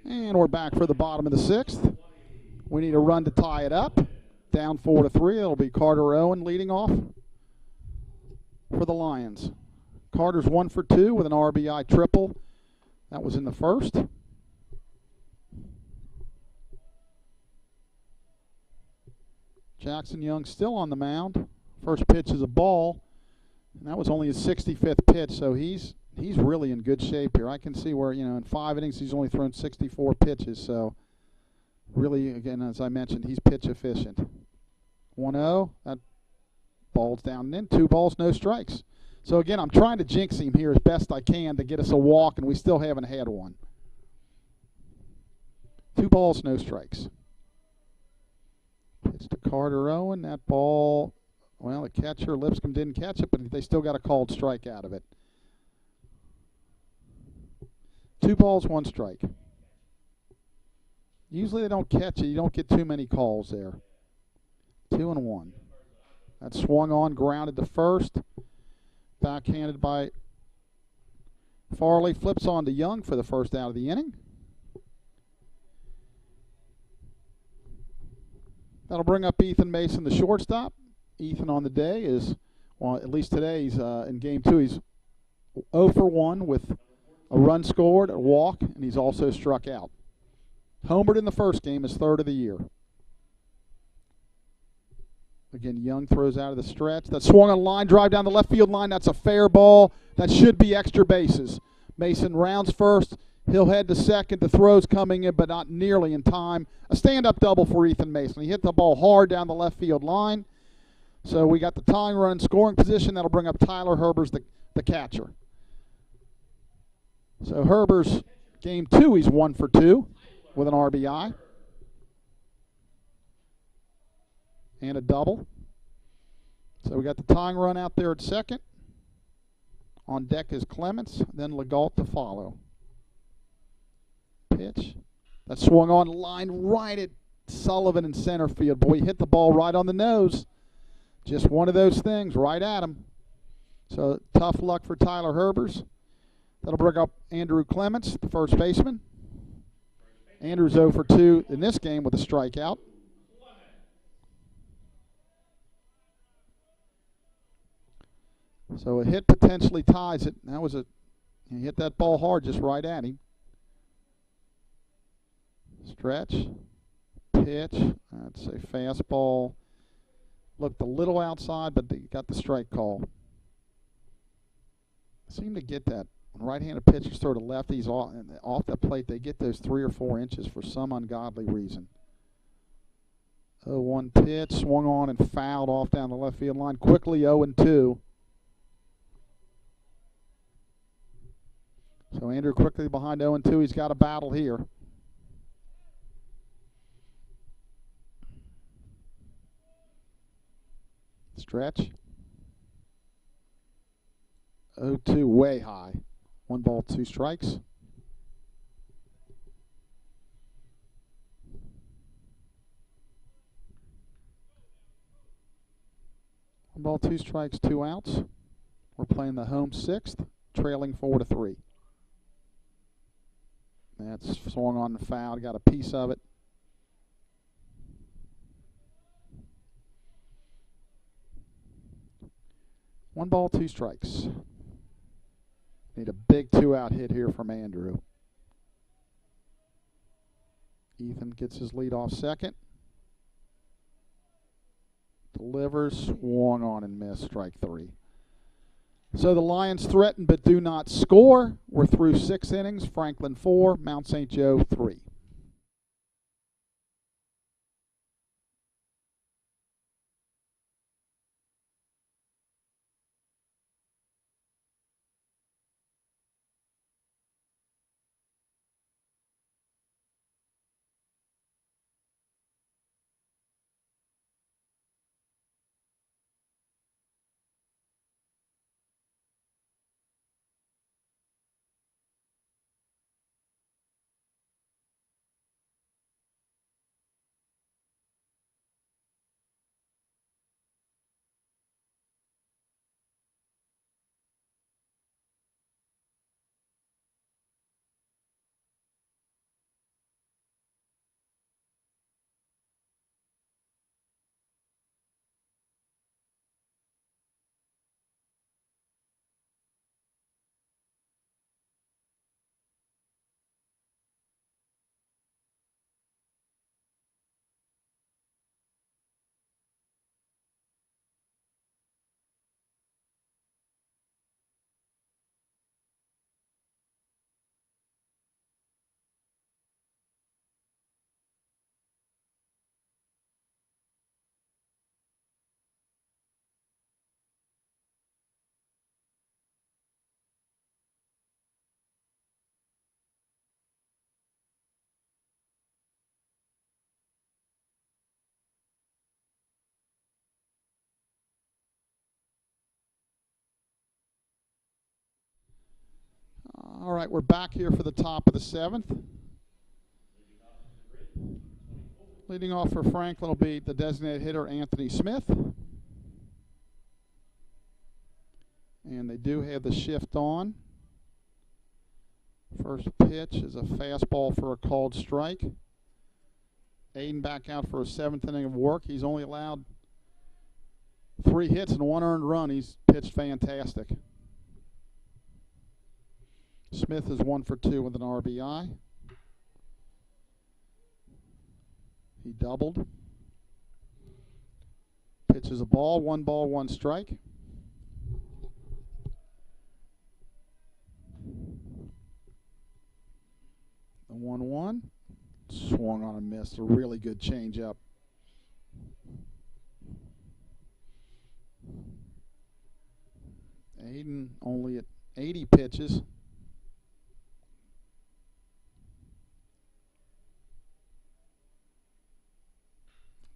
And we're back for the bottom of the 6th. We need a run to tie it up. Down 4-3. It'll be Carter Owen leading off for the Lions. Carter's 1 for 2 with an RBI triple. That was in the 1st. Jackson Young still on the mound. First pitch is a ball, and that was only his 65th pitch, so he's really in good shape here. I can see where, in 5 innings he's only thrown 64 pitches, so really, again, as I mentioned, he's pitch efficient. 1-0, that ball's down and in. 2 balls, no strikes. So again, I'm trying to jinx him here as best I can to get us a walk, and we still haven't had one. 2 balls, no strikes. Pitch to Carter Owen. That ball, well, the catcher, Lipscomb, didn't catch it, but they still got a called strike out of it. 2 balls, 1 strike. Usually they don't catch it. You don't get too many calls there. 2-1. That swung on, grounded to first. Backhanded by Farley. Flips on to Young for the first out of the inning. That'll bring up Ethan Mason, the shortstop. Ethan on the day is, well, at least today he's in game 2. He's 0 for 1 with a run scored, a walk, and he's also struck out. Homered in the first game, his 3rd of the year. Again, Young throws out of the stretch. That swung on line drive down the left field line. That's a fair ball. That should be extra bases. Mason rounds first. He'll head to second. The throw's coming in, but not nearly in time. A stand-up double for Ethan Mason. He hit the ball hard down the left field line. So we got the tying run in scoring position. That'll bring up Tyler Herbers, the catcher. So Herbers, game 2, he's 1 for 2 with an RBI and a double. So we got the tying run out there at second. On deck is Clements, then Legault to follow. Pitch. That swung on line right at Sullivan in center field. Boy, he hit the ball right on the nose. Just one of those things, right at him. So tough luck for Tyler Herbers. That'll bring up Andrew Clements, the first baseman. Andrew's 0 for 2 in this game with a strikeout. So a hit potentially ties it. That was he hit that ball hard, just right at him. Stretch, pitch. I'd say fastball. Looked a little outside, but they got the strike call. Seem to get that. When right-handed pitchers throw to lefties off the plate, they get those 3 or 4 inches for some ungodly reason. 0-1 pitch, swung on and fouled off down the left field line. Quickly 0-2. So Andrew quickly behind 0-2. He's got a battle here. Stretch. 0-2, way high. 1 ball, 2 strikes. One ball, 2 strikes, 2 outs. We're playing the home 6th, trailing 4-3. That's swung on the foul, got a piece of it. One ball, 2 strikes. Need a big 2-out hit here from Andrew. Ethan gets his lead off second. Delivers, swung on and missed, strike 3. So the Lions threaten but do not score. We're through 6 innings. Franklin 4, Mount St. Joe 3. All right, we're back here for the top of the 7th. Leading off for Franklin will be the designated hitter, Anthony Smith. And they do have the shift on. First pitch is a fastball for a called strike. Aiden back out for a 7th inning of work. He's only allowed 3 hits and 1 earned run. He's pitched fantastic. Smith is 1 for 2 with an RBI. He doubled. Pitches a ball, 1 strike. The 1-1. Swung on and missed. A really good changeup. Aiden only at 80 pitches.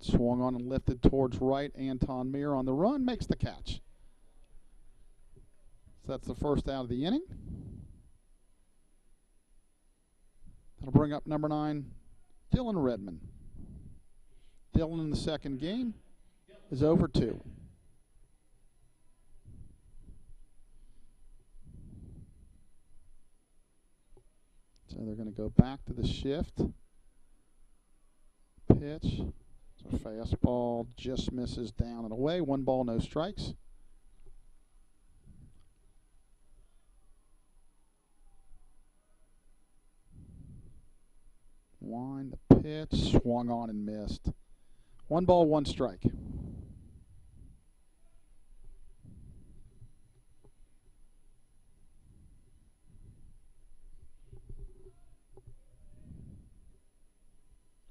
Swung on and lifted towards right. Anton Meir on the run makes the catch. So that's the first out of the inning. That'll bring up number 9, Dylan Redmond. Dylan in the second game is over 2. So they're going to go back to the shift. Pitch. So fastball just misses down and away. 1 ball, no strikes. Wind the pitch, swung on and missed. 1 ball, 1 strike.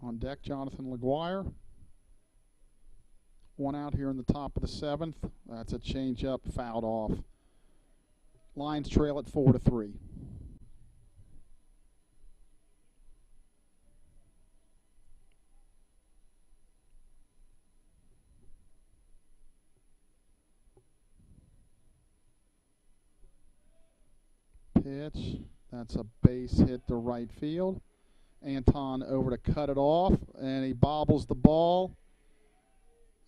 On deck, Jonathan LaGuire. 1 out here in the top of the 7th. That's a changeup, fouled off. Lions trail at 4-3. Pitch. That's a base hit to right field. Anton over to cut it off, and he bobbles the ball.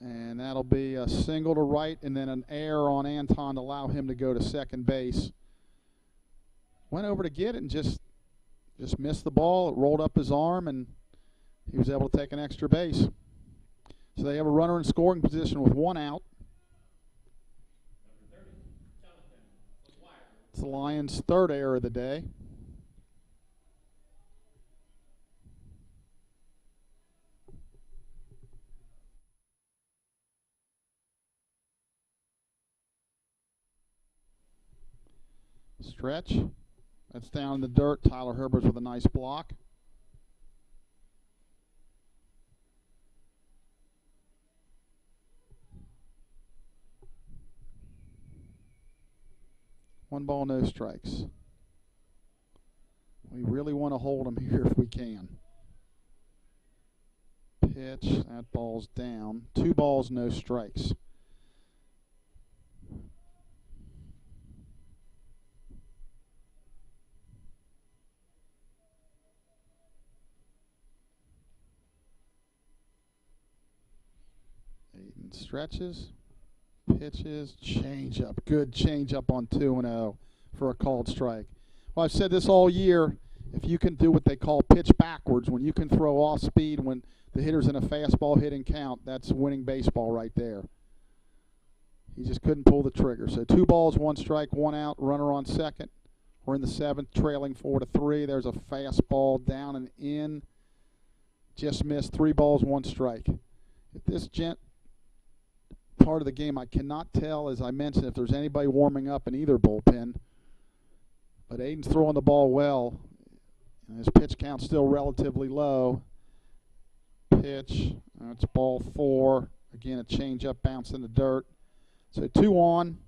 And that'll be a single to right, and then an error on Anton to allow him to go to second base. Went over to get it and just missed the ball. It rolled up his arm, and he was able to take an extra base. So they have a runner in scoring position with 1 out. It's the Lions' 3rd error of the day. Stretch. That's down in the dirt. Tyler Herbert's with a nice block. One ball, no strikes. We really want to hold him here if we can. Pitch. That ball's down. 2 balls, no strikes. Aiden stretches. Pitches, changeup. Good changeup on 2-0 for a called strike. Well, I've said this all year. If you can do what they call pitch backwards, when you can throw off speed when the hitter's in a fastball hitting count, that's winning baseball right there. He just couldn't pull the trigger. So 2 balls, 1 strike, 1 out, runner on second. We're in the 7th, trailing 4-3. There's a fastball down and in. Just missed. 3 balls, 1 strike. If this part of the game, I cannot tell, as I mentioned, if there's anybody warming up in either bullpen. But Aiden's throwing the ball well. And his pitch count's still relatively low. Pitch. That's ball 4. Again, a changeup bounced in the dirt. So 2 on,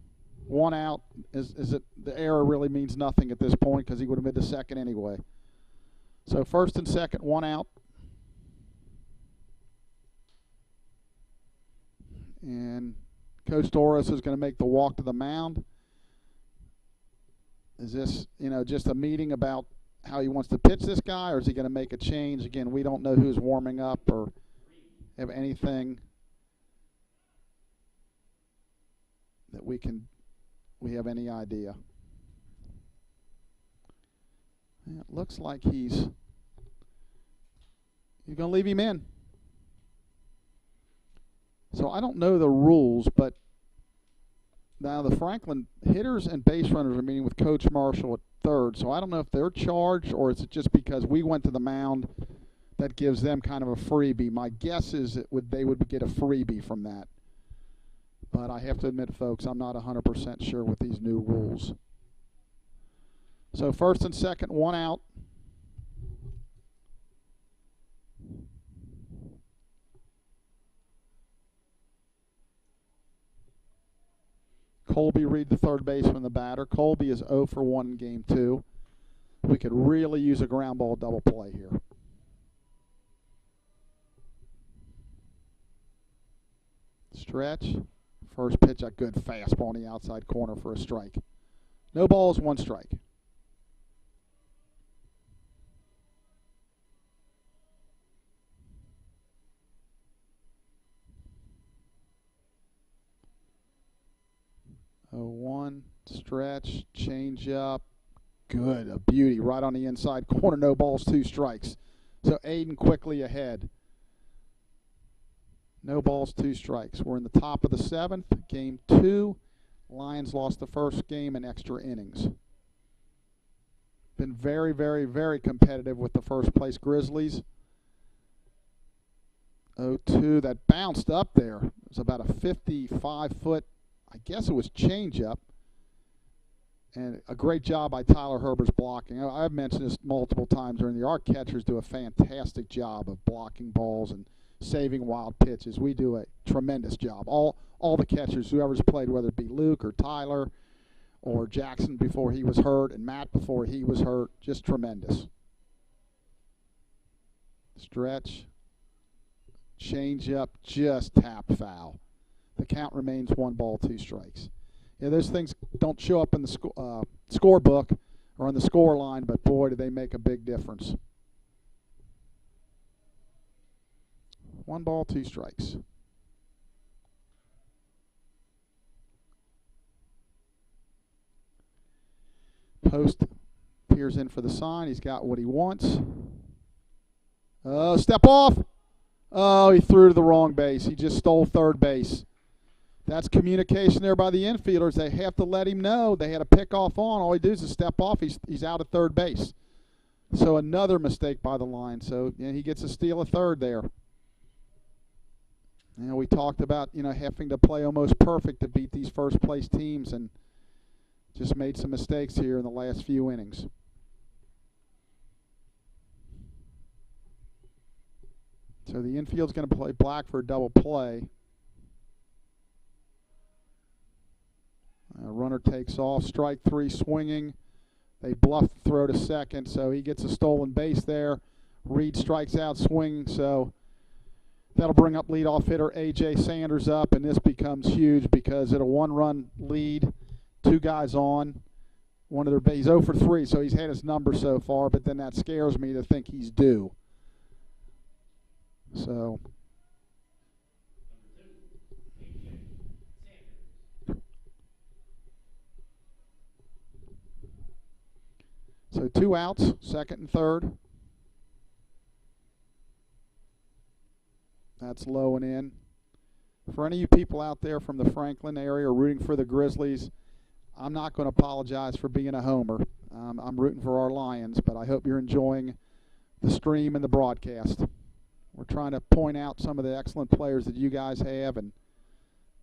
1 out. The error really means nothing at this point because he would have made the second anyway. So 1st and 2nd, 1 out. And Coach Doris is going to make the walk to the mound. Is this, just a meeting about how he wants to pitch this guy, or is he going to make a change? Again, we don't know who's warming up or have anything that we have any idea. And it looks like he's going to leave him in. So I don't know the rules, but now the Franklin hitters and base runners are meeting with Coach Marshall at 3rd. So I don't know if they're charged or is it just because we went to the mound that gives them kind of a freebie. My guess is they would get a freebie from that. But I have to admit, folks, I'm not 100% sure with these new rules. So 1st and 2nd, 1 out. Colby Reed, the 3rd baseman, the batter. Colby is 0 for 1 in game 2. We could really use a ground ball double play here. Stretch. First pitch, a good fastball on the outside corner for a strike. No balls, 1 strike. 0-1, stretch, change up. Good, a beauty right on the inside corner. No balls, 2 strikes. So Aiden quickly ahead. No balls, 2 strikes. We're in the top of the 7th, game 2. Lions lost the first game in extra innings. Been very, very, very competitive with the first place Grizzlies. 0-2, that bounced up there. It was about a 55-foot, I guess it was change-up. And a great job by Tyler Herbert's blocking. I've mentioned this multiple times during the year. Our catchers do a fantastic job of blocking balls and saving wild pitches. We do a tremendous job. All the catchers, whoever's played, whether it be Luke or Tyler or Jackson before he was hurt and Matt before he was hurt, just tremendous. Stretch, change up, just tap foul. The count remains 1 ball, 2 strikes. Yeah, those things don't show up in the scorebook or on the score line, but boy, do they make a big difference. 1 ball, 2 strikes. Post peers in for the sign. He's got what he wants. Step off. Oh, he threw to the wrong base. He just stole third base. That's communication there by the infielders. They have to let him know they had a pick off on. All he does is step off. He's out at third base. So another mistake by the line. So he gets a steal of third there. We talked about having to play almost perfect to beat these first place teams, and just made some mistakes here in the last few innings. So the infield's going to play black for a double play. Runner takes off, strike 3 swinging. They bluff the throw to second, so he gets a stolen base there. Reed strikes out swinging, so that'll bring up leadoff hitter A.J. Sanders up, and this becomes huge because at a 1-run lead, 2 guys on, he's 0 for 3, so he's had his number so far, but then that scares me to think he's due. So So 2 outs, second and third. That's low and in. For any of you people out there from the Franklin area rooting for the Grizzlies, I'm not going to apologize for being a homer. I'm rooting for our Lions, but I hope you're enjoying the stream and the broadcast. We're trying to point out some of the excellent players that you guys have and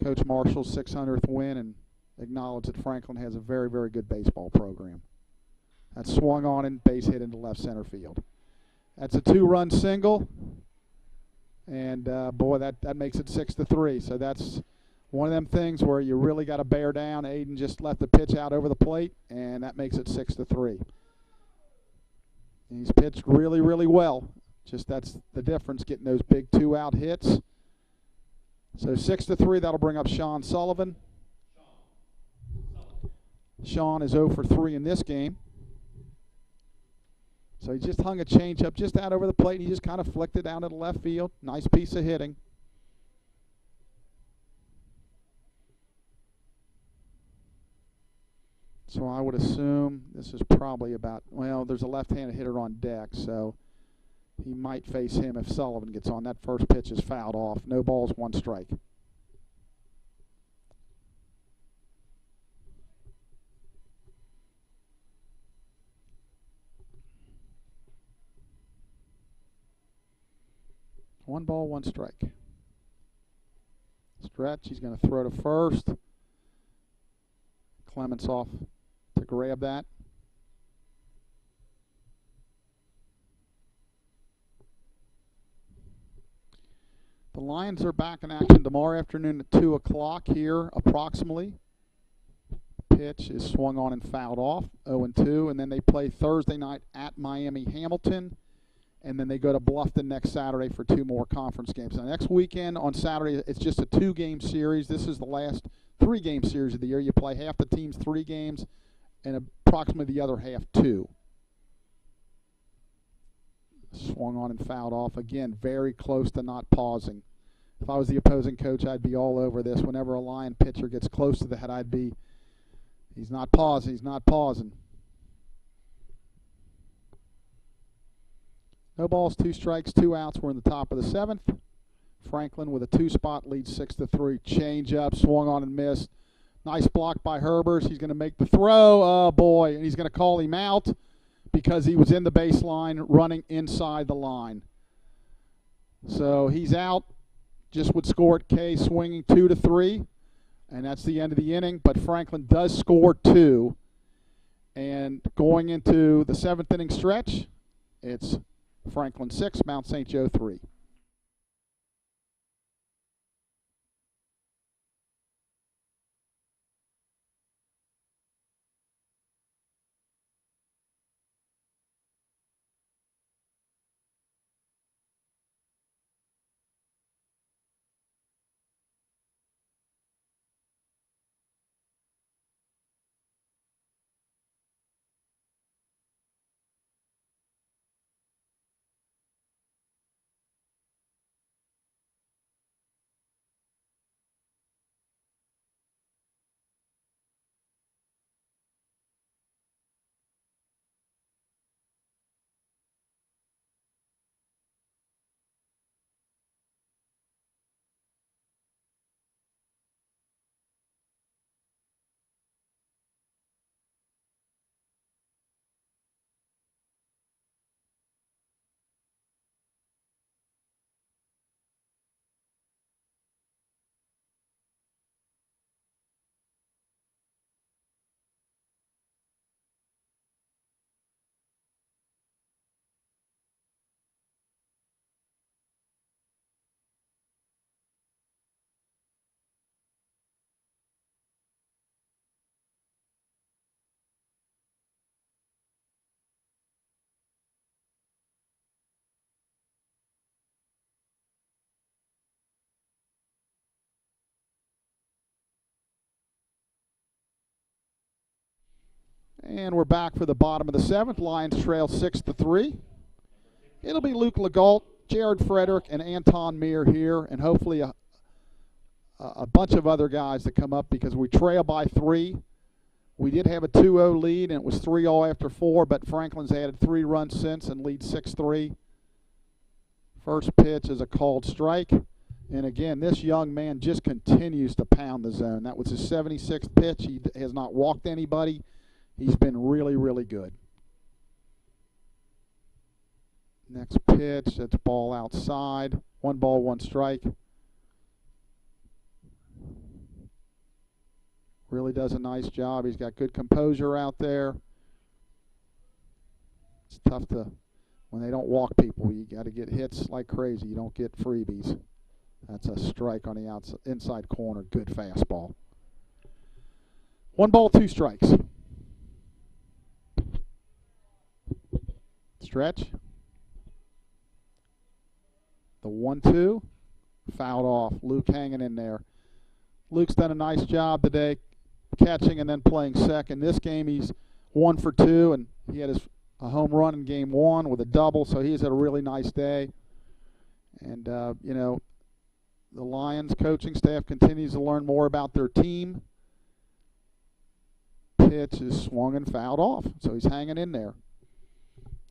Coach Marshall's 600th win, and acknowledge that Franklin has a very, very good baseball program. That's swung on and base hit into left center field. That's a 2-run single, and boy, that makes it 6-3. So that's one of them things where you really got to bear down. Aiden just left the pitch out over the plate, and that makes it 6-3. And he's pitched really, really well. Just that's the difference, getting those big 2-out hits. So 6-3, that'll bring up Sean Sullivan. Sean is 0 for 3 in this game. So he just hung a changeup just out over the plate, and he just kind of flicked it down to the left field. Nice piece of hitting. So I would assume this is probably about, well, there's a left-handed hitter on deck, so he might face him if Sullivan gets on. That first pitch is fouled off. No balls, 1 strike. One ball, 1 strike. Stretch, he's going to throw to first. Clements off to grab that. The Lions are back in action tomorrow afternoon at 2 o'clock here, approximately. Pitch is swung on and fouled off, 0-2, and then they play Thursday night at Miami Hamilton, and then they go to Bluffton next Saturday for 2 more conference games. Now, next weekend on Saturday, it's just a 2-game series. This is the last 3-game series of the year. You play half the teams 3 games and approximately the other half 2. Swung on and fouled off. Again, very close to not pausing. If I was the opposing coach, I'd be all over this. Whenever a Lion pitcher gets close to that, I'd be He's not pausing. He's not pausing. No balls, 2 strikes, 2 outs. We're in the top of the 7th. Franklin with a 2-spot lead, 6-3. Change up, swung on and missed. Nice block by Herbers. He's going to make the throw. Oh, boy. And he's going to call him out because he was in the baseline running inside the line. So he's out. Just would score at K, swinging 2-3. And that's the end of the inning. But Franklin does score 2. And going into the 7th inning stretch, it's Franklin 6, Mount St. Joe 3. And we're back for the bottom of the 7th. Lions trail 6-3. It'll be Luke Legault, Jared Frederick, and Anton Meir here, and hopefully a bunch of other guys that come up because we trail by 3. We did have a 2-0 lead, and it was 3-0 after 4, but Franklin's added 3 runs since and leads 6-3. First pitch is a called strike. And again, this young man just continues to pound the zone. That was his 76th pitch. He has not walked anybody. He's been really, really good. Next pitch, that's ball outside. 1 ball, 1 strike. Really does a nice job. He's got good composure out there. It's tough to, when they don't walk people, you got to get hits like crazy. You don't get freebies. That's a strike on the outside, inside corner. Good fastball. 1 ball, 2 strikes. Stretch. The 1-2. Fouled off. Luke hanging in there. Luke's done a nice job today catching and then playing second. This game he's 1 for 2, and he had a home run in game 1 with a double, so he's had a really nice day. And, you know, the Lions coaching staff continues to learn more about their team. Pitch is swung and fouled off, so he's hanging in there.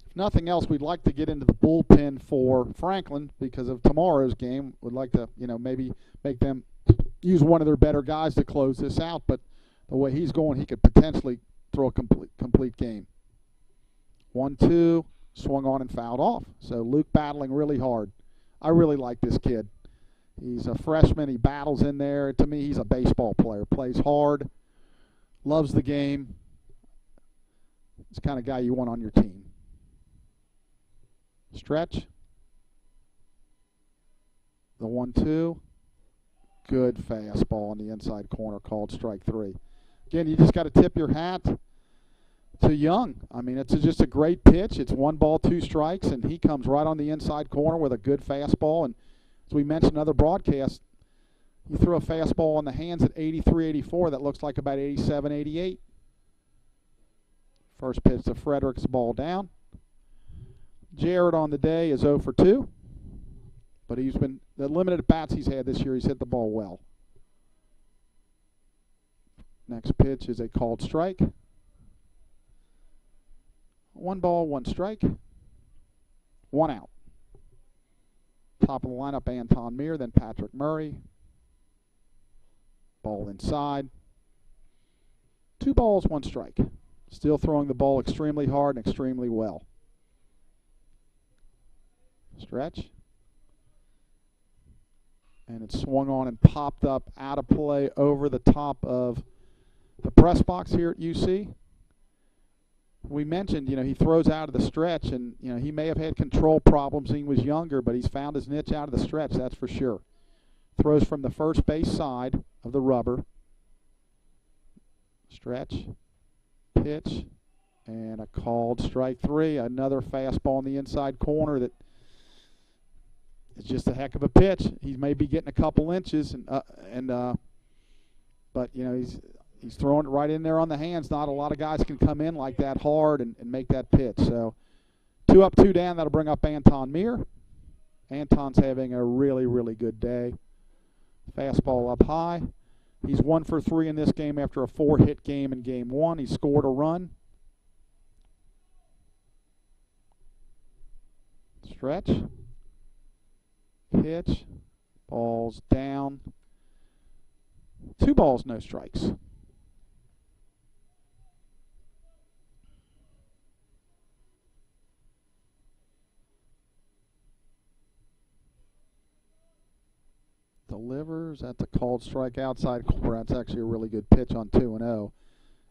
If nothing else, we'd like to get into the bullpen for Franklin because of tomorrow's game. We'd like to, you know, maybe make them use one of their better guys to close this out, but the way he's going, he could potentially throw a complete game. 1-2, swung on and fouled off. So Luke battling really hard. I really like this kid. He's a freshman. He battles in there. To me, he's a baseball player. Plays hard, loves the game. It's the kind of guy you want on your team. Stretch. The 1-2. Good fastball on the inside corner, called strike 3. Again, you just got to tip your hat to Young. I mean, it's just a great pitch. It's 1 ball, 2 strikes, and he comes right on the inside corner with a good fastball. And as we mentioned in other broadcasts, you throw a fastball on the hands at 83, 84, that looks like about 87, 88. First pitch to Frederick's, ball down. Jared on the day is 0 for 2, but he's been, the limited at-bats he's had this year, he's hit the ball well. Next pitch is a called strike. 1 ball, 1 strike. 1 out. Top of the lineup, Anton Meir, then Patrick Murray. Ball inside. 2 balls, 1 strike. Still throwing the ball extremely hard and extremely well. Stretch. And it swung on and popped up out of play over the top of the press box here at UC. We mentioned, he throws out of the stretch, and, he may have had control problems when he was younger, but he's found his niche out of the stretch, that's for sure. Throws from the first base side of the rubber. Stretch, pitch, and a called strike 3. Another fastball in the inside corner that is just a heck of a pitch. He may be getting a couple inches, but he's throwing it right in there on the hands. Not a lot of guys can come in like that hard and make that pitch. So 2 up, 2 down. That'll bring up Anton Meir. Anton's having a really, really good day. Fastball up high. He's 1 for 3 in this game after a 4-hit game in Game 1. He scored a run. Stretch. Pitch. Ball's down. 2 balls, no strikes. Delivers. That's a called strike outside corner. That's actually a really good pitch on 2-0.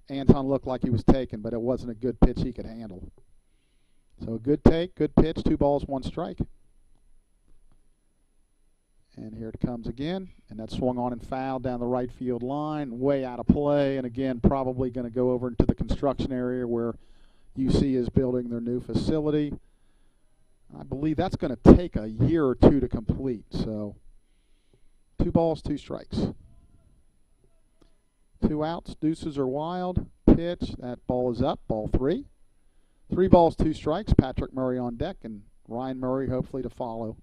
Anton looked like he was taken, but it wasn't a good pitch he could handle. So a good take, good pitch, 2 balls, 1 strike. And here it comes again, and that swung on and fouled down the right field line, way out of play, and again probably going to go over into the construction area where UC is building their new facility. I believe that's going to take a year or 2 to complete. So 2 balls, 2 strikes. 2 outs, deuces are wild. Pitch, that ball is up, ball 3. 3 balls, 2 strikes. Patrick Murray on deck, and Ryan Murray hopefully to follow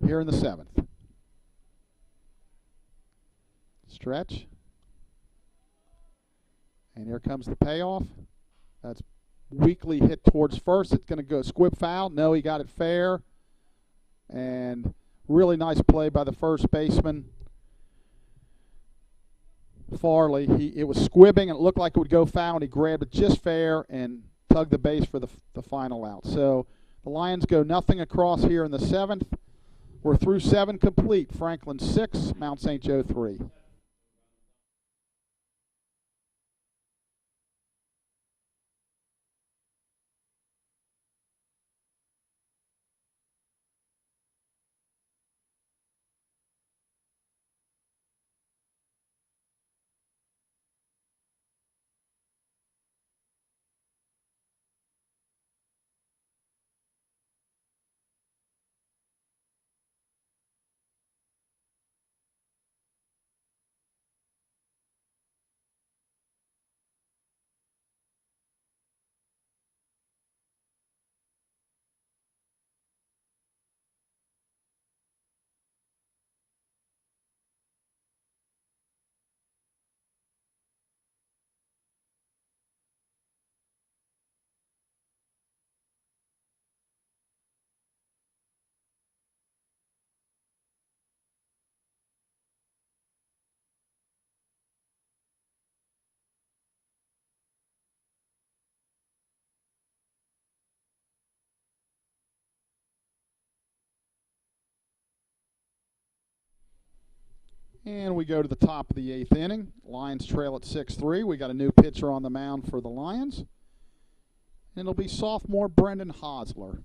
here in the 7th. Stretch. And here comes the payoff. That's weakly hit towards first. It's going to go squib foul. No, he got it fair. And really nice play by the first baseman, Farley. It was squibbing, and it looked like it would go foul, and he grabbed it just fair and tugged the base for the final out. So the Lions go nothing across here in the 7th. We're through 7 complete. Franklin 6, Mount St. Joe 3. And we go to the top of the 8th inning. Lions trail at 6-3. We got a new pitcher on the mound for the Lions. And it'll be sophomore Brendan Hosler.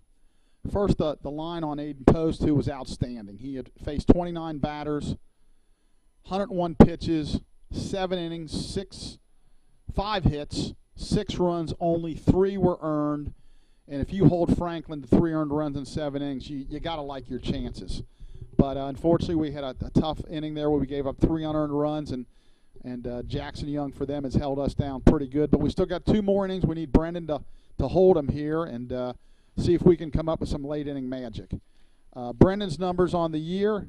First, the line on Aiden Post, who was outstanding. He had faced 29 batters, 101 pitches, 7 innings, 5 hits, 6 runs, only 3 were earned. And if you hold Franklin to 3 earned runs in 7 innings, you got to like your chances. But unfortunately, we had a tough inning there where we gave up 3 unearned runs, and Jackson Young for them has held us down pretty good. But we still got 2 more innings. We need Brendan to hold him here and see if we can come up with some late inning magic. Brendan's numbers on the year,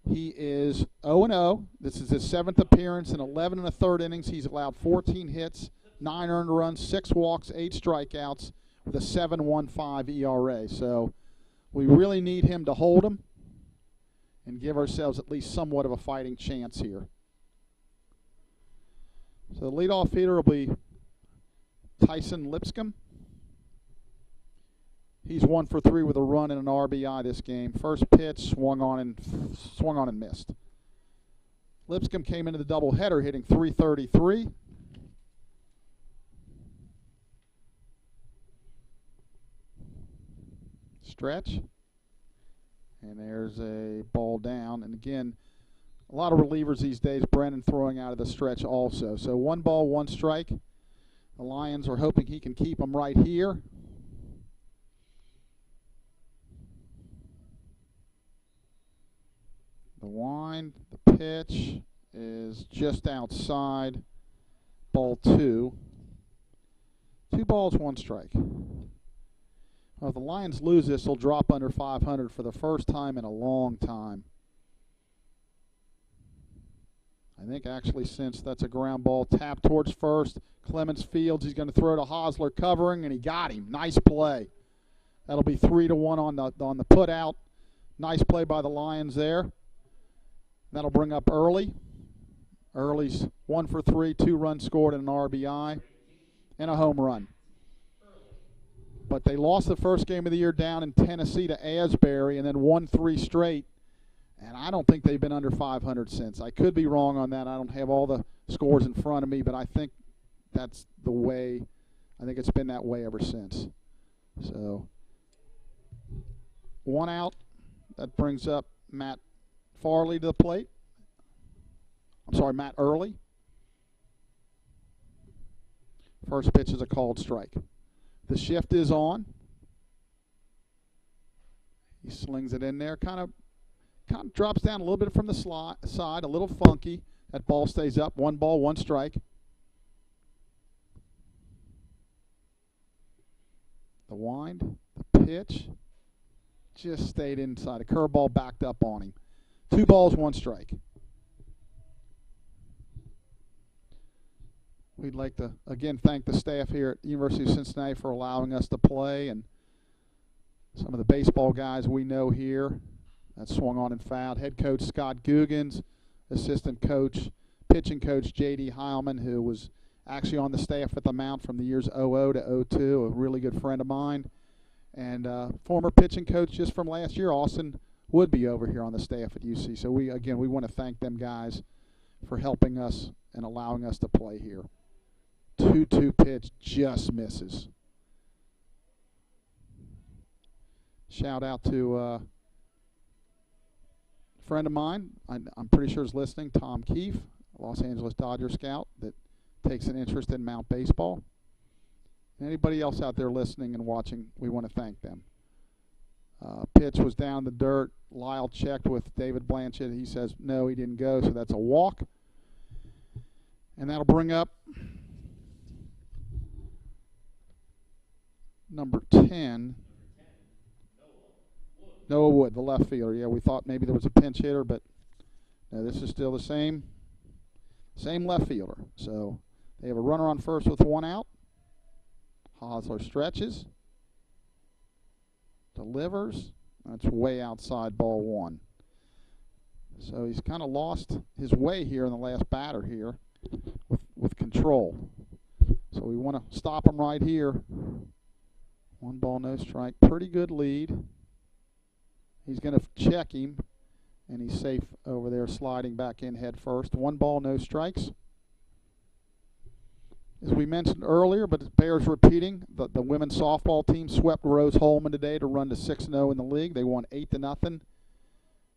He is 0-0. This is his 7th appearance in 11 1/3 innings. He's allowed 14 hits, 9 earned runs, 6 walks, 8 strikeouts with a 7.15 ERA. So we really need him to hold him and give ourselves at least somewhat of a fighting chance here. So the leadoff hitter will be Tyson Lipscomb. He's 1 for 3 with a run and an RBI this game. First pitch swung on and missed. Lipscomb came into the doubleheader hitting .333. Stretch. And there's a ball down. And again, a lot of relievers these days, Brennan throwing out of the stretch also. So 1 ball, 1 strike. The Lions are hoping he can keep them right here. The wind, the pitch is just outside. Ball 2. 2 balls, 1 strike. Well, if the Lions lose this, they'll drop under 500 for the first time in a long time. I think actually since that's a ground ball tapped towards first. Clemens fields, he's going to throw to Hosler covering, and he got him. Nice play. That'll be 3-1 on the put out. Nice play by the Lions there. That'll bring up Early. Early's 1 for 3, 2 runs scored and an RBI, and a home run. But they lost the first game of the year down in Tennessee to Asbury and then won 3 straight. And I don't think they've been under 500 since. I could be wrong on that. I don't have all the scores in front of me, but I think that's the way. I think it's been that way ever since. So 1 out. That brings up Matt Farley to the plate. I'm sorry, Matt Early. First pitch is a called strike. The shift is on. He slings it in there. Kind of drops down a little bit from the side, a little funky. That ball stays up. 1 ball, 1 strike. The wind, the pitch, just stayed inside. A curveball backed up on him. 2 balls, 1 strike. We'd like to, again, thank the staff here at the University of Cincinnati for allowing us to play, and some of the baseball guys we know here. That swung on and fouled. Head coach Scott Guggens, assistant coach, pitching coach J.D. Heilman, who was actually on the staff at the Mount from the years 00 to 02, a really good friend of mine. And former pitching coach just from last year, Austin would be over here on the staff at UC. So we want to thank them guys for helping us and allowing us to play here. 2-2 pitch just misses. Shout out to a friend of mine, I'm pretty sure is listening, Tom Keefe, a Los Angeles Dodger scout that takes an interest in Mount baseball. And anybody else out there listening and watching, we want to thank them. Pitch was down the dirt. Lyle checked with David Blanchett. He says, no, he didn't go, so that's a walk. And that'll bring up number 10, Noah Wood, the left fielder. Yeah, we thought maybe there was a pinch hitter, but no, this is still the same left fielder. So they have a runner on first with 1 out. Hosler stretches, delivers. That's way outside, ball 1. So he's kind of lost his way here in the last batter here with control. So we want to stop him right here. 1 ball, no strike. Pretty good lead. He's going to check him, and he's safe over there, sliding back in head first. 1 ball, no strikes. As we mentioned earlier, but it bears repeating, the women's softball team swept Rose-Hulman today to run to 6-0 in the league. They won 8-0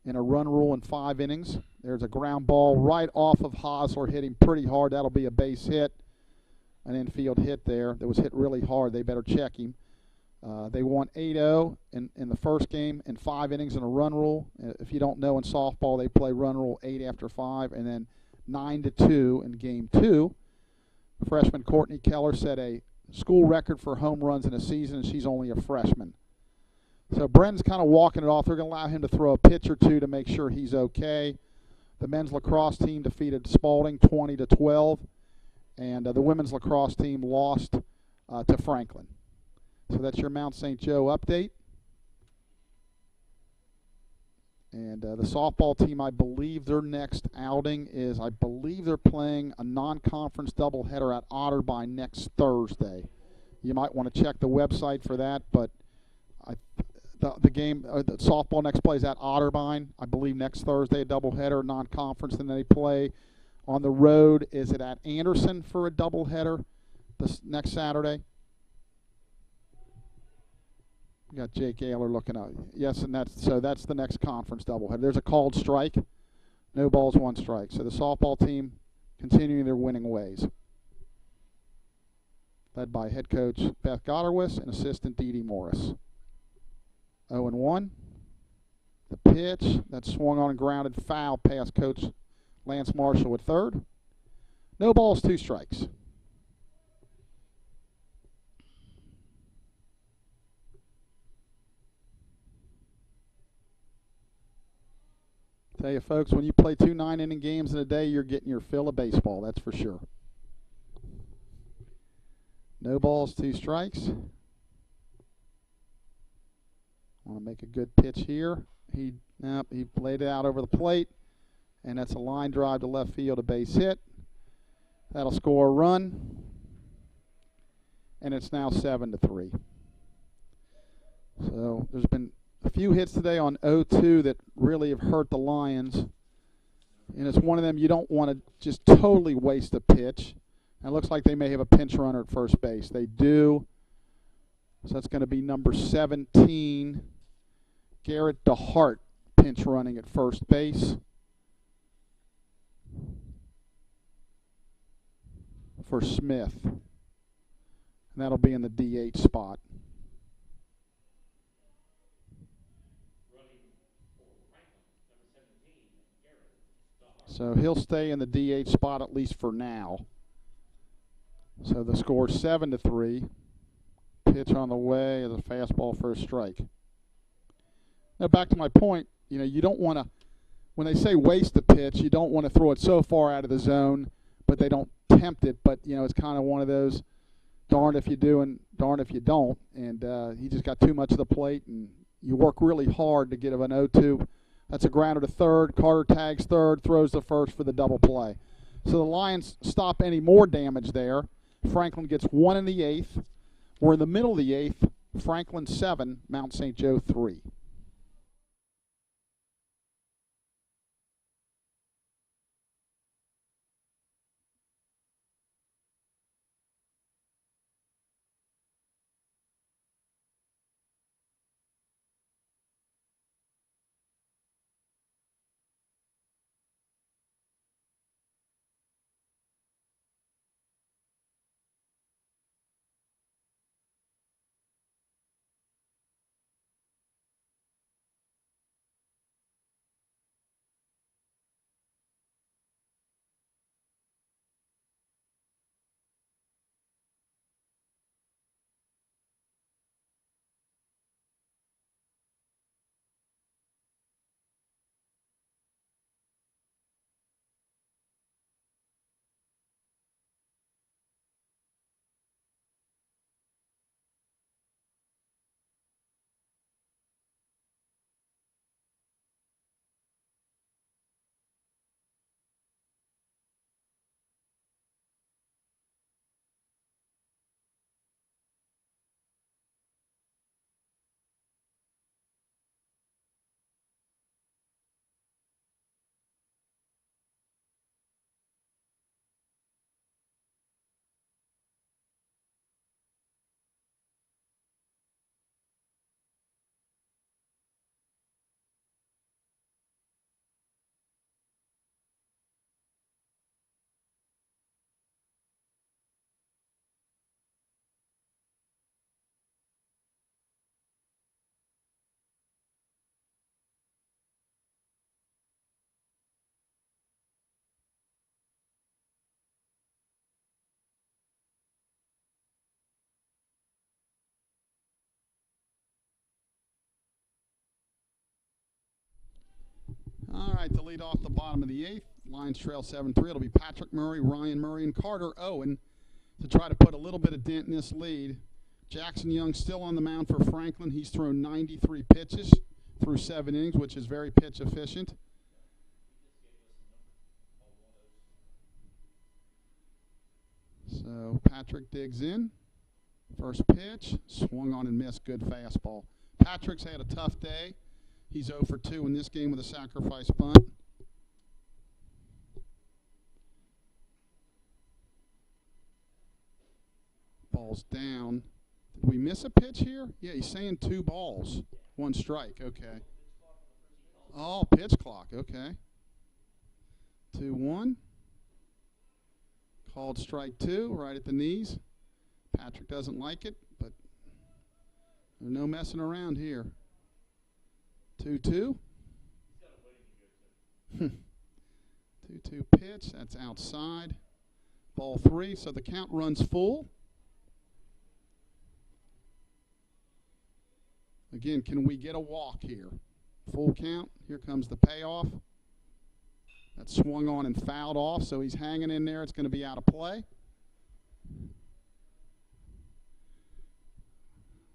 in a run rule in 5 innings. There's a ground ball right off of Hosler, hitting pretty hard. That'll be a base hit, an infield hit there. That was hit really hard. They better check him. They won 8-0 in the first game in 5 innings in a run rule. If you don't know, in softball they play run rule 8 after 5, and then 9-2 in game 2. Freshman Courtney Keller set a school record for home runs in a season, and she's only a freshman. So Bren's kind of walking it off. They're going to allow him to throw a pitch or two to make sure he's okay. The men's lacrosse team defeated Spalding 20-12, and the women's lacrosse team lost to Franklin. So that's your Mount St. Joe update. And the softball team, I believe their next outing is, I believe they're playing a non-conference doubleheader at Otterbein next Thursday. You might want to check the website for that, but the game, the softball next plays at Otterbein, I believe next Thursday, a doubleheader, non-conference, and then they play on the road. Is it at Anderson for a doubleheader this next Saturday? We got Jake Ayler looking up. Yes, and that's the next conference doubleheader. There's a called strike. No balls, one strike. So the softball team continuing their winning ways, led by head coach Beth Gotterwis and assistant Dee Dee Morris. 0-1. The pitch that swung on and grounded foul past coach Lance Marshall at third. No balls, two strikes. Tell you folks, when you play 2 9-inning games in a day, you're getting your fill of baseball, that's for sure. No balls, two strikes. Want to make a good pitch here. He laid it out over the plate, and that's a line drive to left field, a base hit. That'll score a run, and it's now 7-3. So there's been a few hits today on 0-2 that really have hurt the Lions, and it's one of them you don't want to just totally waste a pitch. And it looks like they may have a pinch runner at first base. They do. So that's going to be number 17, Garrett DeHart, pinch running at first base for Smith. And that'll be in the DH spot. So he'll stay in the DH spot at least for now. So the score 7-3. Pitch on the way is a fastball for a strike. Now back to my point, you don't want to, when they say waste the pitch, you don't want to throw it so far out of the zone, but they don't tempt it. But it's kind of one of those darned if you do and darned if you don't. And he just got too much of the plate, and you work really hard to get him an 0-2. That's a grounder to third. Carter tags third, throws the first for the double play. So the Lions stop any more damage there. Franklin gets 1 in the 8th. We're in the middle of the 8th. Franklin 7, Mount St. Joe 3. right, to lead off the bottom of the 8th, Lions trail 7-3. It'll be Patrick Murray, Ryan Murray, and Carter Owen to try to put a little bit of dent in this lead. Jackson Young still on the mound for Franklin. He's thrown 93 pitches through 7 innings, which is very pitch efficient. So Patrick digs in. First pitch, swung on and missed. Good fastball. Patrick's had a tough day. He's 0 for 2 in this game with a sacrifice bunt. Ball's down. Did we miss a pitch here? Yeah, he's saying 2 balls, 1 strike. Okay. Oh, pitch clock. Okay. 2-1. Called strike 2 right at the knees. Patrick doesn't like it, but there's no messing around here. 2-2. 2-2 pitch. That's outside. Ball 3. So the count runs full. Again, can we get a walk here? Full count. Here comes the payoff. That swung on and fouled off, so he's hanging in there. It's going to be out of play.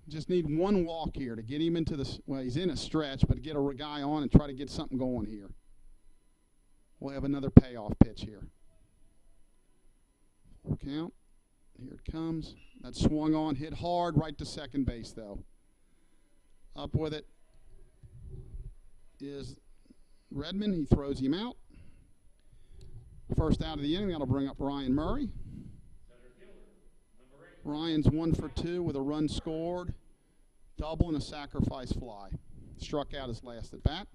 Just need 1 walk here to get him into the, well, he's in a stretch, but to get a guy on and try to get something going here. We'll have another payoff pitch here. Full count. Here it comes. That swung on, hit hard, right to second base, though. Up with it is Redmond. He throws him out. First out of the inning, that'll bring up Ryan Murray. Ryan's 1 for 2 with a run scored, double and a sacrifice fly. Struck out his last at bat.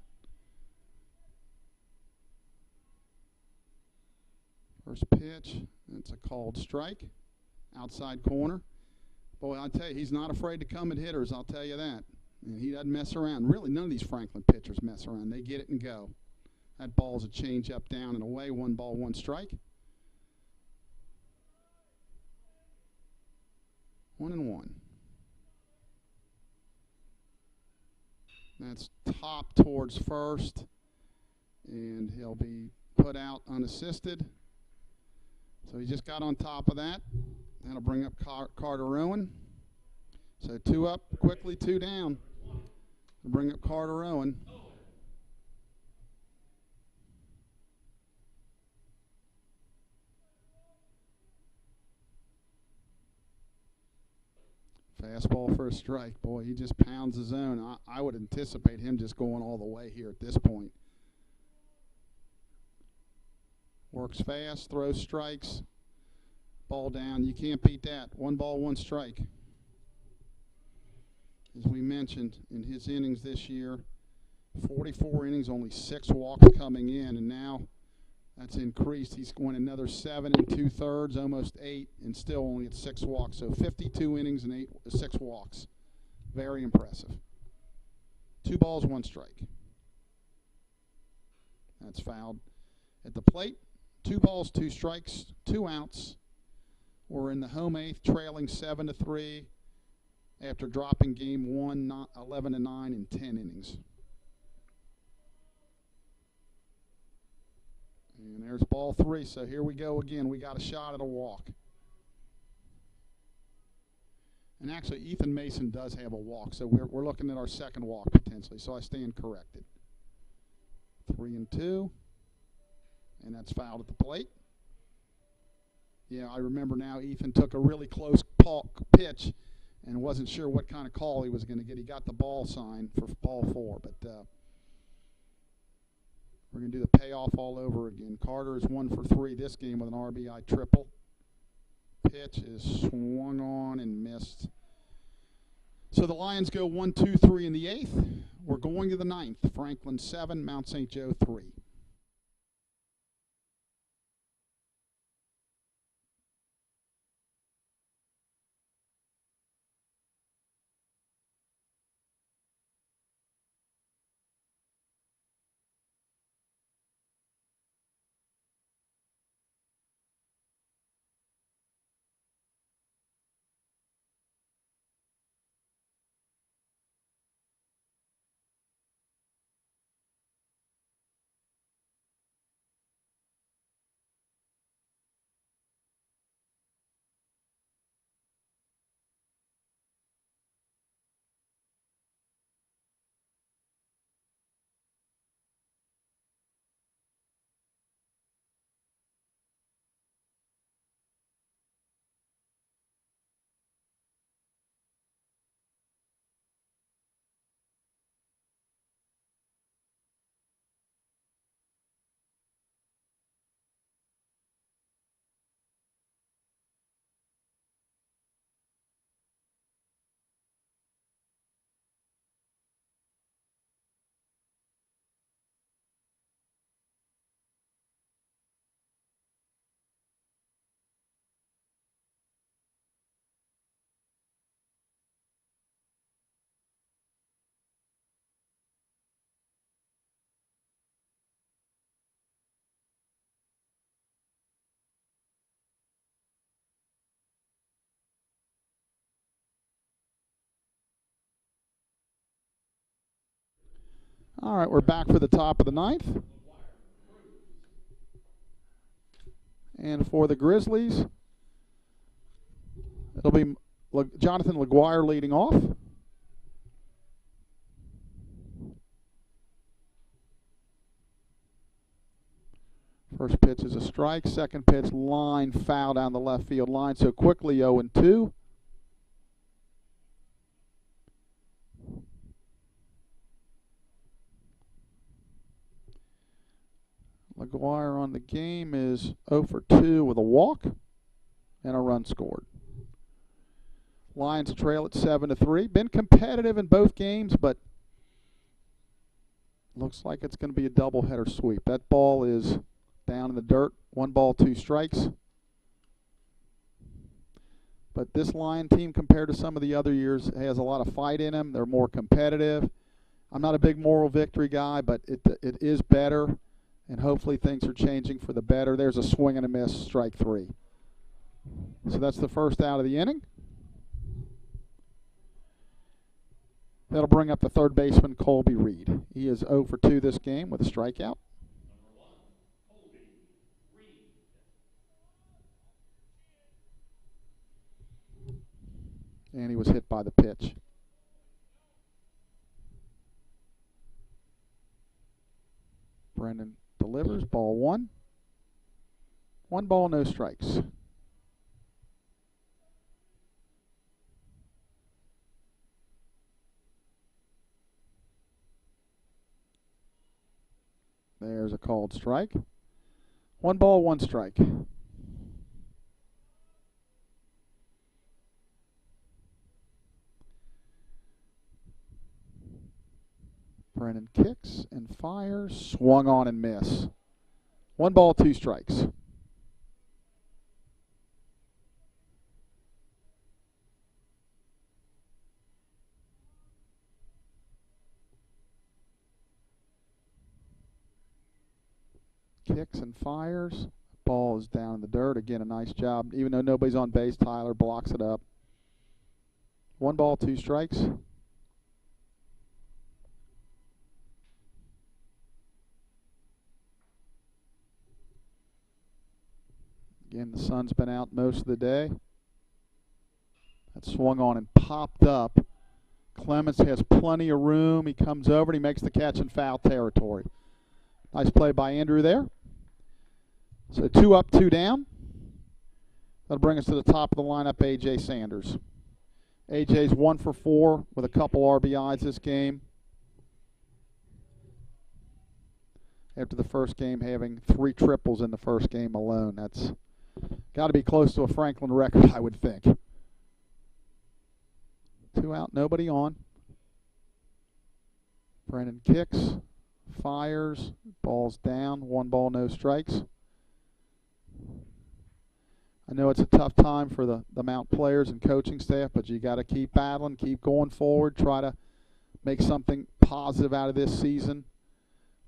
First pitch, that's a called strike. Outside corner. Boy, I tell you, he's not afraid to come at hitters, I'll tell you that. And he doesn't mess around. Really, none of these Franklin pitchers mess around. They get it and go. That ball's a change up, down, and away. 1 ball, 1 strike. 1-1. That's top towards first, and he'll be put out unassisted. So he just got on top of that. That'll bring up Carter Owen. So 2 up, quickly 2 down. We'll bring up Carter Owen. Fastball for a strike. Boy, he just pounds the zone. I would anticipate him just going all the way here at this point. Works fast, throws strikes. Ball down. You can't beat that. 1 ball, 1 strike. As we mentioned, in his innings this year, 44 innings, only 6 walks coming in, and now that's increased. He's going another 7 2/3, almost 8, and still only at 6 walks. So 52 innings and 6 walks. Very impressive. 2 balls, 1 strike. That's fouled at the plate. 2 balls, 2 strikes, 2 outs. We're in the home 8th, trailing 7-3 after dropping game 1, 11-9 in 10 innings. And there's ball 3. So here we go again. We got a shot at a walk. And actually, Ethan Mason does have a walk. So we're looking at our second walk potentially. So I stand corrected. 3-2. And that's fouled at the plate. Yeah, I remember now Ethan took a really close pitch and wasn't sure what kind of call he was going to get. He got the ball sign for ball 4. But we're going to do the payoff all over again. Carter is 1 for 3 this game with an RBI triple. Pitch is swung on and missed. So the Lions go 1, 2, 3 in the 8th. We're going to the 9th. Franklin 7, Mount St. Joe 3. All right, we're back for the top of the ninth. And for the Grizzlies, it'll be Jonathan LaGuire leading off. First pitch is a strike. Second pitch, line foul down the left field line. So quickly 0-2. LaGuire on the game is 0 for 2 with a walk and a run scored. Lions trail at 7-3. Been competitive in both games, but looks like it's going to be a doubleheader sweep. That ball is down in the dirt. 1 ball, 2 strikes. But this Lion team, compared to some of the other years, has a lot of fight in them. They're more competitive. I'm not a big moral victory guy, but it is better, and hopefully things are changing for the better. There's a swing and a miss, strike 3. So that's the first out of the inning. That'll bring up the third baseman, Colby Reed. He is 0 for 2 this game with a strikeout. And he was hit by the pitch. Brendan delivers, ball 1. 1 ball, no strikes. There's a called strike. 1 ball, 1 strike. Brennan kicks and fires, swung on and miss. 1 ball, 2 strikes. Kicks and fires. Ball is down in the dirt. Again, a nice job. Even though nobody's on base, Tyler blocks it up. 1 ball, 2 strikes. Again, the sun's been out most of the day. That swung on and popped up. Clemens has plenty of room. He comes over and he makes the catch in foul territory. Nice play by Andrew there. So 2 up, 2 down. That'll bring us to the top of the lineup, A.J. Sanders. A.J.'s 1 for 4 with a couple RBIs this game. After the first game having 3 triples in the first game alone. That's got to be close to a Franklin record, I would think. 2 out, nobody on. Brennan kicks, fires, ball's down, 1 ball, no strikes. I know it's a tough time for the Mount players and coaching staff, but you got to keep battling, keep going forward, try to make something positive out of this season.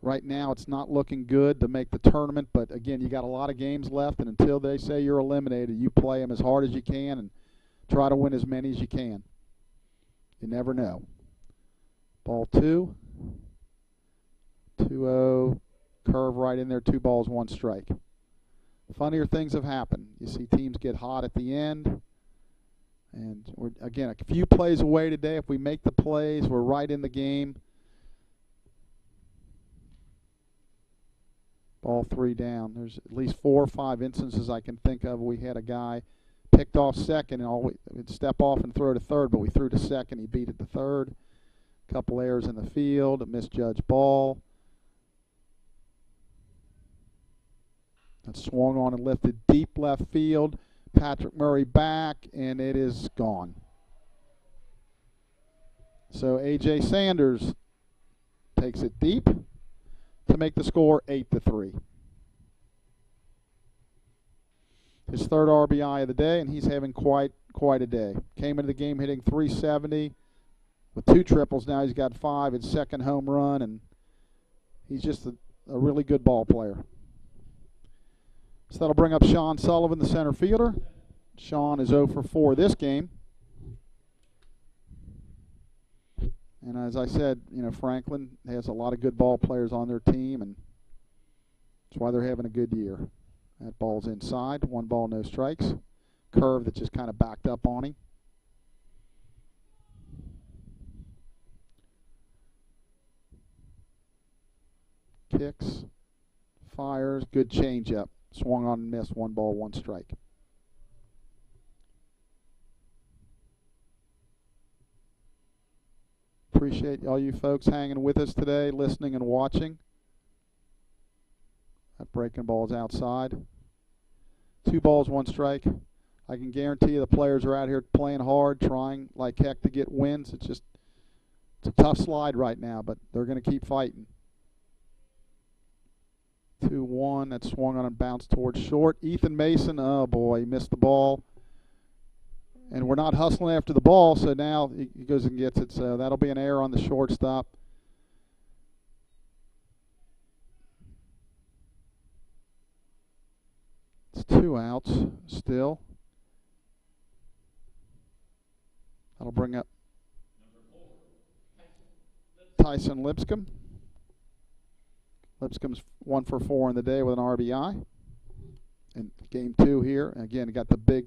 Right now it's not looking good to make the tournament, but again, you got a lot of games left, and until they say you're eliminated, you play them as hard as you can and try to win as many as you can. You never know. Ball 2. 2-0. Curve right in there, 2 balls, 1 strike. Funnier things have happened. You see teams get hot at the end. And we're, again, a few plays away today. If we make the plays, we're right in the game. Ball 3 down. There's at least 4 or 5 instances I can think of. We had a guy picked off second and we'd step off and throw to third, but we threw to second. He beat it to third. A couple errors in the field, a misjudged ball. That swung on and lifted deep left field. Patrick Murray back, and it is gone. So A.J. Sanders takes it deep to make the score 8-3. His third RBI of the day, and he's having quite a day. Came into the game hitting .370 with 2 triples. Now he's got 5, his second home run, and he's just a really good ball player. So that'll bring up Sean Sullivan, the center fielder. Sean is 0 for 4 this game. And as I said, Franklin has a lot of good ball players on their team, and that's why they're having a good year. That ball's inside. 1 ball, no strikes. Curve that just kind of backed up on him. Kicks, fires, good changeup. Swung on and missed. 1 ball, 1 strike. Appreciate all you folks hanging with us today, listening and watching. That breaking ball is outside. 2 balls, 1 strike. I can guarantee you the players are out here playing hard, trying like heck to get wins. It's a tough slide right now, but they're going to keep fighting. 2-1. That swung on and bounced towards short. Ethan Mason, oh boy, he missed the ball. And we're not hustling after the ball, so now he goes and gets it. So that'll be an error on the shortstop. It's 2 outs still. That'll bring up Tyson Lipscomb. Lipscomb's 1 for 4 in the day with an RBI. In game 2 here, again, he got the big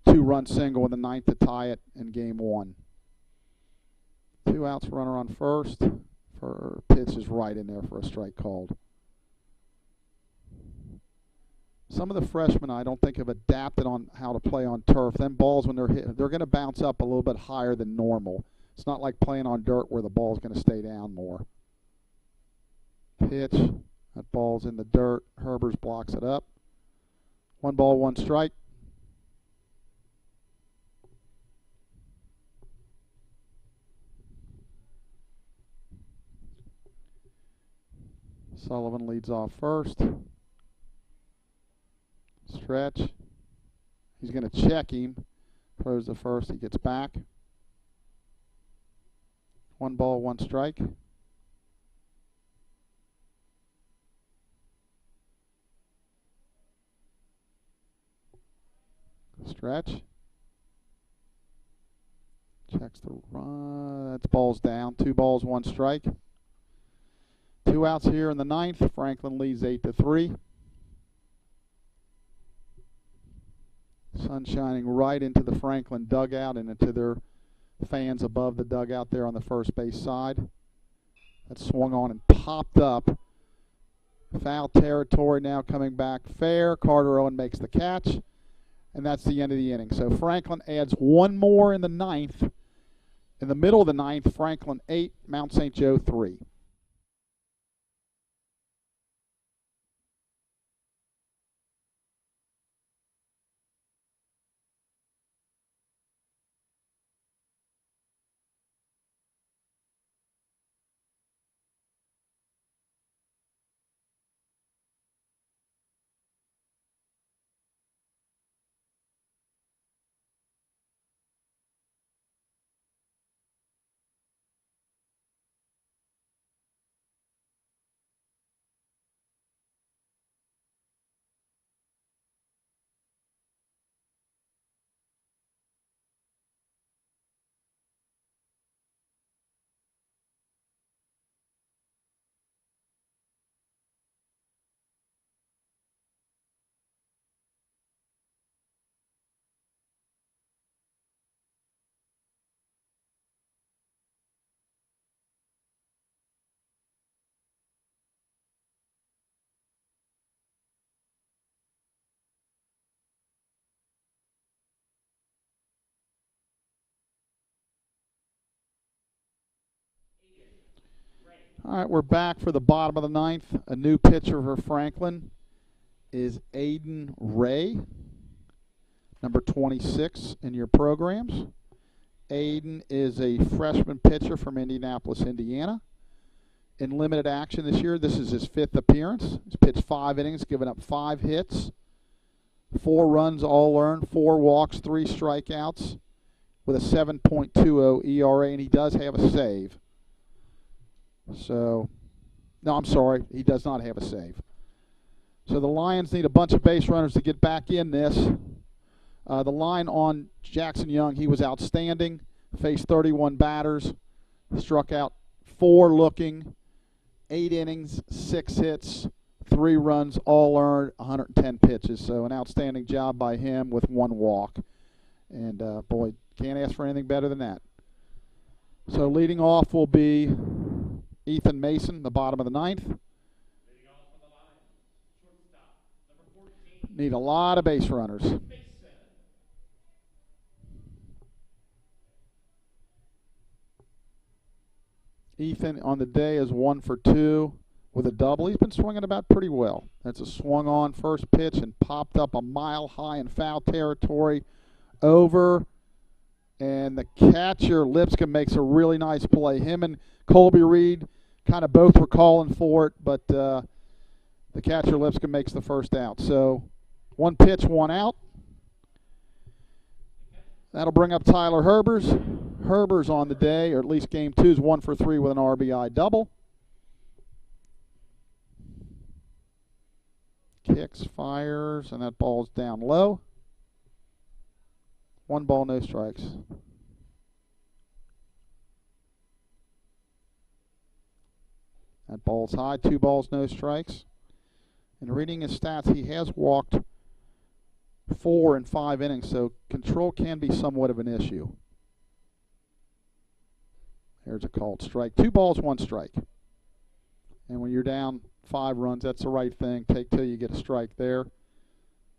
2-run single in the 9th to tie it in game 1. 2 outs, runner on first. For pitch is right in there for a strike called. Some of the freshmen I don't think have adapted on how to play on turf. Them balls when they're hit, they're going to bounce up a little bit higher than normal. It's not like playing on dirt where the ball's going to stay down more. Pitch, that ball's in the dirt. Herbers blocks it up. 1 ball, 1 strike. Sullivan leads off first. Stretch. He's going to check him. Throws the first. He gets back. 1 ball, 1 strike. Stretch. Checks the run. That ball's down. 2 balls, 1 strike. 2 outs here in the 9th. Franklin leads 8-3. Sun shining right into the Franklin dugout and into their fans above the dugout there on the first base side. That swung on and popped up. Foul territory now coming back fair. Carter Owen makes the catch, and that's the end of the inning. So Franklin adds 1 more in the 9th. In the middle of the 9th, Franklin 8, Mount St. Joe 3. All right, we're back for the bottom of the 9th. A new pitcher for Franklin is Aiden Ray, number 26 in your programs. Aiden is a freshman pitcher from Indianapolis, Indiana. In limited action this year, this is his 5th appearance. He's pitched 5 innings, given up 5 hits, 4 runs all earned, 4 walks, 3 strikeouts, with a 7.20 ERA, and he does have a save. So, no, I'm sorry, he does not have a save. So the Lions need a bunch of base runners to get back in this. The line on Jackson Young, he was outstanding, faced 31 batters, Struck out 4 looking, 8 innings, 6 hits, 3 runs, all earned, 110 pitches. So an outstanding job by him with 1 walk. And, boy, can't ask for anything better than that. So leading off will be Ethan Mason, the bottom of the 9th.
Leading off on the line, shortstop, number 14.
Need a lot of base runners.
Mason.
Ethan on the day is 1 for 2 with a double. He's been swinging about pretty well. That's a swung on first pitch and popped up a mile high in foul territory over. And the catcher, Lipscomb, makes a really nice play. Him and Colby Reed kind of both were calling for it, but the catcher, Lipscomb, makes the first out. So 1 pitch, 1 out. That'll bring up Tyler Herbers. Herbers on the day, or at least game 2, is 1 for 3 with an RBI double. Kicks, fires, and that ball's down low. 1 ball, no strikes. That ball's high, 2 balls, no strikes. And reading his stats, he has walked 4 in 5 innings, so control can be somewhat of an issue. There's a called strike. 2 balls, 1 strike. And when you're down 5 runs, that's the right thing. Take 2, you get a strike there.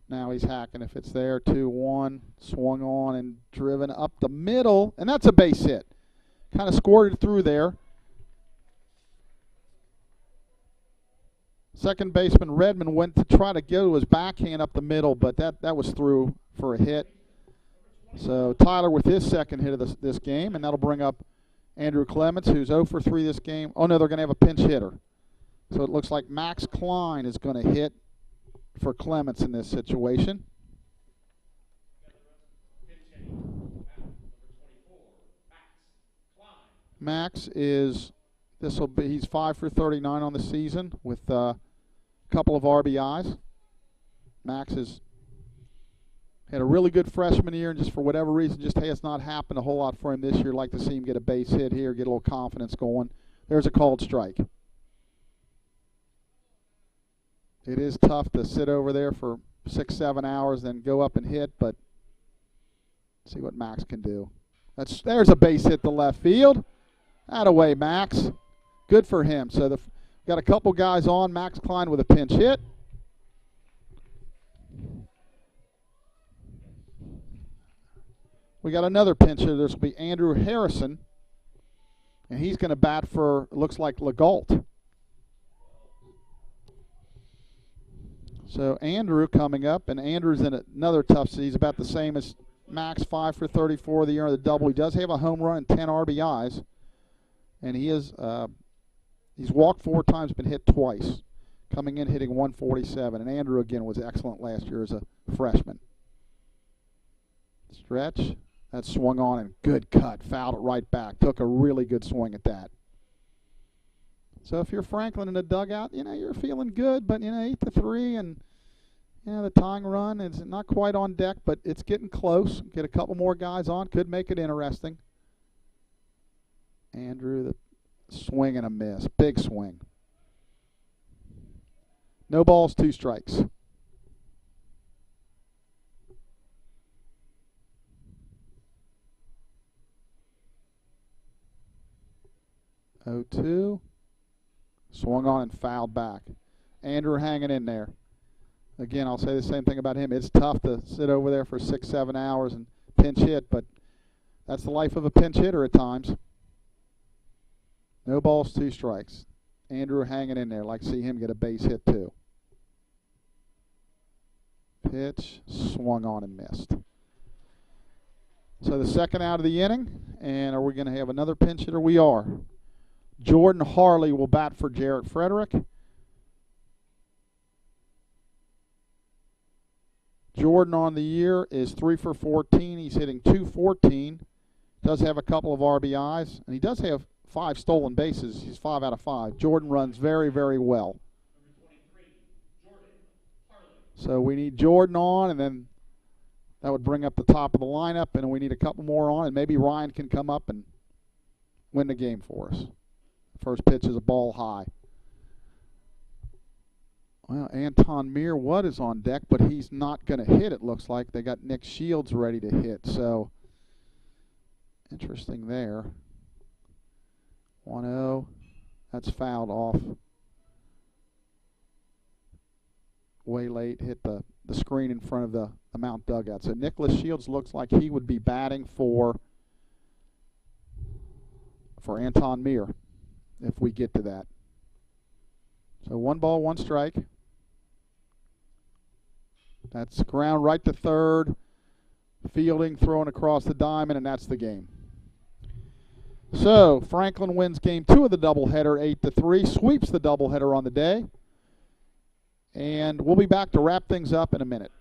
Now he's hacking if it's there. 2-1, swung on and driven up the middle, and that's a base hit. Kind of squirted through there. Second baseman Redmond went to try to go his backhand up the middle, but that was through for a hit. So Tyler with his second hit of this game, and that'll bring up Andrew Clements, who's 0 for 3 this game. Oh, no, they're going to have a pinch hitter. So it looks like Max Klein is going to hit for Clements in this situation. Max is, he's 5 for 39 on the season with a couple of RBIs. Max has had a really good freshman year, and just for whatever reason, just has not happened a whole lot for him this year. Like to see him get a base hit here, get a little confidence going. There's a called strike. It is tough to sit over there for 6-7 hours, then go up and hit, but see what Max can do. There's a base hit to left field. Atta-way, Max. Good for him. So got a couple guys on. Max Klein with a pinch hit. We got another pinch hitter. This will be Andrew Harrison, and he's going to bat for, looks like, Legault. So Andrew coming up, and Andrew's in another tough season. He's about the same as Max, 5 for 34 the year of the double. He does have a home run and 10 RBIs, and he's walked 4 times, been hit twice, coming in hitting 147. And Andrew again was excellent last year as a freshman. Stretch, that swung on and good cut, fouled it right back. Took a really good swing at that. So if you're Franklin in the dugout, you're feeling good, but 8-3, and the tying run is not quite on deck, but it's getting close. Get a couple more guys on, could make it interesting. Andrew, the swing and a miss, big swing. No balls, 2 strikes. Oh, 2. Swung on and fouled back. Andrew hanging in there. Again, I'll say the same thing about him. It's tough to sit over there for 6-7 hours and pinch hit, but that's the life of a pinch hitter at times. No balls, 2 strikes. Andrew hanging in there. Like to see him get a base hit too. Pitch, swung on and missed. So the second out of the inning, and are we going to have another pinch hitter? We are. Jordan Harley will bat for Jarrett Frederick. Jordan on the year is 3 for 14. He's hitting .214. Does have a couple of RBIs, and he does have 5 stolen bases. He's 5 out of 5. Jordan runs very, very well. So we need Jordan on, and then that would bring up the top of the lineup, and we need a couple more on, and maybe Ryan can come up and win the game for us. First pitch is a ball high. Well, Anton Meir, what is on deck, but he's not going to hit, it looks like. They got Nick Shields ready to hit, so interesting there. 1-0. That's fouled off. Way late, hit the screen in front of the Mount dugout. So Nicholas Shields looks like he would be batting for Anton Meir if we get to that. So 1 ball, 1 strike. That's ground right to third. Fielding, throwing across the diamond, and that's the game. So Franklin wins game 2 of the doubleheader 8-3, sweeps the doubleheader on the day. And we'll be back to wrap things up in a minute.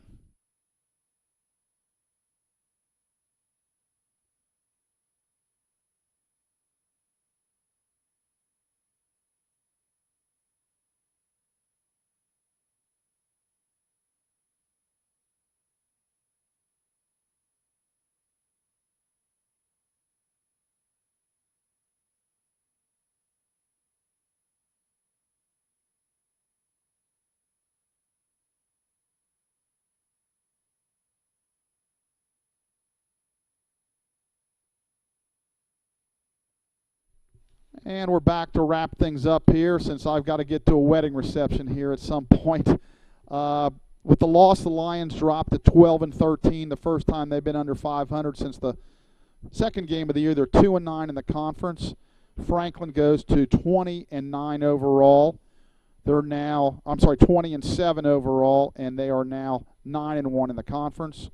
And we're back to wrap things up here since I've got to get to a wedding reception here at some point. With the loss, the Lions dropped to 12-13, the first time they've been under 500 since the second game of the year. They're 2-9 in the conference. Franklin goes to 20-9 overall. They're now, 20-7 overall, and they are now 9-1 in the conference.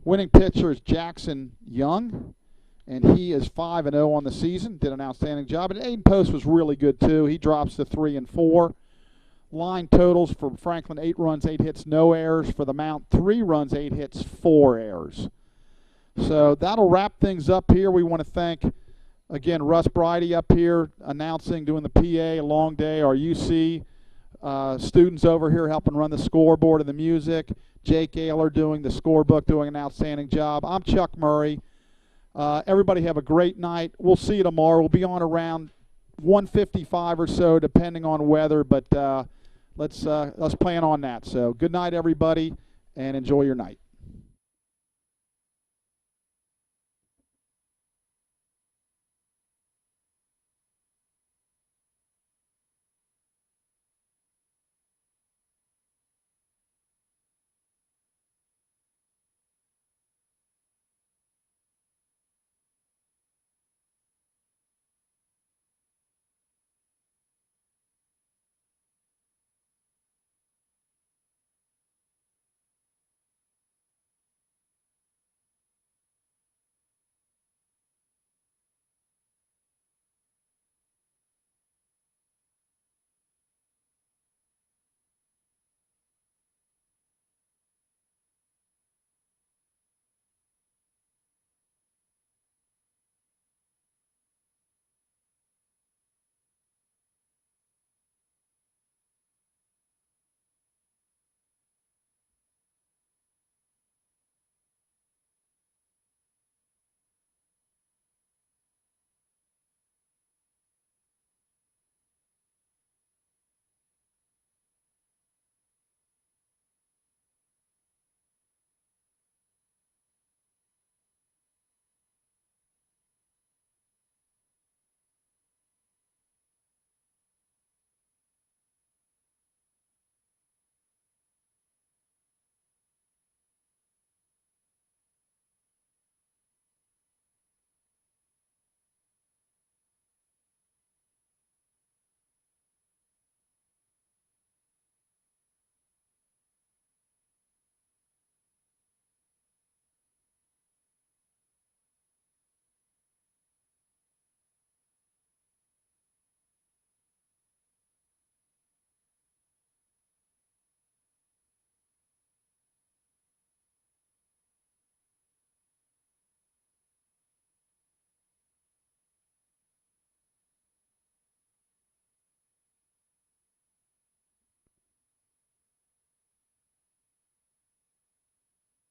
Winning pitcher is Jackson Young, and he is 5-0 on the season. Did an outstanding job. And Aiden Post was really good too. He drops to 3-4. Line totals for Franklin: 8 runs, 8 hits, no errors. For the Mount, 3 runs, 8 hits, 4 errors. So that'll wrap things up here. We want to thank again Russ Bridie up here announcing, doing the PA. A long day. Our UC students over here helping run the scoreboard and the music. Jake Ayler doing the scorebook, doing an outstanding job. I'm Chuck Murray. Everybody have a great night. We'll see you tomorrow. We'll be on around 1:55 or so, depending on weather, but let's plan on that. So good night, everybody, and enjoy your night.